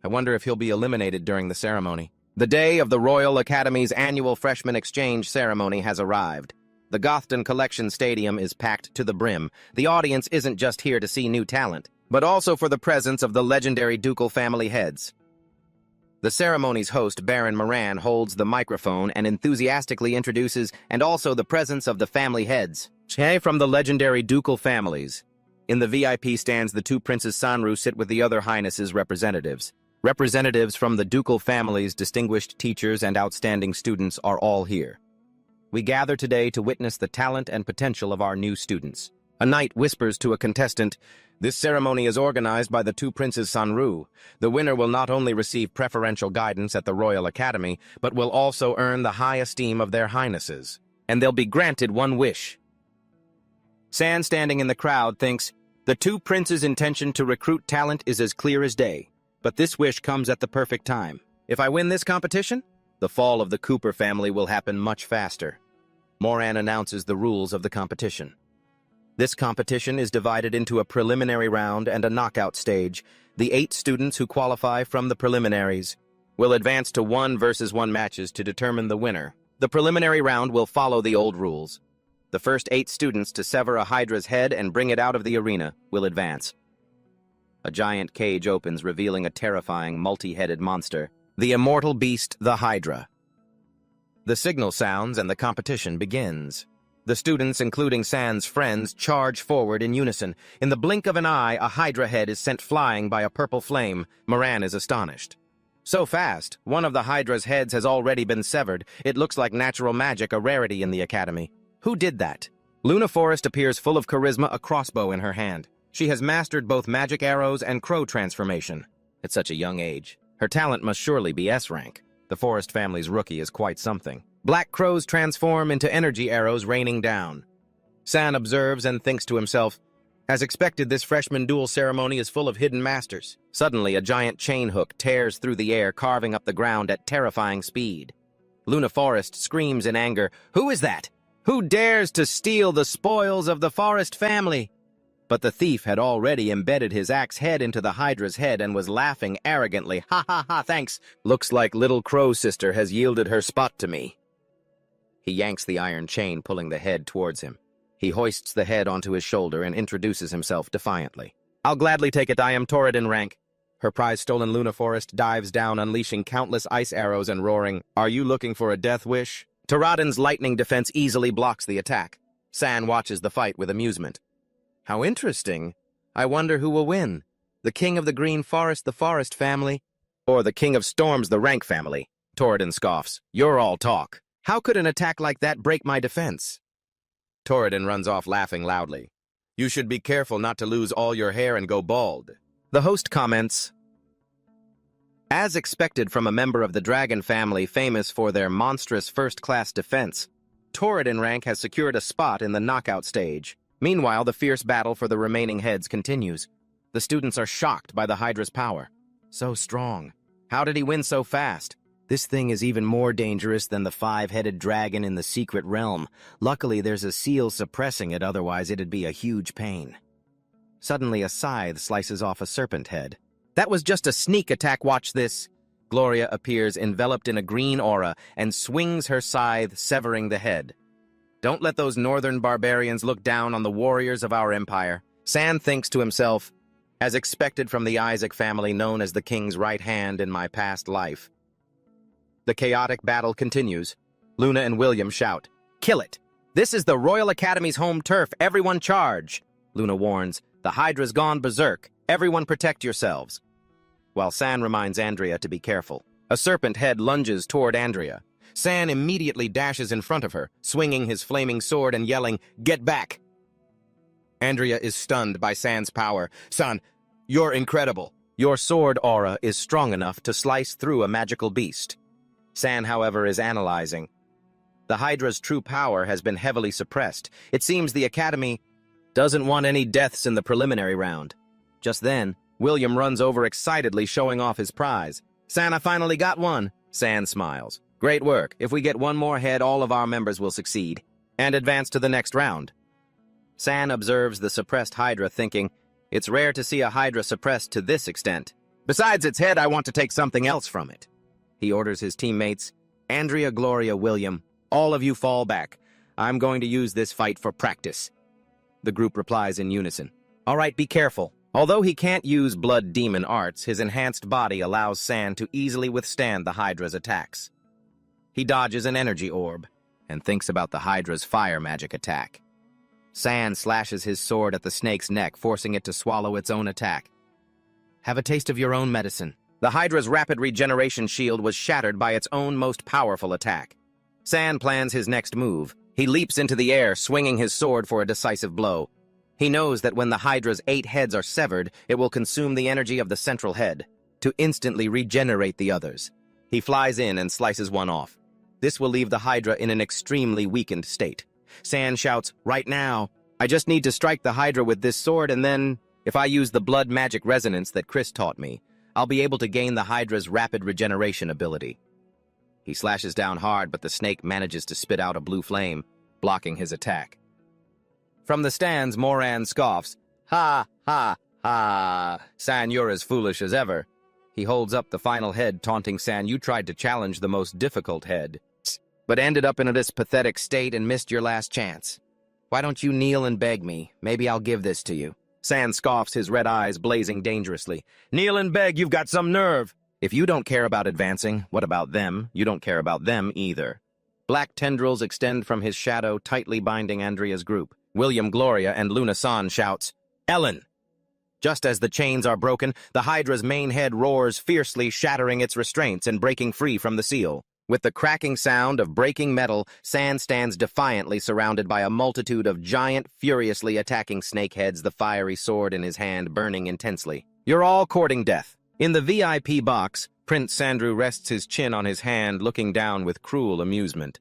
I wonder if he'll be eliminated during the ceremony. The day of the Royal Academy's annual freshman exchange ceremony has arrived. The Gothton Collection Stadium is packed to the brim. The audience isn't just here to see new talent, but also for the presence of the legendary ducal family heads. The ceremony's host, Baron Moran, holds the microphone and enthusiastically introduces, and also the presence of the family heads, from the legendary ducal families. In the VIP stands, the 2 Princes Sanru sit with the other highnesses' representatives. Representatives from the ducal families, distinguished teachers, and outstanding students are all here. We gather today to witness the talent and potential of our new students. A knight whispers to a contestant, this ceremony is organized by the 2 Princes Sanru. The winner will not only receive preferential guidance at the Royal Academy, but will also earn the high esteem of their highnesses. And they'll be granted one wish. San, standing in the crowd, thinks, the 2 princes' intention to recruit talent is as clear as day. But this wish comes at the perfect time. If I win this competition, the fall of the Cooper family will happen much faster. Moran announces the rules of the competition. This competition is divided into a preliminary round and a knockout stage. The 8 students who qualify from the preliminaries will advance to 1 versus 1 matches to determine the winner. The preliminary round will follow the old rules. The first 8 students to sever a Hydra's head and bring it out of the arena will advance. A giant cage opens, revealing a terrifying, multi-headed monster, the immortal beast, the Hydra. The signal sounds and the competition begins. The students, including San's friends, charge forward in unison. In the blink of an eye, a Hydra head is sent flying by a purple flame. Moran is astonished. So fast, one of the Hydra's heads has already been severed. It looks like natural magic, a rarity in the Academy. Who did that? Luna Forest appears full of charisma, a crossbow in her hand. She has mastered both magic arrows and crow transformation. At such a young age, her talent must surely be S-rank. The Forest family's rookie is quite something. Black crows transform into energy arrows raining down. San observes and thinks to himself, as expected, this freshman duel ceremony is full of hidden masters. Suddenly, a giant chain hook tears through the air, carving up the ground at terrifying speed. Luna Forest screams in anger, "Who is that? Who dares to steal the spoils of the Forest family?" But the thief had already embedded his axe head into the Hydra's head and was laughing arrogantly. "Ha ha ha, thanks. Looks like little Crow Sister has yielded her spot to me." He yanks the iron chain, pulling the head towards him. He hoists the head onto his shoulder and introduces himself defiantly. "I'll gladly take it. I am Torrid rank." Her prize-stolen Luna Forest dives down, unleashing countless ice arrows and roaring, "Are you looking for a death wish?" Torrid's lightning defense easily blocks the attack. San watches the fight with amusement. "How interesting. I wonder who will win. The King of the Green Forest, the Forest family, or the King of Storms, the Rank family?" Torrid scoffs. "You're all talk. How could an attack like that break my defense?" Torrid runs off laughing loudly. "You should be careful not to lose all your hair and go bald." The host comments, as expected from a member of the Dragon family famous for their monstrous first-class defense, Torrid rank has secured a spot in the knockout stage. Meanwhile, the fierce battle for the remaining heads continues. The students are shocked by the Hydra's power. So strong. How did he win so fast? This thing is even more dangerous than the 5-headed dragon in the secret realm. Luckily, there's a seal suppressing it, otherwise it'd be a huge pain. Suddenly, a scythe slices off a serpent head. That was just a sneak attack, watch this. Gloria appears enveloped in a green aura and swings her scythe, severing the head. Don't let those northern barbarians look down on the warriors of our empire. San thinks to himself, as expected from the Isaac family known as the king's right hand in my past life. The chaotic battle continues. Luna and William shout, "Kill it! This is the Royal Academy's home turf. Everyone charge!" Luna warns, "The Hydra's gone berserk. Everyone protect yourselves." While San reminds Andrea to be careful. A serpent head lunges toward Andrea. San immediately dashes in front of her, swinging his flaming sword and yelling, "Get back!" Andrea is stunned by San's power. "San, you're incredible." Your sword aura is strong enough to slice through a magical beast. San, however, is analyzing. The Hydra's true power has been heavily suppressed. It seems the Academy doesn't want any deaths in the preliminary round. Just then, William runs over excitedly, showing off his prize. "San, I finally got one." San smiles. "Great work. If we get one more head, all of our members will succeed and advance to the next round." San observes the suppressed Hydra, thinking, "It's rare to see a Hydra suppressed to this extent. Besides its head, I want to take something else from it." He orders his teammates, "Andrea, Gloria, William, all of you fall back. I'm going to use this fight for practice." The group replies in unison. "All right, be careful." Although he can't use blood demon arts, his enhanced body allows San to easily withstand the Hydra's attacks. He dodges an energy orb and thinks about the Hydra's fire magic attack. San slashes his sword at the snake's neck, forcing it to swallow its own attack. "Have a taste of your own medicine." The Hydra's rapid regeneration shield was shattered by its own most powerful attack. San plans his next move. He leaps into the air, swinging his sword for a decisive blow. He knows that when the Hydra's 8 heads are severed, it will consume the energy of the central head to instantly regenerate the others. He flies in and slices one off. This will leave the Hydra in an extremely weakened state. San shouts, "Right now! I just need to strike the Hydra with this sword, and then, if I use the blood magic resonance that Chris taught me, I'll be able to gain the Hydra's rapid regeneration ability." He slashes down hard, but the snake manages to spit out a blue flame, blocking his attack. From the stands, Moran scoffs, "Ha, ha, ha! San, you're as foolish as ever." He holds up the final head, taunting San, "You tried to challenge the most difficult head, but ended up in this pathetic state and missed your last chance. Why don't you kneel and beg me? Maybe I'll give this to you." San scoffs, his red eyes blazing dangerously. "Kneel and beg? You've got some nerve!" If you don't care about advancing, what about them? You don't care about them either. Black tendrils extend from his shadow, tightly binding Andrea's group. William, Gloria, and Luna San shouts, "Ellen!" Just as the chains are broken, the Hydra's main head roars fiercely, shattering its restraints and breaking free from the seal. With the cracking sound of breaking metal, San stands defiantly surrounded by a multitude of giant, furiously attacking snakeheads, the fiery sword in his hand burning intensely. "You're all courting death." In the VIP box, Prince Sandrew rests his chin on his hand, looking down with cruel amusement.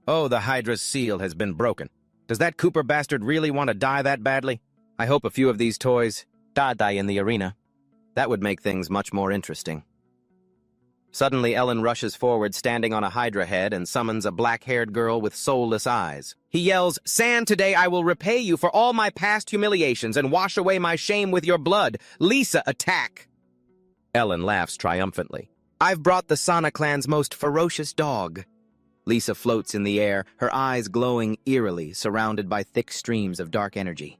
"Oh, the Hydra's seal has been broken. Does that Cooper bastard really want to die that badly? I hope a few of these toys die in the arena. That would make things much more interesting." Suddenly, Ellen rushes forward, standing on a Hydra head, and summons a black-haired girl with soulless eyes. He yells, "San, today I will repay you for all my past humiliations and wash away my shame with your blood. Lisa, attack!" Ellen laughs triumphantly. "I've brought the Sana clan's most ferocious dog." Lisa floats in the air, her eyes glowing eerily, surrounded by thick streams of dark energy.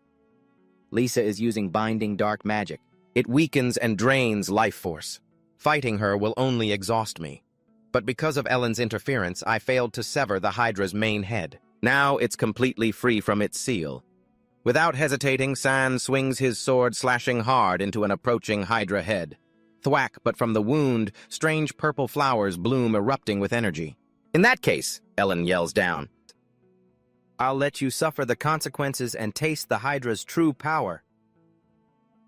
Lisa is using binding dark magic. It weakens and drains life force. Fighting her will only exhaust me. But because of Ellen's interference, I failed to sever the Hydra's main head. Now it's completely free from its seal. Without hesitating, San swings his sword, slashing hard into an approaching Hydra head. Thwack, but from the wound, strange purple flowers bloom, erupting with energy. "In that case," Ellen yells down, "I'll let you suffer the consequences and taste the Hydra's true power."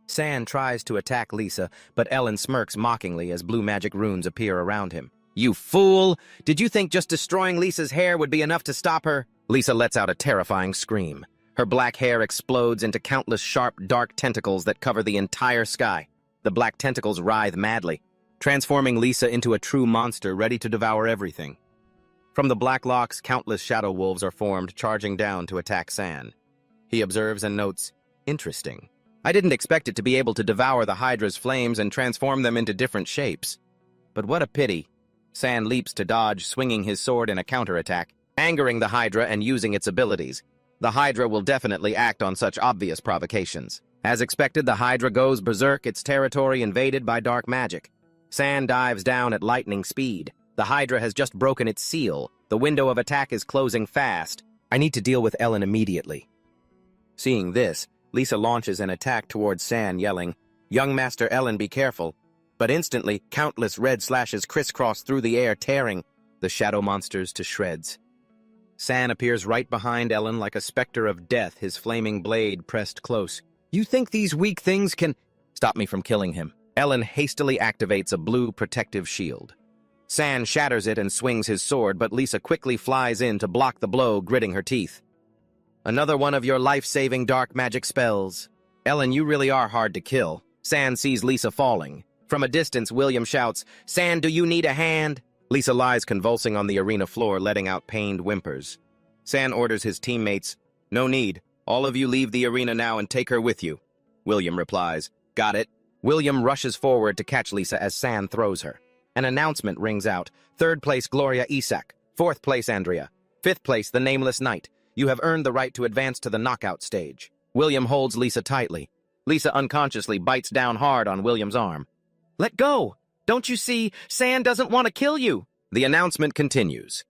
San tries to attack Lisa, but Ellen smirks mockingly as blue magic runes appear around him. "You fool! Did you think just destroying Lisa's hair would be enough to stop her?" Lisa lets out a terrifying scream. Her black hair explodes into countless sharp, dark tentacles that cover the entire sky. The black tentacles writhe madly, transforming Lisa into a true monster ready to devour everything. From the black locks, countless shadow wolves are formed, charging down to attack San. He observes and notes, "Interesting. I didn't expect it to be able to devour the Hydra's flames and transform them into different shapes." But what a pity. San leaps to dodge, swinging his sword in a counterattack, angering the Hydra and using its abilities. The Hydra will definitely act on such obvious provocations. As expected, the Hydra goes berserk, its territory invaded by dark magic. San dives down at lightning speed. The Hydra has just broken its seal. The window of attack is closing fast. I need to deal with Ellen immediately. Seeing this, Lisa launches an attack towards San, yelling, "Young Master Ellen, be careful." But instantly, countless red slashes crisscross through the air, tearing the shadow monsters to shreds. San appears right behind Ellen like a specter of death, his flaming blade pressed close. "You think these weak things can stop me from killing him?" Ellen hastily activates a blue protective shield. San shatters it and swings his sword, but Lisa quickly flies in to block the blow, gritting her teeth. "Another one of your life-saving dark magic spells. Ellen, you really are hard to kill." San sees Lisa falling. From a distance, William shouts, "San, do you need a hand?" Lisa lies convulsing on the arena floor, letting out pained whimpers. San orders his teammates, "No need. All of you leave the arena now and take her with you." William replies, "Got it." William rushes forward to catch Lisa as San throws her. An announcement rings out. 3rd place, Gloria Isak. 4th place, Andrea. 5th place, the Nameless Knight. You have earned the right to advance to the knockout stage. William holds Lisa tightly. Lisa unconsciously bites down hard on William's arm. "Let go! Don't you see? San doesn't want to kill you!" The announcement continues.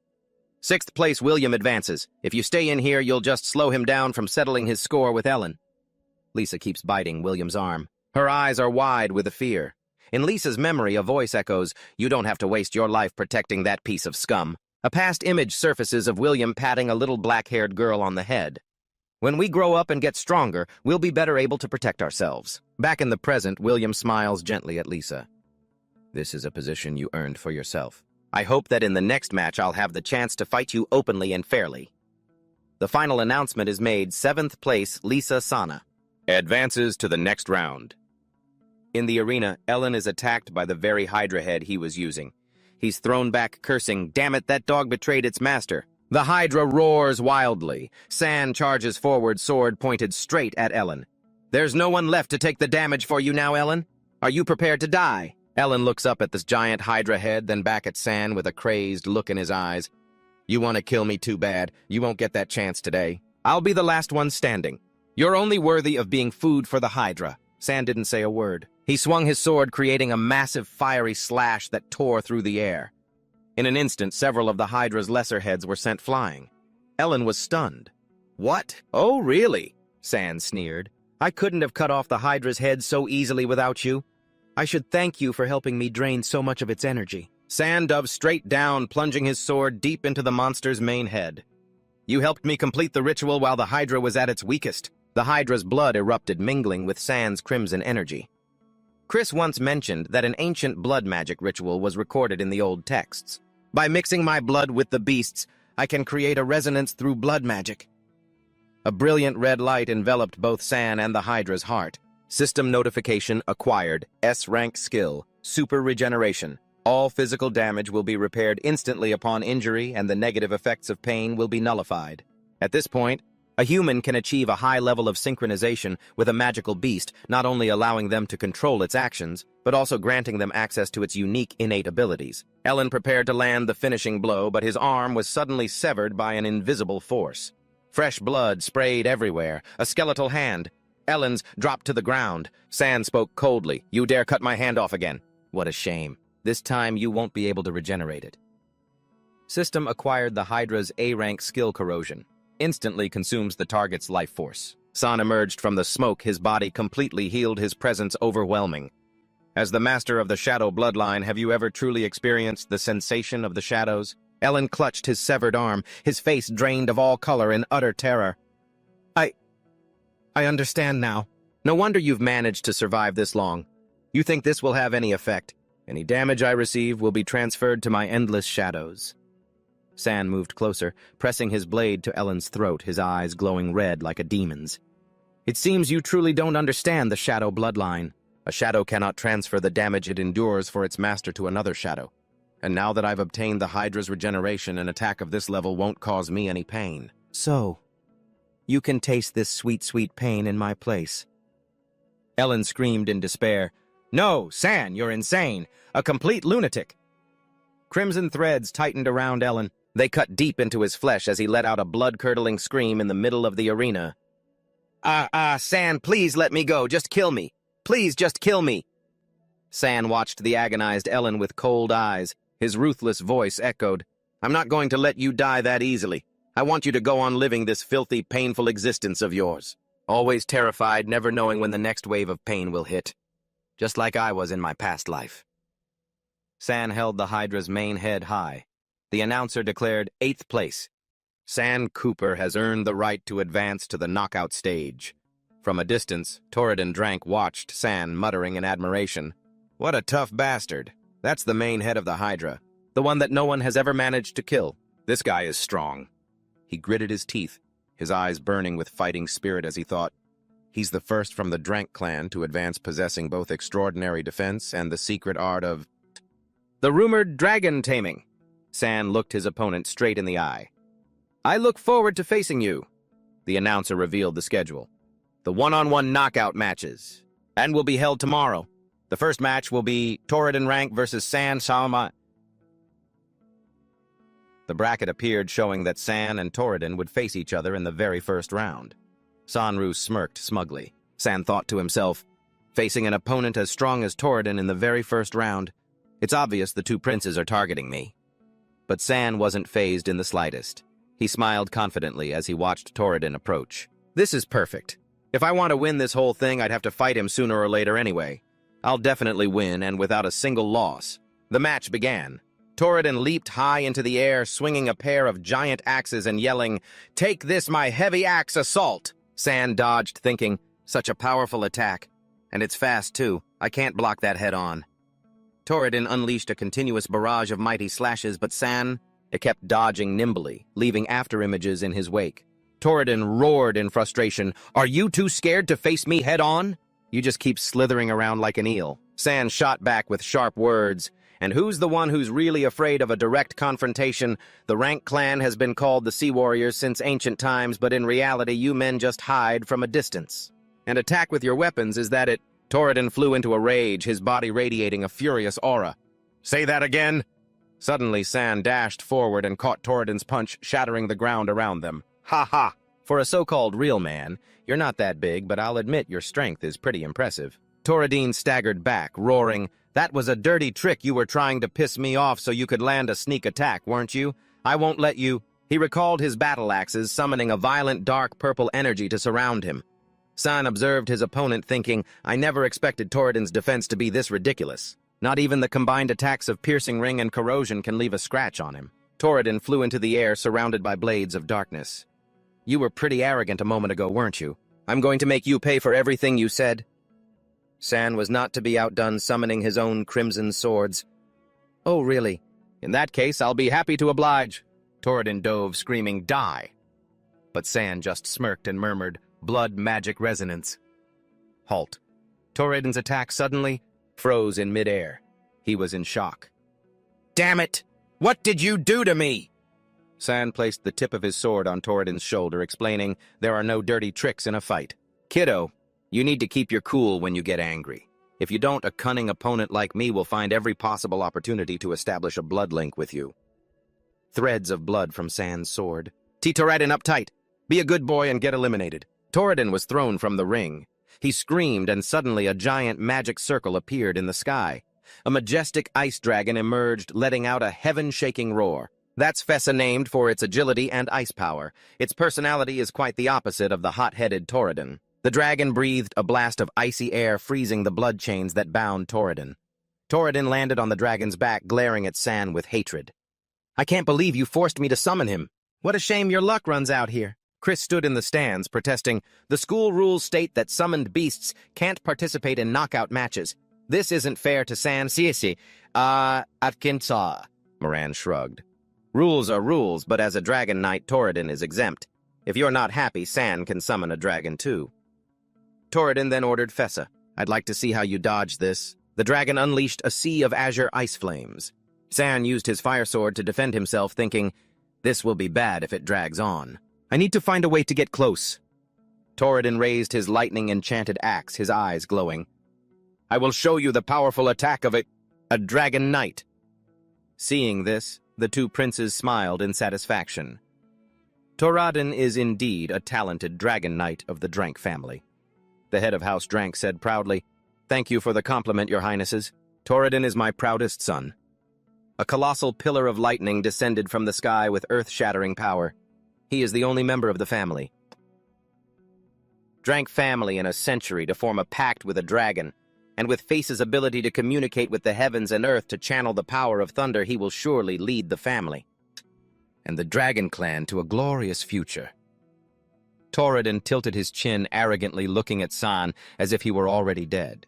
6th place, William advances. If you stay in here, you'll just slow him down from settling his score with Ellen. Lisa keeps biting William's arm. Her eyes are wide with the fear. In Lisa's memory, a voice echoes, "You don't have to waste your life protecting that piece of scum." A past image surfaces of William patting a little black-haired girl on the head. "When we grow up and get stronger, we'll be better able to protect ourselves." Back in the present, William smiles gently at Lisa. "This is a position you earned for yourself. I hope that in the next match I'll have the chance to fight you openly and fairly." The final announcement is made. 7th place, Lisa Sana advances to the next round. In the arena, Ellen is attacked by the very Hydra head he was using. He's thrown back, cursing, "Damn it, that dog betrayed its master." The Hydra roars wildly. San charges forward, sword pointed straight at Ellen. "There's no one left to take the damage for you now, Ellen. Are you prepared to die?" Ellen looks up at this giant Hydra head, then back at San with a crazed look in his eyes. "You want to kill me too bad. You won't get that chance today. I'll be the last one standing. You're only worthy of being food for the Hydra." San didn't say a word. He swung his sword, creating a massive fiery slash that tore through the air. In an instant, several of the Hydra's lesser heads were sent flying. Ellen was stunned. "What? Oh, really?" San sneered. "I couldn't have cut off the Hydra's head so easily without you. I should thank you for helping me drain so much of its energy." San dove straight down, plunging his sword deep into the monster's main head. "You helped me complete the ritual while the Hydra was at its weakest." The Hydra's blood erupted, mingling with San's crimson energy. Chris once mentioned that an ancient blood magic ritual was recorded in the old texts. "By mixing my blood with the beast's, I can create a resonance through blood magic." A brilliant red light enveloped both San and the Hydra's heart. System notification acquired. S-rank skill. Super regeneration. All physical damage will be repaired instantly upon injury, and the negative effects of pain will be nullified. At this point, a human can achieve a high level of synchronization with a magical beast, not only allowing them to control its actions, but also granting them access to its unique innate abilities. Ellen prepared to land the finishing blow, but his arm was suddenly severed by an invisible force. Fresh blood sprayed everywhere, a skeletal hand. Ellen's dropped to the ground. San spoke coldly. "You dare cut my hand off again? What a shame. This time you won't be able to regenerate it." System acquired the Hydra's A-rank skill corrosion. Instantly consumes the target's life force. San emerged from the smoke, his body completely healed, his presence overwhelming. As the master of the shadow bloodline, have you ever truly experienced the sensation of the shadows? Ellen clutched his severed arm, his face drained of all color in utter terror. I understand now. No wonder you've managed to survive this long. You think this will have any effect? Any damage I receive will be transferred to my endless shadows." San moved closer, pressing his blade to Ellen's throat, his eyes glowing red like a demon's. "It seems you truly don't understand the shadow bloodline. A shadow cannot transfer the damage it endures for its master to another shadow. And now that I've obtained the Hydra's regeneration, an attack of this level won't cause me any pain. So, you can taste this sweet, sweet pain in my place." Ellen screamed in despair. No, San, you're insane. A complete lunatic. Crimson threads tightened around Ellen. They cut deep into his flesh as he let out a blood-curdling scream in the middle of the arena. San, please let me go. Just kill me. Please, just kill me. San watched the agonized Ellen with cold eyes. His ruthless voice echoed, I'm not going to let you die that easily. I want you to go on living this filthy, painful existence of yours. Always terrified, never knowing when the next wave of pain will hit. Just like I was in my past life. San held the Hydra's main head high. The announcer declared 8th place. San Cooper has earned the right to advance to the knockout stage. From a distance, Torridon Drank watched San muttering in admiration. What a tough bastard. That's the main head of the Hydra. The one that no one has ever managed to kill. This guy is strong. He gritted his teeth, his eyes burning with fighting spirit as he thought, he's the first from the Drank clan to advance possessing both extraordinary defense and the secret art of the rumored dragon taming. San looked his opponent straight in the eye. I look forward to facing you. The announcer revealed the schedule. The one-on-one knockout matches, and will be held tomorrow. The first match will be Torridon Rank versus San Salma. The bracket appeared showing that San and Torridon would face each other in the very first round. Sanru smirked smugly. San thought to himself, facing an opponent as strong as Torridon in the very first round, it's obvious the two princes are targeting me. But San wasn't fazed in the slightest. He smiled confidently as he watched Torridon approach. This is perfect. If I want to win this whole thing, I'd have to fight him sooner or later anyway. I'll definitely win, and without a single loss. The match began. Torridon leaped high into the air, swinging a pair of giant axes and yelling, Take this, my heavy axe assault! San dodged, thinking, such a powerful attack. And it's fast, too. I can't block that head-on. Torridon unleashed a continuous barrage of mighty slashes, but San, it kept dodging nimbly, leaving after-images in his wake. Torridon roared in frustration, Are you too scared to face me head-on? You just keep slithering around like an eel. San shot back with sharp words, And who's the one who's really afraid of a direct confrontation? The Rank clan has been called the Sea Warriors since ancient times, but in reality you men just hide from a distance. And attack with your weapons, is that it? Torridon flew into a rage, his body radiating a furious aura. Say that again! Suddenly San dashed forward and caught Torridon's punch, shattering the ground around them. Ha ha! For a so-called real man, you're not that big, but I'll admit your strength is pretty impressive. Torridon staggered back, roaring, That was a dirty trick. You were trying to piss me off so you could land a sneak attack, weren't you? I won't let you. He recalled his battle axes, summoning a violent dark purple energy to surround him. San observed his opponent, thinking, I never expected Torridon's defense to be this ridiculous. Not even the combined attacks of Piercing Ring and Corrosion can leave a scratch on him. Torridon flew into the air, surrounded by blades of darkness. You were pretty arrogant a moment ago, weren't you? I'm going to make you pay for everything you said. San was not to be outdone, summoning his own crimson swords. Oh, really? In that case, I'll be happy to oblige. Torridon dove, screaming, Die! But San just smirked and murmured, Blood magic resonance. Halt. Torridon's attack suddenly froze in midair. He was in shock. Damn it! What did you do to me? San placed the tip of his sword on Torridon's shoulder, explaining, There are no dirty tricks in a fight. Kiddo, you need to keep your cool when you get angry. If you don't, a cunning opponent like me will find every possible opportunity to establish a blood link with you. Threads of blood from San's sword. Torridon, up tight. Be a good boy and get eliminated. Torridon was thrown from the ring. He screamed, and suddenly a giant magic circle appeared in the sky. A majestic ice dragon emerged, letting out a heaven-shaking roar. That's Fessa named for its agility and ice power. Its personality is quite the opposite of the hot-headed Torridon. The dragon breathed a blast of icy air, freezing the blood chains that bound Torridon. Torridon landed on the dragon's back, glaring at San with hatred. I can't believe you forced me to summon him. What a shame your luck runs out here. Chris stood in the stands, protesting, The school rules state that summoned beasts can't participate in knockout matches. This isn't fair to San Sisi. Atkinsaw. Moran shrugged. Rules are rules, but as a dragon knight, Torridon is exempt. If you're not happy, San can summon a dragon too. Torridon then ordered Fessa. I'd like to see how you dodge this. The dragon unleashed a sea of azure ice flames. San used his fire sword to defend himself, thinking, This will be bad if it drags on. I need to find a way to get close. Torridon raised his lightning-enchanted axe, his eyes glowing. I will show you the powerful attack of a dragon knight." Seeing this, the two princes smiled in satisfaction. Thoradin is indeed a talented dragon knight of the Drank family. The head of House Drank said proudly, "Thank you for the compliment, your highnesses. Thoradin is my proudest son." A colossal pillar of lightning descended from the sky with earth-shattering power. He is the only member of the family. Drank family in a century to form a pact with a dragon, and with Face's ability to communicate with the heavens and earth to channel the power of thunder, he will surely lead the family and the dragon clan to a glorious future. Thoradin tilted his chin arrogantly, looking at San as if he were already dead.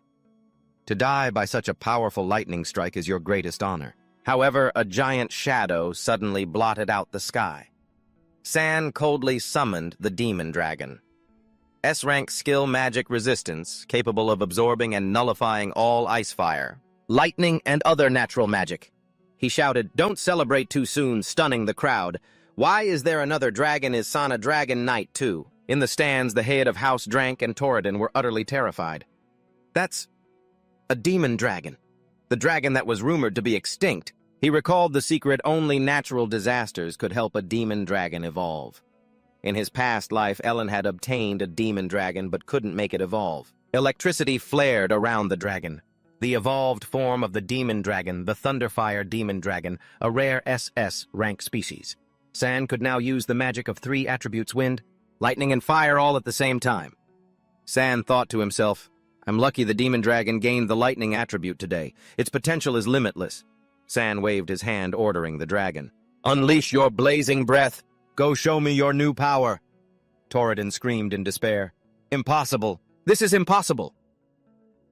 To die by such a powerful lightning strike is your greatest honor. However, a giant shadow suddenly blotted out the sky. San coldly summoned the demon dragon. S-rank skill magic resistance, capable of absorbing and nullifying all ice fire, lightning, and other natural magic. He shouted, "Don't celebrate too soon," stunning the crowd. "Why is there another dragon? Is San a dragon knight too?" In the stands, the head of House Drank and Thoradin were utterly terrified. "That's a demon dragon. The dragon that was rumored to be extinct." He recalled the secret only natural disasters could help a demon dragon evolve. In his past life, Ellen had obtained a demon dragon but couldn't make it evolve. Electricity flared around the dragon. The evolved form of the demon dragon, the Thunderfire demon dragon, a rare SS rank species. San could now use the magic of 3 attributes: wind, lightning, and fire all at the same time. San thought to himself, "I'm lucky the demon dragon gained the lightning attribute today. Its potential is limitless." San waved his hand, ordering the dragon. "Unleash your blazing breath. Go show me your new power." Thoradin screamed in despair. "Impossible! This is impossible!"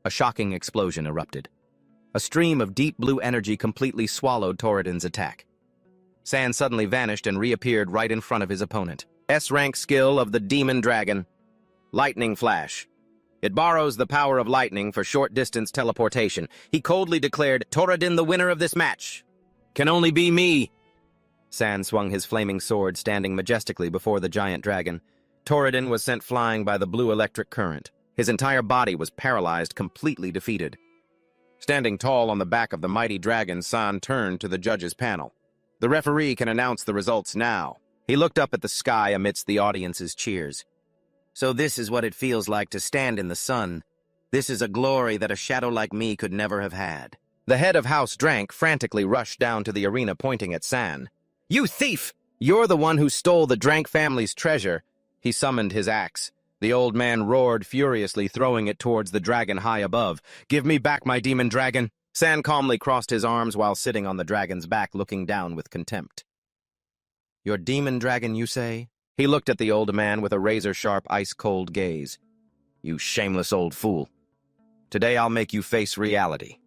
A shocking explosion erupted. A stream of deep blue energy completely swallowed Thoradin's attack. San suddenly vanished and reappeared right in front of his opponent. S-rank skill of the demon dragon. Lightning Flash. It borrows the power of lightning for short-distance teleportation. He coldly declared, "Thoradin, the winner of this match can only be me." San swung his flaming sword, standing majestically before the giant dragon. Thoradin was sent flying by the blue electric current. His entire body was paralyzed, completely defeated. Standing tall on the back of the mighty dragon, San turned to the judges' panel. "The referee can announce the results now." He looked up at the sky amidst the audience's cheers. "So this is what it feels like to stand in the sun. This is a glory that a shadow like me could never have had." The head of House Drank frantically rushed down to the arena, pointing at San. "You thief! You're the one who stole the Drank family's treasure." He summoned his axe. The old man roared furiously, throwing it towards the dragon high above. "Give me back my demon dragon!" San calmly crossed his arms while sitting on the dragon's back, looking down with contempt. "Your demon dragon, you say?" He looked at the old man with a razor-sharp, ice-cold gaze. "You shameless old fool. Today I'll make you face reality."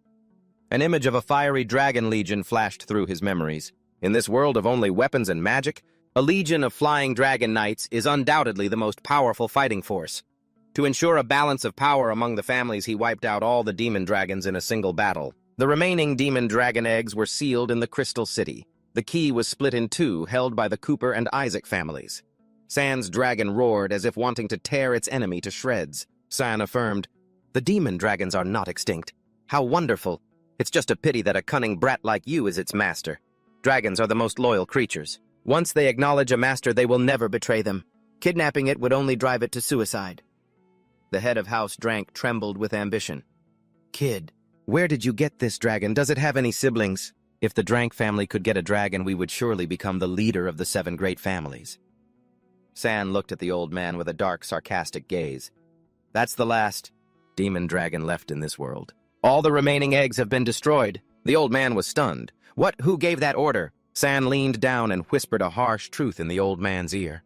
An image of a fiery dragon legion flashed through his memories. In this world of only weapons and magic, a legion of flying dragon knights is undoubtedly the most powerful fighting force. To ensure a balance of power among the families, he wiped out all the demon dragons in a single battle. The remaining demon dragon eggs were sealed in the Crystal City. The key was split in 2, held by the Cooper and Isaac families. San's dragon roared as if wanting to tear its enemy to shreds. San affirmed, "The demon dragons are not extinct. How wonderful! It's just a pity that a cunning brat like you is its master. Dragons are the most loyal creatures. Once they acknowledge a master, they will never betray them. Kidnapping it would only drive it to suicide." The head of House Drank trembled with ambition. "Kid, where did you get this dragon? Does it have any siblings?" "If the Drank family could get a dragon, we would surely become the leader of the 7 great families." San looked at the old man with a dark, sarcastic gaze. "That's the last demon dragon left in this world. All the remaining eggs have been destroyed." The old man was stunned. "What? Who gave that order?" San leaned down and whispered a harsh truth in the old man's ear.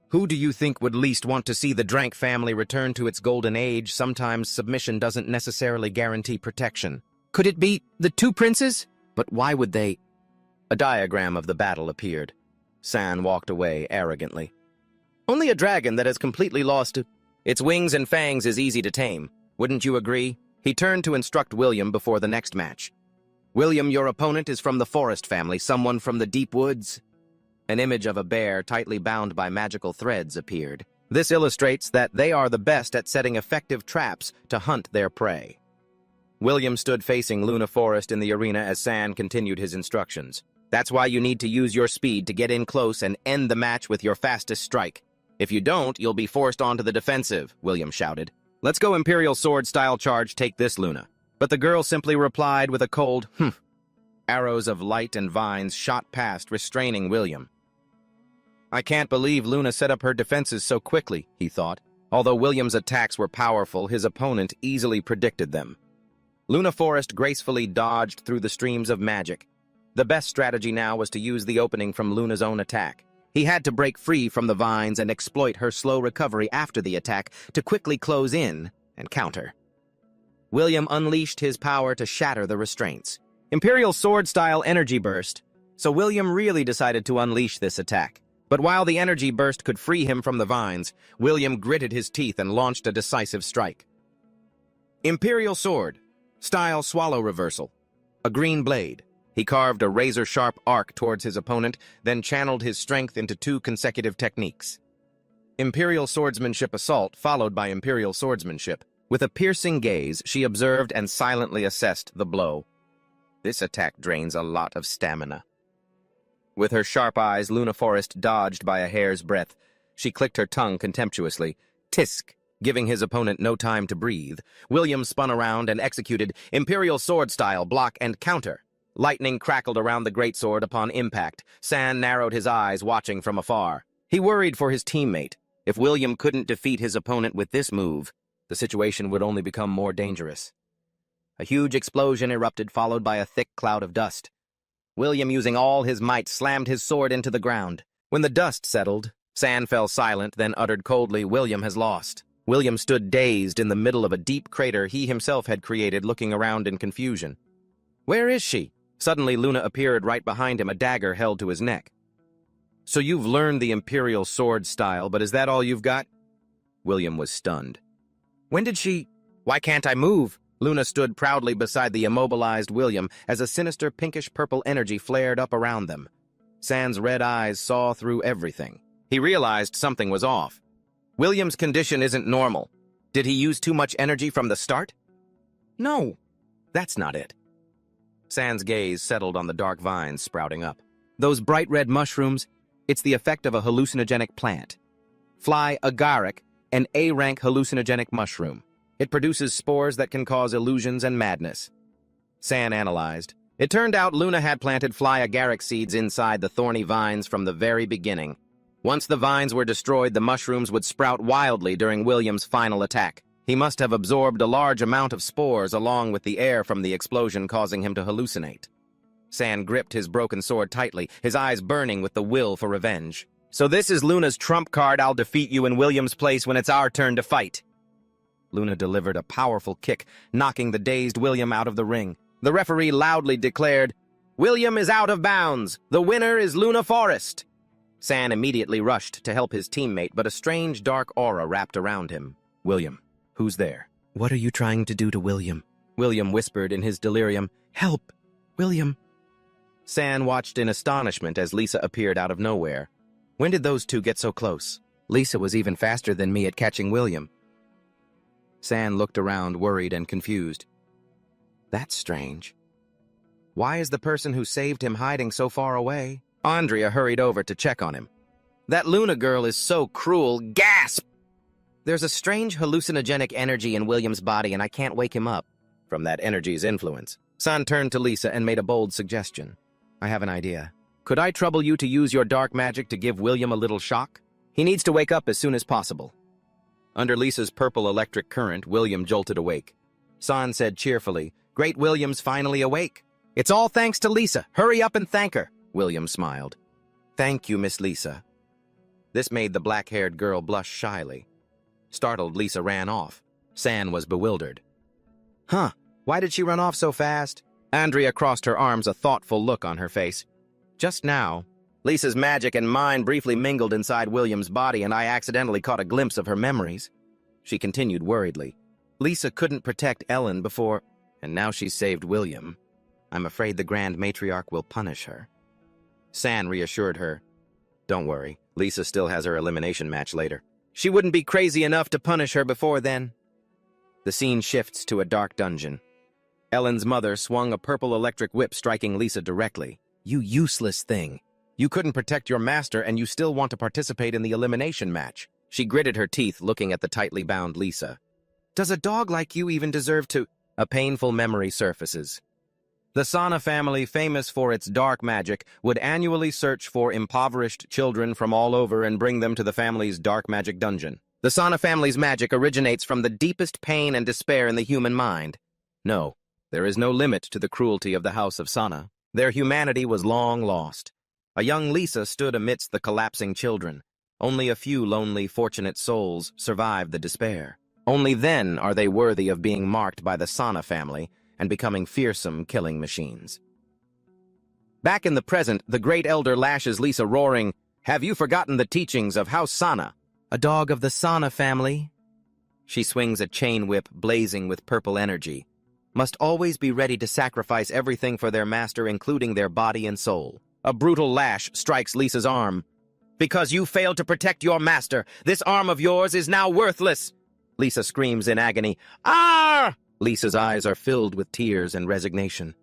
"Who do you think would least want to see the Drank family return to its golden age? Sometimes submission doesn't necessarily guarantee protection." "Could it be the 2 princes? But why would they—" A diagram of the battle appeared. San walked away arrogantly. "Only a dragon that has completely lost its wings and fangs is easy to tame. Wouldn't you agree?" He turned to instruct William before the next match. "William, your opponent is from the Forest family, someone from the deep woods." An image of a bear tightly bound by magical threads appeared. This illustrates that they are the best at setting effective traps to hunt their prey. William stood facing Luna Forest in the arena as San continued his instructions. That's why you need to use your speed to get in close and end the match with your fastest strike. If you don't, you'll be forced onto the defensive, William shouted. Let's go Imperial Sword-style charge, take this, Luna. But the girl simply replied with a cold, Arrows of light and vines shot past, restraining William. I can't believe Luna set up her defenses so quickly, he thought. Although William's attacks were powerful, his opponent easily predicted them. Luna Forest gracefully dodged through the streams of magic. The best strategy now was to use the opening from Luna's own attack. He had to break free from the vines and exploit her slow recovery after the attack to quickly close in and counter. William unleashed his power to shatter the restraints. Imperial Sword-style energy burst, so William really decided to unleash this attack. But while the energy burst could free him from the vines, William gritted his teeth and launched a decisive strike. Imperial Sword-style swallow reversal. A green blade. He carved a razor-sharp arc towards his opponent, then channeled his strength into 2 consecutive techniques. Imperial Swordsmanship Assault followed by Imperial Swordsmanship. With a piercing gaze, she observed and silently assessed the blow. This attack drains a lot of stamina. With her sharp eyes, Luna Forest dodged by a hair's breadth. She clicked her tongue contemptuously. Tisk! Giving his opponent no time to breathe, William spun around and executed Imperial Sword-style block and counter. Lightning crackled around the greatsword upon impact. San narrowed his eyes, watching from afar. He worried for his teammate. If William couldn't defeat his opponent with this move, the situation would only become more dangerous. A huge explosion erupted, followed by a thick cloud of dust. William, using all his might, slammed his sword into the ground. When the dust settled, San fell silent, then uttered coldly, "William has lost." William stood dazed in the middle of a deep crater he himself had created, looking around in confusion. "Where is she?" Suddenly, Luna appeared right behind him, a dagger held to his neck. "So you've learned the Imperial Sword style, but is that all you've got?" William was stunned. "When did she—" "Why can't I move?" Luna stood proudly beside the immobilized William as a sinister pinkish-purple energy flared up around them. San's red eyes saw through everything. He realized something was off. William's condition isn't normal. Did he use too much energy from the start? No, that's not it. San's gaze settled on the dark vines sprouting up. Those bright red mushrooms, it's the effect of a hallucinogenic plant. Fly agaric, an A-rank hallucinogenic mushroom. It produces spores that can cause illusions and madness. San analyzed. It turned out Luna had planted fly agaric seeds inside the thorny vines from the very beginning. Once the vines were destroyed, the mushrooms would sprout wildly during William's final attack. He must have absorbed a large amount of spores along with the air from the explosion, causing him to hallucinate. San gripped his broken sword tightly, his eyes burning with the will for revenge. "So this is Luna's trump card. I'll defeat you in William's place when it's our turn to fight." Luna delivered a powerful kick, knocking the dazed William out of the ring. The referee loudly declared, "William is out of bounds. The winner is Luna Forest." San immediately rushed to help his teammate, but a strange dark aura wrapped around him. "William, who's there?" "What are you trying to do to William?" William whispered in his delirium. "Help! William!" San watched in astonishment as Lisa appeared out of nowhere. When did those two get so close? Lisa was even faster than me at catching William. San looked around, worried and confused. That's strange. Why is the person who saved him hiding so far away? Andrea hurried over to check on him. "That Luna girl is so cruel. Gasp! There's a strange hallucinogenic energy in William's body and I can't wake him up from that energy's influence." San turned to Lisa and made a bold suggestion. "I have an idea. Could I trouble you to use your dark magic to give William a little shock? He needs to wake up as soon as possible." Under Lisa's purple electric current, William jolted awake. San said cheerfully, "Great, William's finally awake. It's all thanks to Lisa. Hurry up and thank her." William smiled. "Thank you, Miss Lisa." This made the black-haired girl blush shyly. Startled, Lisa ran off. San was bewildered. "Huh, why did she run off so fast?" Andrea crossed her arms, a thoughtful look on her face. "Just now, Lisa's magic and mine briefly mingled inside William's body, and I accidentally caught a glimpse of her memories." She continued worriedly. "Lisa couldn't protect Ellen before, and now she's saved William. I'm afraid the Grand Matriarch will punish her." San reassured her. "Don't worry, Lisa still has her elimination match later. She wouldn't be crazy enough to punish her before then." The scene shifts to a dark dungeon. Ellen's mother swung a purple electric whip, striking Lisa directly. You useless thing. You couldn't protect your master and you still want to participate in the elimination match. She gritted her teeth, looking at the tightly bound Lisa. Does a dog like you even deserve to... A painful memory surfaces. The Sana family, famous for its dark magic, would annually search for impoverished children from all over and bring them to the family's dark magic dungeon. The Sana family's magic originates from the deepest pain and despair in the human mind. No, there is no limit to the cruelty of the House of Sana. Their humanity was long lost. A young Lisa stood amidst the collapsing children. Only a few lonely, fortunate souls survived the despair. Only then are they worthy of being marked by the Sana family and becoming fearsome killing machines. Back in the present, the great elder lashes Lisa, roaring, "Have you forgotten the teachings of House Sana? A dog of the Sana family?" She swings a chain whip blazing with purple energy. Must always be ready to sacrifice everything for their master, including their body and soul. A brutal lash strikes Lisa's arm. "Because you failed to protect your master, this arm of yours is now worthless!" Lisa screams in agony. "Ah!" Lisa's eyes are filled with tears and resignation.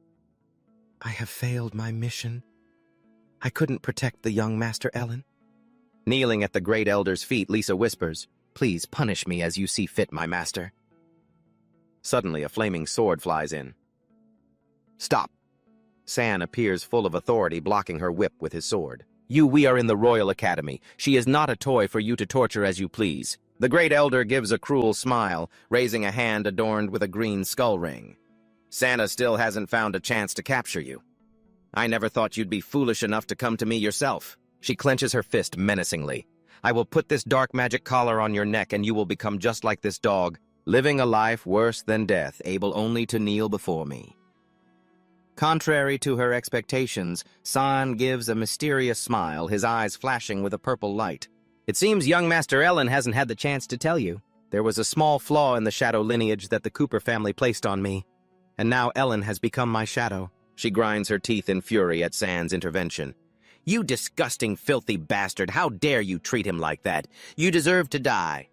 "I have failed my mission. I couldn't protect the young Master Ellen." Kneeling at the great elder's feet, Lisa whispers, "Please punish me as you see fit, my master." Suddenly, a flaming sword flies in. "Stop!" San appears full of authority, blocking her whip with his sword. We are in the Royal Academy. She is not a toy for you to torture as you please." The great elder gives a cruel smile, raising a hand adorned with a green skull ring. "Santa still hasn't found a chance to capture you. I never thought you'd be foolish enough to come to me yourself." She clenches her fist menacingly. "I will put this dark magic collar on your neck and you will become just like this dog, living a life worse than death, able only to kneel before me." Contrary to her expectations, San gives a mysterious smile, his eyes flashing with a purple light. "It seems young Master Ellen hasn't had the chance to tell you. There was a small flaw in the shadow lineage that the Cooper family placed on me, and now Ellen has become my shadow." She grinds her teeth in fury at San's intervention. "You disgusting, filthy bastard! How dare you treat him like that? You deserve to die."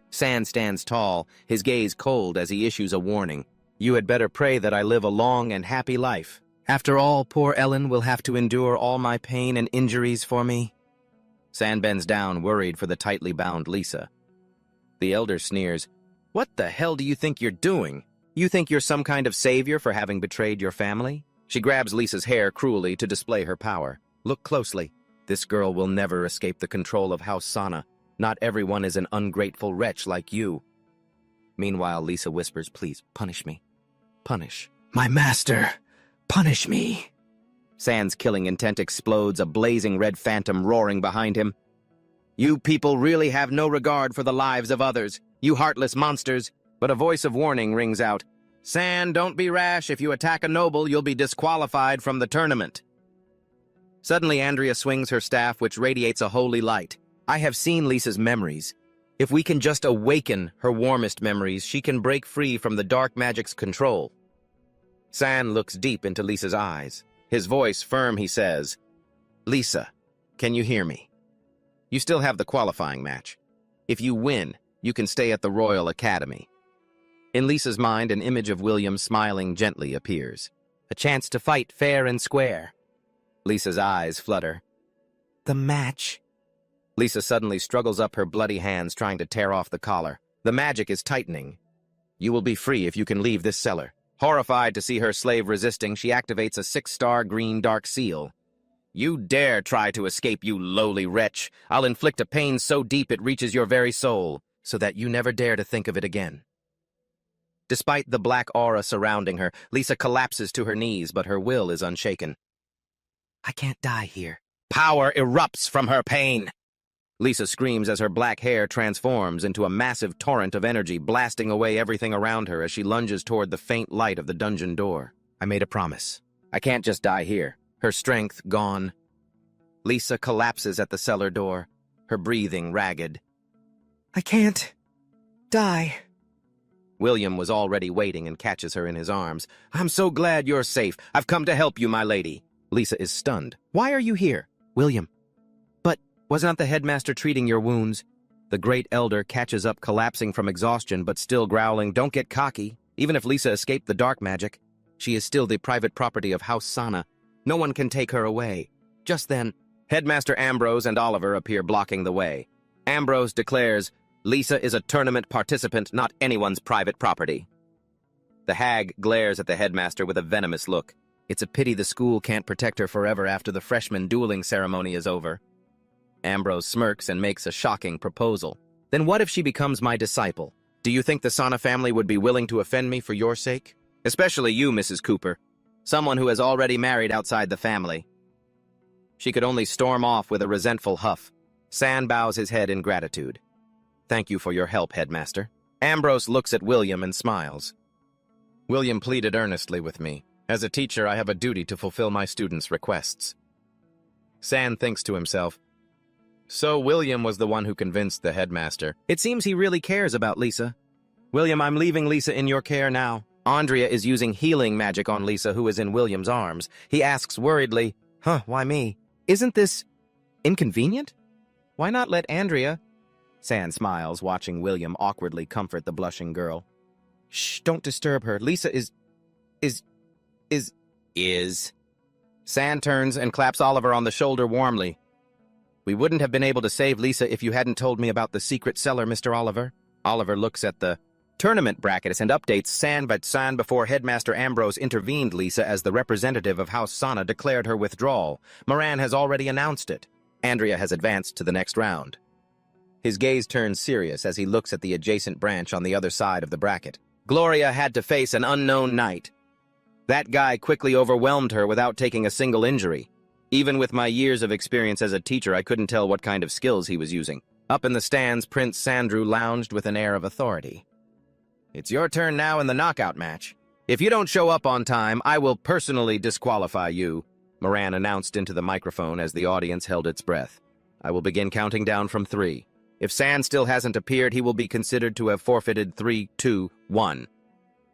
San stands tall, his gaze cold as he issues a warning. "You had better pray that I live a long and happy life. After all, poor Ellen will have to endure all my pain and injuries for me." San bends down, worried for the tightly bound Lisa. The elder sneers, "What the hell do you think you're doing? You think you're some kind of savior for having betrayed your family?" She grabs Lisa's hair cruelly to display her power. "Look closely. This girl will never escape the control of House Sana. Not everyone is an ungrateful wretch like you." Meanwhile, Lisa whispers, "Please, punish me. Punish. My master! Punish me!" San's killing intent explodes, a blazing red phantom roaring behind him. "You people really have no regard for the lives of others, you heartless monsters." But a voice of warning rings out. "San, don't be rash. If you attack a noble, you'll be disqualified from the tournament." Suddenly, Andrea swings her staff, which radiates a holy light. I have seen Lisa's memories. If we can just awaken her warmest memories, she can break free from the dark magic's control. San looks deep into Lisa's eyes. His voice firm, he says, "Lisa, can you hear me? You still have the qualifying match. If you win, you can stay at the Royal Academy." In Lisa's mind, an image of William smiling gently appears. A chance to fight fair and square. Lisa's eyes flutter. "The match?" Lisa suddenly struggles up her bloody hands, trying to tear off the collar. The magic is tightening. "You will be free if you can leave this cellar." Horrified to see her slave resisting, she activates a 6-star green dark seal. "You dare try to escape, you lowly wretch. I'll inflict a pain so deep it reaches your very soul, so that you never dare to think of it again." Despite the black aura surrounding her, Lisa collapses to her knees, but her will is unshaken. "I can't die here." Power erupts from her pain. Lisa screams as her black hair transforms into a massive torrent of energy, blasting away everything around her as she lunges toward the faint light of the dungeon door. "I made a promise. I can't just die here." Her strength gone. Lisa collapses at the cellar door, her breathing ragged. "I can't die." William was already waiting and catches her in his arms. "I'm so glad you're safe. I've come to help you, my lady." Lisa is stunned. "Why are you here?" "William. But wasn't the headmaster treating your wounds?" The great elder catches up, collapsing from exhaustion, but still growling, "Don't get cocky. Even if Lisa escaped the dark magic, she is still the private property of House Sana. No one can take her away. Just then, Headmaster Ambrose and Oliver appear blocking the way. Ambrose declares, Lisa is a tournament participant, not anyone's private property. The hag glares at the headmaster with a venomous look. It's a pity the school can't protect her forever after the freshman dueling ceremony is over. Ambrose smirks and makes a shocking proposal. Then what if she becomes my disciple? Do you think the Sana family would be willing to offend me for your sake? Especially you, Mrs. Cooper. Someone who has already married outside the family. She could only storm off with a resentful huff. San bows his head in gratitude. Thank you for your help, Headmaster. Ambrose looks at William and smiles. William pleaded earnestly with me. As a teacher, I have a duty to fulfill my students' requests. San thinks to himself, so William was the one who convinced the headmaster. It seems he really cares about Lisa. William, I'm leaving Lisa in your care now. Andrea is using healing magic on Lisa, who is in William's arms. He asks worriedly, why me? Isn't this inconvenient? Why not let Andrea? San smiles, watching William awkwardly comfort the blushing girl. Shh, don't disturb her. Lisa is. San turns and claps Oliver on the shoulder warmly. We wouldn't have been able to save Lisa if you hadn't told me about the secret cellar, Mr. Oliver. Oliver looks at the tournament brackets and updates San before Headmaster Ambrose intervened. Lisa, as the representative of House Sana, declared her withdrawal. Moran has already announced it. Andrea has advanced to the next round. His gaze turns serious as he looks at the adjacent branch on the other side of the bracket. Gloria had to face an unknown knight. That guy quickly overwhelmed her without taking a single injury. Even with my years of experience as a teacher, I couldn't tell what kind of skills he was using. Up in the stands, Prince Sandrew lounged with an air of authority. It's your turn now in the knockout match. If you don't show up on time, I will personally disqualify you, Moran announced into the microphone as the audience held its breath. I will begin counting down from 3. If San still hasn't appeared, he will be considered to have forfeited 3, 2, 1.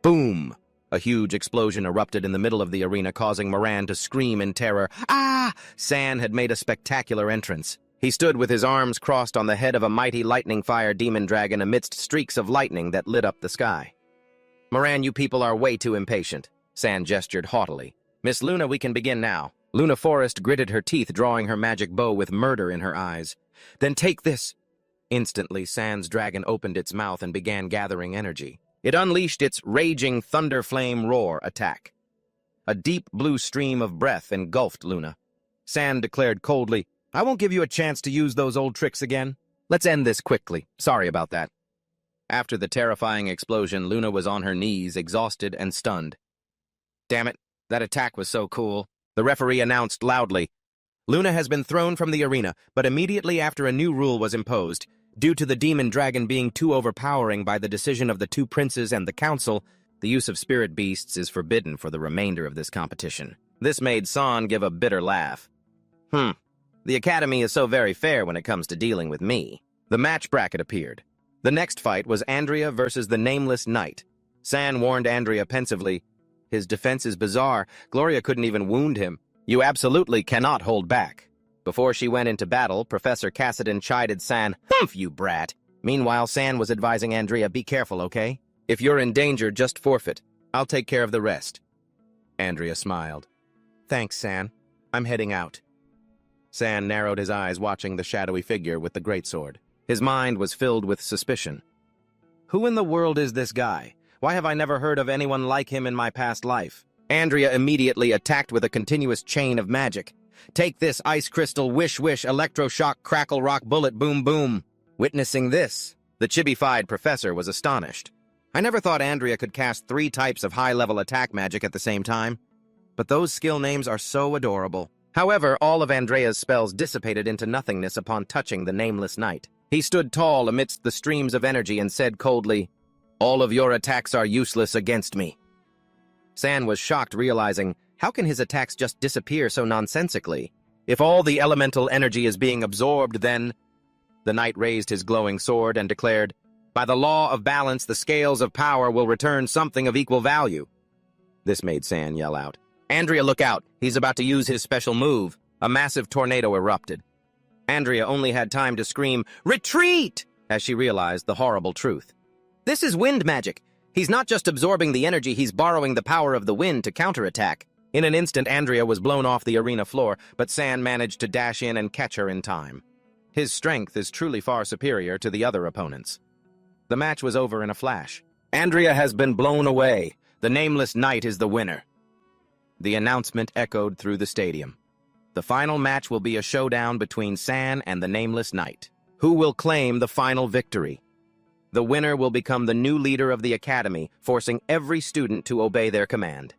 Boom! A huge explosion erupted in the middle of the arena, causing Moran to scream in terror. Ah! San had made a spectacular entrance. He stood with his arms crossed on the head of a mighty lightning fire demon dragon amidst streaks of lightning that lit up the sky. Moran, you people are way too impatient. San gestured haughtily. Miss Luna, we can begin now. Luna Forrest gritted her teeth, drawing her magic bow with murder in her eyes. Then take this. Instantly, San's dragon opened its mouth and began gathering energy. It unleashed its raging thunder flame roar attack. A deep blue stream of breath engulfed Luna. San declared coldly, I won't give you a chance to use those old tricks again. Let's end this quickly. Sorry about that. After the terrifying explosion, Luna was on her knees, exhausted and stunned. Damn it, that attack was so cool. The referee announced loudly. Luna has been thrown from the arena, but immediately after a new rule was imposed. Due to the demon dragon being too overpowering by the decision of the 2 princes and the council, the use of spirit beasts is forbidden for the remainder of this competition. This made San give a bitter laugh. The academy is so very fair when it comes to dealing with me. The match bracket appeared. The next fight was Andrea versus the Nameless Knight. San warned Andrea pensively, his defense is bizarre. Gloria couldn't even wound him. You absolutely cannot hold back. Before she went into battle, Professor Cassidy chided San, Humph, you brat! Meanwhile, San was advising Andrea, be careful, okay? If you're in danger, just forfeit. I'll take care of the rest. Andrea smiled. Thanks, San. I'm heading out. San narrowed his eyes, watching the shadowy figure with the greatsword. His mind was filled with suspicion. Who in the world is this guy? Why have I never heard of anyone like him in my past life? Andrea immediately attacked with a continuous chain of magic. Take this, ice crystal, wish, wish, electroshock, crackle, rock, bullet, boom, boom. Witnessing this, the chibi-fied professor was astonished. I never thought Andrea could cast 3 types of high-level attack magic at the same time. But those skill names are so adorable. However, all of Andrea's spells dissipated into nothingness upon touching the Nameless Knight. He stood tall amidst the streams of energy and said coldly, All of your attacks are useless against me. San was shocked, realizing, how can his attacks just disappear so nonsensically? If all the elemental energy is being absorbed, then... The knight raised his glowing sword and declared, By the law of balance, the scales of power will return something of equal value. This made San yell out. Andrea, look out! He's about to use his special move. A massive tornado erupted. Andrea only had time to scream, Retreat! As she realized the horrible truth. This is wind magic. He's not just absorbing the energy, he's borrowing the power of the wind to counterattack. In an instant, Andrea was blown off the arena floor, but San managed to dash in and catch her in time. His strength is truly far superior to the other opponents. The match was over in a flash. Andrea has been blown away. The Nameless Knight is the winner. The announcement echoed through the stadium. The final match will be a showdown between San and the Nameless Knight. Who will claim the final victory? The winner will become the new leader of the academy, forcing every student to obey their command.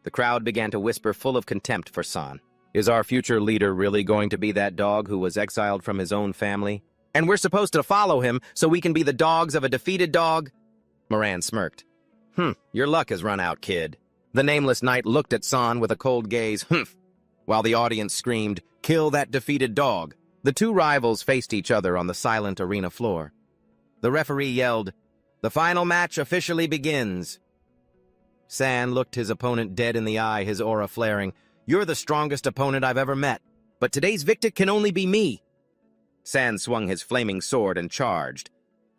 The crowd began to whisper, full of contempt for San. Is our future leader really going to be that dog who was exiled from his own family? And we're supposed to follow him so we can be the dogs of a defeated dog? Moran smirked. Your luck has run out, kid. The Nameless Knight looked at San with a cold gaze, while the audience screamed, kill that defeated dog. The two rivals faced each other on the silent arena floor. The referee yelled, the final match officially begins. San looked his opponent dead in the eye, his aura flaring. You're the strongest opponent I've ever met, but today's victor can only be me. San swung his flaming sword and charged.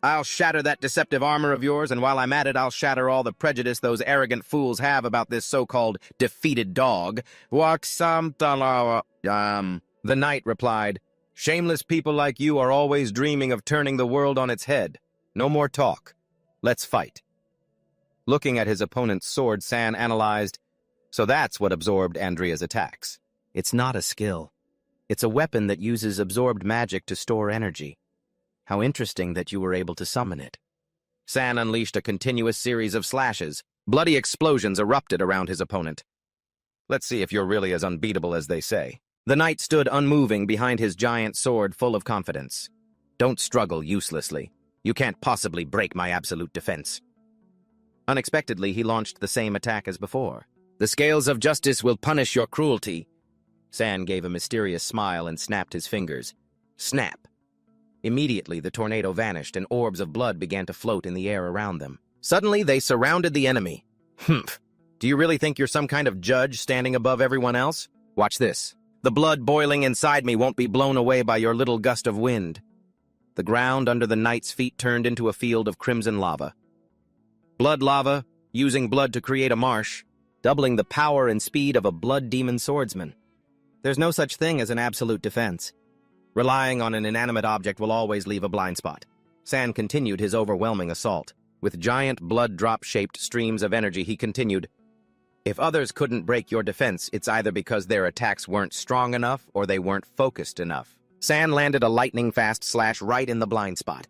I'll shatter that deceptive armor of yours, and while I'm at it, I'll shatter all the prejudice those arrogant fools have about this so-called defeated dog. The knight replied, shameless people like you are always dreaming of turning the world on its head. No more talk. Let's fight. Looking at his opponent's sword, San analyzed, so that's what absorbed Andrea's attacks. It's not a skill. It's a weapon that uses absorbed magic to store energy. How interesting that you were able to summon it. San unleashed a continuous series of slashes. Bloody explosions erupted around his opponent. Let's see if you're really as unbeatable as they say. The knight stood unmoving behind his giant sword, full of confidence. Don't struggle uselessly. You can't possibly break my absolute defense. Unexpectedly, he launched the same attack as before. The scales of justice will punish your cruelty. San gave a mysterious smile and snapped his fingers. Snap. Immediately, the tornado vanished and orbs of blood began to float in the air around them. Suddenly, they surrounded the enemy. Do you really think you're some kind of judge standing above everyone else? Watch this. The blood boiling inside me won't be blown away by your little gust of wind. The ground under the knight's feet turned into a field of crimson lava. Blood lava, using blood to create a marsh, doubling the power and speed of a blood demon swordsman. There's no such thing as an absolute defense. Relying on an inanimate object will always leave a blind spot. San continued his overwhelming assault. With giant blood drop-shaped streams of energy, he continued, if others couldn't break your defense, it's either because their attacks weren't strong enough or they weren't focused enough. San landed a lightning-fast slash right in the blind spot.